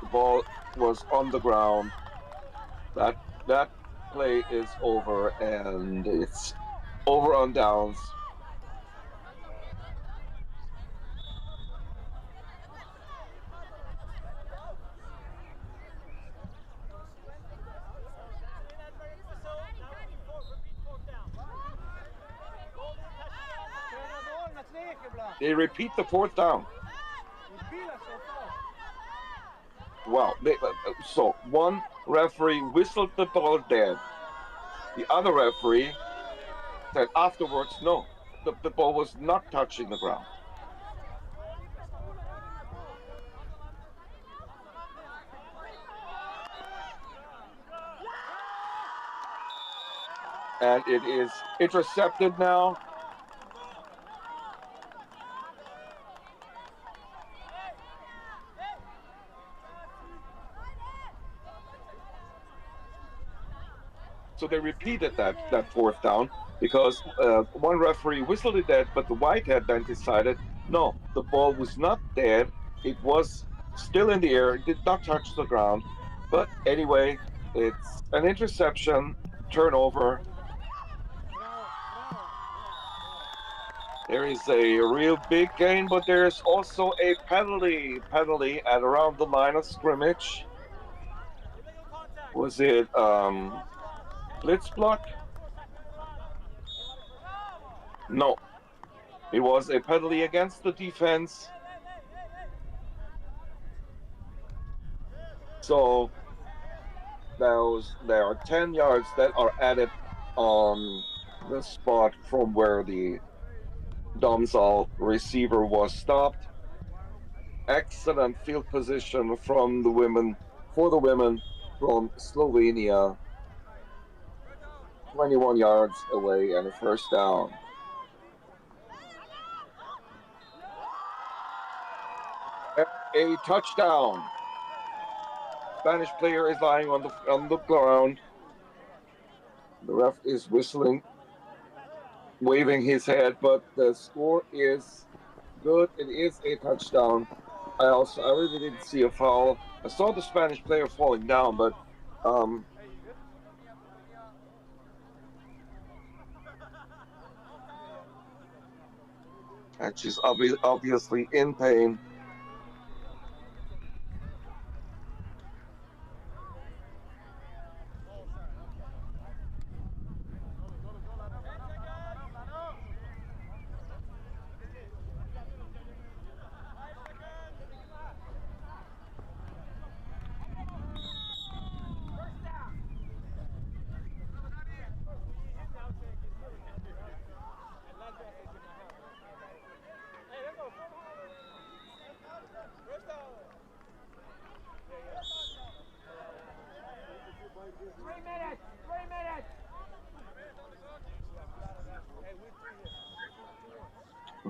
The ball was on the ground. That play is over and it's over on downs. They repeat the fourth down. Wow. So one referee whistled the ball dead. The other referee said afterwards, no, the ball was not touching the ground. And it is intercepted now. So they repeated that fourth down because one referee whistled it dead, but the Whitehead then decided, no, the ball was not dead. It was still in the air. It did not touch the ground. But anyway, it's an interception, turnover. There is a real big gain, but there's also a penalty at around the line of scrimmage. Was it blitz block? No. It was a penalty against the defense. So there are 10 yards that are added on the spot from where the Domsal receiver was stopped. Excellent field position from the women from Slovenia. 21 yards away and a first down. A touchdown. Spanish player is lying on the ground. The ref is whistling, waving his head, but the score is good. It is a touchdown. I really didn't see a foul. I saw the Spanish player falling down, but and she's obviously in pain.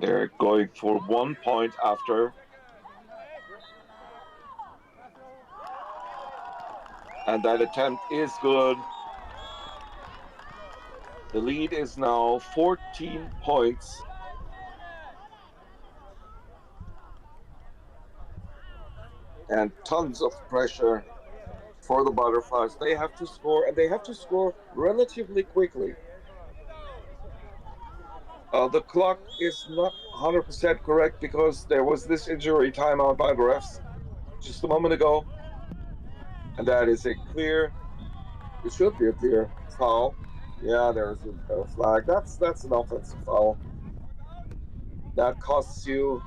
They're going for 1 point after. And that attempt is good. The lead is now 14 points. And tons of pressure for the Butterflies. They have to score, and they have to score relatively quickly. The clock is not 100% correct because there was this injury timeout by the refs just a moment ago. And that is a clear, it should be a clear foul. Yeah, there's a flag. That's an offensive foul. That costs you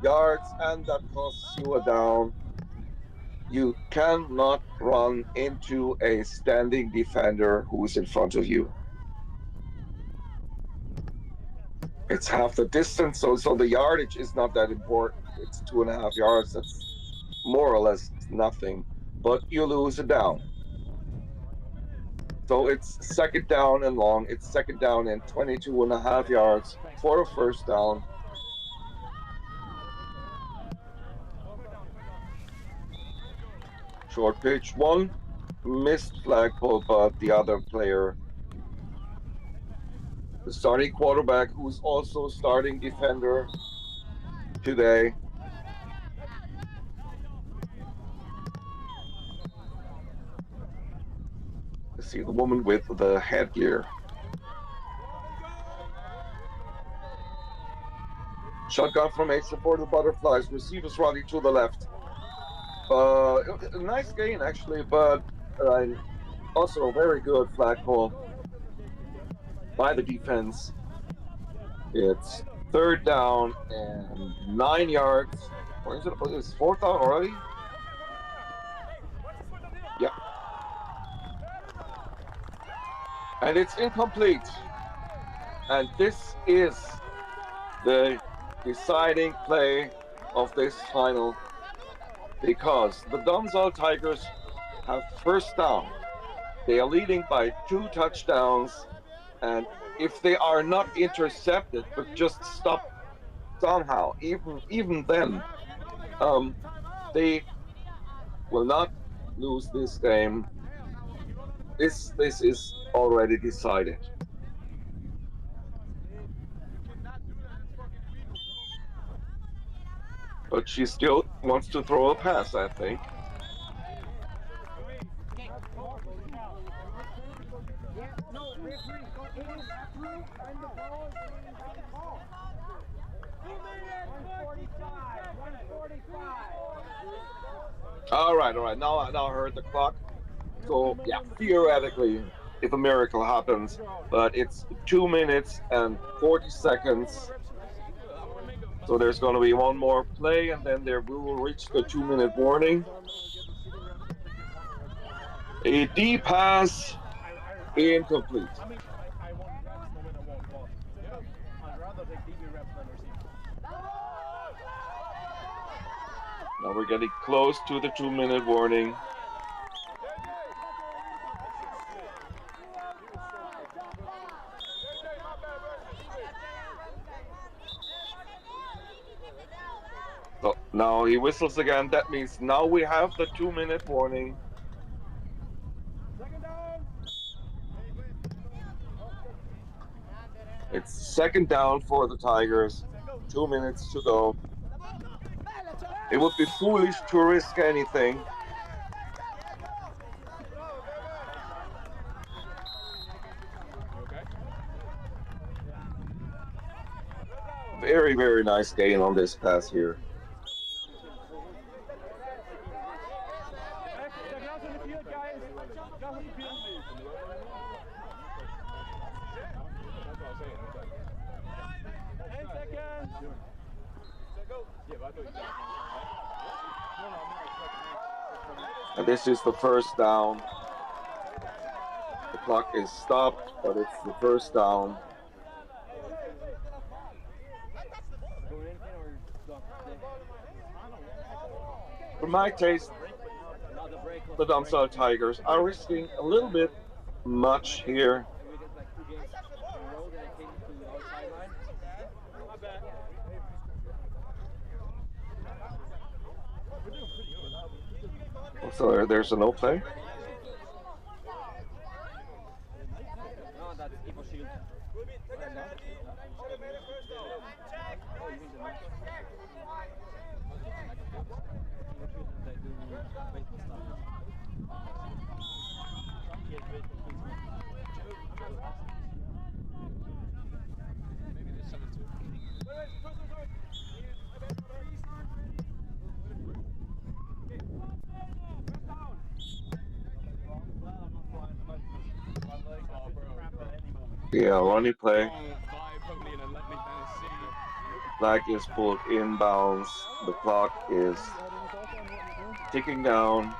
yards and that costs you a down. You cannot run into a standing defender who's in front of you. It's half the distance, so the yardage is not that important. It's 2.5 yards. That's more or less nothing, but you lose a down. So it's second down and long. It's second down and 22.5 yards for a first down. Short pitch, one missed flagpole, but the other player, the starting quarterback, who's also starting defender today, see the woman with the headgear. Shotgun formation for the Butterflies. Receivers running to the left. A nice gain, actually, but also a very good flagpole by the defense. It's third down and 9 yards. Or is it fourth down already? Yeah. And it's incomplete. And this is the deciding play of this final, because the Domsal Tigers have first down. They are leading by 2 touchdowns, and if they are not intercepted but just stopped somehow, even then, they will not lose this game. This is already decided. But she still wants to throw a pass, I think. All right. Now I heard the clock. So yeah, theoretically, if a miracle happens, but it's 2 minutes and 40 seconds. So there's going to be one more play, and then we will reach the 2-minute warning. A D pass, incomplete. Now we're getting close to the 2-minute warning. So now he whistles again. That means now we have the 2-minute warning. It's second down for the Tigers. 2 minutes to go. It would be foolish to risk anything. Very, very nice gain on this pass here. And this is the first down. The clock is stopped, but it's the first down. For my taste, the Domsal Tigers are risking a little bit much here. We did like 2 games in a row that I came to our sideline. My bad. So there's a no play. No, that's Evo Shield. Maybe there's something to it. Yeah, running play. Hopefully, and let me kind of see. Flag is pulled inbounds. The clock is ticking down.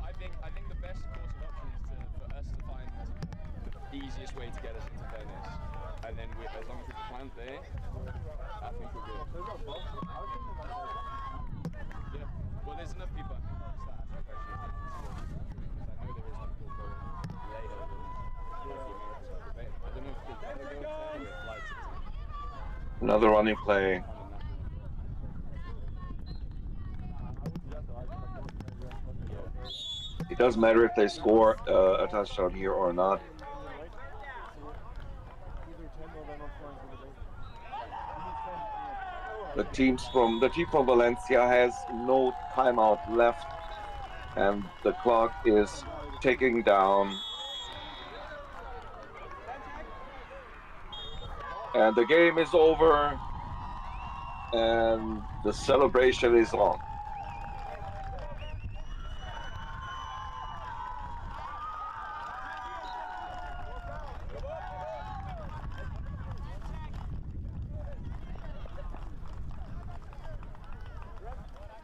I think the best course of action is for us to find the easiest way to get us into fairness, and then as long as we plant there, I think we're good. Yeah. Well, there's enough people. I know there is people going later than the Americans. I don't know if they ever go with flights. Another running play. It doesn't matter if they score a touchdown here or not. The team from Valencia has no timeout left, and the clock is ticking down. And the game is over, and the celebration is on.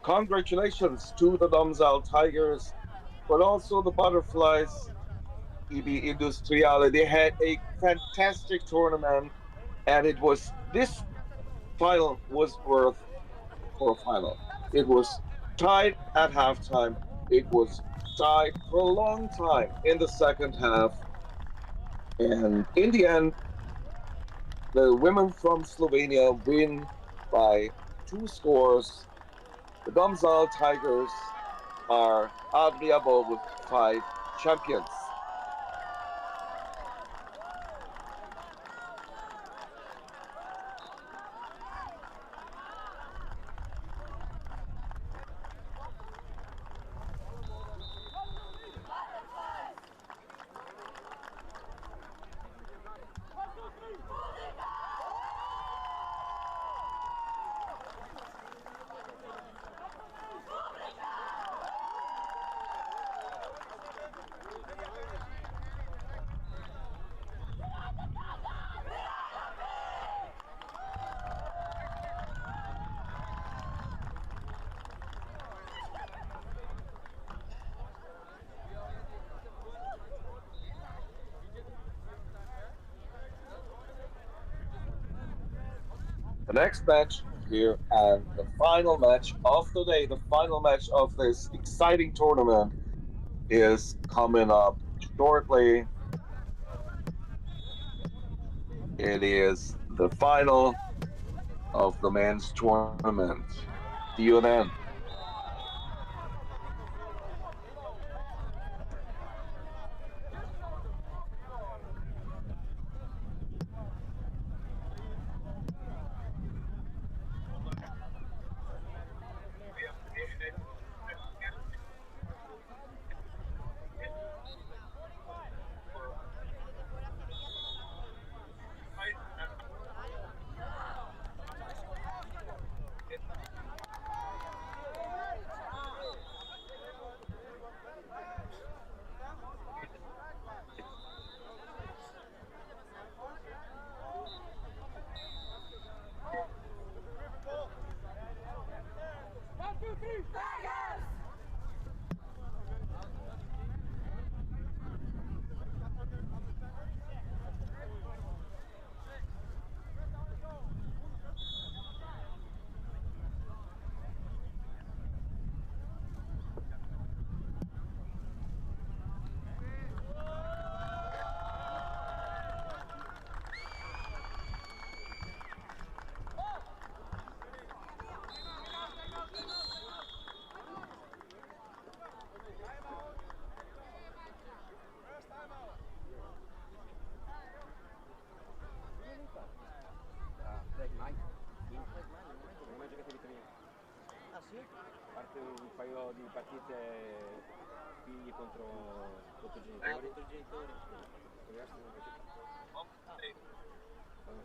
Congratulations to the Domsal Tigers, but also the Butterflies, EB Industriale. They had a fantastic tournament, and this final was worth for a final. It was tied at halftime. It was tied for a long time in the second half. And in the end, the women from Slovenia win by 2 scores. The Domsal Tigers are Adria Bowl V champions. The next match here and the final match of the day, the final match of this exciting tournament is coming up shortly. It is the final of the men's tournament. See you then. parte un paio di partite figli contro genitori. Contro i genitori.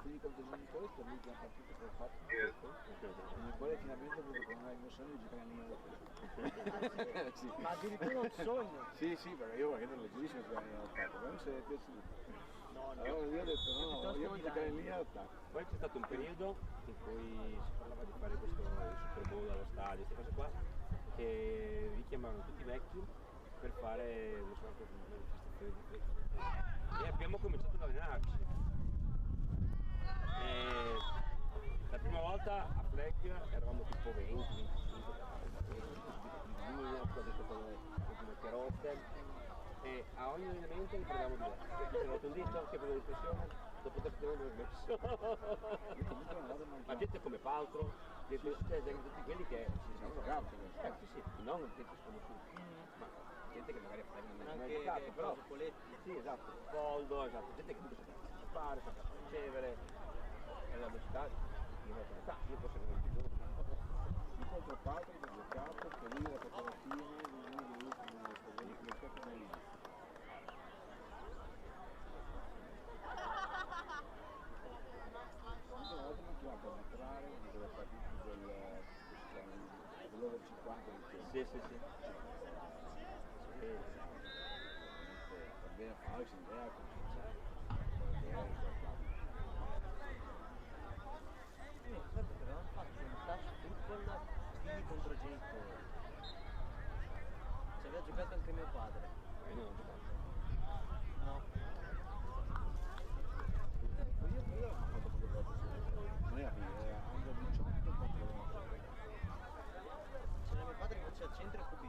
Quindi contro i genitori per l'ultima partita che ho fatto nel quale finalmente ho voluto con una InMotion di giocare in linea sì. Ma addirittura un sogno? Sì, perché io non leggerissimo giocare in linea d'attacco, ma mi sei piaciuto. Allora io ho detto no, io voglio giocare in linea d'attacco. Poi c'è stato un periodo in cui si parlava di fare questo Scoreboard allo stadio, queste cose qua, che richiamavano tutti i vecchi per fare una sorta di manifestazione di frecce. E abbiamo cominciato ad allenarci. La prima volta a Flag eravamo tipo 20, 25, come carote, e a ogni allenamento ne parlavamo di diverso. C'era rotondito che prendeva l'impressione, dopo 3 settimane non smesso. Ma gente come Paltro, tutti quelli che si diciamo bravo, sì, non gente sconosciuti, ma gente che magari non ha mai giocato, però sì, esatto, Poldo, esatto, gente che comunque sapeva fare, sapeva ricevere. La velocità io posso non più incontro Paolo che ha giocato per lui la fotografia di uno degli ultimi stagioni come certo nel libro l'ultima volta mi ha chiamato ad entrare in quelle partite dell'over 50 sì va bene fare si idea Certo che avevamo fatto un touch football figli contro genitori. Ci aveva giocato anche mio padre. No. Io ho fatto poche volte non era figli, era under 18 contro C'era mio padre che faceva centro e QB.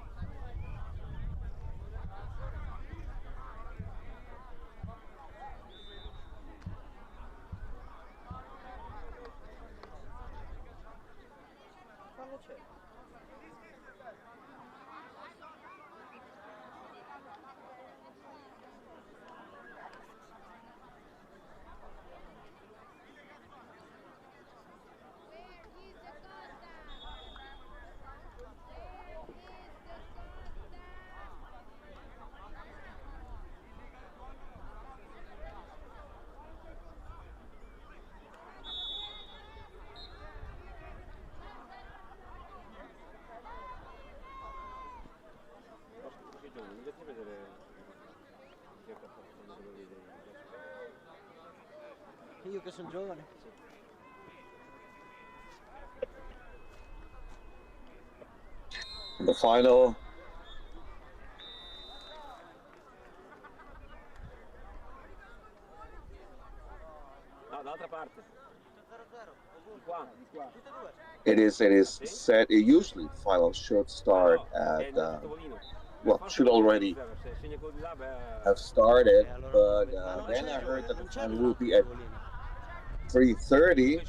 Quando c'è? Io che sono giovane. The final. No, dall'altra parte. 0-0. Di qua. It is set. Usually, final should start at well, should already have started, but then I heard that the final will be at 3:30.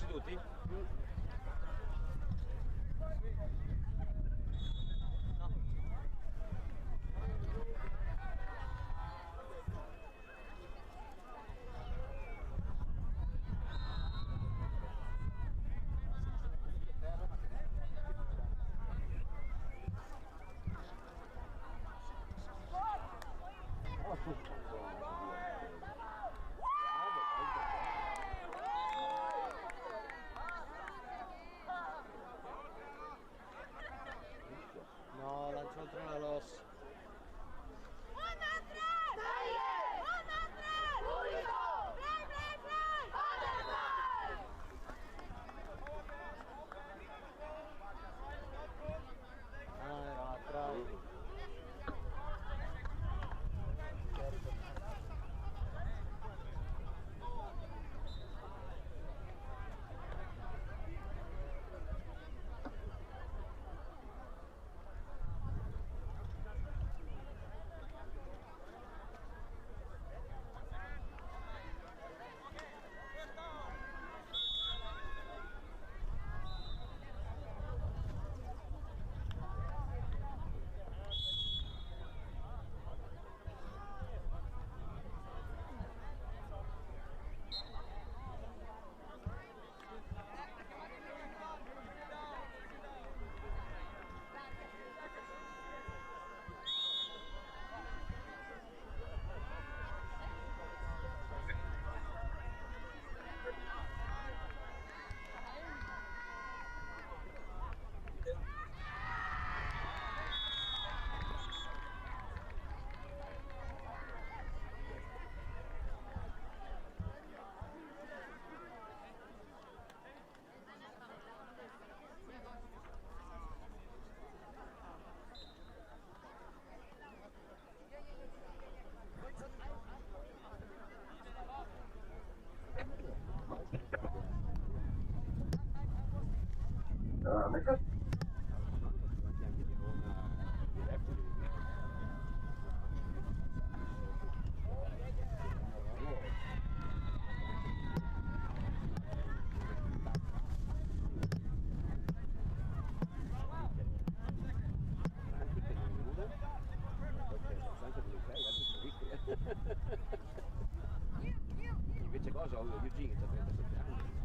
Invece cosa ho Eugene che ha 37 anni.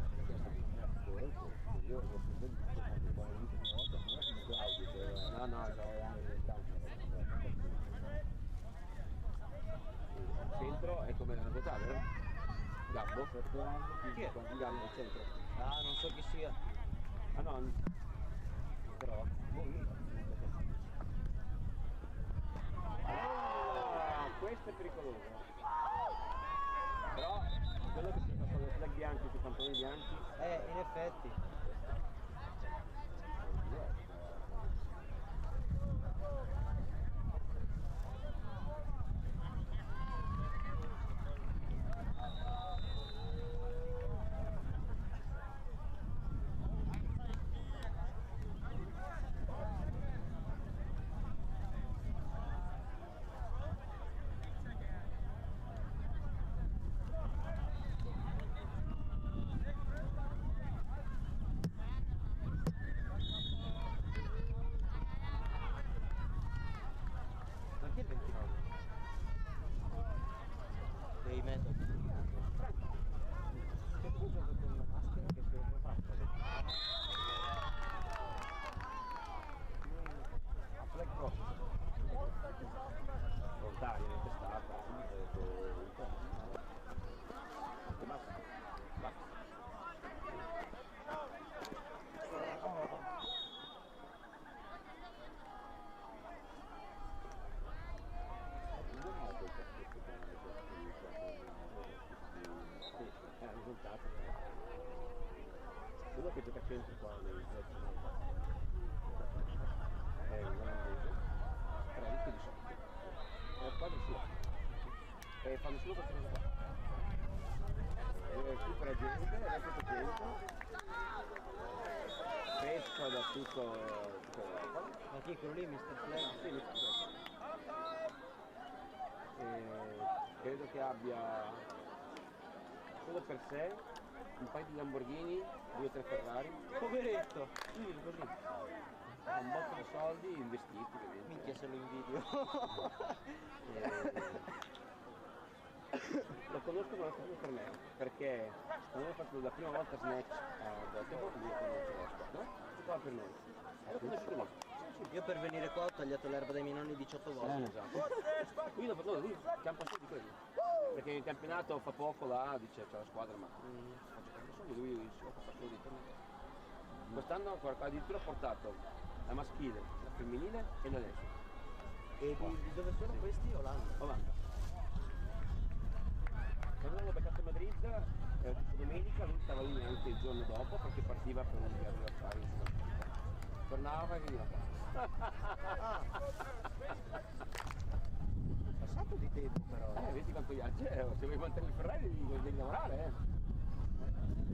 No, no, centro è come la votare, vero? Gabbo? Chi è? Gabbo al centro. Ah, non so chi sia. Ah no, però. Ah, questo è pericoloso. Però quello che si fa con le flag bianche, sui pantaloni bianchi. In effetti. Quello che gioca a centro qua nei è un olandese, 3 di sotto. È quasi suo. E fanno solo questa cosa qua. Recupera gente, recupera gente, pesca da tutto l'Europa. Ma chi è quello lì, Mr. Flag? Sì, Mr. Flag. Credo che abbia solo per sé un paio di Lamborghini, 2 o 3 Ferrari. Poveretto! Sì, così. Ha un botto di soldi investiti. Minchia se lo invidio. Lo conosco ma lo conosco per me, perché quando ho fatto la prima volta Snatch a Göteborg, lui conosce la squadra, no? Giocava per noi. E l'ho conosciuto lì. Io per venire qua ho tagliato l'erba dai miei nonni 18 volte. Esatto. Lui lo fatto lui, campa solo di quelli. Perché in campionato fa poco là, dice c'è la squadra, ma solo lui si occupa solo di torneo. Quest'anno addirittura ha portato la maschile, la femminile e l'adesso. E di dove sono questi? Olanda. Quando l'ho beccato a Madrid, era tipo domenica, lui stava lì anche il giorno dopo perché partiva per un viaggio d'affari in Sudafrica. Tornava e veniva qua. Passato di tempo però. Vedi quanto viaggia, se vuoi mantenere il Ferrari devi lavorare,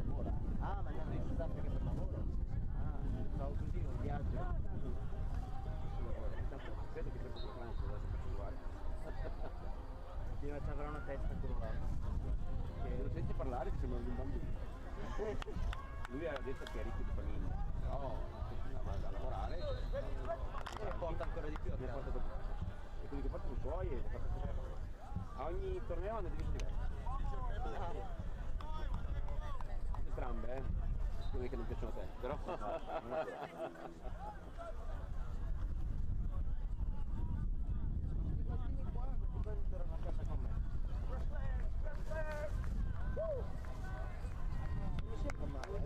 Lavora. Ah, ma andiamo in Sudafrica per lavoro? Ah, stavo così, un viaggio. Credo che per questo Francia adesso faccio guardare. Ci avrà una testa colorata. Lo senti parlare che sembra un bambino. Lui ha detto che è ricco di famiglia, però va a lavorare E porta ancora di più a casa. E quelli che portano i suoi e a ogni torneo hanno diviso diverso. Entrambe, quelli che non piacciono a te, però. Tornano a casa con me. Mi sembra male.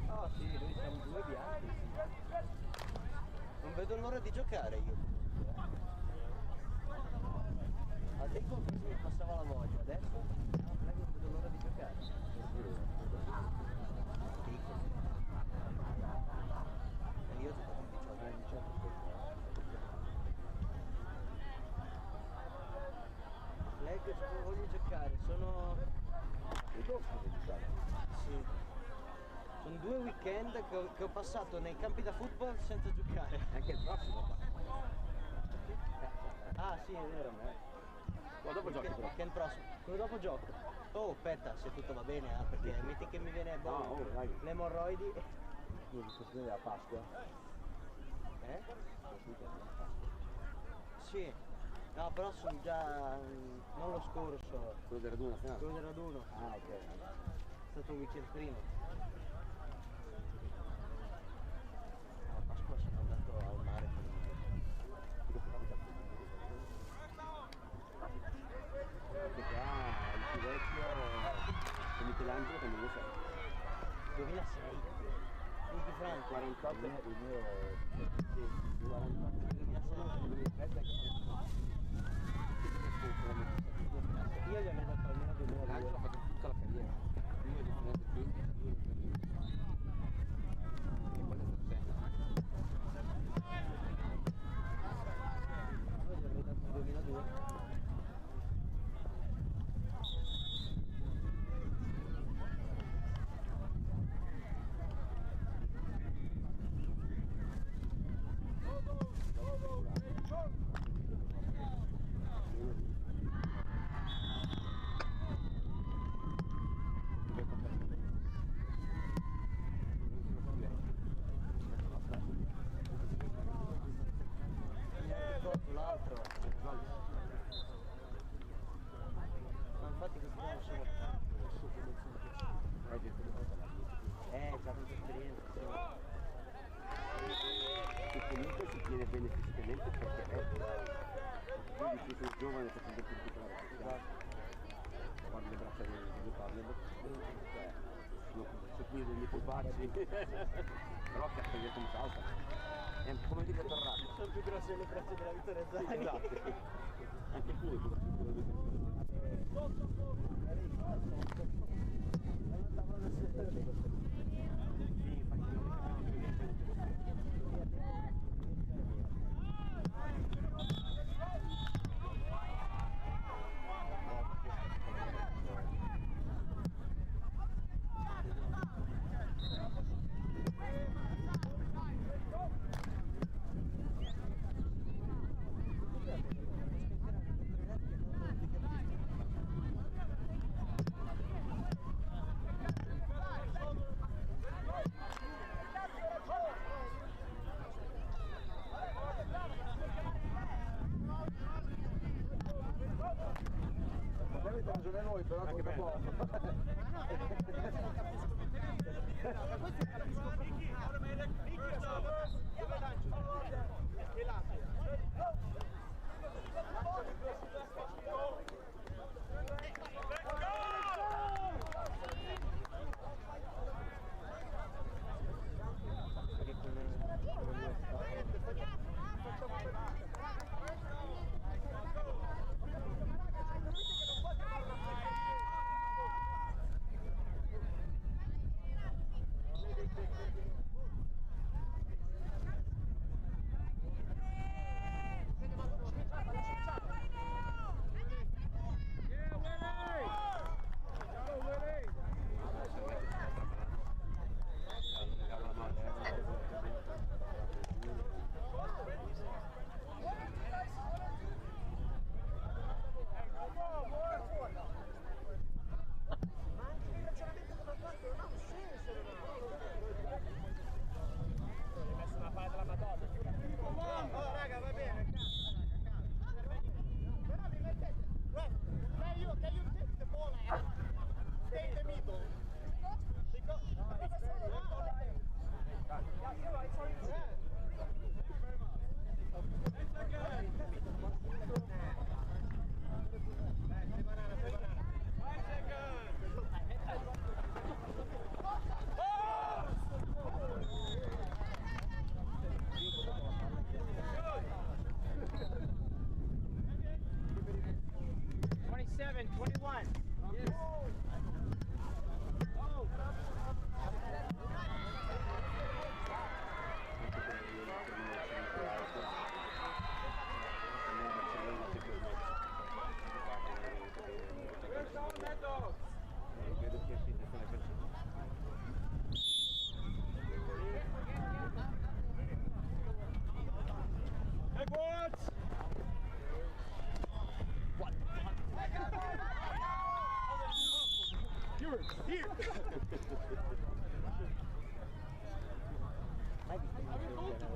Ah sì, noi siamo 2 bianchi. Non vedo l'ora di giocare io. A tempo mi passava la voglia, adesso non vedo l'ora di giocare. E io ho giocato in 18. Flag, voglio giocare, sono... E dopo devi giocare. Sì. sono 2 weekend che ho passato nei campi da football senza giocare. Anche il prossimo. Ah sì, è vero. Quello dopo giochi però. Weekend prossimo. Quello dopo gioco. Oh, aspetta, se tutto va bene, perché metti che mi viene le emorroidi. Scusi, la Pasqua. Sì. No, però sono già... non lo scorso. Quello del raduno nazionale? Quello del raduno. Ah, ok. È stato un weekend prima. A Pasqua sono andato al mare con il più vecchio è Michelangelo che non lo so. 2006. Minchia Franco. 48 è il mio... Sì, 48 2007 Io gli avrei dato almeno 2002. Michelangelo ha fatto tutta la carriera. Uno di finale 15, uno di finale 20. E poi è stato sempre. Io gli avrei dato 2002. Però che ha come salta è come dire tornato Sono più grossi le braccia della Vittoria Zani. esatto anche tu è noi però anche per poco.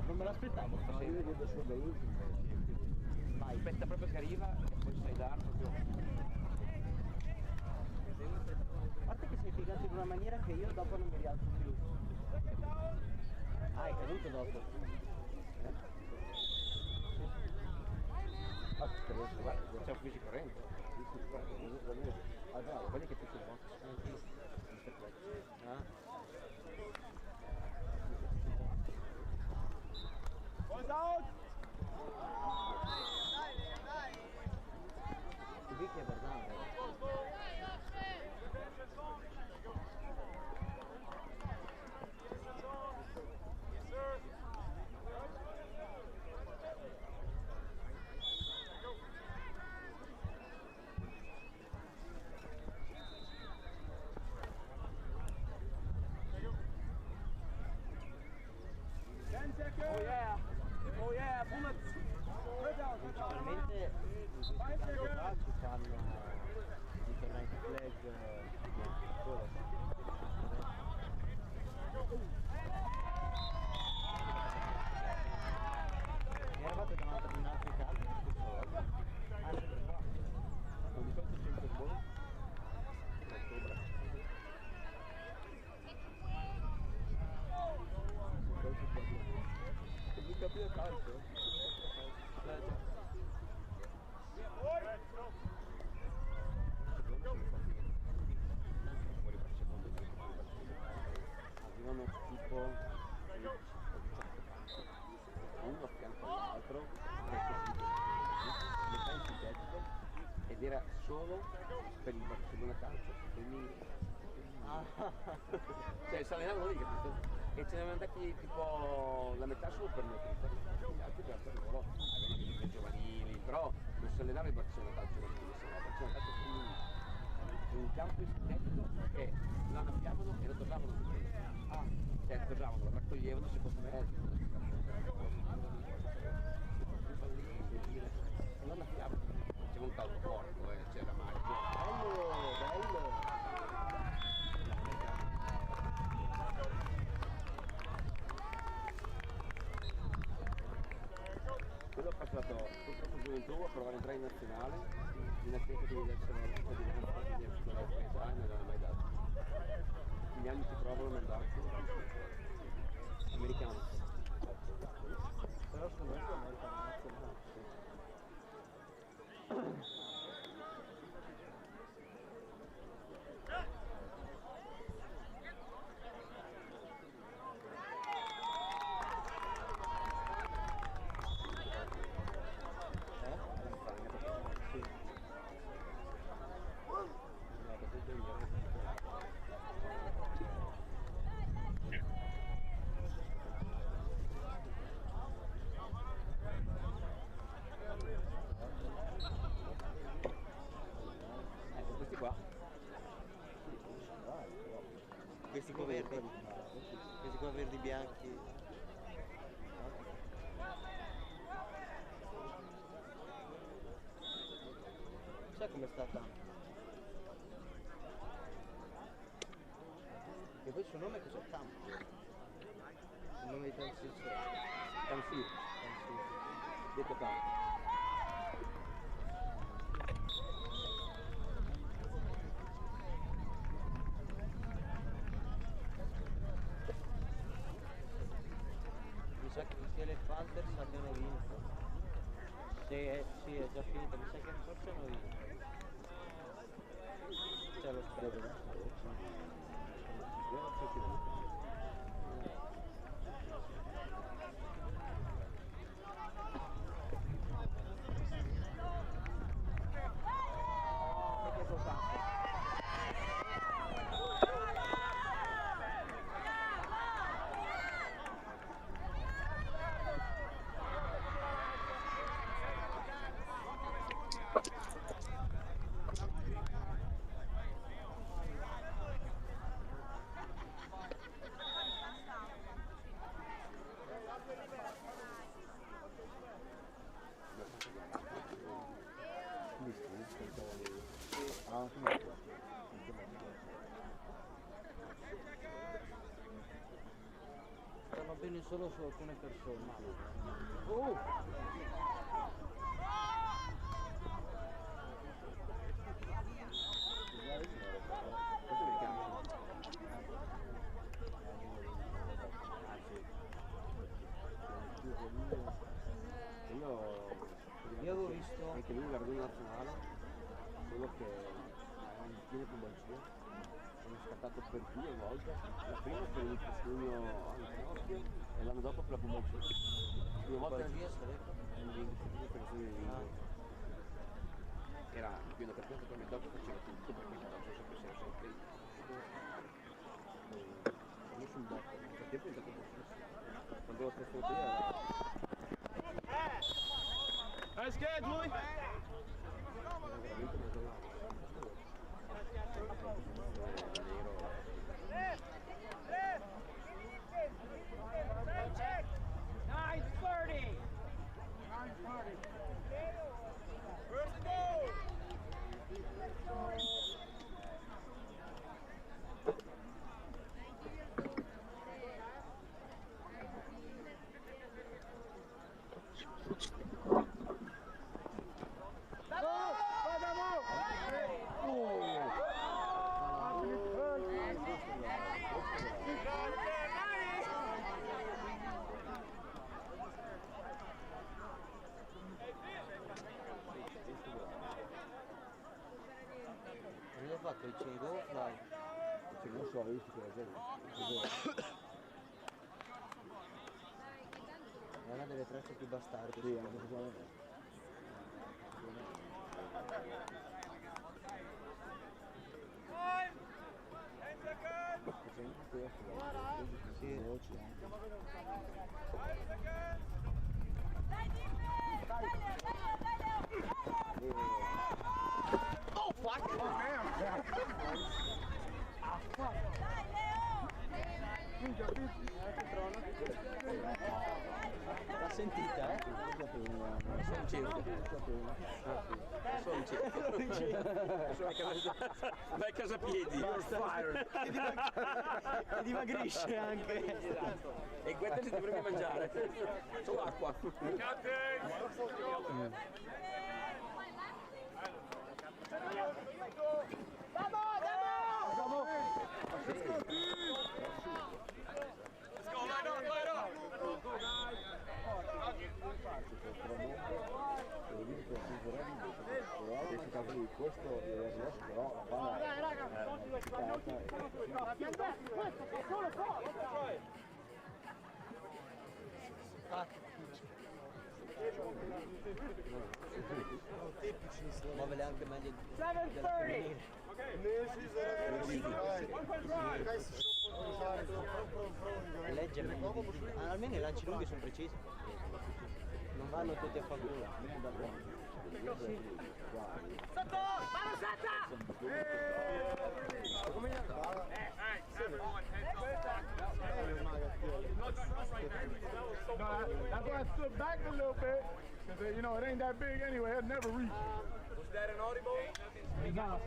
Non me l'aspettavo stasera. Vai, aspetta proprio che arriva e poi sai dar proprio. A parte che sei piegato in una maniera che io dopo non mi rialzo più. Ah, è caduto dopo. Guarda, c'è un fisico corrente. Ah bravo, quelli che ti sono box. Out! Qui che è verdade. Oh yeah, bullets! Principalmente in questi casi qua ci fanno i tornei flag solo. Mi eravate davanti in altri casi anche qua. Ho di solito sempre il buono in ottobre. Devi capire calcio? Arrivano tipo uno a fianco all'altro, metà in sintetico, ed era solo per il Barcellona calcio, cioè si allenavano lì, capito? E ce ne avevano andati tipo la metà solo per noi, gli altri per loro, avevano dei giovanili, però non si allenava il Barcellona calcio, si allenava il Barcellona calcio femminile, in un campo in sintetico che lo annaffiavano e lo tornavano su quello. Cioè tornavano, lo raccoglievano secondo me, e lo annaffiavano, c'era un caldo porco, c'era maggio. Bello! Quello ho passato purtroppo gioventù a provare a entrare in nazionale, in attesa di essere una cittadinanza di essere età e non l'hanno mai dato. Gli anni ti provano a non darti. Americano. Però sono anche americano nazionale. Questi qua verdi. Questi qua verdi bianchi. Sai com'è stata? E poi il suo nome cos'è? Campo. Il nome di Tamsir. Tamsir. Detto Campo. Mi sa che sia le Thunder abbiano vinto. Sì, è già finita, mi sa che forse hanno vinto. C'è lo spread, no? sbagli solo su alcune persone. Io avevo visto anche lui guardo in nazionale, solo che era un pieno con Bolgia, sono scattato per 2 volte, la prima per il pugno al ginocchio e l'anno dopo per la Bombolgia. 2 volte Bolgia sarebbe? Era pieno per questo, poi dopo faceva tutto perché dopo sempre si era sempre io sul dopo, nel frattempo è entrato pochissimo. Quando l'ho trasferito io era... That's good, Julie. Non hai fatto il cingo fly? Non so, ho visto che era già È una delle 3 più bastarde. sì, anche secondo me. Oh, fuck! Oh, damn! Ah, fuck! L'ha sentita, eh? Sono in circo. Sono in circo. Vai a casa piedi. You're fired. E dimagrisce anche. E guarda se dovremmo mangiare. Solo acqua. Muovele anche meglio della legge meglio almeno i lanci lunghi sono precisi, non vanno tutti a fanculo. Sotto! Mano setta! That's why I stood back a little bit, because you know it ain't that big anyway, it'll never reach. Was that an audible? No.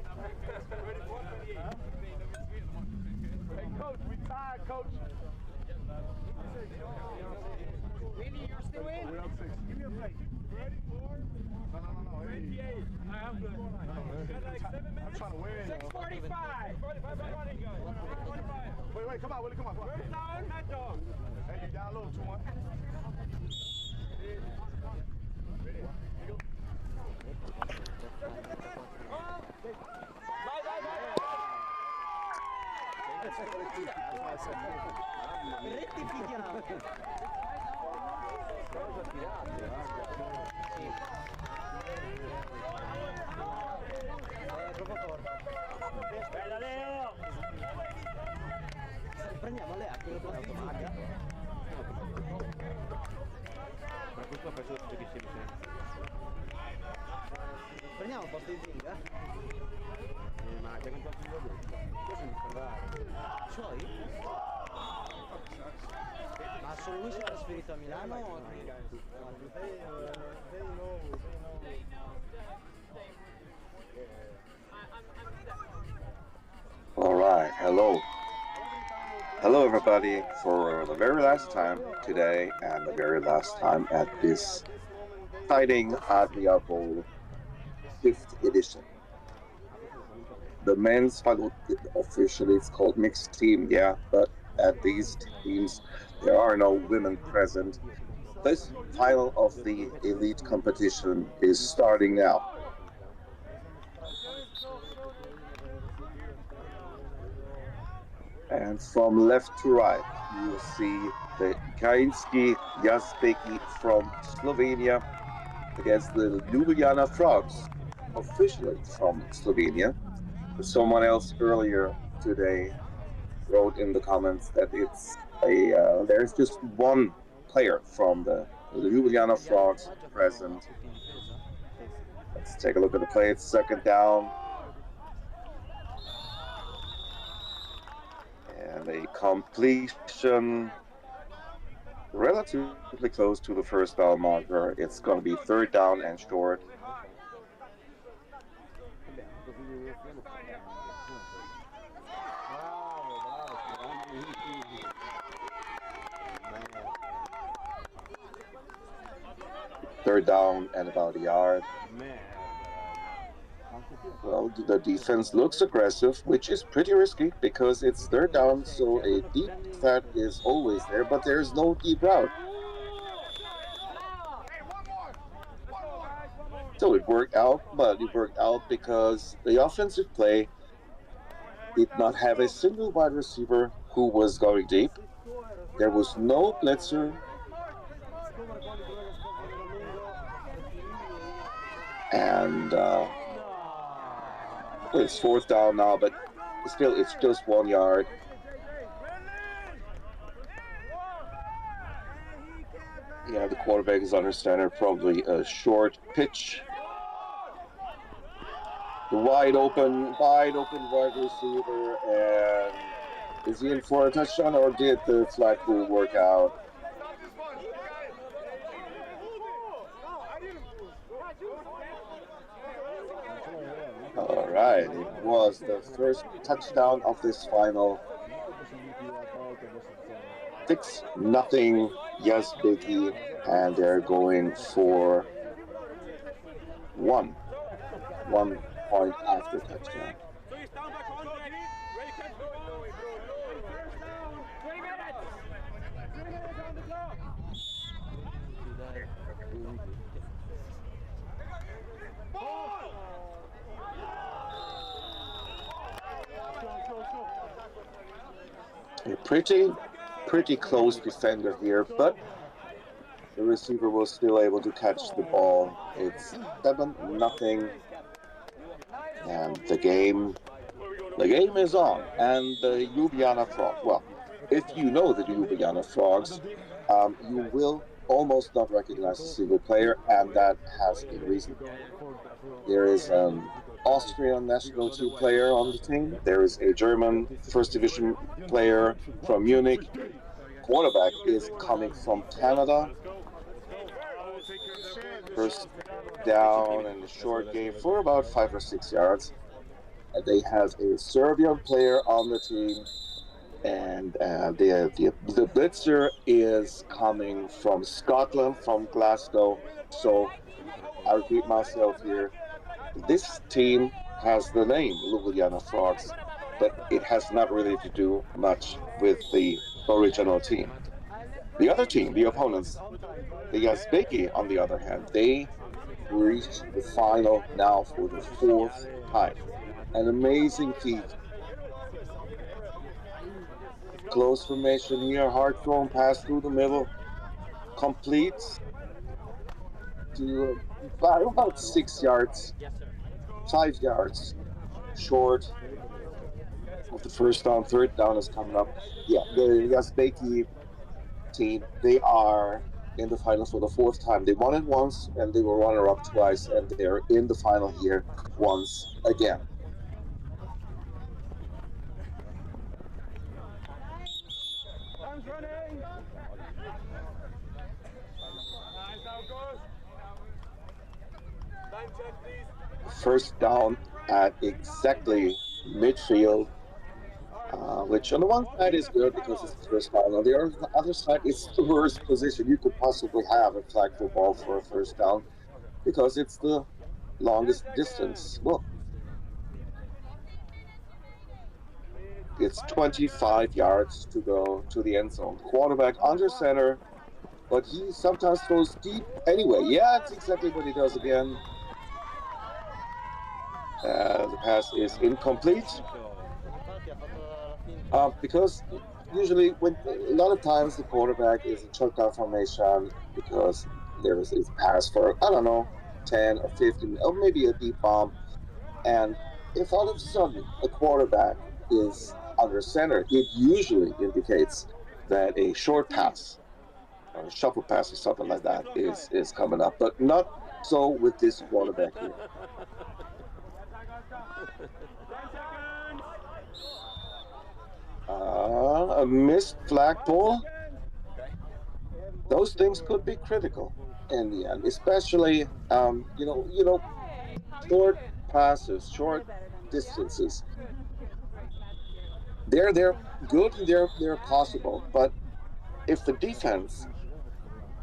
Hey coach, we tied, coach. Really, you're still in? We're up 6. Give me a plate. Ready for? No. 28. I'm good. Like 7 minutes? I'm trying to win. 6:45. 45. Wait, come on, Willie, come on. First down, hot dog. Hey, you down low, 2-1. Rettifichiamo. È proprio forte. Bella Leo! Prendiamo le acque, lo posso automatica. Ma questo ha preso tutti che siamo sempre. Prendiamo un po' di zinga? Ma c'è quanto altro lavoro? Questo mi fa Suoi? Ma solo lui si è trasferito a Milano o All right, hello. Hello, everybody, for the very last time today and the very last time at this exciting Adria Bowl 5th edition. The men's final, officially it's called mixed team, yeah, but at these teams there are no women present. This final of the elite competition is starting now. And from left to right, you will see the Krajinski Jazbeki from Slovenia against the Ljubljana Frogs, officially from Slovenia. Someone else earlier today wrote in the comments that there's just one player from the Ljubljana Frogs present. Let's take a look at the play. It's second down. And a completion relatively close to the first down marker. It's going to be third down and short. Third down and about a yard. Well, the defense looks aggressive, which is pretty risky because it's third down, so a deep threat is always there, but there's no deep route. So it worked out, but it worked out because the offensive play did not have a single wide receiver who was going deep. There was no blitzer. And it's fourth down now, but still, it's just 1 yard. Yeah, the quarterback is under center, probably a short pitch. The wide open wide receiver, and is he in for a touchdown, or did the flag rule work out? All right, it was the first touchdown of this final. 6-0 Jazbeki, and they're going for one point after touchdown. A pretty close defender here, but the receiver was still able to catch the ball. It's 7-0, and the game is on. And the Ljubljana Frogs, well, if you know the Ljubljana Frogs, you will almost not recognize a single player, and that has a reason. There is an Austrian national team player on the team. There is a German first division player from Munich. Quarterback is coming from Canada. First down and a short game for about 5 or 6 yards. They have a Serbian player on the team, and the blitzer is coming from Scotland, from Glasgow. So I repeat myself here. This team has the name Ljubljana Frogs, but it has not really to do much with the original team. The other team, the opponents, the Jazbeki, on the other hand, they reached the final now for the 4th time. An amazing feat. Close formation here, hard thrown pass through the middle, completes to about 6 yards, 5 yards short of the first down. Third down is coming up. Yeah, the Jazbeki team, they are in the final for the 4th time. They won it once, and they were runner-up twice, and they're in the final here once again. First down at exactly midfield. which on the one side is good because it's the first down. On the other side, it's the worst position you could possibly have in flag football for a first down because it's the longest distance. Well, it's 25 yards to go to the end zone. Quarterback under center, but he sometimes throws deep anyway. Yeah, that's exactly what he does again. The pass is incomplete. Because usually, when a lot of times the quarterback is in shotgun formation because there is a pass for, I don't know, 10 or 15, or maybe a deep bomb. And if all of a sudden a quarterback is under center, it usually indicates that a short pass or a shuffle pass or something like that is coming up. But not so with this quarterback here. A missed flagpole. Those things could be critical in the end, especially short passes, short distances. They're good and they're possible, but if the defense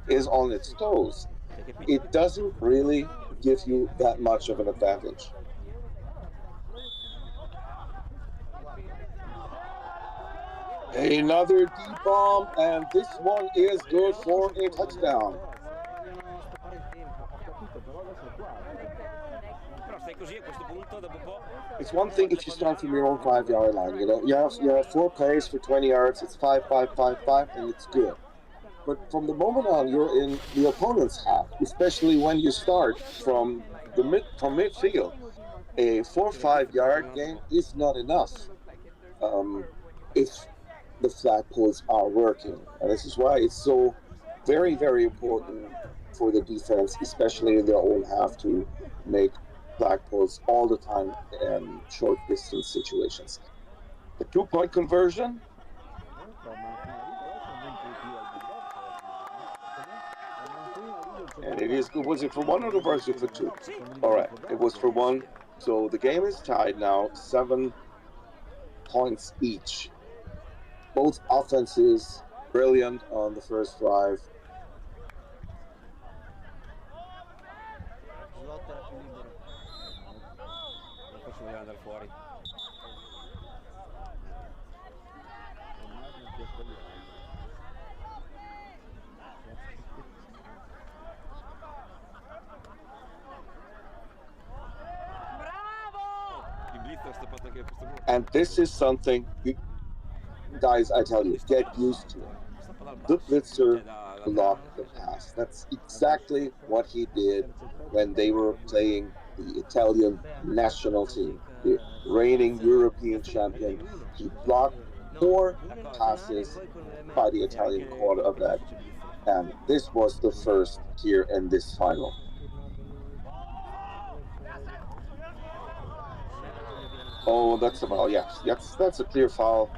is on its toes, it doesn't really give you that much of an advantage. Another deep bomb, and this one is good for a touchdown. It's one thing if you start from your own 5-yard line. You have 4 plays for 20 yards. It's 5, 5, 5, 5, and it's good. But from the moment on, you're in the opponent's half, especially when you start from midfield. A 4 or 5-yard gain is not enough. If the flagpoles are working. And this is why it's so very, very important for the defense, especially in their own half, to make flagpoles all the time in short distance situations. The 2-point conversion. And it is good. Was it for 1 or was it for 2? All right, it was for 1. So the game is tied now, 7 points each. Both offenses brilliant on the first drive. And this is something, guys, I tell you, get used to it. The blitzer blocked the pass. That's exactly what he did when they were playing the Italian national team, the reigning European champion. He blocked 4 passes by the Italian quarterback, and this was the first here in this final. Oh, that's a foul. Yes, that's a clear foul.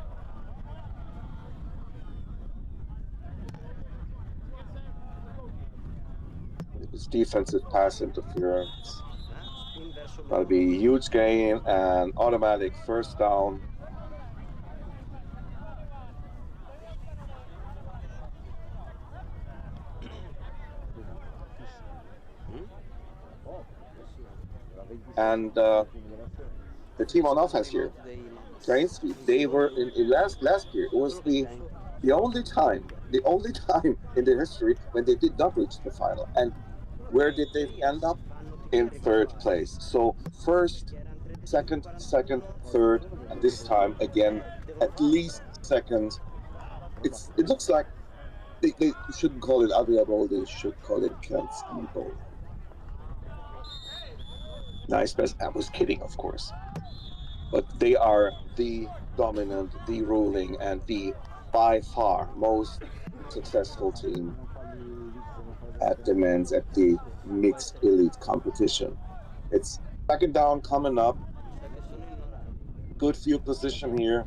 It was defensive pass interference. That'll be a huge gain and automatic first down. And the team on offense here, Krasinski, they were in last year. It was the only time in the history when they did not reach the final. And where did they end up? In 3rd place. So first, second, third, and this time again at least second. It looks like they shouldn't call it Adria Bowl. They should call it Krasinski Bowl. Nice pass. I was kidding, of course. But they are the dominant, the ruling, and the by far most successful team at the mixed elite competition. It's 2nd down coming up. Good field position here.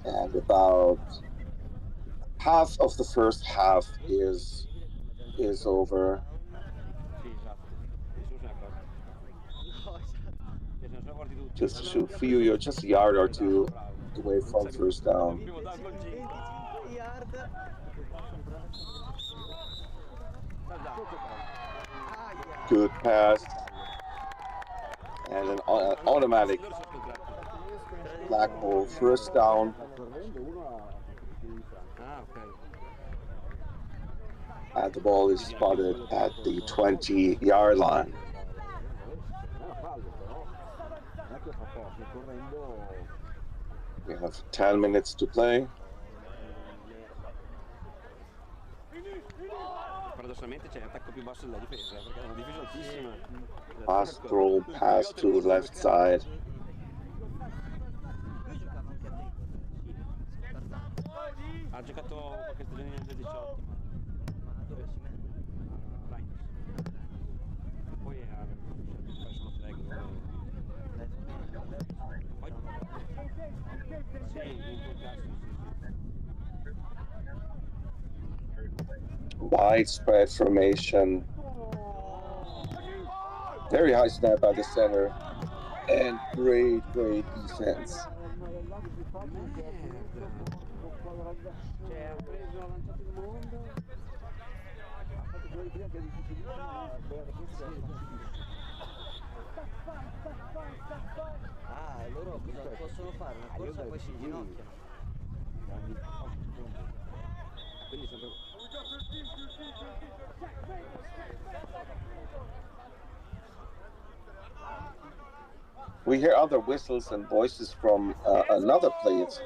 And about half of the first half is over. just a yard or two away from first down. 25 yard. Good pass. And an automatic flagpole, first down. And the ball is spotted at the 20-yard line. We have 10 minutes to play. Paradossalmente c'è attacco più basso della difesa, perché è una difesa altissima. Pass throw, pass to the left side. Ha giocato qualche stagione nel 18, ma dove si mette? Poi ha perso la flag. Poi sì, in quel caso sì. Widespread formation. Very high snap by the center. And great defense. Cioè, ha preso, ha lanciato il mondo. Ha fatto quello prima che è difficilissimo. Ah, loro cosa possono fare? Una corsa poi si ginocchiano. Quindi sempre... We hear other whistles and voices from another player's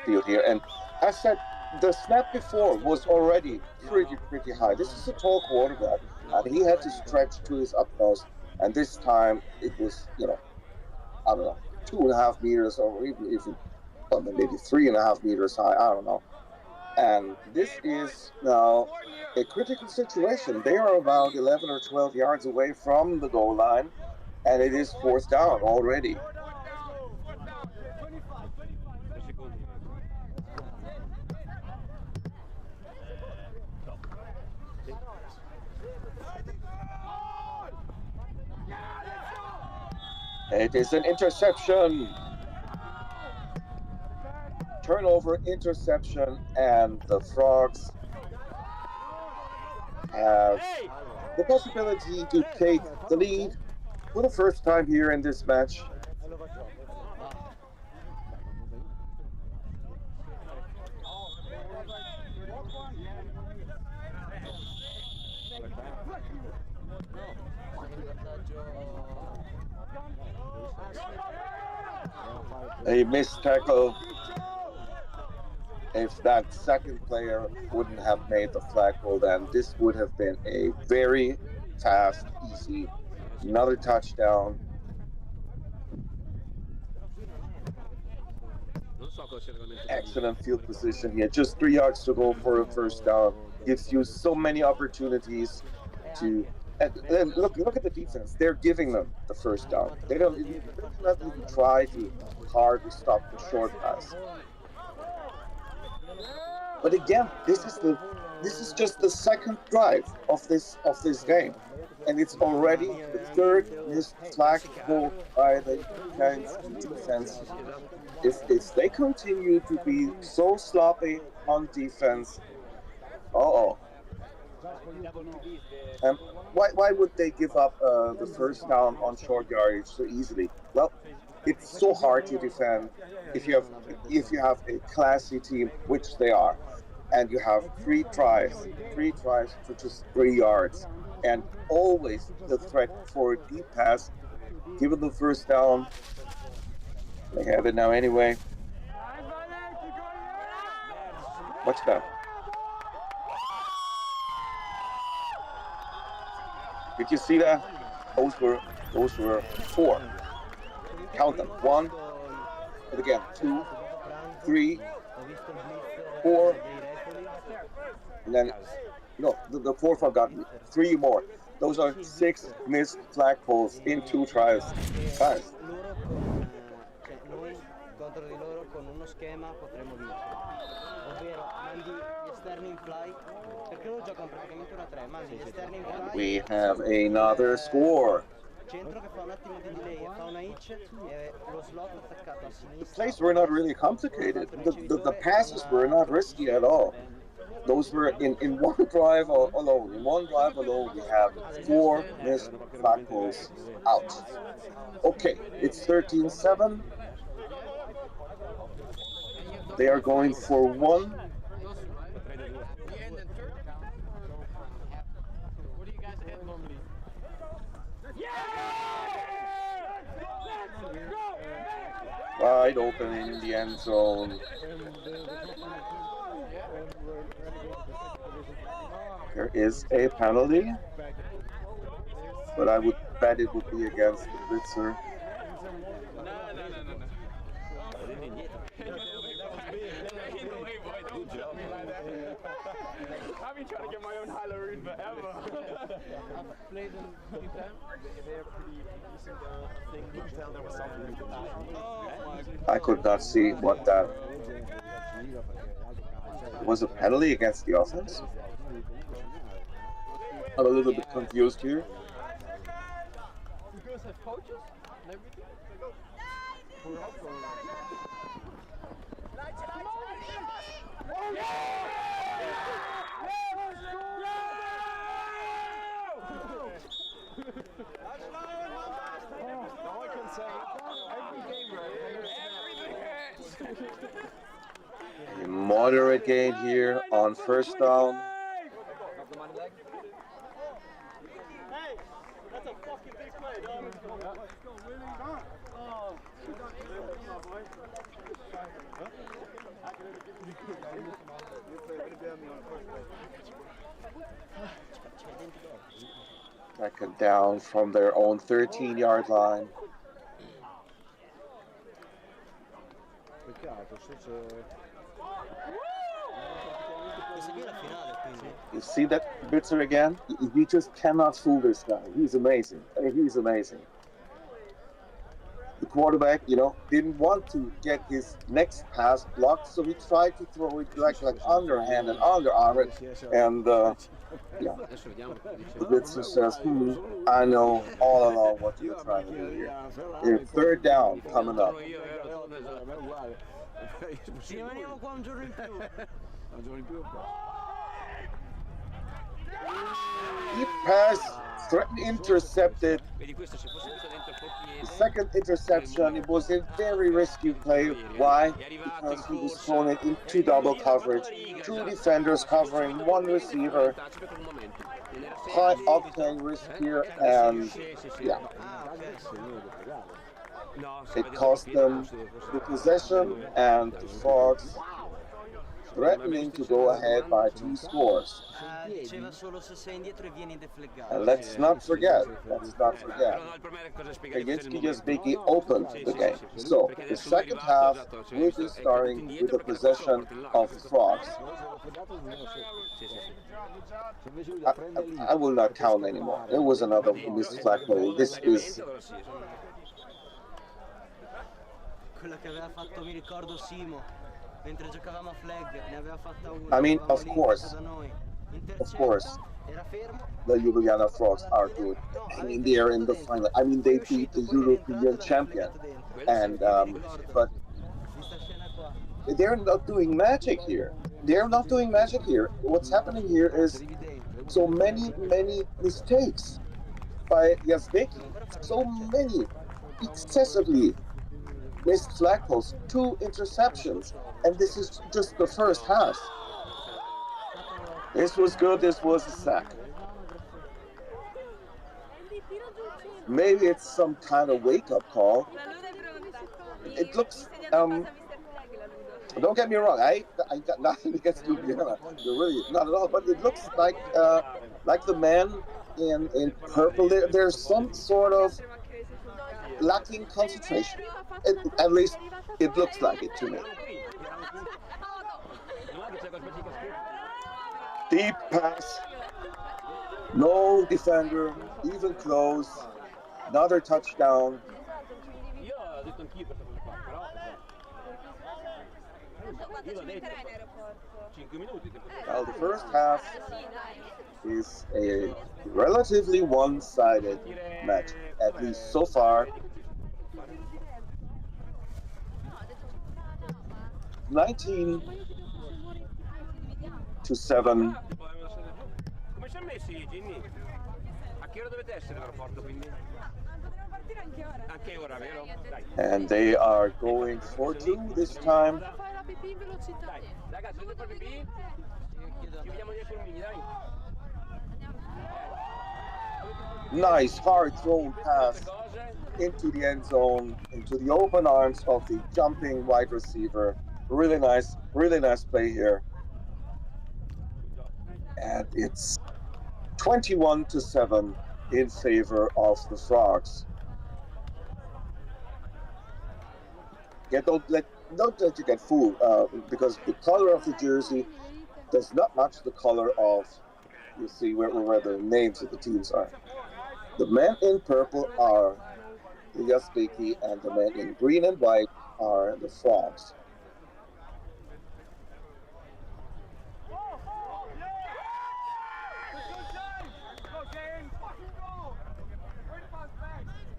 field here. And I said, the snap before was already pretty high. This is a tall quarterback, and he had to stretch to his utmost. And this time it was, I don't know, 2.5 meters, or even maybe 3.5 meters high. I don't know. And this is now a critical situation. They are about 11 or 12 yards away from the goal line, and it is fourth down already. It is an interception. Turnover, interception, and the Frogs have the possibility to take the lead for the first time here in this match. A missed tackle. If that second player wouldn't have made the flag roll, then this would have been a very fast, easy, another touchdown. Excellent field position here. Just 3 yards to go for a first down. Gives you so many opportunities to. And look at the defense. They're giving them the first down. They don't even try to hard to stop the short pass. But again, this is just the second drive of this game, and it's already the third missed flag goal by the Giants defense. If they continue to be so sloppy on defense, why would they give up the first down on short yardage so easily? Well, it's so hard to defend if you have a classy team, which they are, and you have three tries for just 3 yards, and always the threat for a deep pass. Given the first down, they have it now anyway. Watch that. Did you see that? Those were 4. Count them. 1, and again 2, 3, 4, and then the fourth one got 3 more. Those are 6 missed flagpoles in 2 tries. Guys. Noi contro di loro con uno schema potremmo vincere, ovvero mandi gli esterni in fly, perché loro giocano praticamente una 3, mandi gli esterni in fly. We have another score. centro che fa un attimo di delay e fa una hitch e lo slot attaccato a sinistra. The plays were not really complicated. The passes were not risky at all. Those were in one drive alone. In one drive alone, we have 4 missed flagpoles out. Okay, it's 13-7. They are going for 1. Wide open in the end zone. There is a penalty, but I would bet it would be against the blitzer. I've been trying to get my own highlight forever. I've played them a few times. They're pretty decent. I think you can tell there was something. I could not see what that was. A penalty against the offense. I'm a little bit confused here. You guys have coaches and everything? All I can say, every game, A moderate gain here on first down. Hey, that's a fucking big play, dog. Let's go, Willie. Oh, Second down from their own 13-yard line. You see that blitzer again? We just cannot fool this guy. He's amazing. He's amazing. The quarterback, didn't want to get his next pass blocked, so he tried to throw it like underhand and underarm it. And the blitzer says, I know all along what you're trying to do here. It's third down coming up. Deep pass, threatened, intercepted. The second interception, it was a very risky play. Why? Because he was thrown into double coverage. 2 defenders covering 1 receiver. High octane risk here, and it cost them the possession, and the Frogs threatening to go ahead by 2 scores. And let's not forget, Kaginski just making open the game. So the second half will be starting with the possession of the Frogs. I will not count anymore. There was another missed flagpole. This is... I mean, of course, the Ljubljana Frogs are good. I mean, they are in the final. I mean, they beat the European champion, and but they're not doing magic here. What's happening here is so many mistakes by Yazbeki. So many, excessively missed flagpoles, 2 interceptions, and this is just the first half. This was good, this was a sack. Maybe it's some kind of wake-up call. It looks, don't get me wrong, I got nothing against Ljubljana, really, not at all, but it looks like the man in purple, there's some sort of lacking concentration. At least it looks like it to me. Deep pass. No defender, even close. Another touchdown. Io l'ho detto. 5 minuti. Well, the first half is a relatively one-sided match, at least so far. 19-7. Come ci ha messi, Ginny? A che ora dovete essere all'aeroporto quindi? Potremmo partire anche ora. Anche ora, vero? Dai. And they are going for two this time. Fai la pipì in velocità. Dai, ragazzi, dovete fare pipì? Ci vediamo dietro il mini, dai. Nice hard thrown pass into the end zone, into the open arms of the jumping wide receiver. Really nice play here. And it's 21-7 in favor of the Frogs. Yeah, don't let you get fooled, because the color of the jersey does not match the color of, you see where the names of the teams are. The men in purple are the Yazbeki, and the men in green and white are the Frogs.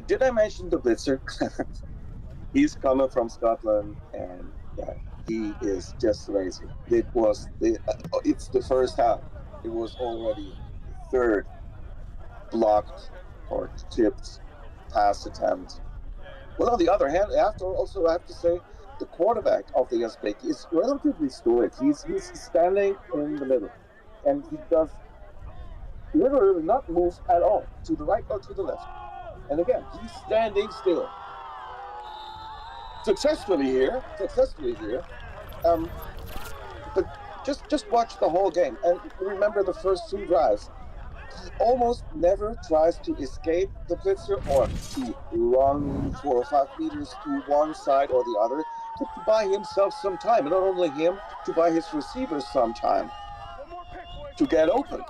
Did I mention the blitzer? He's coming from Scotland, and he is just amazing. It's the first half. It was already the third blocked or tipped pass attempt. Well, on the other hand, I have to say, the quarterback of the Yazbeki is relatively stoic. He's standing in the middle, and he does literally not move at all to the right or to the left. And again, he's standing still. Successfully here. But just watch the whole game and remember the first two drives. He almost never tries to escape the blitzer or to run 4 or 5 meters to one side or the other, to buy himself some time. And not only him, to buy his receivers some time to get open.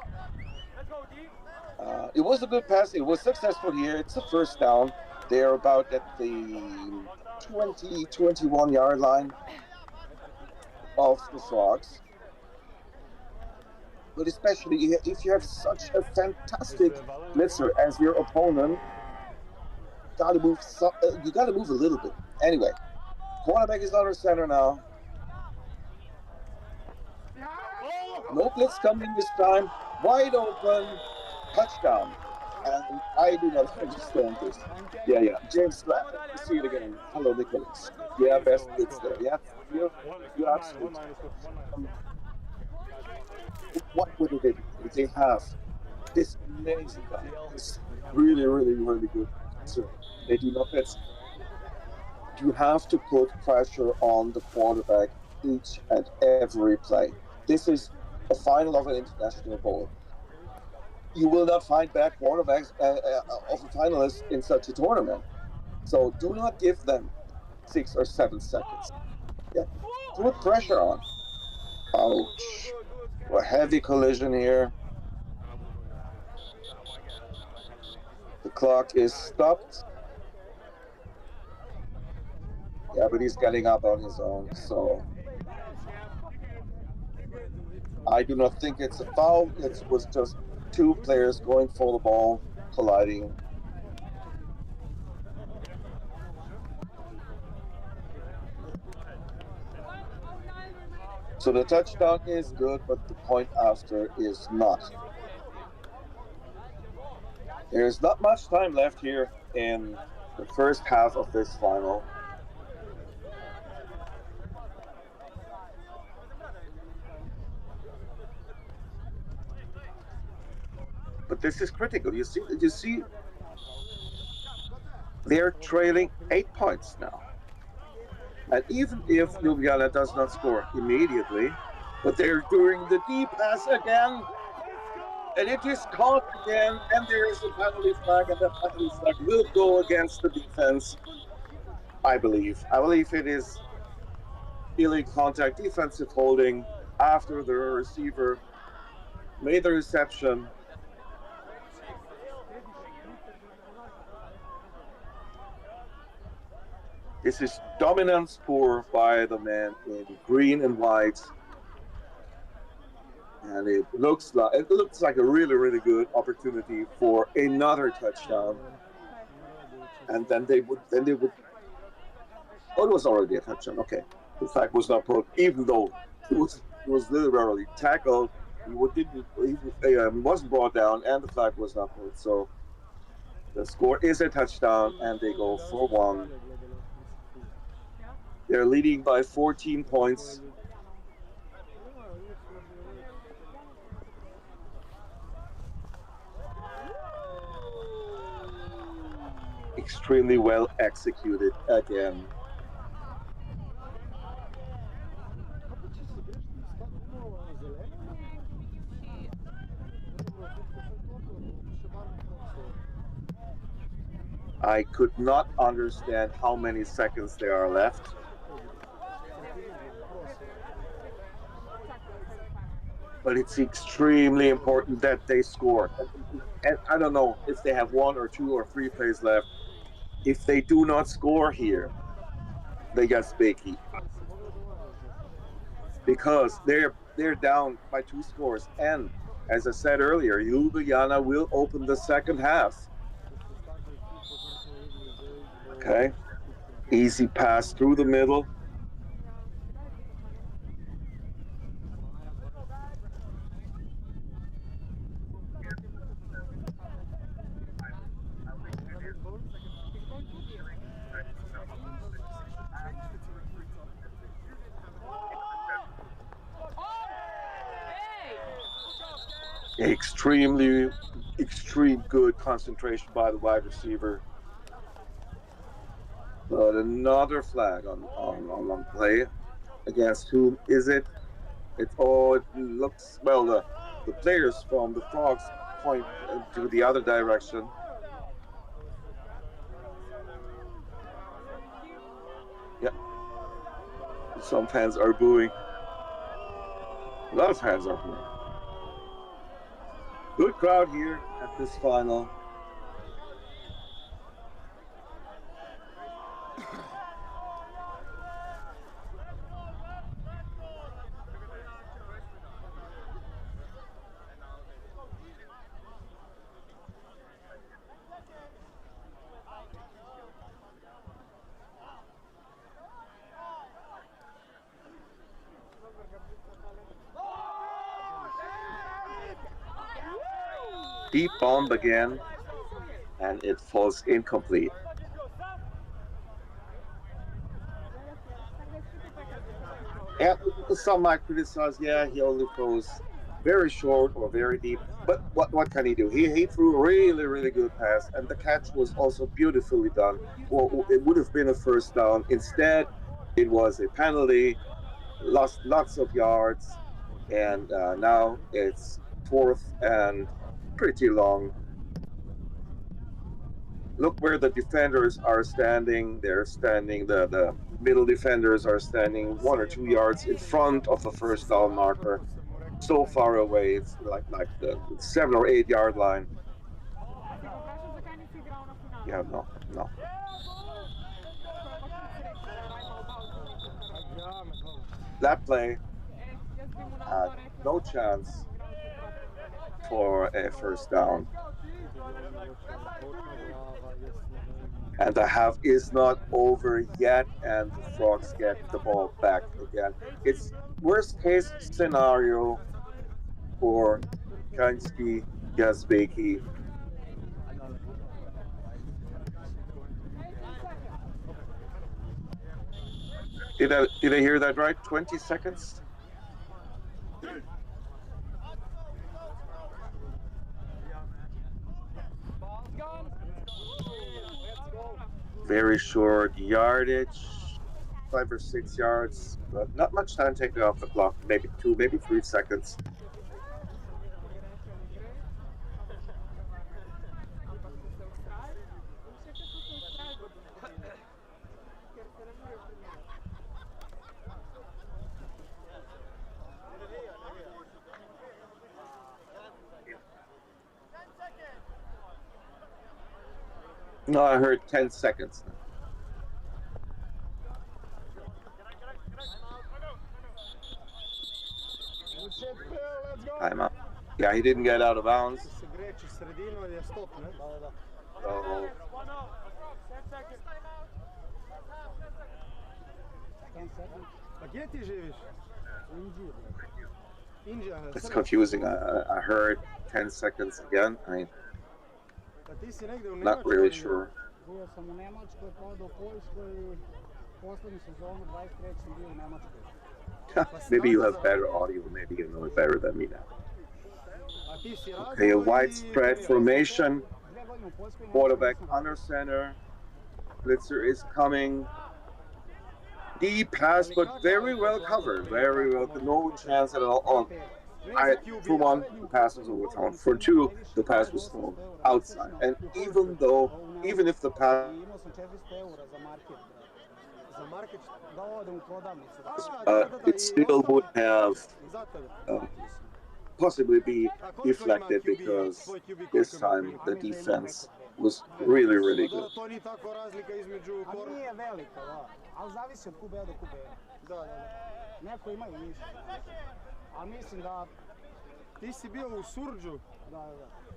It was a good pass. It was successful here. It's a first down. They're about at the 20-21 yard line of the Frogs. But especially if you have such a fantastic blitzer as your opponent, you gotta move a little bit. Anyway, quarterback is under center now. No blitz coming this time. Wide open, touchdown. And I do not understand this. Yeah. James, see it again. Hello, Nicholas. Yeah, best blitz there. Yeah, you're absolutely. What would they do? They have this amazing guy. This really, really, really good. So they do not blitz. You have to put pressure on the quarterback each and every play. This is a final of an international bowl. You will not find bad quarterbacks of a finalist in such a tournament. So do not give them 6 or 7 seconds. Yeah, put pressure on. Ouch. A heavy collision here. The clock is stopped. Yeah, but he's getting up on his own, so I do not think it's a foul. It was just 2 players going for the ball, colliding. So the touchdown is good, but the point after is not. There's not much time left here in the first half of this final. But this is critical. You see, they're trailing 8 points now. And even if Ljubljana does not score immediately, but they're doing the deep pass again, and it is caught again, and there is a penalty flag, and that penalty flag will go against the defense, I believe. I believe it is illegal contact, defensive holding after the receiver made the reception. This is dominant score by the man in green and white. And it looks like a really good opportunity for another touchdown. And then they would oh, it was already a touchdown. Okay. The flag was not pulled, even though he was literally tackled. He wasn't brought down, and the flag was not pulled. So the score is a touchdown, and they go for one. They're leading by 14 points. Extremely well executed again. I could not understand how many seconds there are left. But it's extremely important that they score. And I don't know if they have 1 or 2 or 3 plays left. If they do not score here, they get spiky. Because they're down by 2 scores. And as I said earlier, Ljubljana will open the second half. Okay. Easy pass through the middle. Extreme good concentration by the wide receiver. But another flag on play. Against whom is it? It looks, well, the players from the Frogs point to the other direction. Yeah. Some fans are booing. A lot of fans are booing. Good crowd here at this final. Deep bomb again, and it falls incomplete. Yeah, some might criticize, yeah, he only throws very short or very deep, but what can he do? He threw a really good pass, and the catch was also beautifully done. Well, it would have been a first down. Instead, it was a penalty, lost lots of yards, and now it's 4th and pretty long. Look where the defenders are standing. They're standing, the middle defenders are standing 1 or 2 yards in front of the first down marker. So far away, it's like the 7 or 8 yard line. Yeah, no. That play had no chance for a first down. And the half is not over yet, and the Frogs get the ball back again. It's worst case scenario for Kainski Yazbeki. Did I hear that right? 20 seconds? Very short yardage, 5 or 6 yards, but not much time taken off the clock. Maybe 2, maybe 3 seconds. No, I heard 10 seconds. Timeout. Yeah, he didn't get out of bounds. Se greči sredino je stop, ne? So, Pa gdje ti živiš? Indija. it's confusing. I heard 10 seconds again. Pa ti si negdje u Not Njemačkoj? really sure. Bio sam u Njemačkoj, pa onda u Poljskoj i posljednju sezonu 23. sam bio u Njemačkoj. Maybe you have better audio. Maybe you know it better than me now. A ti si radio Okay, a i- widespread formation. 2 godine u Poljskoj i Quarterback Njemačkoj under center. Blitzer is coming. Deep pass, but very well covered. Very well. No chance at all. For one, the pass was overthrown. For two, the pass was thrown outside. And even if the pass i imao sam 400 eura za market, brate. Za market? Da odem u prodavnicu. it still would have Za tebe. possibly be deflected because this time the defense was really, really Dobro, good. to nije tako razlika između A nije velika, da. Ali zavisi od QB do QB. Da. Neko ima i više. Ali mislim da... Ti si bio u Surđu, Da.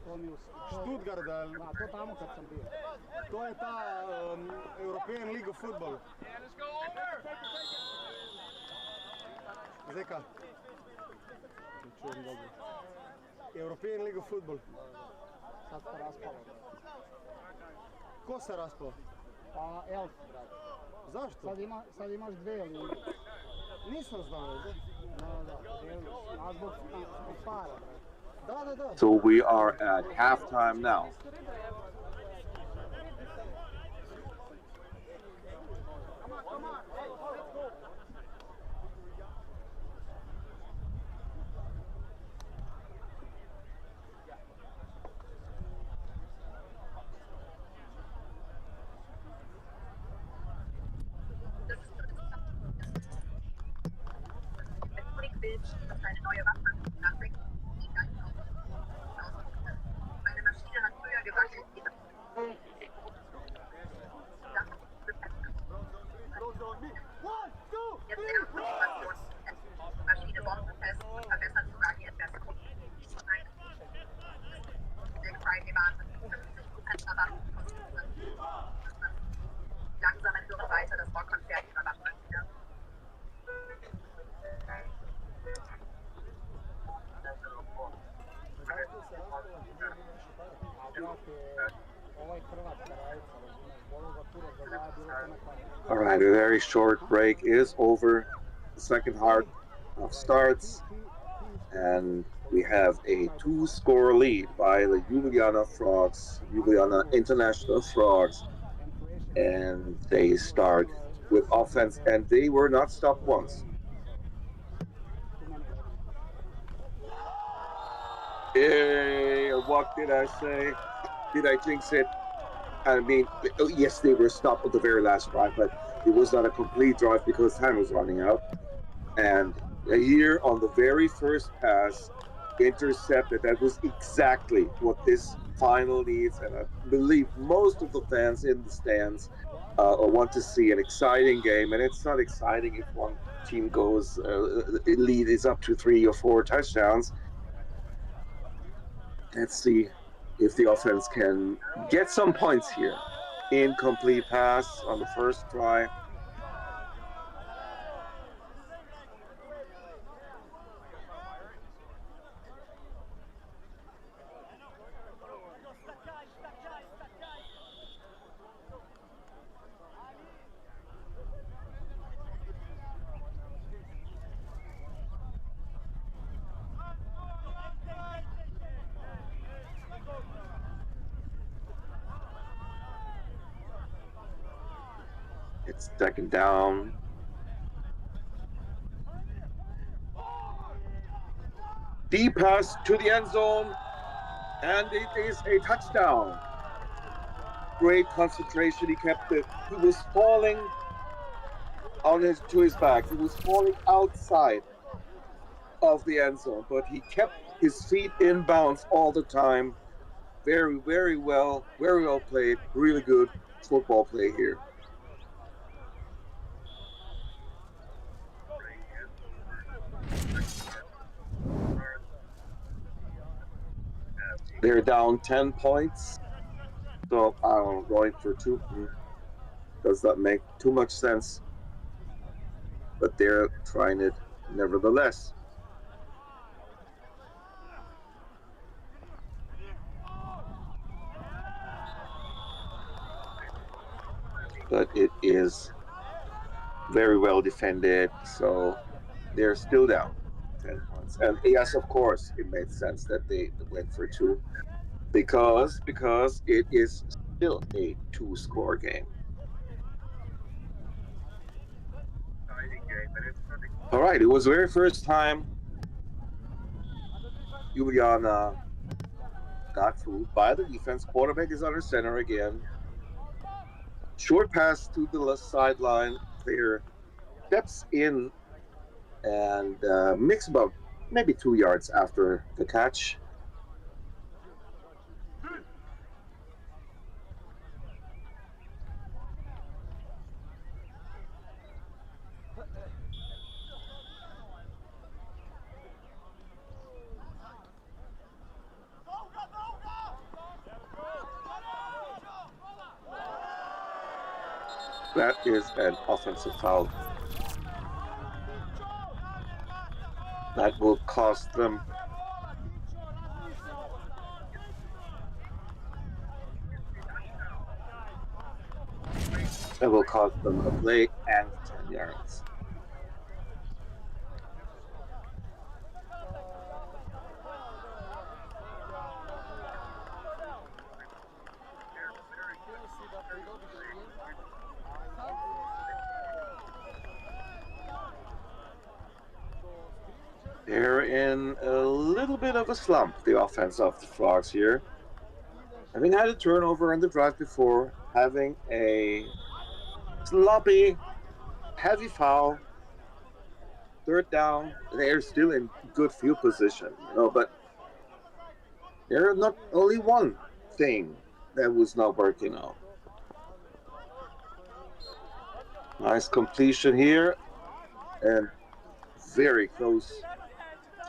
To mi Stuttgarda. Da, to tamo kad sam bio. To je ta European League of Football. Zeka. Čujem dobro. European League of Football. Sad se raspalo. Ko se raspao? Pa Elf, brate. Zašto? Sad imaš 2 lige. Nisam znao, da? Da, podijeli su. A zbog para, brate. Da. So we are at halftime now. Eine neue Waffe nachdenken. Meine Maschine hat früher gewackelt. Jetzt Information. Maschine bombenfest und verbessert sogar die Entwässerung. Der Friday waren 50% Rabatt. Langsam entwirrt weiter das Rockkonzert ihrer Waffenmaschine. All right, a very short break is over. The second half starts, and we have a 2-score lead by the Ljubljana Frogs, Ljubljana International Frogs, and they start with offense, and they were not stopped once. Hey, what did I say? Did I jinx it? I mean, yes, they were stopped at the very last drive, but it was not a complete drive because time was running out. And here on the very first pass, intercepted. That was exactly what this final needs. And I believe most of the fans in the stands want to see an exciting game. And it's not exciting if one team goes, lead is up to 3 or 4 touchdowns. Let's see if the offense can get some points here. Incomplete pass on the first try. It's second down. Deep pass to the end zone, and it is a touchdown. Great concentration. He kept it. He was falling to his back. He was falling outside of the end zone, but he kept his feet in bounds all the time. Very, very well played. Really good football play here. They're down 10 points. So I'm going for 2. Does that make too much sense? But they're trying it nevertheless. But it is very well defended, so they're still down 10 points. And yes, of course, it made sense that they went for 2 because it is still a 2-score game. All right, it was the very first time Juliana got fooled by the defense. Quarterback is under center again. Short pass to the left sideline. Player steps in and makes about maybe 2 yards after the catch. That is an offensive foul. That will cost them a play and 10 yards. They're in a little bit of a slump, the offense of the Frogs here. Having had a turnover on the drive before, having a sloppy, heavy foul, 3rd down, they're still in good field position, but there's not only one thing that was not working out. Nice completion here, and very close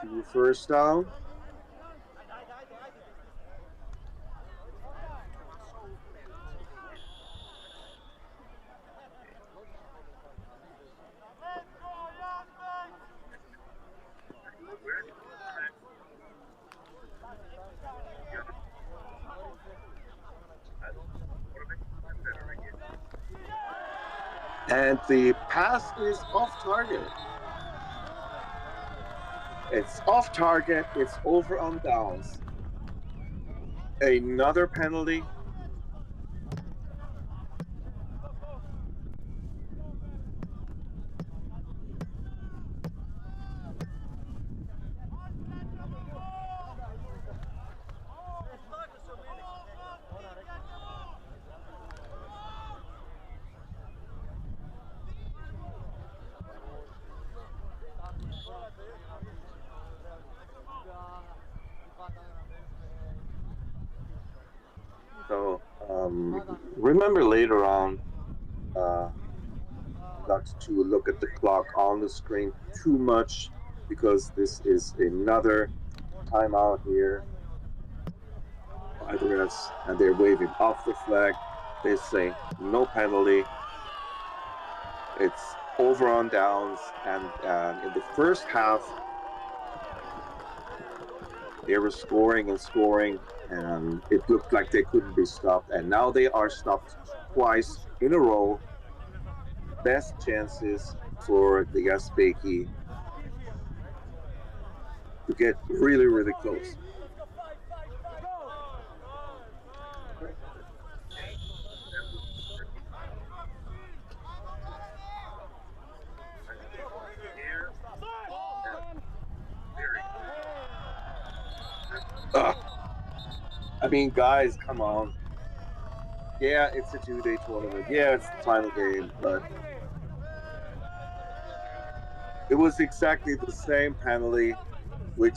to 1st down. And the pass is off target. It's off target. It's over on downs. Another penalty. So remember later on not to look at the clock on the screen too much, because this is another timeout here by the refs, and they're waving off the flag. They say no penalty. It's over on downs, and in the first half they were scoring and scoring, and it looked like they couldn't be stopped, and now they are stopped twice in a row. Best chances for the Uzbeki to get really, really close. I mean, guys, come on. Yeah, it's a 2-day tournament. Yeah, it's the final game, but it was exactly the same penalty, which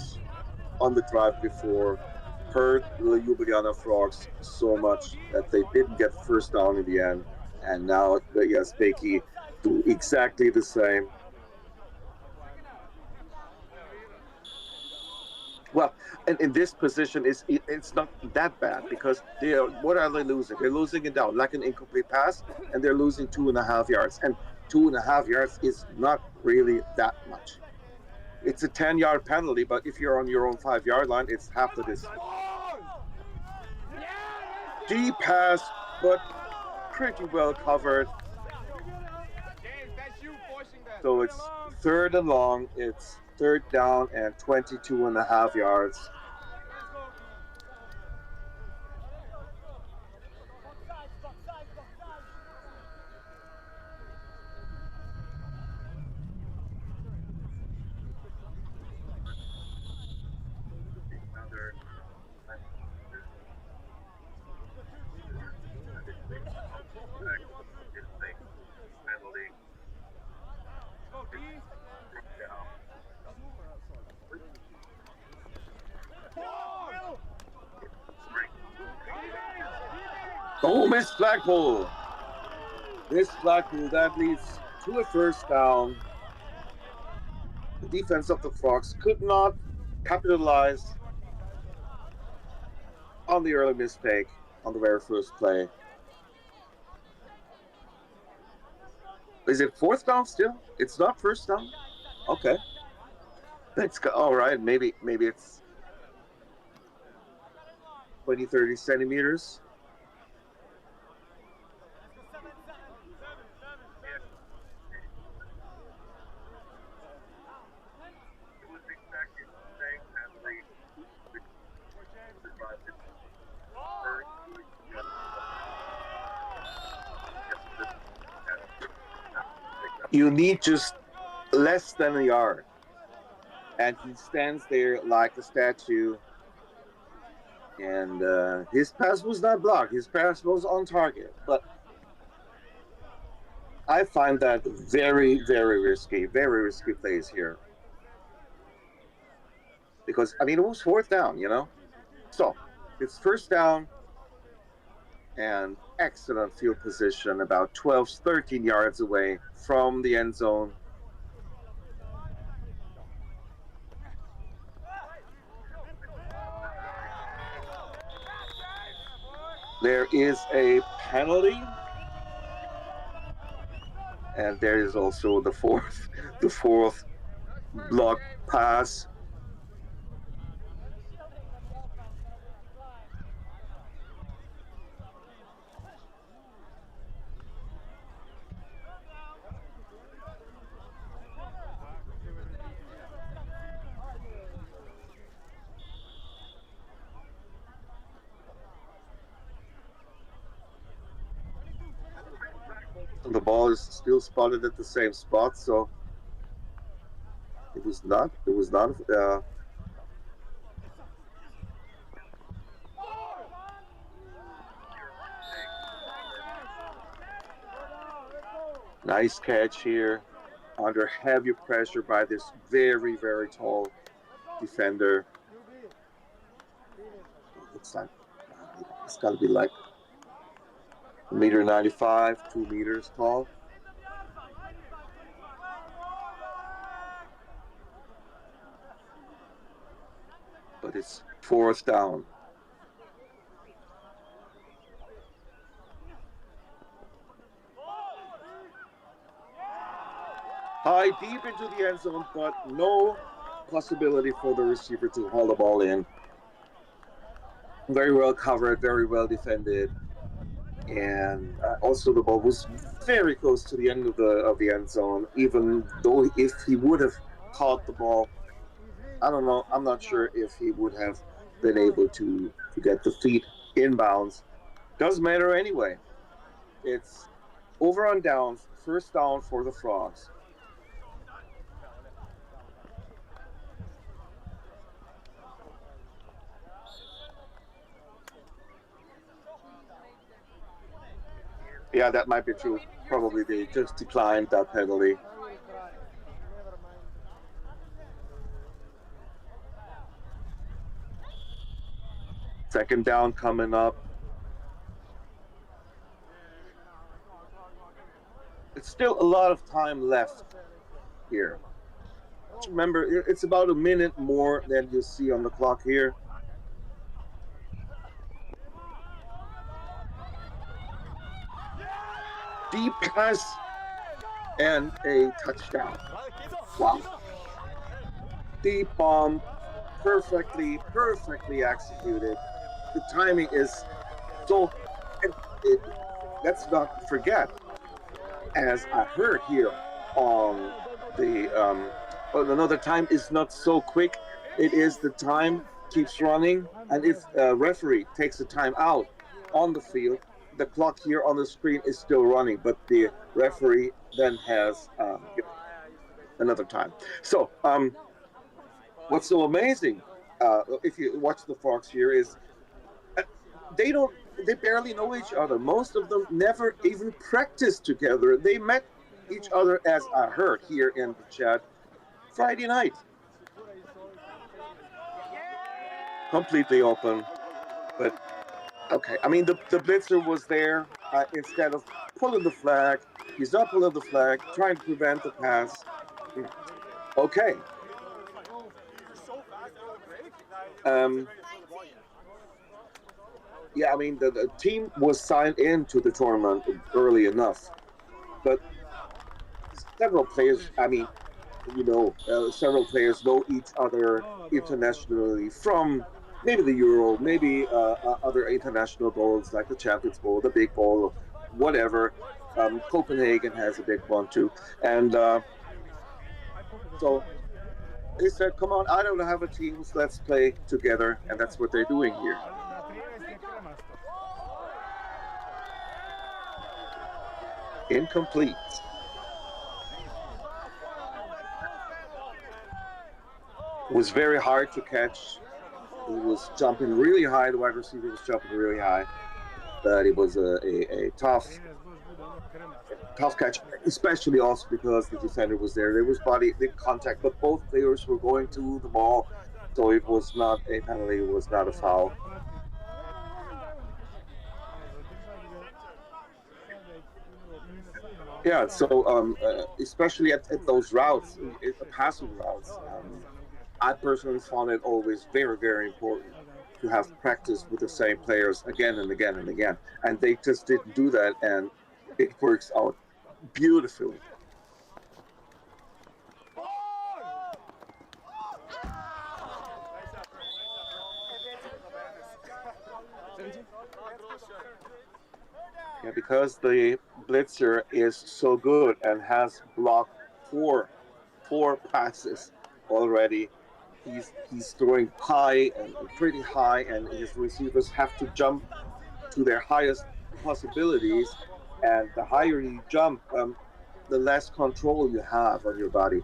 on the drive before hurt the Ljubljana Frogs so much that they didn't get first down in the end, and now the Uzbeki do exactly the same. Well, and in this position, it's not that bad because what are they losing? They're losing it down, like an incomplete pass, and they're losing 2.5 yards. And 2.5 yards is not really that much. It's a 10-yard penalty, but if you're on your own 5-yard line, it's half the distance. Deep pass, but pretty well covered. So it's 3rd and long. It's 3rd down and 22.5 yards. Oh, missed flagpole. Missed flagpole. That leads to a 1st down. The defense of the Frogs could not capitalize on the early mistake on the very first play. Is it 4th down still? It's not 1st down? Okay. That's all right. Maybe it's 20, 30 centimeters. You need just less than a yard. And he stands there like a statue. And his pass was not blocked. His pass was on target. But I find that very, very risky plays here. Because, I mean, it was 4th down, you know? So, it's 1st down and excellent field position, about 12, 13 yards away from the end zone. There is a penalty. And there is also the fourth block pass. The ball is still spotted at the same spot, so it was not. Nice catch here under heavy pressure by this very, very tall defender. Looks like it's got to be like 1.95 m, 2 meters tall. But it's 4th down. High deep into the end zone, but no possibility for the receiver to haul the ball in. Very well covered, very well defended. And also the ball was very close to the end of the end zone, even though if he would have caught the ball, I don't know, I'm not sure if he would have been able to get the feet inbounds. Doesn't matter anyway. It's over on downs, 1st down for the Frogs. Yeah, that might be true. Probably they just declined that penalty. Second down coming up. It's still a lot of time left here. remember, it's about a minute more than you see on the clock here. Deep pass and a touchdown. Wow. Deep bomb, perfectly executed. The timing is so, let's not forget, as I heard here on the, another time is not so quick. It is the time keeps running, and if a referee takes a time out on the field, the clock here on the screen is still running, but the referee then has another time. So what's so amazing, if you watch the Fox here, is they barely know each other. Most of them never even practiced together. They met each other, as I heard here in the chat, Friday night. Completely open, but okay. I mean, the blitzer was there. Instead of pulling the flag, he's not pulling the flag, trying to prevent the pass. Okay. Yeah, I mean, the team was signed into the tournament early enough, but several players, I mean, several players know each other internationally from maybe the Euro, maybe other international bowls like the Champions Bowl, the Big Bowl, whatever. Copenhagen has a big one too. And so they said, come on, I don't have a team, so let's play together. And that's what they're doing here. Incomplete. It was very hard to catch. He was jumping really high. The wide receiver was jumping really high. But it was a tough catch, especially also because the defender was there. There was body contact, but both players were going to the ball. So it was not a penalty. It was not a foul. Yeah, so especially at those routes, passing routes, I personally found it always very, very important to have practice with the same players again and again and again. And they just didn't do that, and it works out beautifully. Yeah, because the blitzer is so good and has blocked four passes already. He's throwing high and pretty high, and his receivers have to jump to their highest possibilities. And the higher you jump, the less control you have on your body,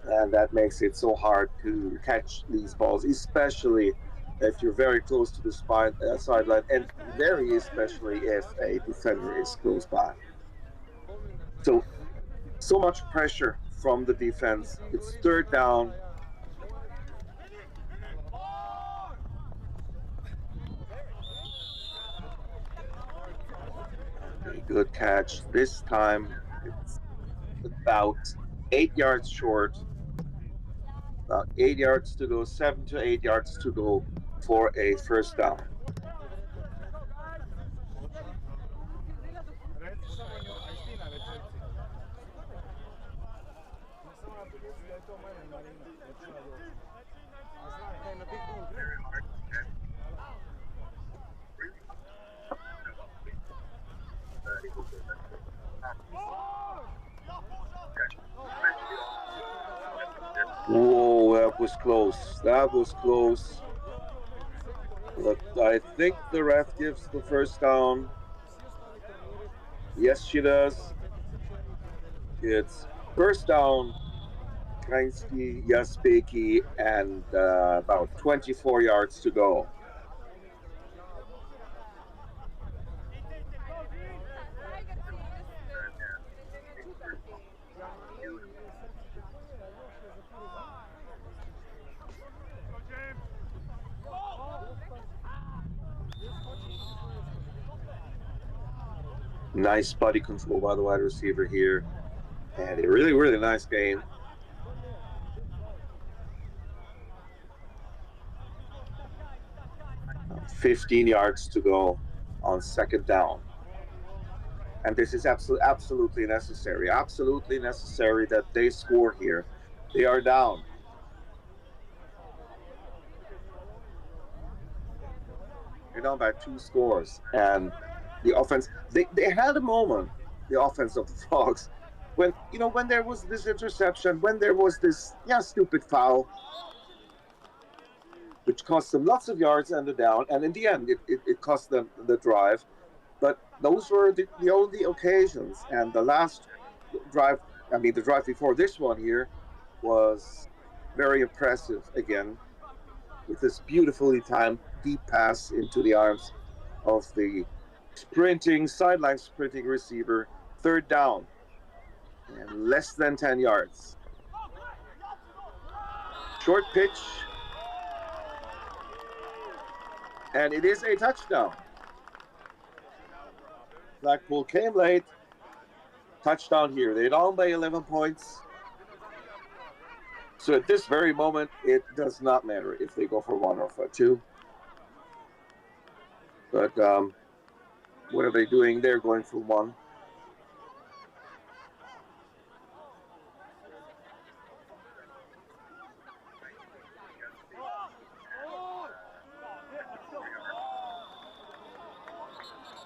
and that makes it so hard to catch these balls, especially if you're very close to the sideline, and very especially if a defender is close by. So much pressure from the defense. It's third down. A good catch. This time it's about 8 yards short. About 8 yards to go, 7 to 8 yards to go for a first down. Whoa, that was close. That was close. But I think the ref gives the first down. Yes, she does. It's first down, Krainski, Jaspeki, and about 24 yards to go. Nice body control by the wide receiver here. And a really, really nice game. 15 yards to go on second down. And this is absolutely necessary. Absolutely necessary that they score here. They are down. They're down by 2 scores. And the offense, they had a moment, the offense of the Frogs, when, you know, when there was this interception, when there was this, stupid foul, which cost them lots of yards and the down. And in the end, it cost them the drive. But those were the only occasions. And the last drive, the drive before this one here, was very impressive again, with this beautifully timed deep pass into the arms of the sideline sprinting receiver. Third down and less than 10 yards. Short pitch. And it is a touchdown. Blackpool came late. Touchdown here. They're down by 11 points. So at this very moment, it does not matter if they go for 1 or for 2. But what are they doing? They're going for 1.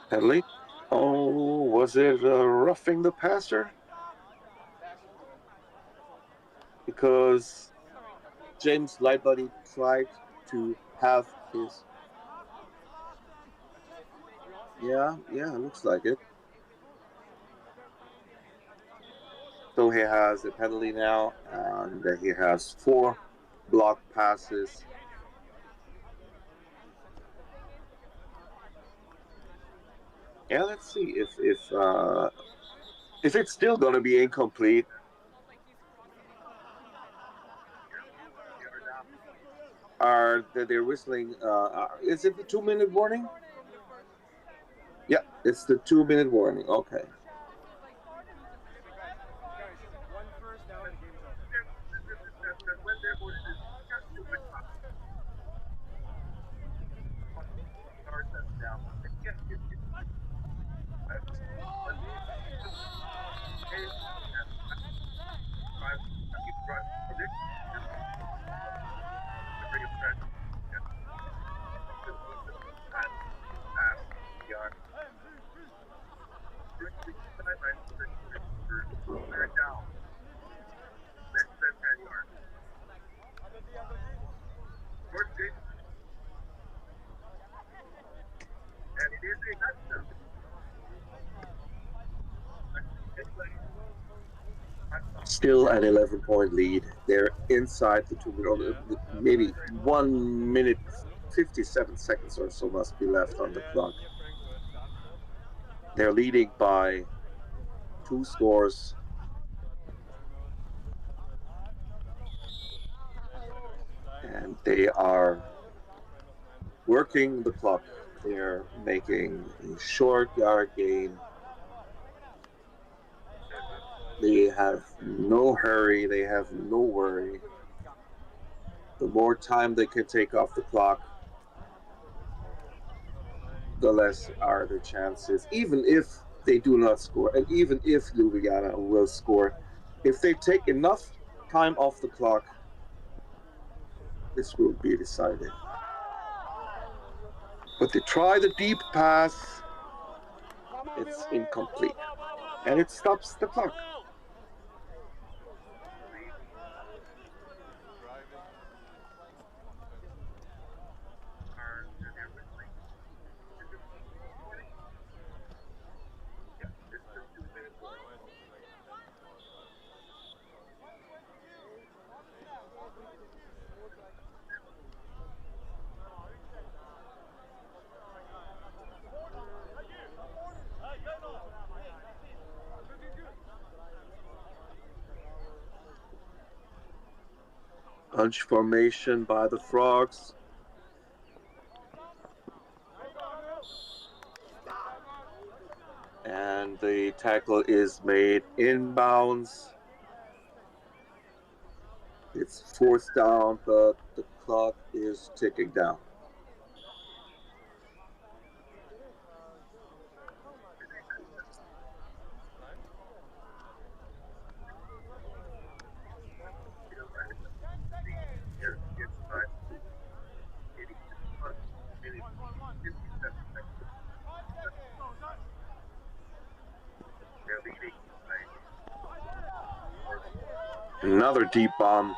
Penalty. Oh, was it roughing the passer? Because James Lightbody tried to have his... Yeah, looks like it. So he has a penalty now, and he has 4 blocked passes. Yeah, let's see if it's still going to be incomplete. They're whistling? Is it the 2-minute warning? Yeah, it's the 2-minute warning. Okay. Still an 11-point lead. They're inside the 2-minute, maybe 1 minute, 57 seconds or so must be left on the clock. They're leading by 2 scores. And they are working the clock. They're making a short yard gain. They have no hurry. They have no worry. The more time they can take off the clock, the less are the chances. Even if they do not score, and even if Ljubljana will score, if they take enough time off the clock, this will be decided. But they try the deep pass. It's incomplete. And it stops the clock. Punch formation by the Frogs. And the tackle is made inbounds. It's 4th down, but the clock is ticking down. Another deep bomb.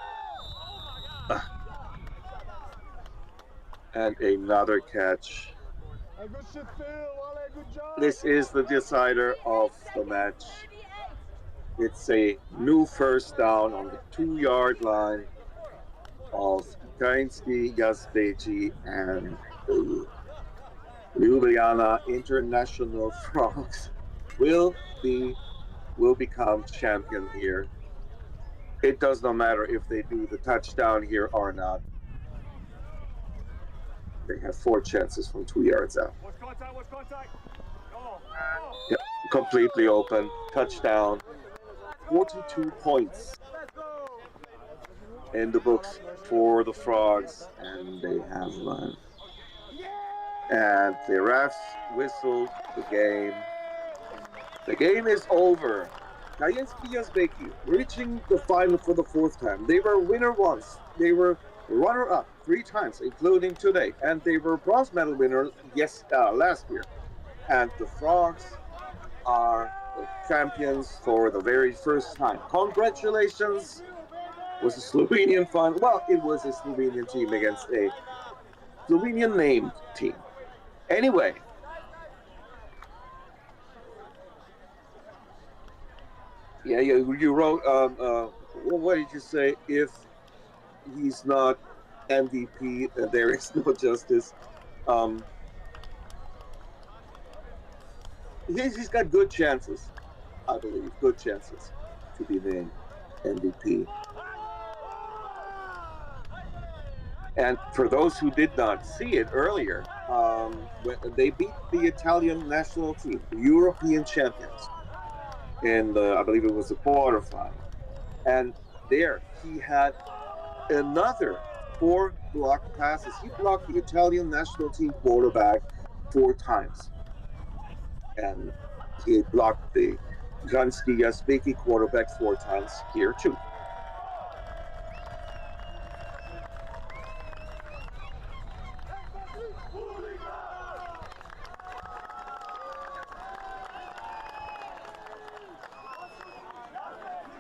And another catch. Hey, good shit, Phil. Wale, good job. This is the decider of the match. It's a new first down on the 2-yard line of Kainski Yazbeji and the Ljubljana International Frogs will become champion here. It does not matter if they do the touchdown here or not. They have 4 chances from 2 yards out. What's contact? Yep, completely open. Touchdown. 42 points in the books for the Frogs, and they have run. And the refs whistled the game. The game is over. Kajenski Yazbeki reaching the final for the 4th time. They were winner once. They were runner-up 3 times, including today. And they were bronze medal winner last year. And the Frogs are the champions for the very first time. Congratulations. It was a Slovenian final. Well, it was a Slovenian team against a Slovenian named team. Anyway. Yeah, you wrote, what did you say? If he's not MVP, there is no justice. He's got good chances, I believe, good chances to be named MVP. And for those who did not see it earlier, they beat the Italian national team, the European champions, in I believe it was the quarterfinal. And there he had another 4 blocked passes. He blocked the Italian national team quarterback 4 times. And he blocked the Kajenski Yazbeki quarterback 4 times here too.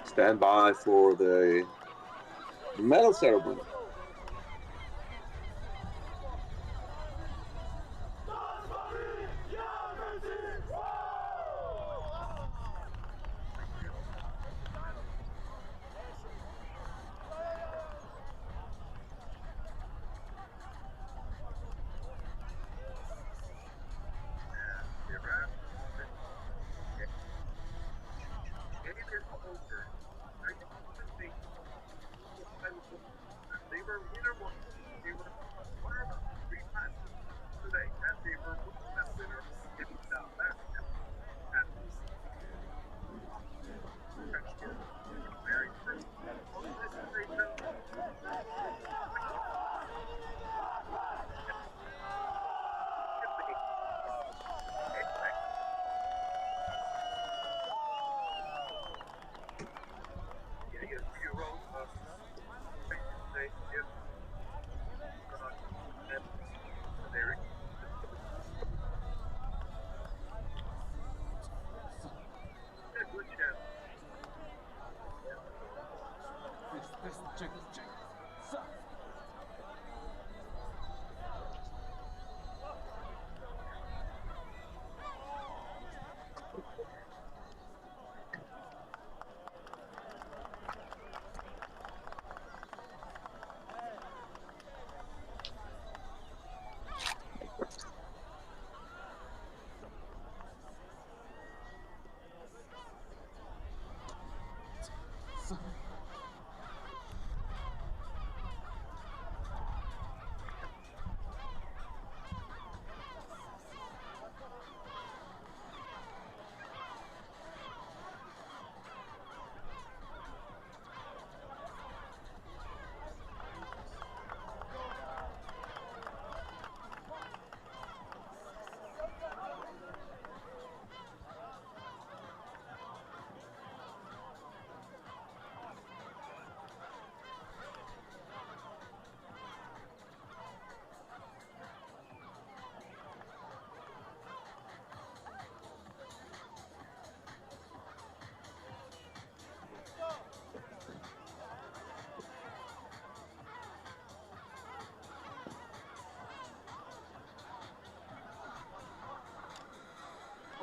Stand by for the medal ceremony. They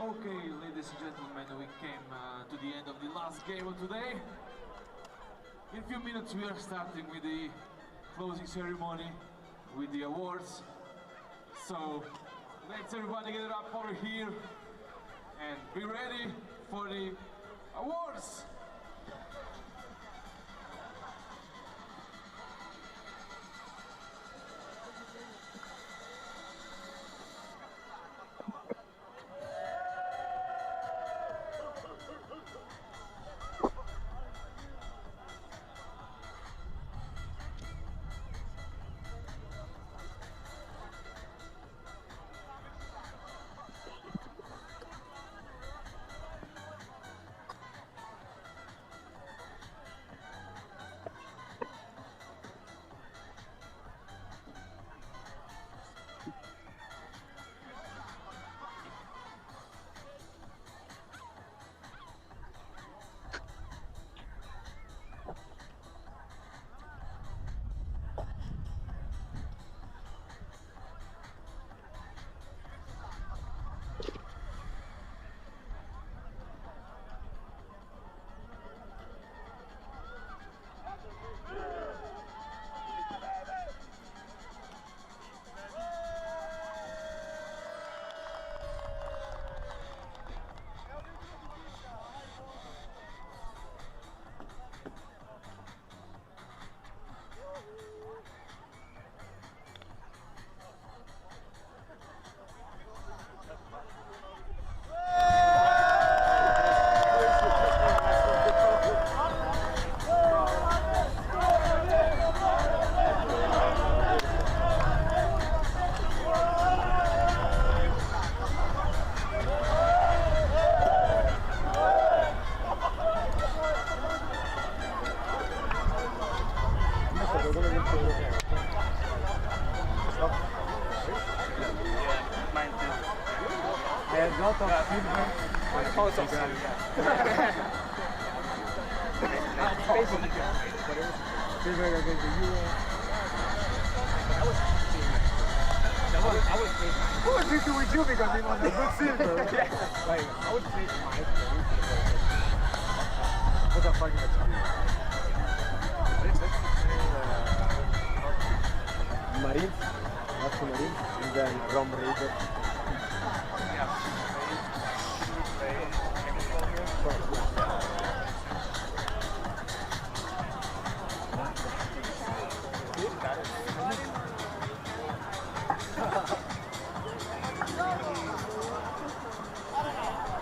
Okay, ladies and gentlemen, we came to the end of the last game of today. In a few minutes we are starting with the closing ceremony, with the awards. So let's everybody get it up over here and be ready for the awards.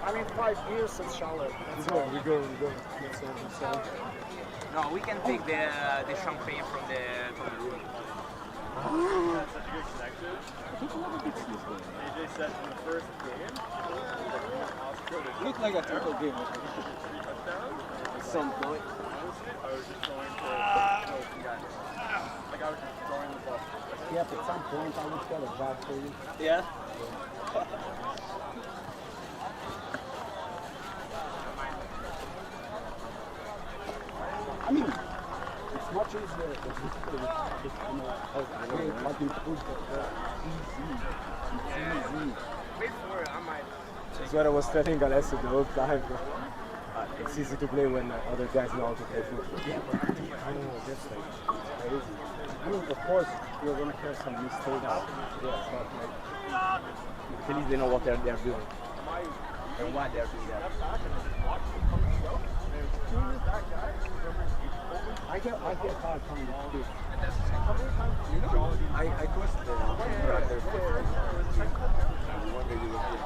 I mean, 5 years since Charlotte. We go. No, we can take the champagne from the room. That's such a good connection. AJ said in the first game, Looked like a triple game. 3 touchdowns. At some point. Honestly, I was just going to kill some guys. Like I was just throwing the ball. Yeah, at some point I would get a job for you. Yeah. I mean, it's much easier if you play with, you know, like in football. It's easy. Wait for it, I might. That's what I was telling Alessio the whole time. It's easy to play when other guys know how to play football. Yeah, but I don't know, that's like crazy. I mean, of course, you're gonna have some mistakes. Yeah, but like, At least they know what they're doing and why they're doing that. I get hard time with kids. I coached the brother one day European.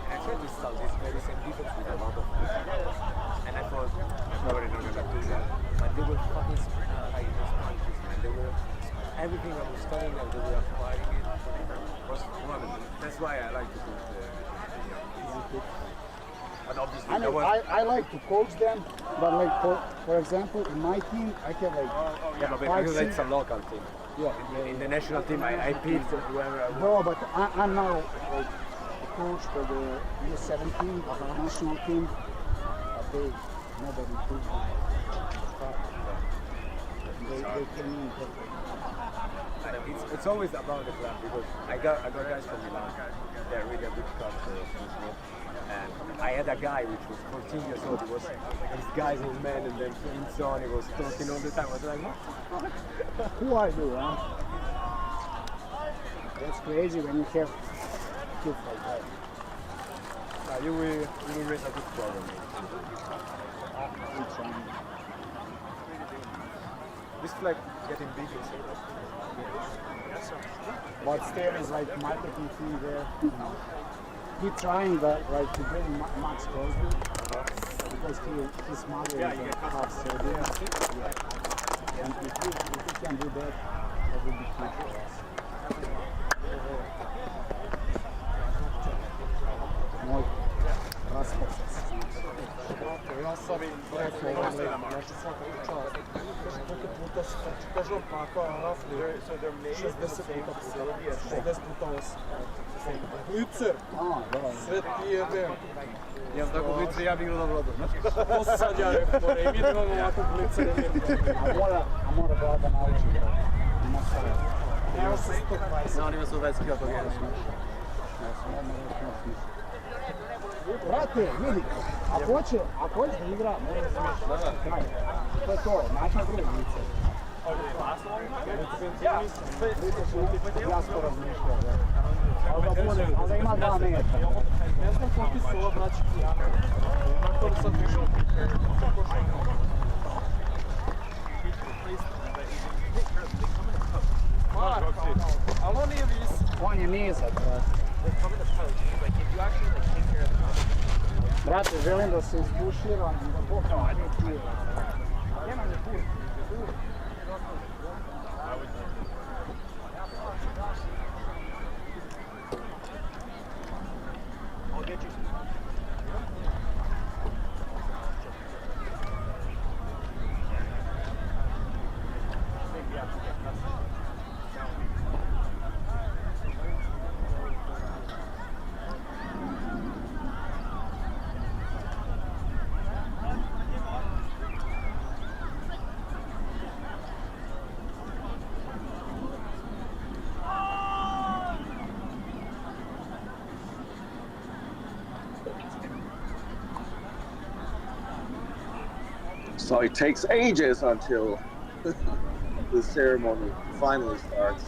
I tried to solve this very same defense with a lot of people. And I thought, I'm probably not going to do that. But they were fucking like those punches, man. They were, everything I was telling them, they were acquiring it. Was one of them. That's why I like to do the easy kick. But obviously, I mean, I like to coach them, but like for example, in my team, I have like yeah, but because it's a local team. Yeah. In the national team, I picked whoever I want. No, but I'm now like the coach for the U17 of our national team. But nobody took me. They came in. It's it's always about the club because I got guys from Milan. They're really a good club for football. And I had a guy which was 14 years old. He was this guy's old man, and then in zone he was talking all the time. I was like, what? Who are you, huh? That's crazy when you have kids like that. You will raise a good problem. This flag getting big inside. But still is like marketing fee there. Keep trying, but like to bring Max Crosby because his mother is half Serbian. Yeah. And if we can do that, that would be huge for us. Moj raspostać. Ja sam rekao, znači svaka čast. Koliko puta se kaže on pakao rafli, 60 puta 8. Blicer, sve ti jebem. Ja tako blicer, ja bih igrao na Brodu. To sad ja rekao, i mi nemamo ovako blicer. A mora Vlada nauči da ima sve. Evo se 120. No, oni su 20 kg toga. Brate, vidi, ako hoće da igra, mora da smišlja. To je to, način drugi lice. Ja sam razmišljao, ali da ima 2 metra. Ne znam koliki su ova braći Kijana. To li sad više? Mark, ali on nije vis. On je nizak, brate. Brate, želim da se ispuširam i da pokram te kije. Gdje nam je put? So it takes ages until the ceremony finally starts.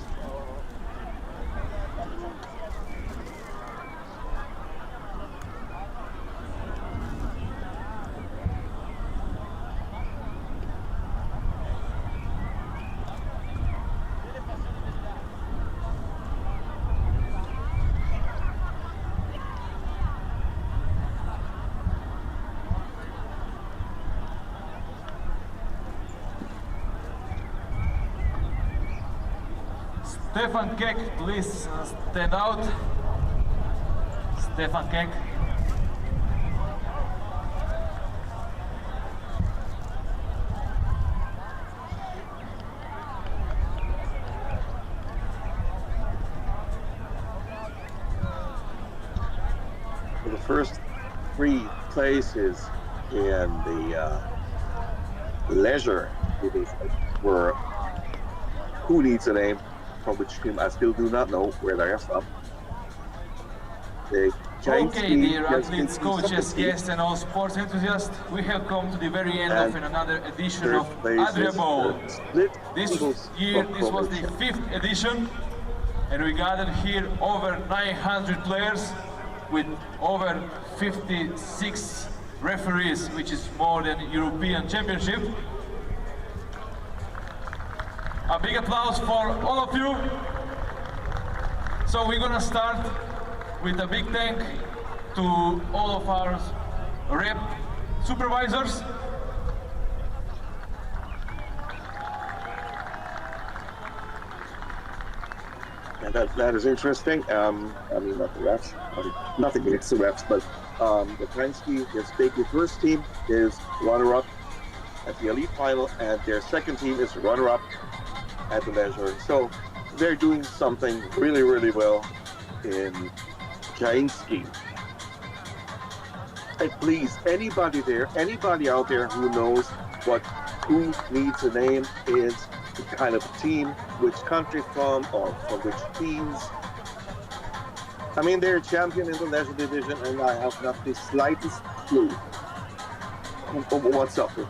Stefan Kek, please stand out. Stefan Kek. For the first 3 places in the leisure division were who needs a name, from which team I still do not know where they are from. Okay, dear athletes, coaches, guests, and all sports enthusiasts, we have come to the very end of another edition of Adria Bowl. This year, this was the 5th edition, and we gathered here over 900 players with over 56 referees, which is more than European Championship. A big applause for all of you. So we're gonna start with a big thank to all of our rep supervisors. And that is interesting. I mean, not the refs, nothing against the refs, but the Kransky, his big first team is runner-up at the elite final, and their second team is runner-up at the leisure. So they're doing something really, really well in Kainski. And please, anybody out there who knows what who needs a name is, kind of team, which country from, or from which teams. I mean, they're champion in the leisure division, and I have not the slightest clue of what's up with.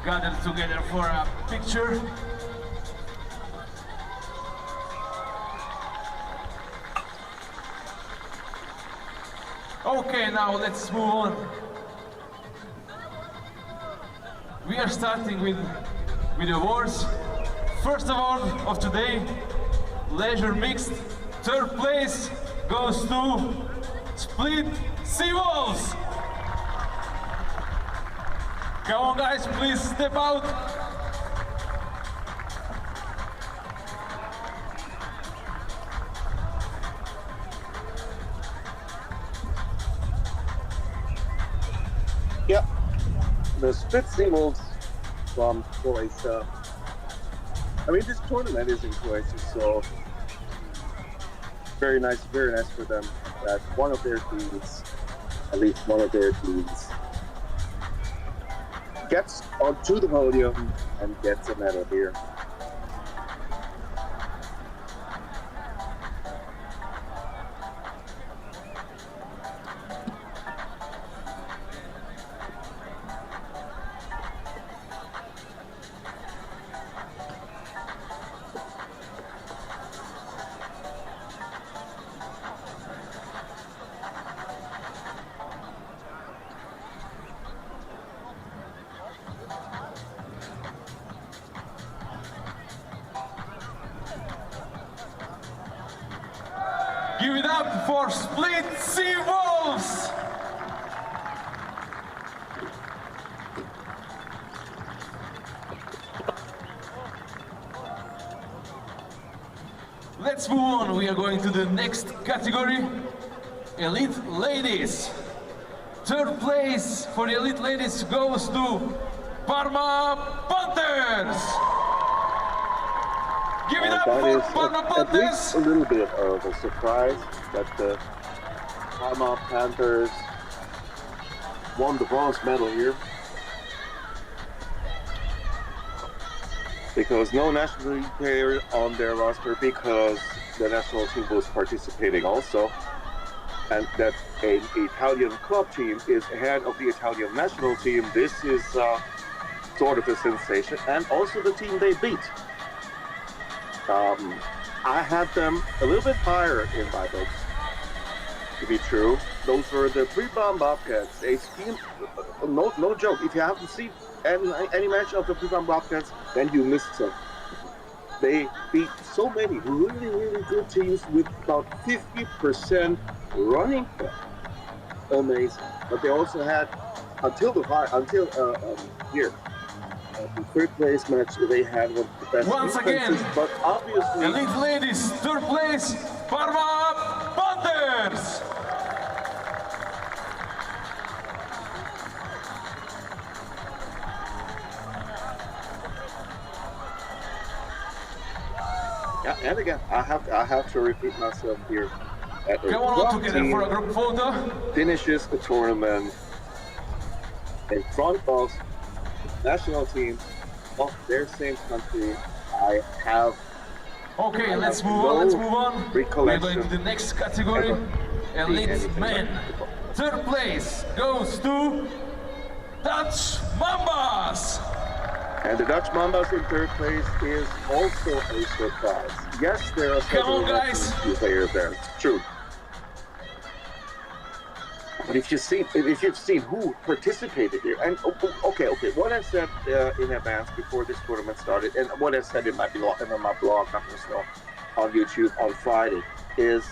Gathered together for a picture. Okay, now let's move on. We are starting with the awards. First award of today, leisure mixed. Third place goes to Split Seawolves. Come on guys, please step out. Yeah, the Split Seawolves from Croatia. I mean, this tournament is in Croatia, so very nice for them that one of their teams, at least one of their teams, gets onto the podium and gets a medal here. Give it up for Split Seawolves! Let's move on. We are going to the next category, Elite Ladies. Third place for the Elite Ladies goes to Parma Panthers. Give it up for Parma Panthers! At least a little bit of a surprise that the Parma Panthers won the bronze medal here. Because no national team player on their roster, because the national team was participating also, and that an Italian club team is ahead of the Italian national team. This is sort of a sensation, and also the team they beat. I had them a little bit higher in my books, to be true. Those were the Pre-Bomb Bobcats. A scheme, no joke. If you haven't seen any match of the Pre-Bomb Bobcats, then you missed some. They beat so many really, really good teams with about 50% running back. Amazing. But they also had, until here, the third place match, they had one of the best once again, but obviously Elite Ladies, third place, Parma Panthers! Yeah, and again, I have to repeat myself here. Come on all together for a group photo. Finishes the tournament in front of national team of their same country. I have. Okay, let's move on. We're going to the next category, Elite Men. Third place goes to Dutch Mambas. And the Dutch Mambas in third place is also a surprise. Yes, there are several players there. It's true. But if you've seen who participated here, and okay, what I said in advance before this tournament started, and what I said in my blog, on YouTube on Friday, is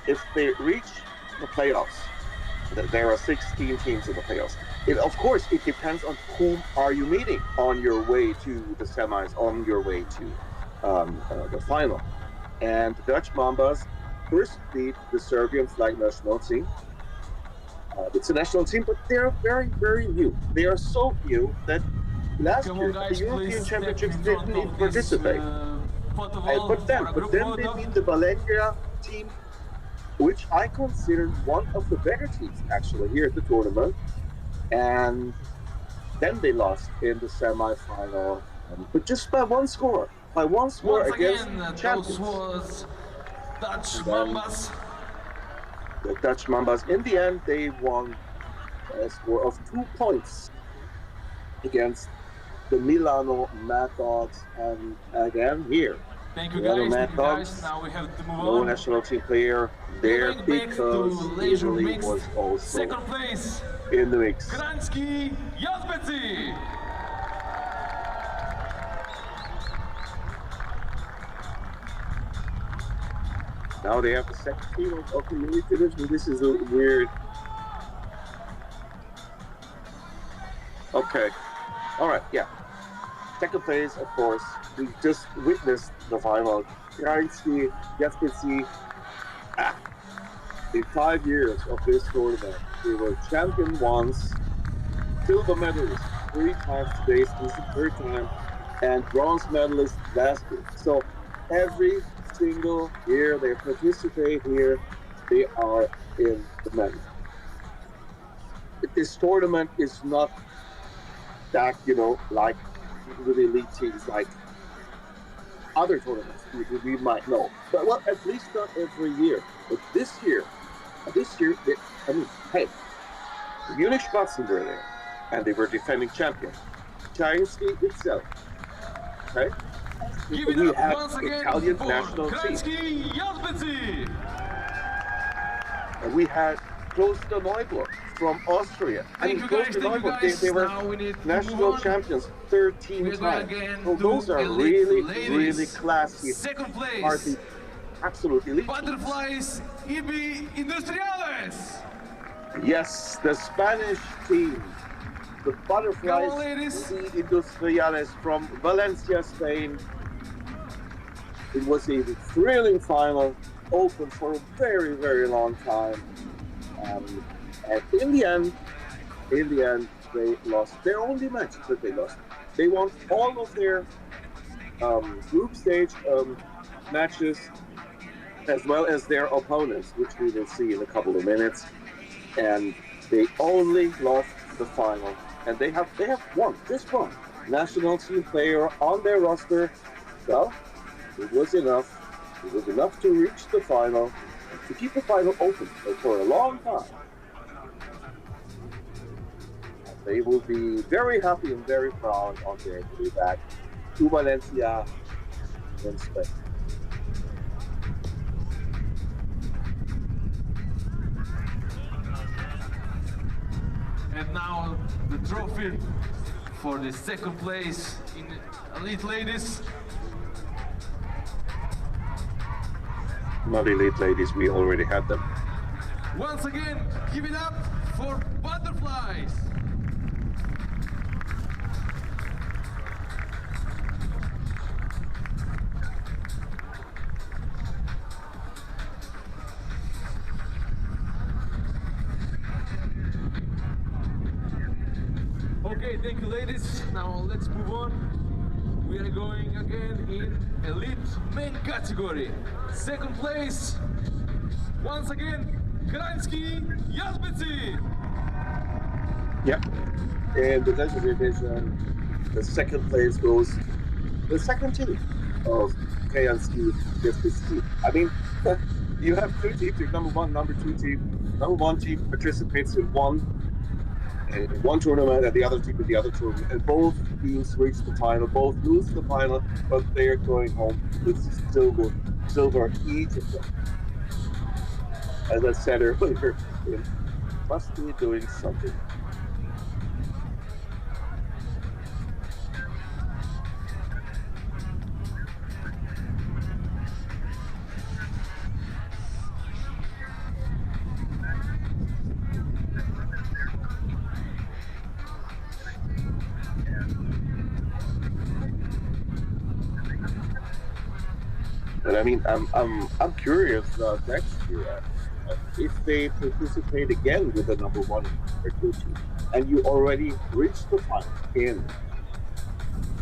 if they reach the playoffs, there are 16 teams in the playoffs. Of course, it depends on whom are you meeting on your way to the semis, on your way to the final. And the Dutch Mambas first beat the Serbian flag national team. It's a national team, but they're very, very new. They are so new that last year the European Championships didn't even participate. But then they beat the Valencia team, which I consider one of the better teams actually here at the tournament. And then they lost in the semi-final, but just by one score. Once again, champions. Those was Dutch Mambas. The Dutch Mambas, in the end, they won a score of 2 points against the Milano Mad Dogs. And again, here, thank you guys. Now we have to move on. No national team player there because Italy was also second place in the mix. Gdański Jazbeci. Now they have the second team of the Elite Division. This is a weird. Okay. All right. Yeah. Second place, of course. We just witnessed the final. Gdański Jazbeci. In 5 years of this tournament, they were champion once, silver medalist 3 times today, this is the 3rd time, and bronze medalist last year. So every single year they participate here, they are in the medal. This tournament is not that, like with elite teams, like other tournaments we might know. But well, at least not every year. But this year, hey, Munich Spatzen were there, and they were defending champions. Gdański itself, okay? Give it we up have once again Italian for national Gdański Jazbeci. And we had Kloster Neuburg from Austria. Kloster Neuburg, they were national champions 13 times. So those are really classy. Second place. Hardly, absolutely elite. Butterflies IB Industriales. Yes, the Spanish team. The Butterflies IB Industriales from Valencia, Spain. It was a thrilling final, open for a very, very long time. And in the end, they lost their only match that they lost. They won all of their group stage matches, as well as their opponents, which we will see in a couple of minutes. And they only lost the final. And they have just one national team player on their roster. So it was enough. It was enough to reach the final, to keep the final open for a long time. And they will be very happy and very proud on their way back to Valencia in Spain. And now the trophy for the second place in Elite Ladies. Not elite ladies, we already had them. Once again, give it up for Butterflies. Okay, thank you ladies. Now let's move on. We are going again in Elite Men category. Second place, once again, Gdański Jazbeci. Yep. In the Desert Division, the second place goes the second team of Gdański Jazbeci. I mean, you have 2 teams, your number 1, number 2 team. Number 1 team participates in one tournament and the other team in the other tournament, and both teams reach the final, both lose the final, but they're going home with silver each of them. As I said earlier, him must be doing something. But I mean, I'm curious next year if they participate again with the number one or two team, and you already reached the final in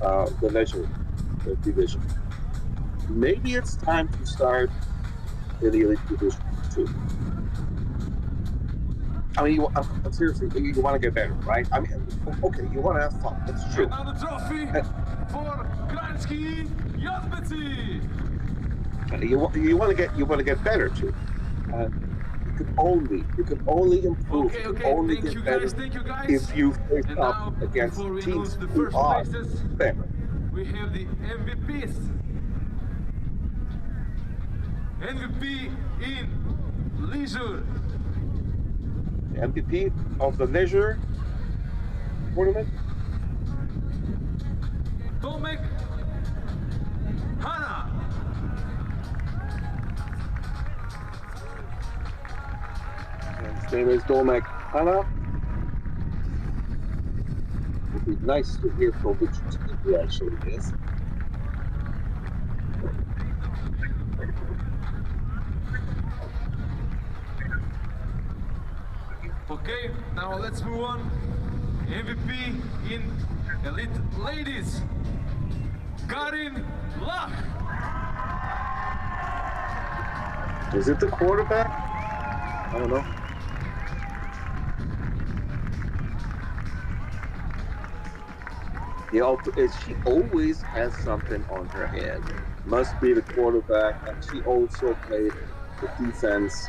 the leisure division. Maybe it's time to start in the elite division too. I mean, seriously, you want to get better, right? I mean, okay, you want to have fun. It's true. Now the trophy for Krański Jasmeci. You want to get better too. You can only improve. Okay, only thank get you better guys. if you face And up now, against before we teams announce the who first are places, better. we have the MVPs. MVP in leisure. The MVP of the leisure tournament. Tomek Hanna. His name is Tomek Hanna. It would be nice to hear from which team he actually is. Okay, now let's move on. MVP in elite ladies, Karin Lach. Is it the quarterback? I don't know. She always has something on her head. Must be the quarterback, and she also played the defense.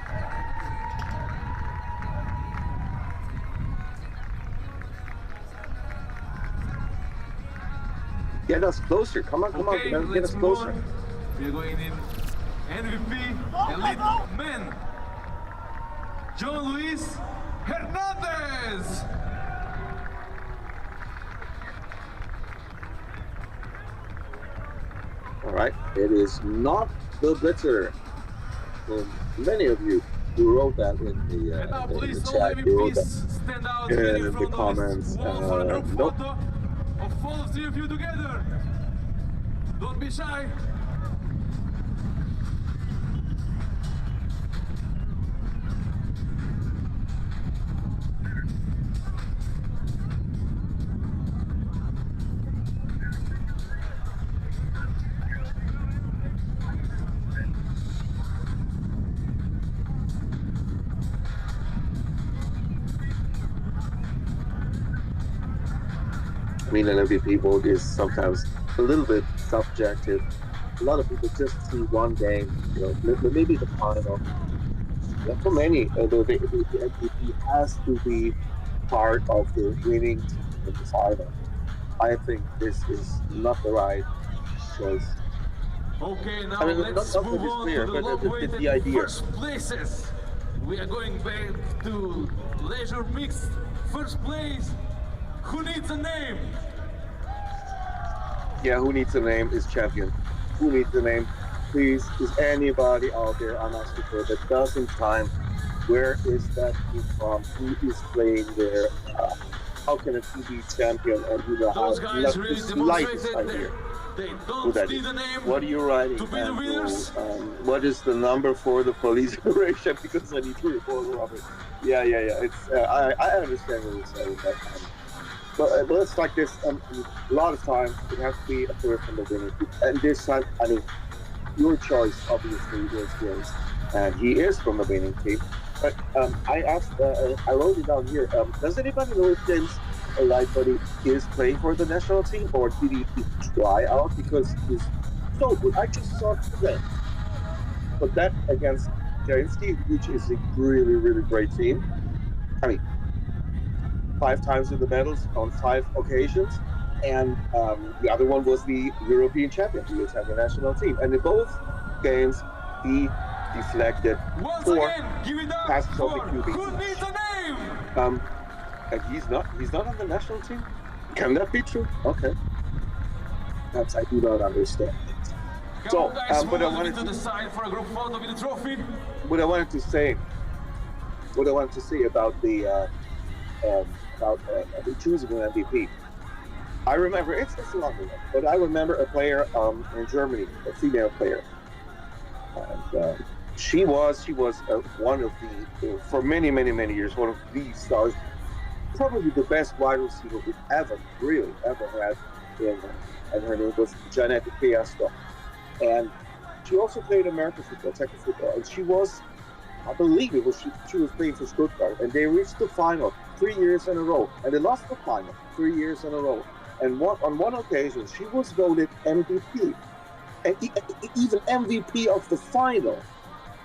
Get us closer. Come on, get us closer. On. We're going in MVP elite men, John Luis Hernandez. All right, it is not the blitzer. Well, many of you who wrote that in the chat, you wrote that in the comments. Nope. Of all three of you together. Don't be shy. I mean, an MVP vote is sometimes a little bit subjective. A lot of people just see one game, maybe the final. Yeah, for many, the MVP has to be part of the winning team in the final. I think this is not the right choice. Okay, now let's move on to the long-awaited first places. We are going back to leisure mixed first place. Who needs a name? Yeah, who needs a name is champion. Who needs a name? Please, is anybody out there, I'm asking for the dozenth time, where is that team from? Who is playing there? How can a team be champion and who will Those have guys really the slightest idea? They don't need a name. What are you writing? To be the winners. What is the number for the police operation? Because I need to report Robert. Yeah. It's I understand what you're saying, but it's like this. A lot of times it has to be a player from the winning team, and this time, I mean, your choice obviously is James, and he is from the winning team. But I asked, I wrote it down here. Does anybody know if James Lightbody is playing for the national team, or did he try out because he's so good? I just saw today. But that against Krański, which is a really, really great team. I mean, 5 times in the medals on 5 occasions, and the other one was the European champion, the Italian national team. And in both games, he deflected Once 4 again, give it up passes on the for QB. who needs a name? And he's not on the national team? Can that be true? Okay. Perhaps I do not understand things. Come on, guys, but I move wanted to the side for a group photo with the trophy. what I wanted to say about the choosing an MVP. I remember it's long ago, but I remember a player in Germany, a female player, and she was one of the for many years one of the stars, probably the best wide receiver we ever had, and her name was Janet Fiasco, and she also played American football, Czech football, and she was, I believe it was she was playing for Stuttgart, and they reached the final 3 years in a row, and they lost the final 3 years in a row. And on one occasion, she was voted MVP, and even MVP of the final,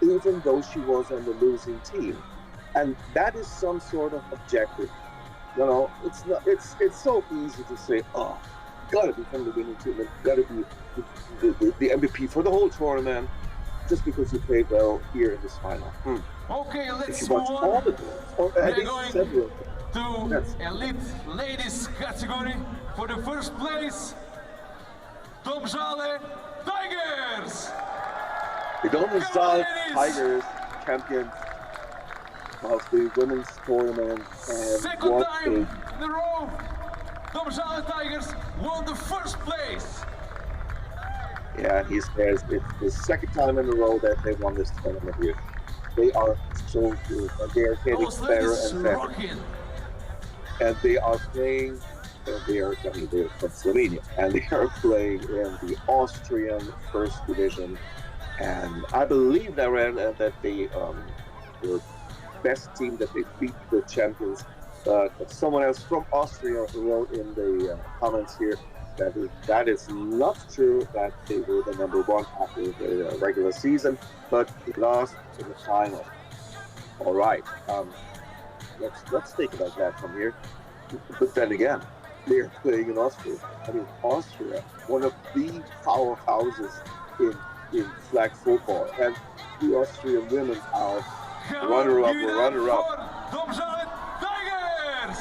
even though she was on the losing team. And that is some sort of objective. You know, it's not. It's so easy to say, oh, gotta be from the winning team, and gotta be the MVP for the whole tournament, just because you played well here in this final. Okay, let's if move you watch on. all the goals, or at least several. To elite ladies category for the first place, Domžale Tigers. The Domžale Tigers champions of the women's tournament, and second time in a row, Domžale Tigers won the first place. Yeah, he says it's the second time in a row that they won this tournament here. They are so good, and they are getting better and better. Rocking. And they are playing, they're from Slovenia, and they are playing in the Austrian First Division. And I believe that they were best team, that they beat the champions. Someone else from Austria wrote in the comments here that is not true, that they were the number one after the regular season, but they lost in the final. All right. Let's think about that from here. But then again, they're playing in Austria. I mean, Austria, one of the powerhouses in flag football, and the Austrian women are runner-up. Domžale Tigers!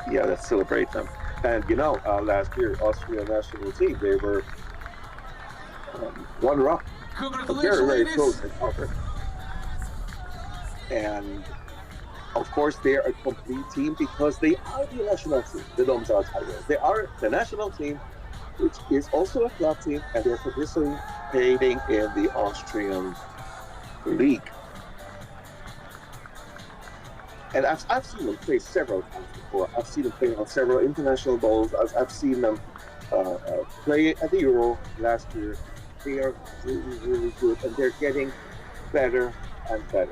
Yeah, let's celebrate them. And you know, last year, Austrian national team, they were runner-up. Congratulations, very ladies. close encounter. And of course, they are a complete team because they are the national team, the Domžale Tigers. They are the national team, which is also a club team, and they're participating in the Austrian league. And I've seen them play several times before. I've seen them play on several international bowls. I've seen them play at the Euro last year. They are really good, and they're getting better and better.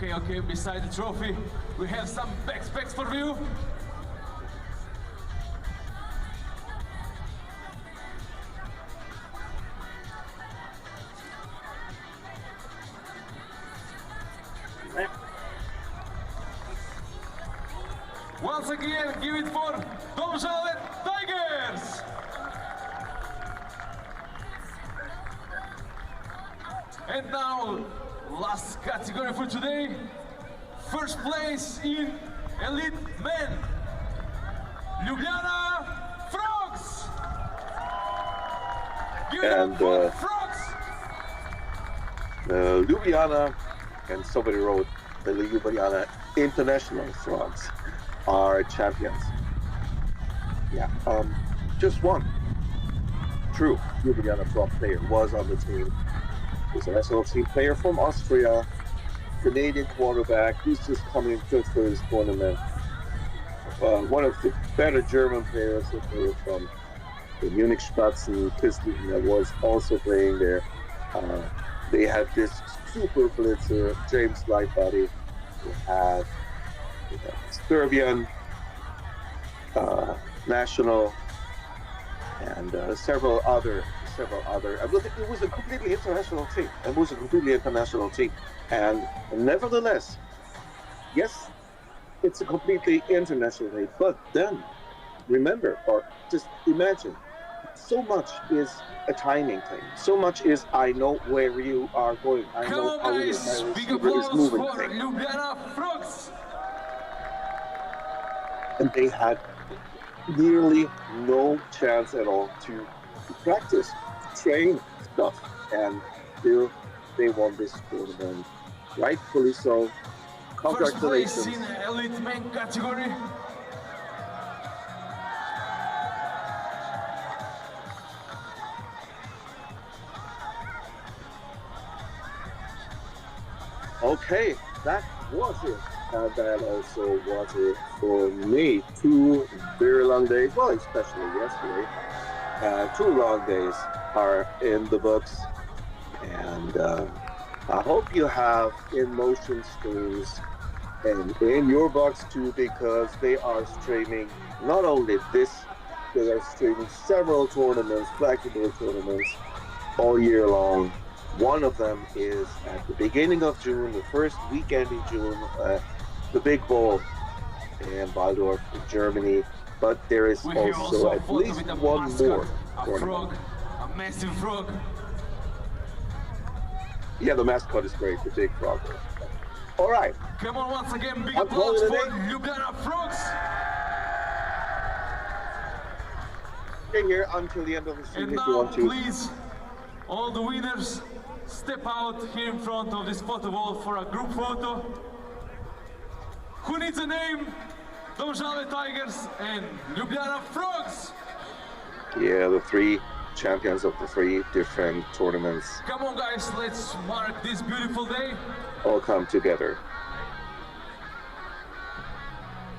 Okay, beside the trophy, we have some backpacks for you. Once again, give it for Domžale Tigers! And now, last category for today, first place in Elite Men, Ljubljana Frogs! Give it up for Frogs! Ljubljana, and somebody wrote the Ljubljana International Frogs are champions. Yeah, just one true Ljubljana Frog player was on the team. He's a national team player from Austria, Canadian quarterback, who's just coming just for his tournament. One of the better German players from the Munich Spatzen Pistol that was also playing there. They had this super blitzer, James Lightbody, who had Serbian national and several other. It was a completely international team. And nevertheless, yes, it's a completely international day. But then, remember, or just imagine, so much is a timing thing. So much is I know where you are going. I know how my receiver is moving. And they had nearly no chance at all to practice, train stuff, and still they won this tournament. Rightfully so. Congratulations. First place in elite men category. Okay, that was it. And that also was it for me. 2 very long days, well, especially yesterday. 2 long days are in the books. And I hope you have InMotion streams and in your box too, because they are streaming not only this, they are streaming several tournaments, flexible tournaments, all year long. One of them is at the beginning of June, the first weekend in June, the Big Bowl in Waldorf, in Germany. But there is also at least one more tournament. A massive frog. Yeah, the mascot is great, the big frog. All right. Come on, once again, big applause for Ljubljana Frogs. Stay here until the end of the stream if you now, want to. please, all the winners, step out here in front of this photo wall for a group photo. Who needs a name? Domžale Tigers and Ljubljana Frogs. Yeah, the 3 champions of the 3 different tournaments. Come on, guys, let's mark this beautiful day. All come together.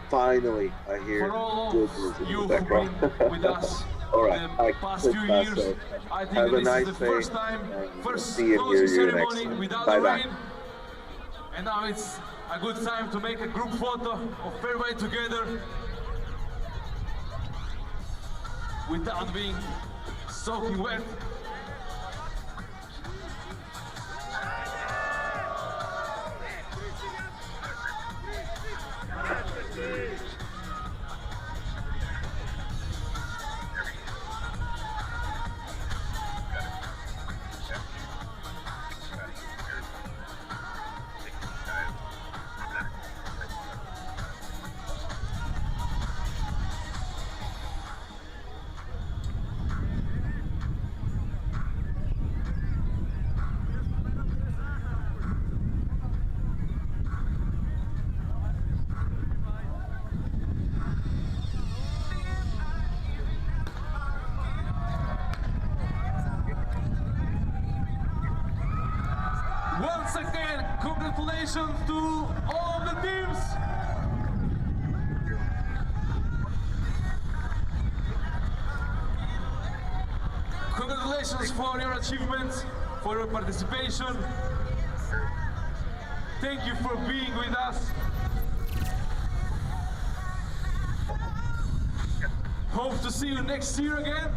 Finally, I hear good music in the background. With us all right, the past few years. I think have a this nice is the day. first time, first see and hear closing you next ceremony time. without Bye the bye. rain. And now it's a good time to make a group photo of everybody together without being soaking wet. Once again, congratulations to all the teams. Congratulations for your achievements, for your participation. Thank you for being with us. Hope to see you next year again.